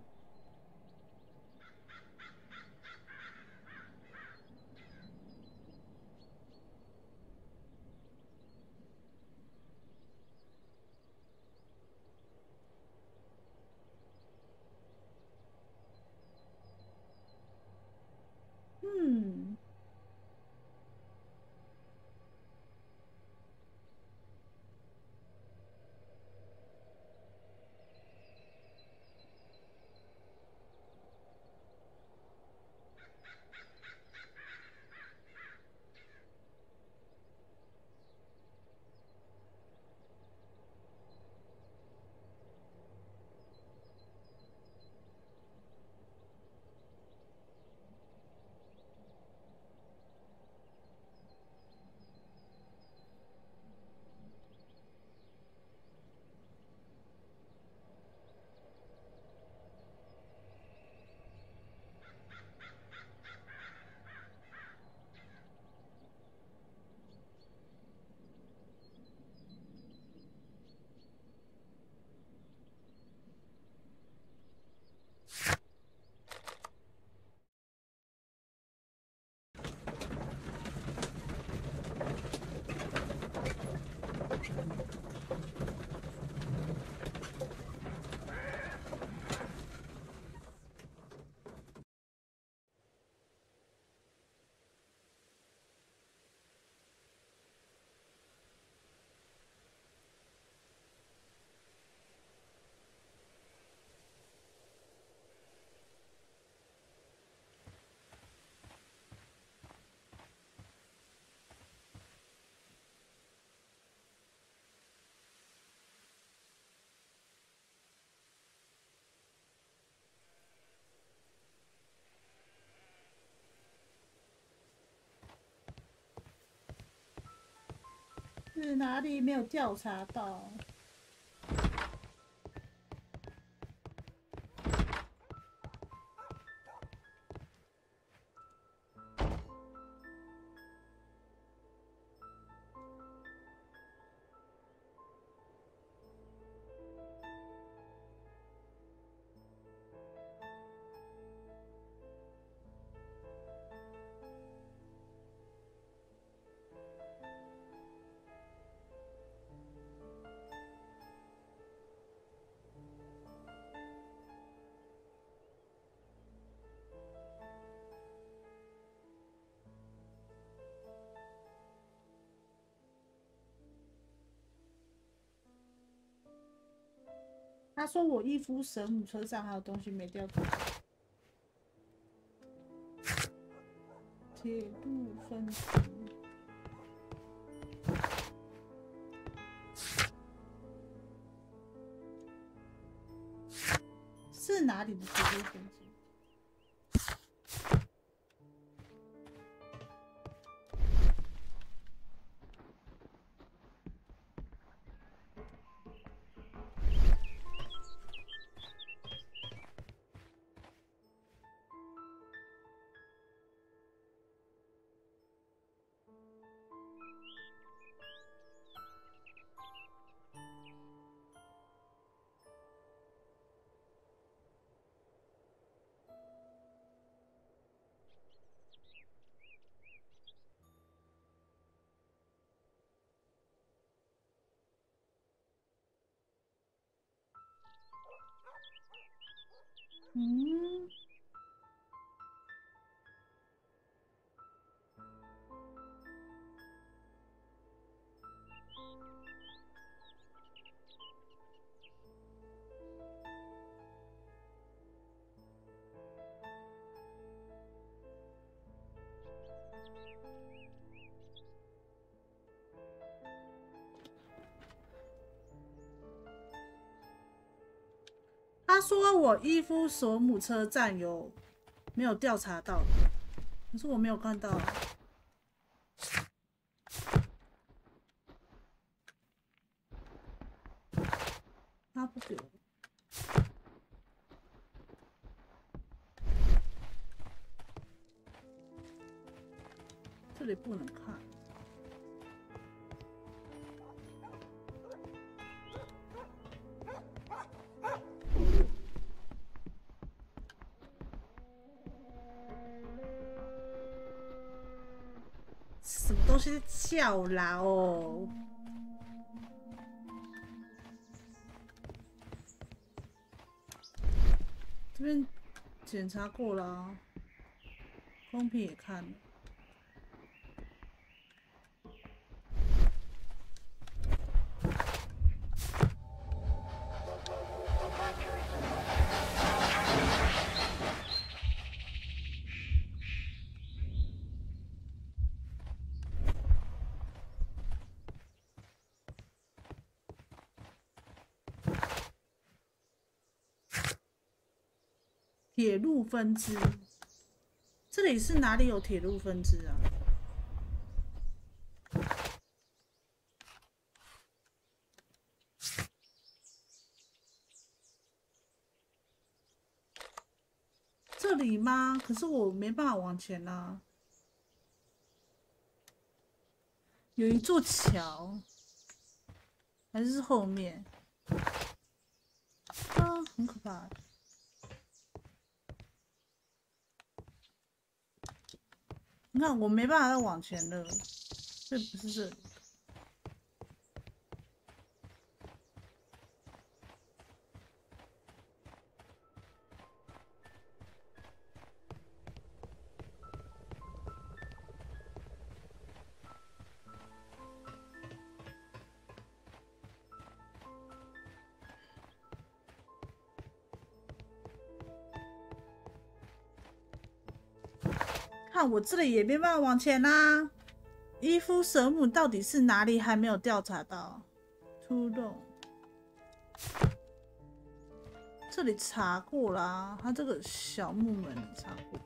是哪里没有调查到？他说我衣服神母车上还有东西没掉走。铁路分局。是哪里的铁路分局？嗯，他说我伊夫索姆车站有没有调查到？可是我没有看到啊。他不给我。这里不能看。西在叫啦哦。这边检查过了啊，公屏也看了。铁路分支，这里是哪里有铁路分支啊？这里吗？可是我没办法往前啊。有一座桥，还是后面？啊，很可怕。你看，我没办法再往前了，这不是这里。看我这里也没办法往前啦。伊夫舍姆到底是哪里还没有调查到？出动，这里查过啦，他这个小木门里查过。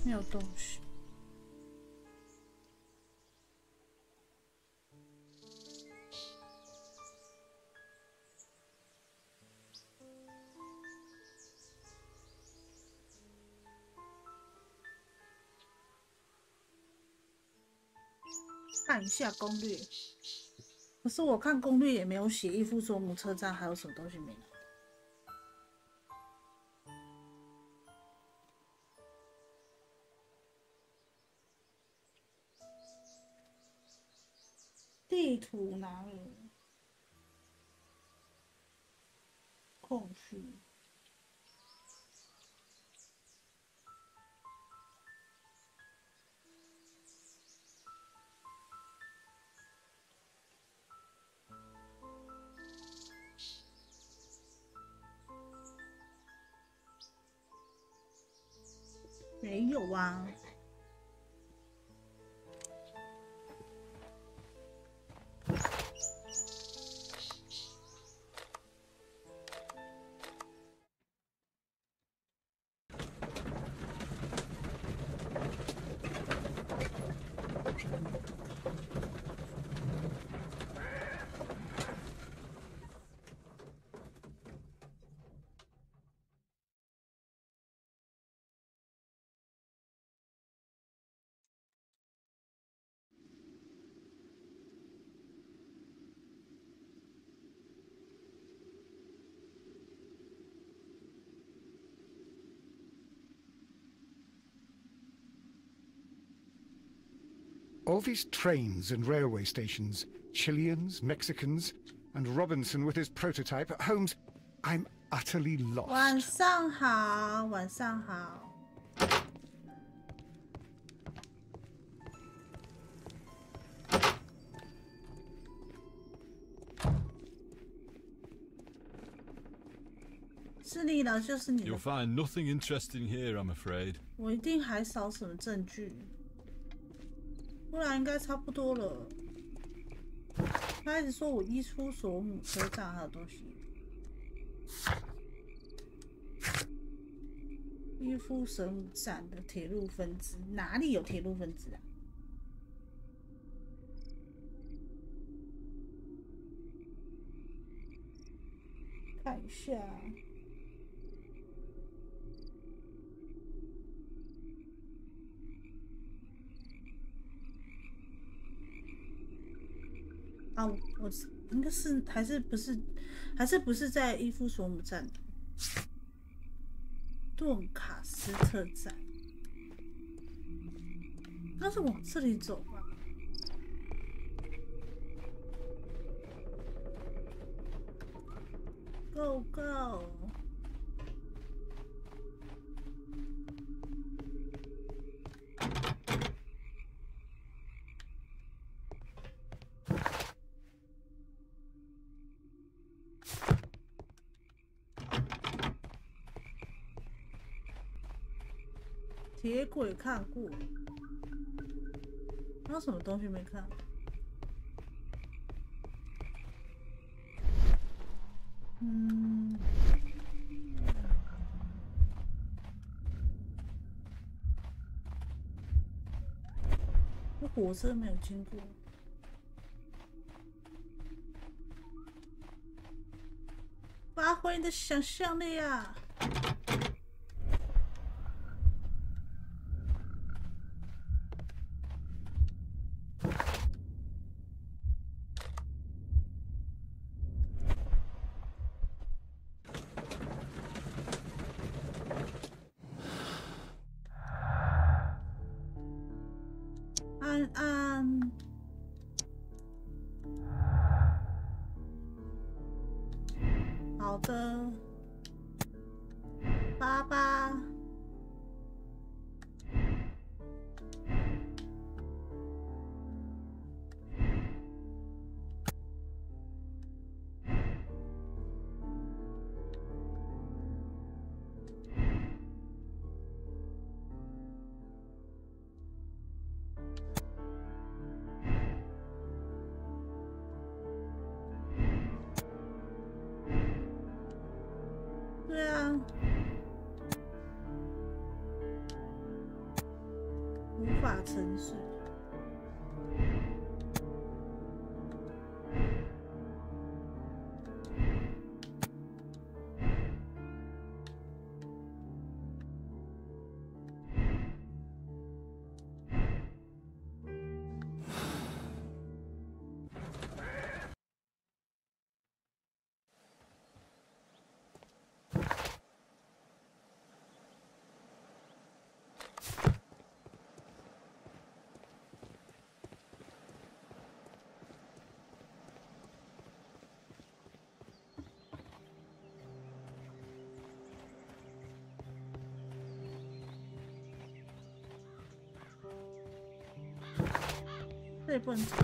没有东西。看一下攻略，可是我看攻略也没有写伊夫索姆车站还有什么东西没有。地图拿了，空虚。没有啊。All these trains and railway stations, Chileans, Mexicans, and Robinson with his prototype. Holmes, I'm utterly lost. 晚上好，晚上好。是你了，就是你了。 You'll find nothing interesting here, I'm afraid. 我一定还少什么证据。 不然应该差不多了。他一直说我伊夫索姆车站还有东西。伊夫索姆站的铁路分支哪里有铁路分支啊？一下。啊，我应该是还是不是在伊夫索姆站的顿卡斯特站？那是往这里走吧。 Go go！ 铁轨看过，还有什么东西没看？ 那火车没有经过，发挥你的想象力啊！好的，爸爸。对啊，无法陈述。这里不能走，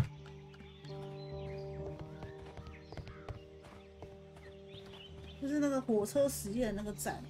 就是那个火车实验那个站。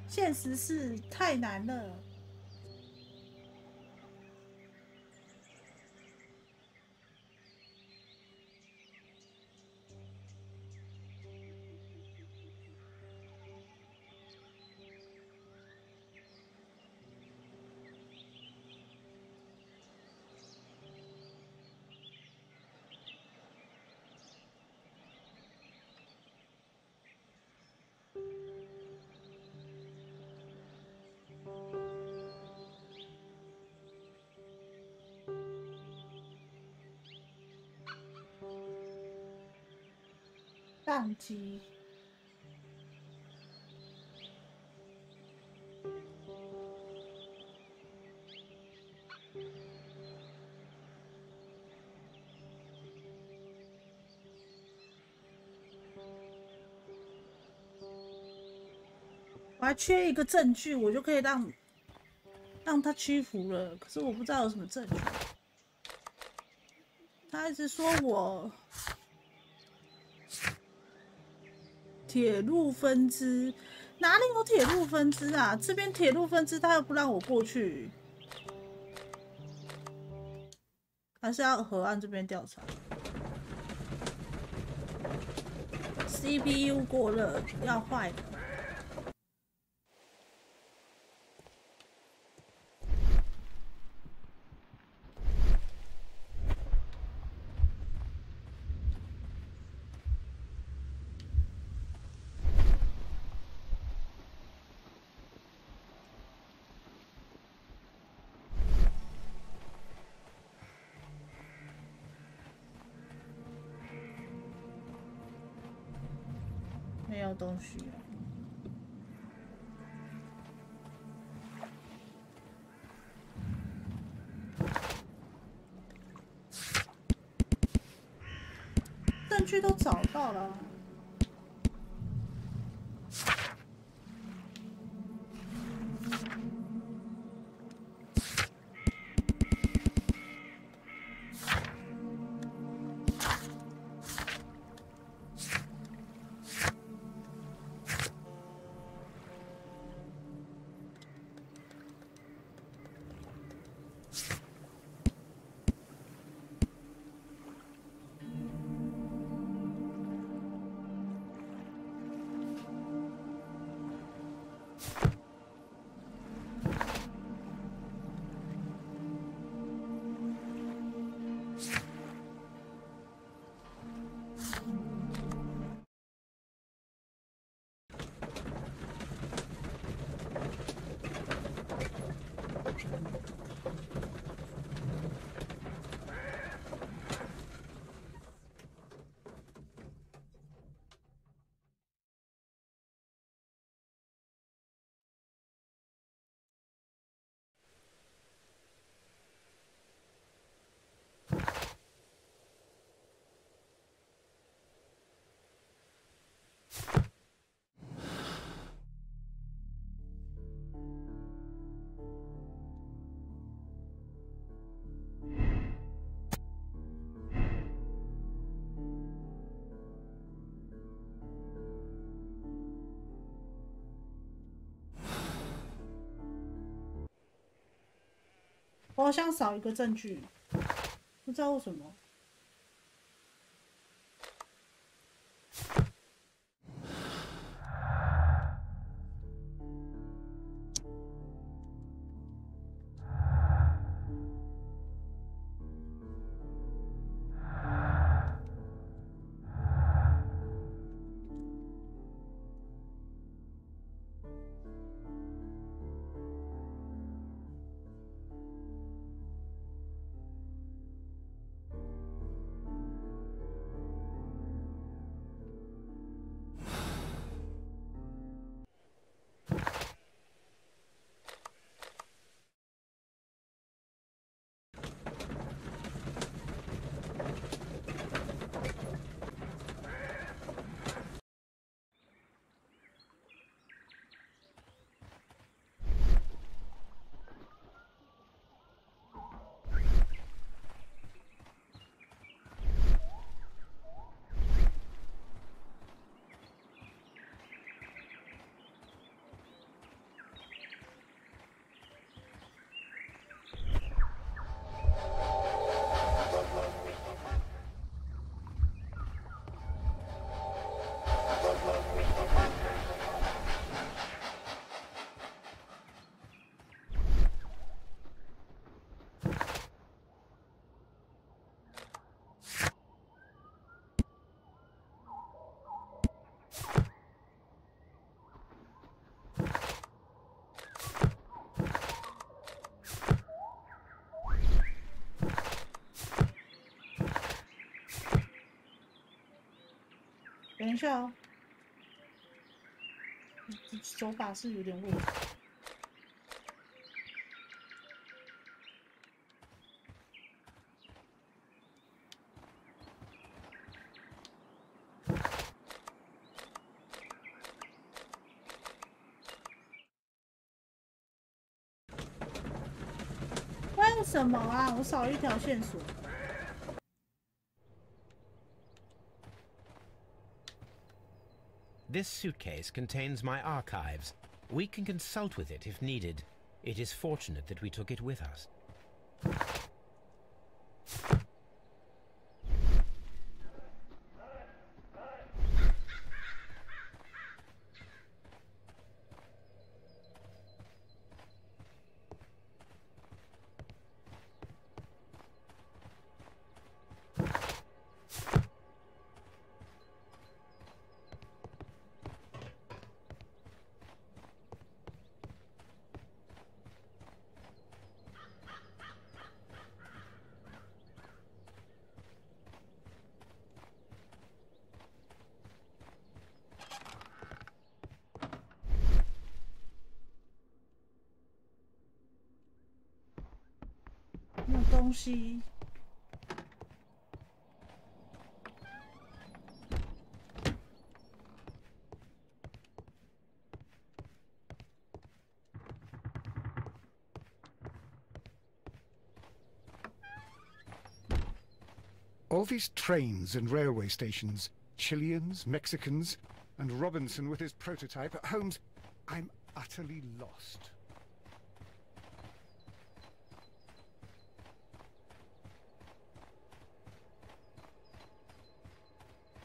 现实是太难了。宕机。我还缺一个证据，我就可以让他屈服了。可是我不知道有什么证据。他他一直说我铁路分支，哪里有铁路分支啊？这边铁路分支他又不让我过去，还是要河岸这边调查。CPU 过热，要坏了。没有东西了。证据都找到了。我好像少一个证据，不知道为什么。等一下哦，手法是有点问题。为什么啊？我少一条线索。This suitcase contains my archives. We can consult with it if needed. It is fortunate that we took it with us.东西。All these trains and railway stations, Chileans, Mexicans, and Robinson with his prototype. Holmes, I'm utterly lost.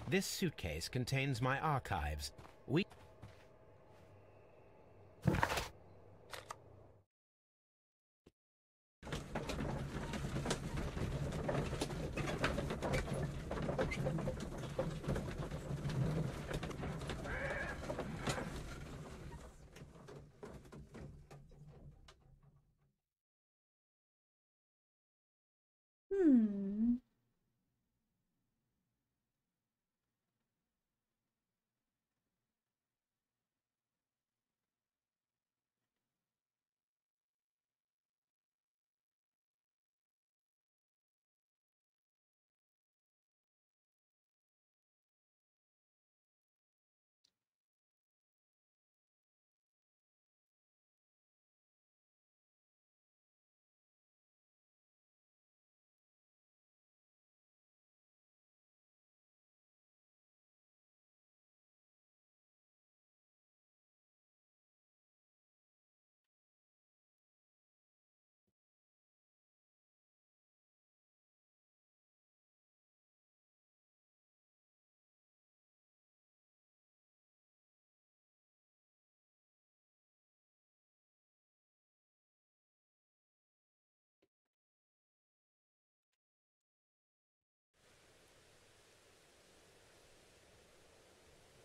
This suitcase contains my archives. We... Hmm.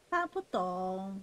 他不懂。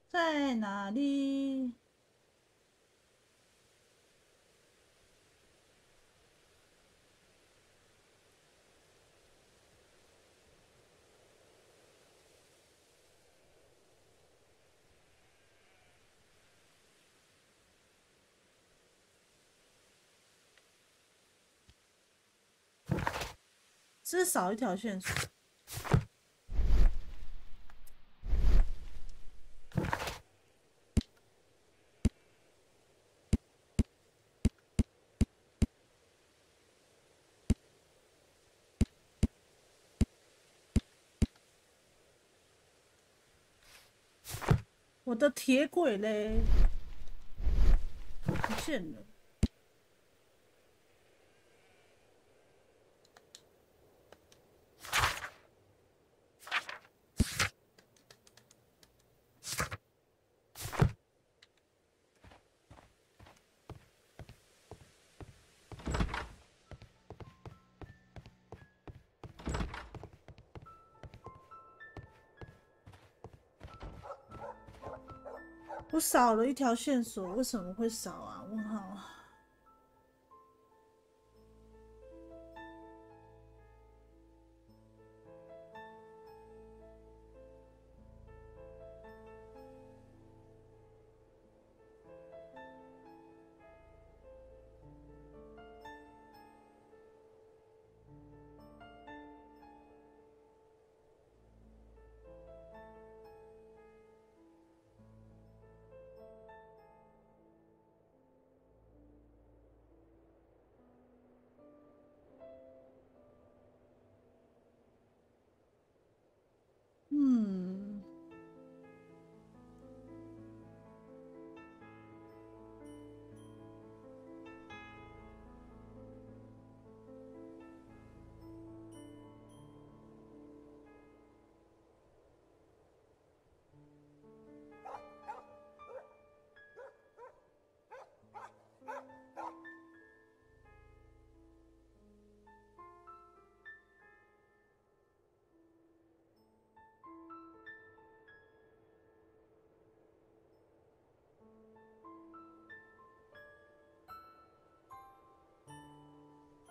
在哪里？至少一条线索。我的铁轨嘞，不见了。我少了一条线索，为什么会少啊？问号。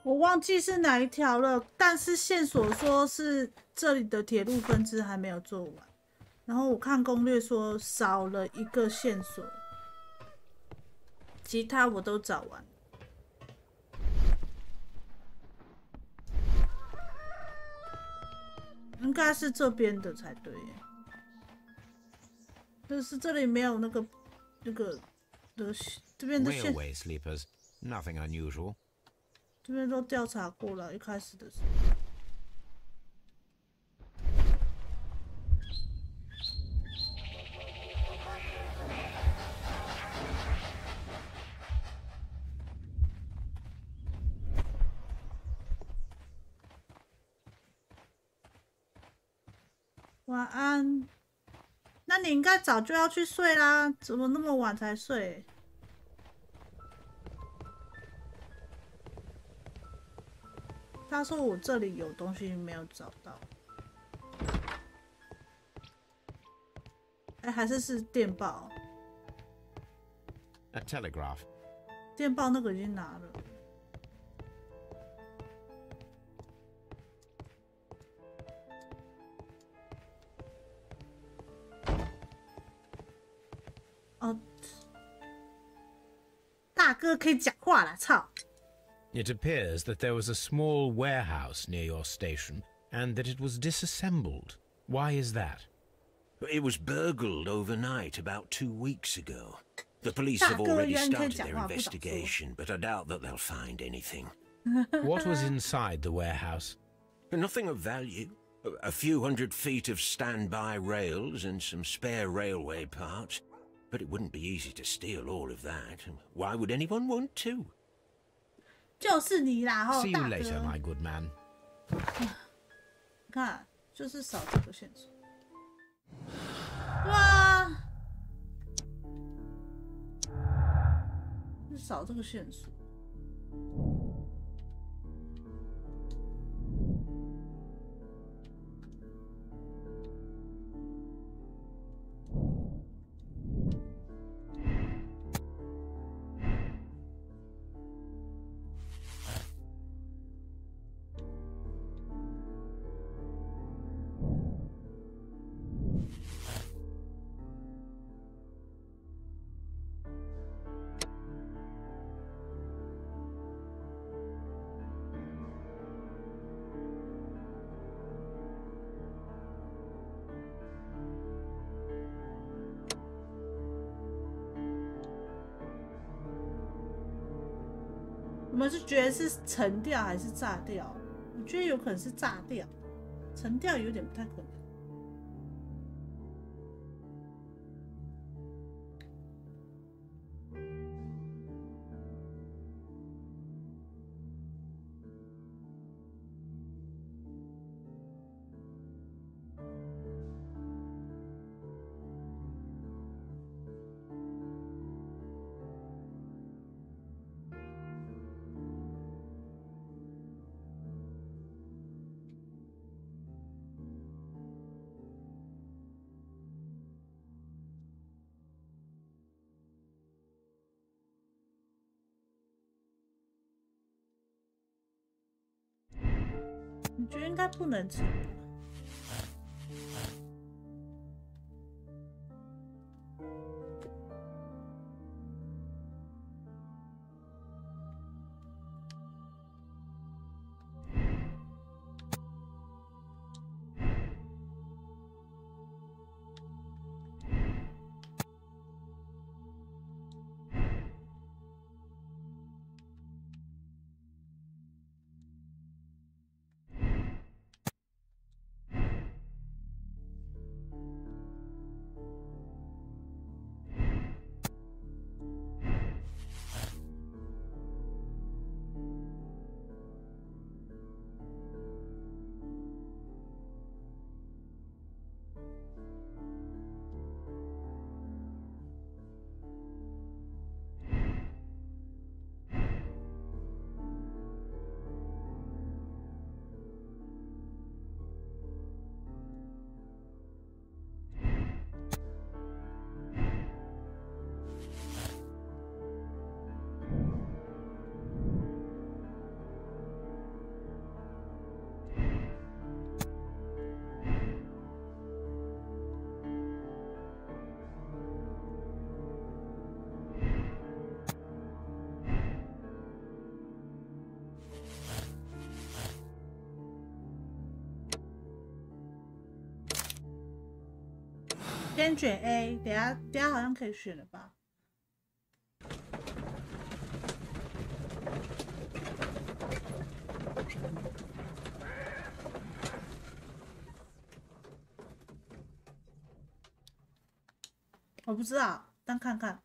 我忘记是哪一条了，但是线索说是这里的铁路分支还没有做完，然后我看攻略说少了一个线索，其他我都找完。应该是这边的才对耶，但是这里没有那个这边的线。Railway sleepers, nothing unusual. 这边都调查过了，一开始的时候。晚安。那你应该早就要去睡啦，怎么那么晚才睡？他说我这里有东西没有找到，哎，还是电报。A telegraph. 电报那个已经拿了。哦，大哥可以讲话了，操！ It appears that there was a small warehouse near your station, and that it was disassembled. Why is that? It was burgled overnight about 2 weeks ago. The police have already started their investigation, but I doubt that they'll find anything. What was inside the warehouse? Nothing of value. A few hundred feet of standby rails and some spare railway parts. But it wouldn't be easy to steal all of that. Why would anyone want to? 就是你啦，哦， See you later, my good man. 看，就是少这个线索。哇，就少这个线索。你们是觉得是沉掉还是炸掉？我觉得有可能是炸掉，沉掉有点不太可能。你觉得应该不能吃？先选 A， 等下好像可以选了吧？我不知道，但看看。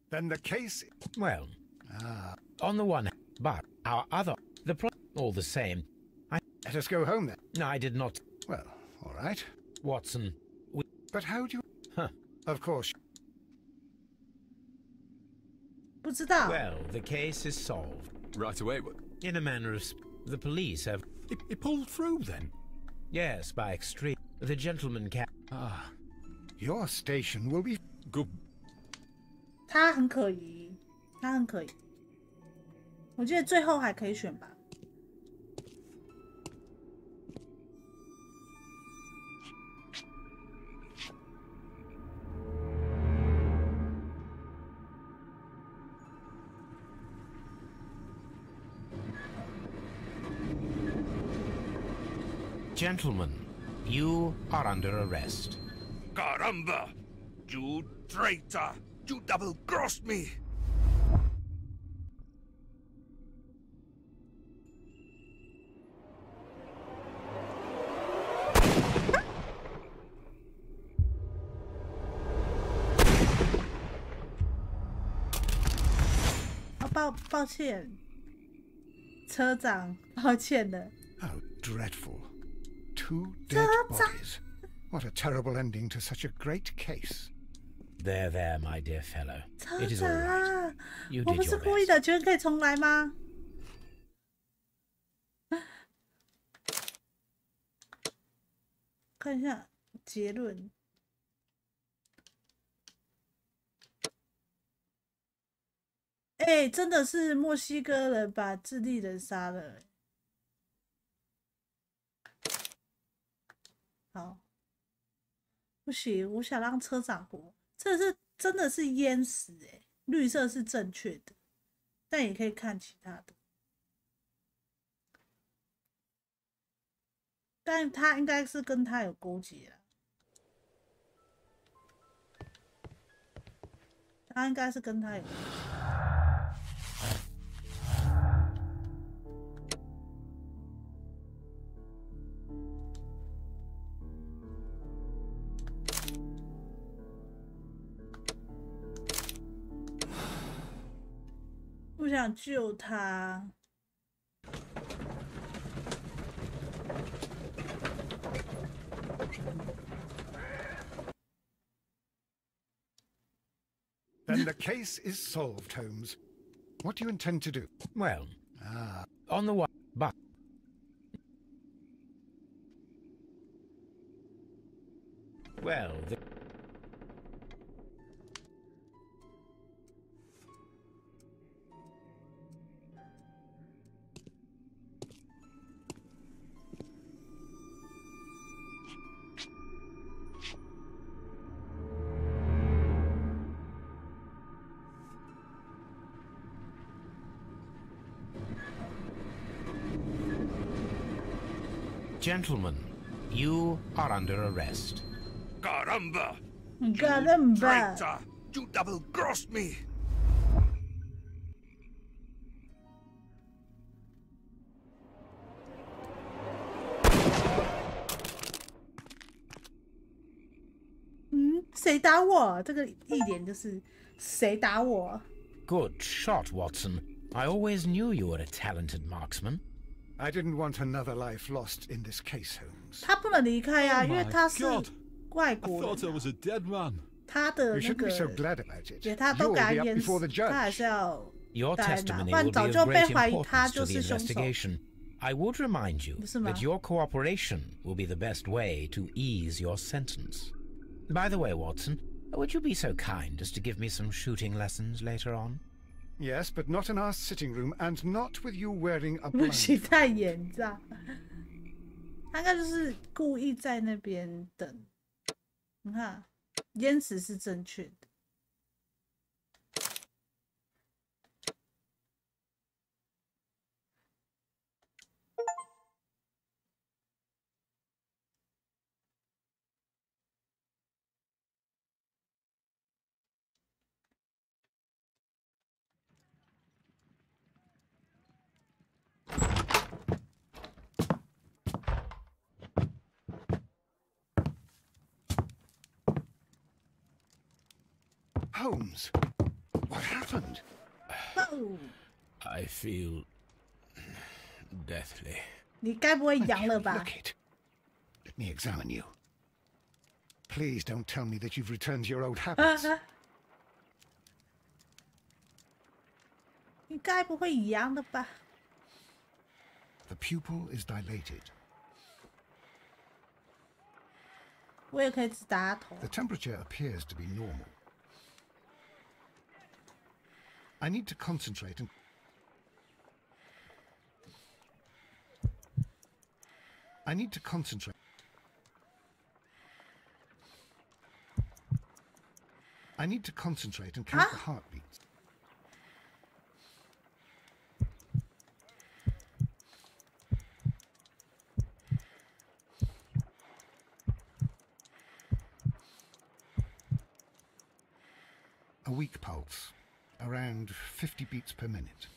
Then the case. Well, on the one hand, but our other, the all the same. Let us go home then. No, I did not. Well, all right. Watson. But how do you? Huh. Of course. 不知道。 Well, the case is solved. Right away. In a manner of the police have. It pulled through then. Yes, by extreme. The gentleman can. Your station will be good. 他很可疑，他很可疑。我记得最后还可以选吧。Gentlemen, you are under arrest. Caramba! You traitor! You double-crossed me! Oh, 抱歉，车长，抱歉了。 How dreadful. 2 dead bodies. What a terrible ending to such a great case. There, there, my dear fellow. 车 It is all right. 长， You 我 did 不是 your 故意 best. 的，觉得可以重来吗？看一下结论。哎，真的是墨西哥人把智利人杀了。好，不行，我想让车长活。这是真的是淹死哎，绿色是正确的，但也可以看其他的。但他应该是跟他有勾结了，他应该是跟他有勾结。 不想救他。Then the case is solved, Holmes. What do you intend to do? Well, on the one, but. Well, Gentlemen, you are under arrest. Caramba! Caramba! Traitor! You double-crossed me! 谁打我？这个一点就是谁打我。Good shot, Watson. I always knew you were a talented marksman. I didn't want another life lost in this case, Holmes. 他不能离开呀，因为他是外国人。 I thought I was a dead man. 他的那个，也他都给他淹死，他还是要待嘛，不然早就被怀疑他就是凶手。 I would remind you that your cooperation will be the best way to ease your sentence. By the way, Watson, would you be so kind as to give me some shooting lessons later on? Yes, but not in our sitting room, and not with you wearing a 不许 blindfold. 太严重。他应该就是故意在那边等。你看，淹死是正确的。 Holmes, what happened? I feel deathly. 你该不会阳了吧？ Look it. Let me examine you. Please don't tell me that you've returned to your old habits. 你该不会阳了吧？ The pupil is dilated. 我也可以只打头。 The temperature appears to be normal. I need to concentrate and... I need to concentrate. I need to concentrate and count the heartbeats. A weak pulse, around 50 beats per minute.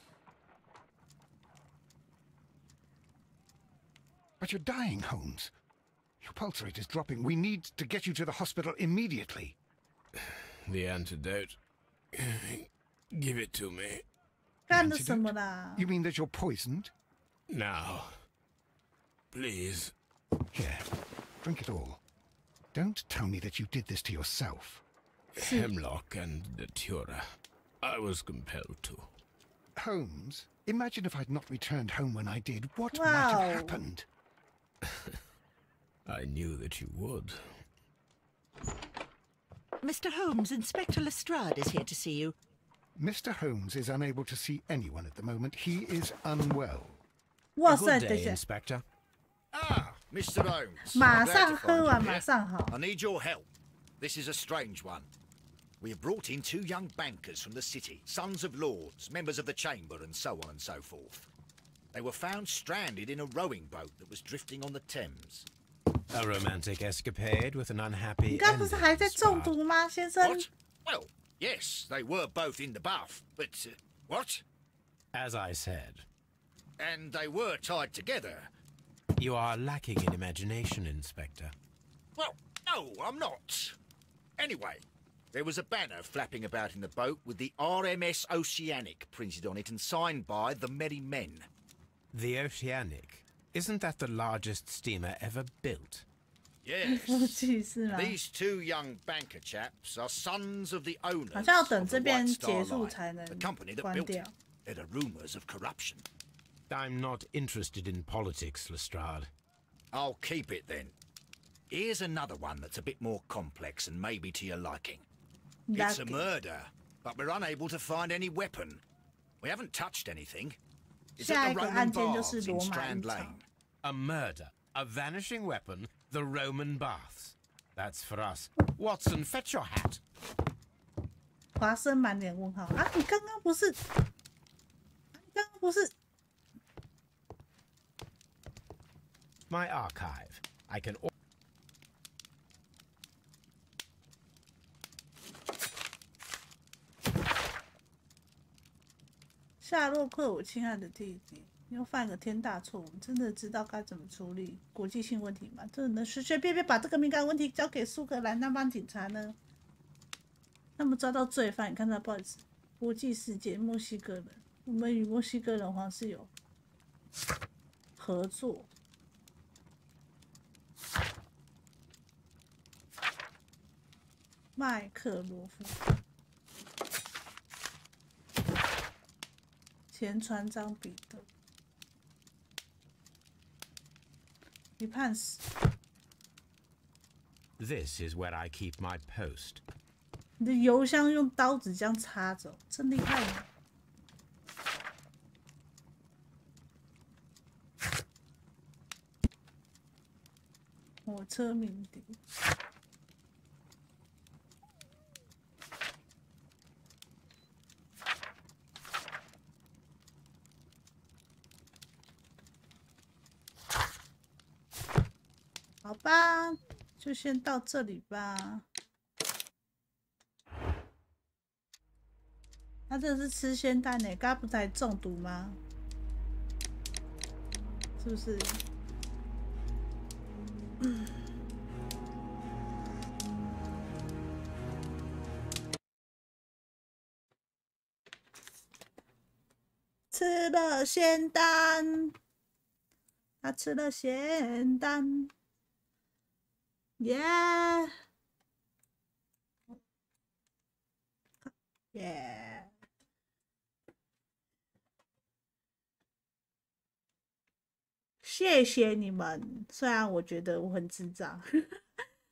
But you're dying, Holmes. Your pulse rate is dropping. We need to get you to the hospital immediately. The antidote. Give it to me. 干了什么啦？ You mean that you're poisoned? Now. Please. Here, drink it all. Don't tell me that you did this to yourself. Hemlock and datura. I was compelled to. Holmes, imagine if I'd not returned home when I did. What might have happened? I knew that you would. Mr. Holmes, Inspector Lestrade is here to see you. Mr. Holmes is unable to see anyone at the moment. He is unwell. Good day, Inspector. Ah, Mr. Holmes. 马上喝完，马上好。 I need your help. This is a strange one. We have brought in 2 young bankers from the city, sons of lords, members of the chamber, and so on and so forth. They were found stranded in a rowing boat that was drifting on the Thames. A romantic escapade with an unhappy 你刚不是还在中毒吗，先生？ What? Well, yes, they were both in the bath, but what? As I said. And they were tied together. You are lacking in imagination, Inspector. Well, no, I'm not. Anyway, there was a banner flapping about in the boat with the RMS Oceanic printed on it and signed by the Merry Men. The Oceanic? Isn't that the largest steamer ever built? Yes. 夫妻是吗？ These 2 young banker chaps are sons of the owners 好像要等 of 这 the 边 White 结 Star 束 Line, 才能 the company that 关 built 掉 it. There are rumours of corruption. I'm not interested in politics, Lestrade. I'll keep it then. Here's another one that's a bit more complex and maybe to your liking. It's a murder, but we're unable to find any weapon. We haven't touched anything. It's at the Roman Baths in Strand Lane. A murder, a vanishing weapon, the Roman Baths. That's for us. Watson, fetch your hat. 华生满脸问号啊！你刚刚不是？ My archive. I can. 夏洛克，我亲爱的弟弟，又犯个天大错误，真的知道该怎么处理国际性问题吗？真的能随随便便把这个敏感问题交给苏格兰那帮警察呢？那么抓到罪犯，你看他不好意思，国际事件，墨西哥人，我们与墨西哥人皇室有合作。麦克罗夫。前船长彼得被判死。This is where I keep my post. 你的邮箱用刀子这样插走，真厉害呢！火车鸣笛。好吧，就先到这里吧。他这是吃鲜蛋呢，刚不才中毒吗？是不是？吃了鲜蛋，他吃了鲜蛋。耶！耶！谢谢你们，虽然我觉得我很智障，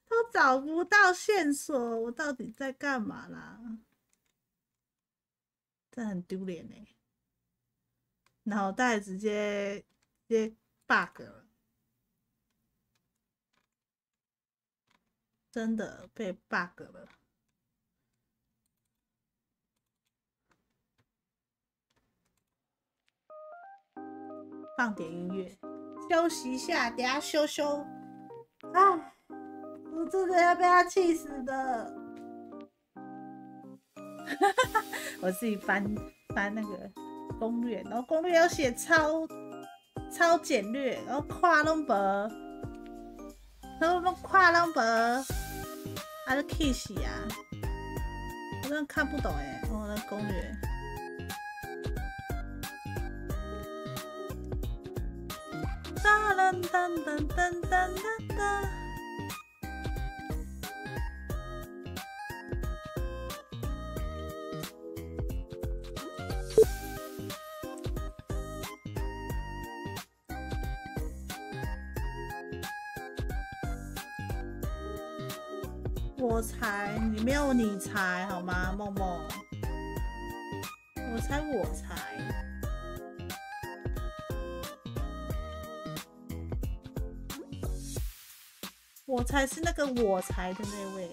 都找不到线索，我到底在干嘛啦？这很丢脸欸，脑袋直接 bug 了。真的被 bug 了。放点音乐，休息一下，等下休休。哎，我真的要被他气死的。我自己翻那个攻略，然后攻略要写超简略，然后跨拢无。都跨拢无，还是气死啊！我真的看不懂哎，我的攻略。哒噔噔噔噔噔噔噔。我猜你没有你猜好吗，梦梦？我猜我猜，我猜是那个我猜的那位。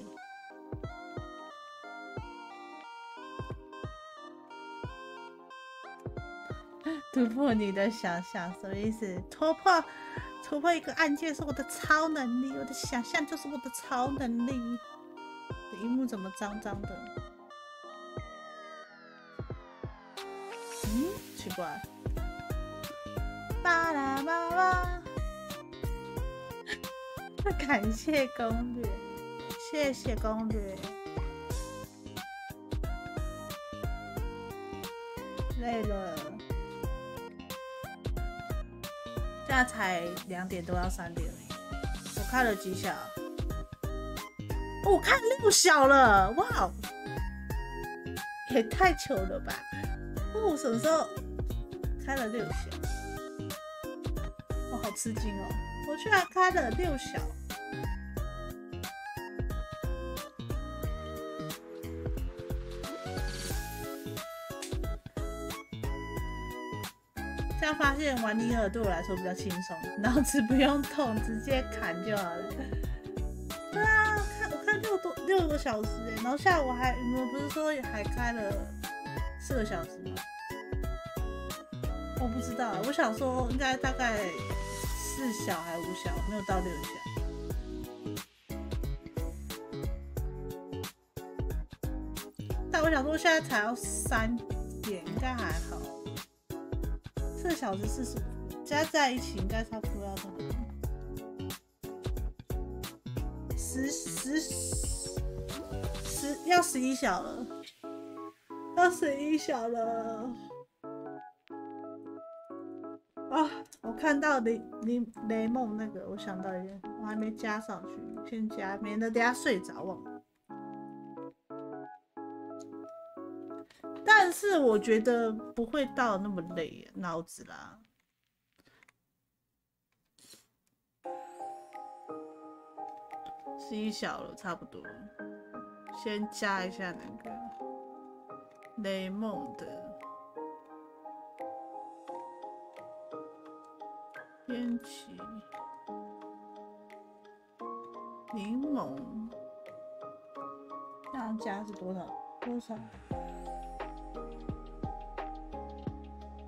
突破你的想象，什么意思？突破一个案件是我的超能力，我的想象就是我的超能力。荧幕怎么脏脏的？奇怪。巴拉巴拉。感谢攻略，谢谢攻略。累了。现在才2点多要3点，我看了几小？我看6小了，哇，也太糗了吧！我什么时候开了6小？我好吃惊哦！我居然开了6小。这样发现玩尼尔对我来说比较轻松，脑子不用动，直接砍就好了。对啊，我看6个小时哎，然后下午你们不是说还开了4个小时吗？我不知道，我想说应该大概4小还5小，没有到6小。但我想说，现在才要3点，应该还好。4小时45分，加在一起应该差不多要多少？10要11小了，要11小了。啊！我看到雷梦那个，我想到一点，我还没加上去，先加，免得等下睡着忘了。但是我觉得不会到那么累，脑子啦。11小了，差不多。先加一下那个雷梦的。天气，柠檬，这样加是多少？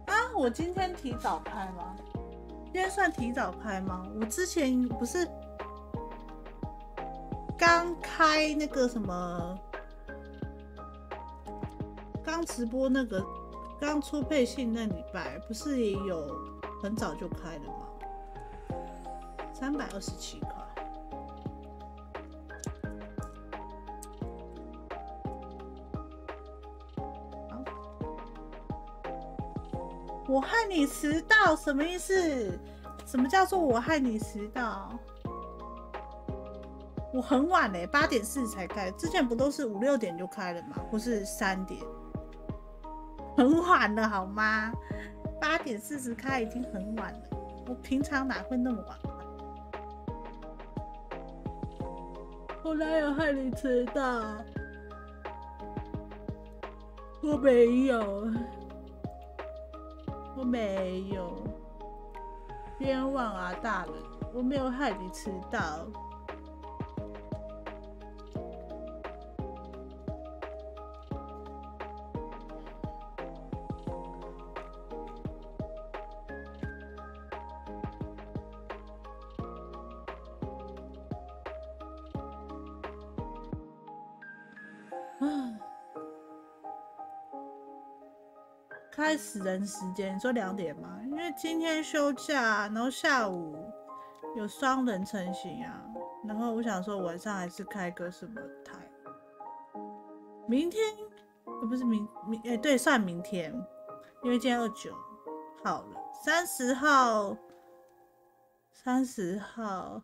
啊，我今天提早开吗？今天算提早开吗？我之前不是刚开那个什么，刚直播那个，刚出配信那礼拜，不是也有很早就开了吗？327块。我害你迟到什么意思？什么叫做我害你迟到？我很晚嘞，8点4才开，之前不都是5、6点就开了吗？或是3点，很晚了好吗？8点40开已经很晚了，我平常哪会那么晚？我哪有害你迟到？我没有，我没有，冤枉啊大人！我没有害你迟到。开始人时间，你说2点吗？因为今天休假，然后下午有双人成行啊，然后我想说晚上还是开个什么台。明天不是对，算明天，因为今天29号了，30号。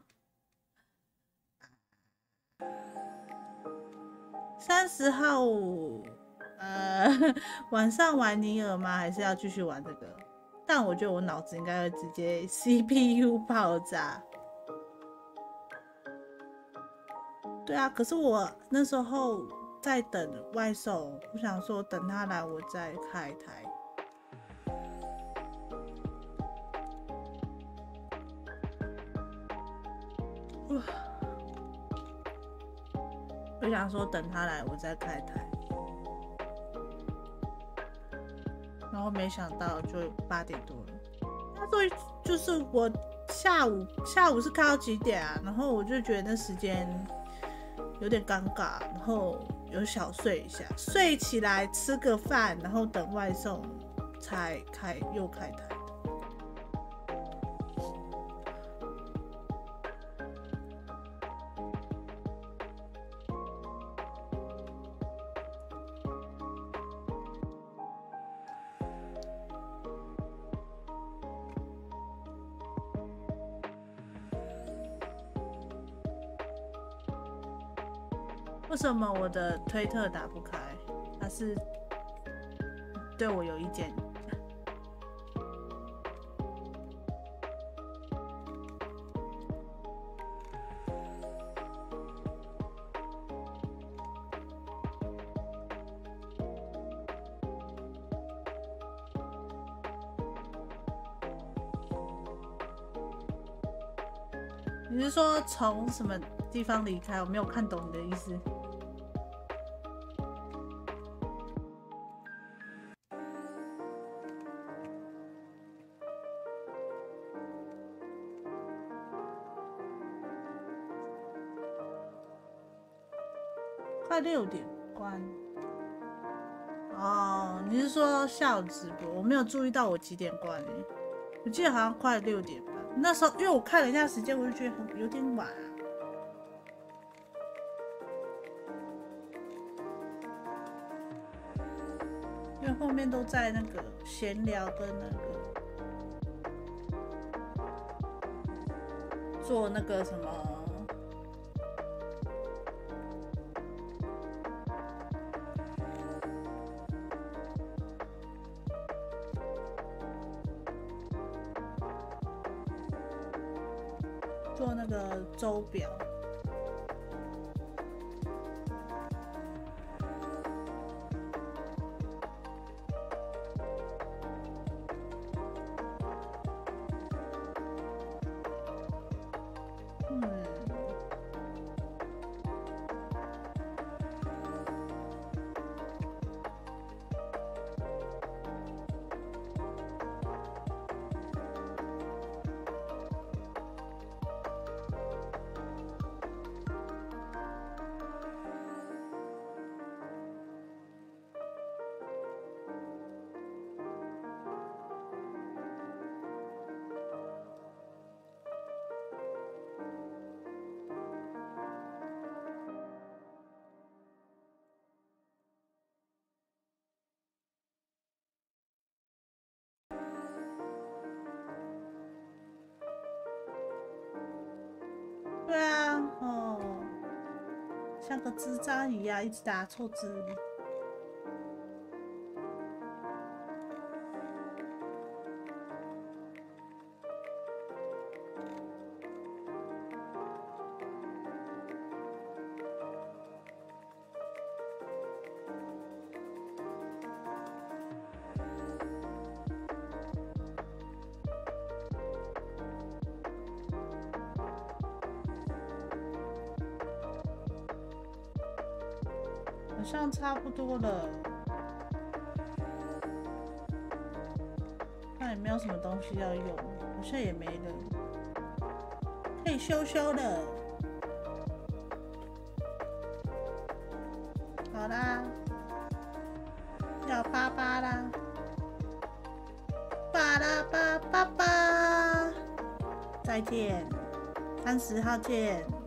晚上玩尼尔吗？还是要继续玩这个？但我觉得我脑子应该会直接 CPU 爆炸。对啊，可是我那时候在等外送，我想说等他来我再开台。我想说等他来我再开台。然后没想到就8点多了。他说就是我下午是开到几点啊？然后我就觉得那时间有点尴尬，然后有小睡一下，睡起来吃个饭，然后等外送才又开台。为什么我的推特打不开？他是对我有意见。你是说从什么地方离开？我没有看懂你的意思。快6点关。哦，你是说下午直播？我没有注意到我几点关诶，我记得好像快6点半。那时候因为我看了一下时间，我就觉得有点晚啊。因为后面都在那个闲聊跟那个做那个什么。做那个周表，对啊，哦，像个智障一样，一直打错字。好像差不多了，看也没有什么东西要用，好像也没了，可以修修了。好啦，要爸爸啦，巴拉巴爸爸，再见，30号见。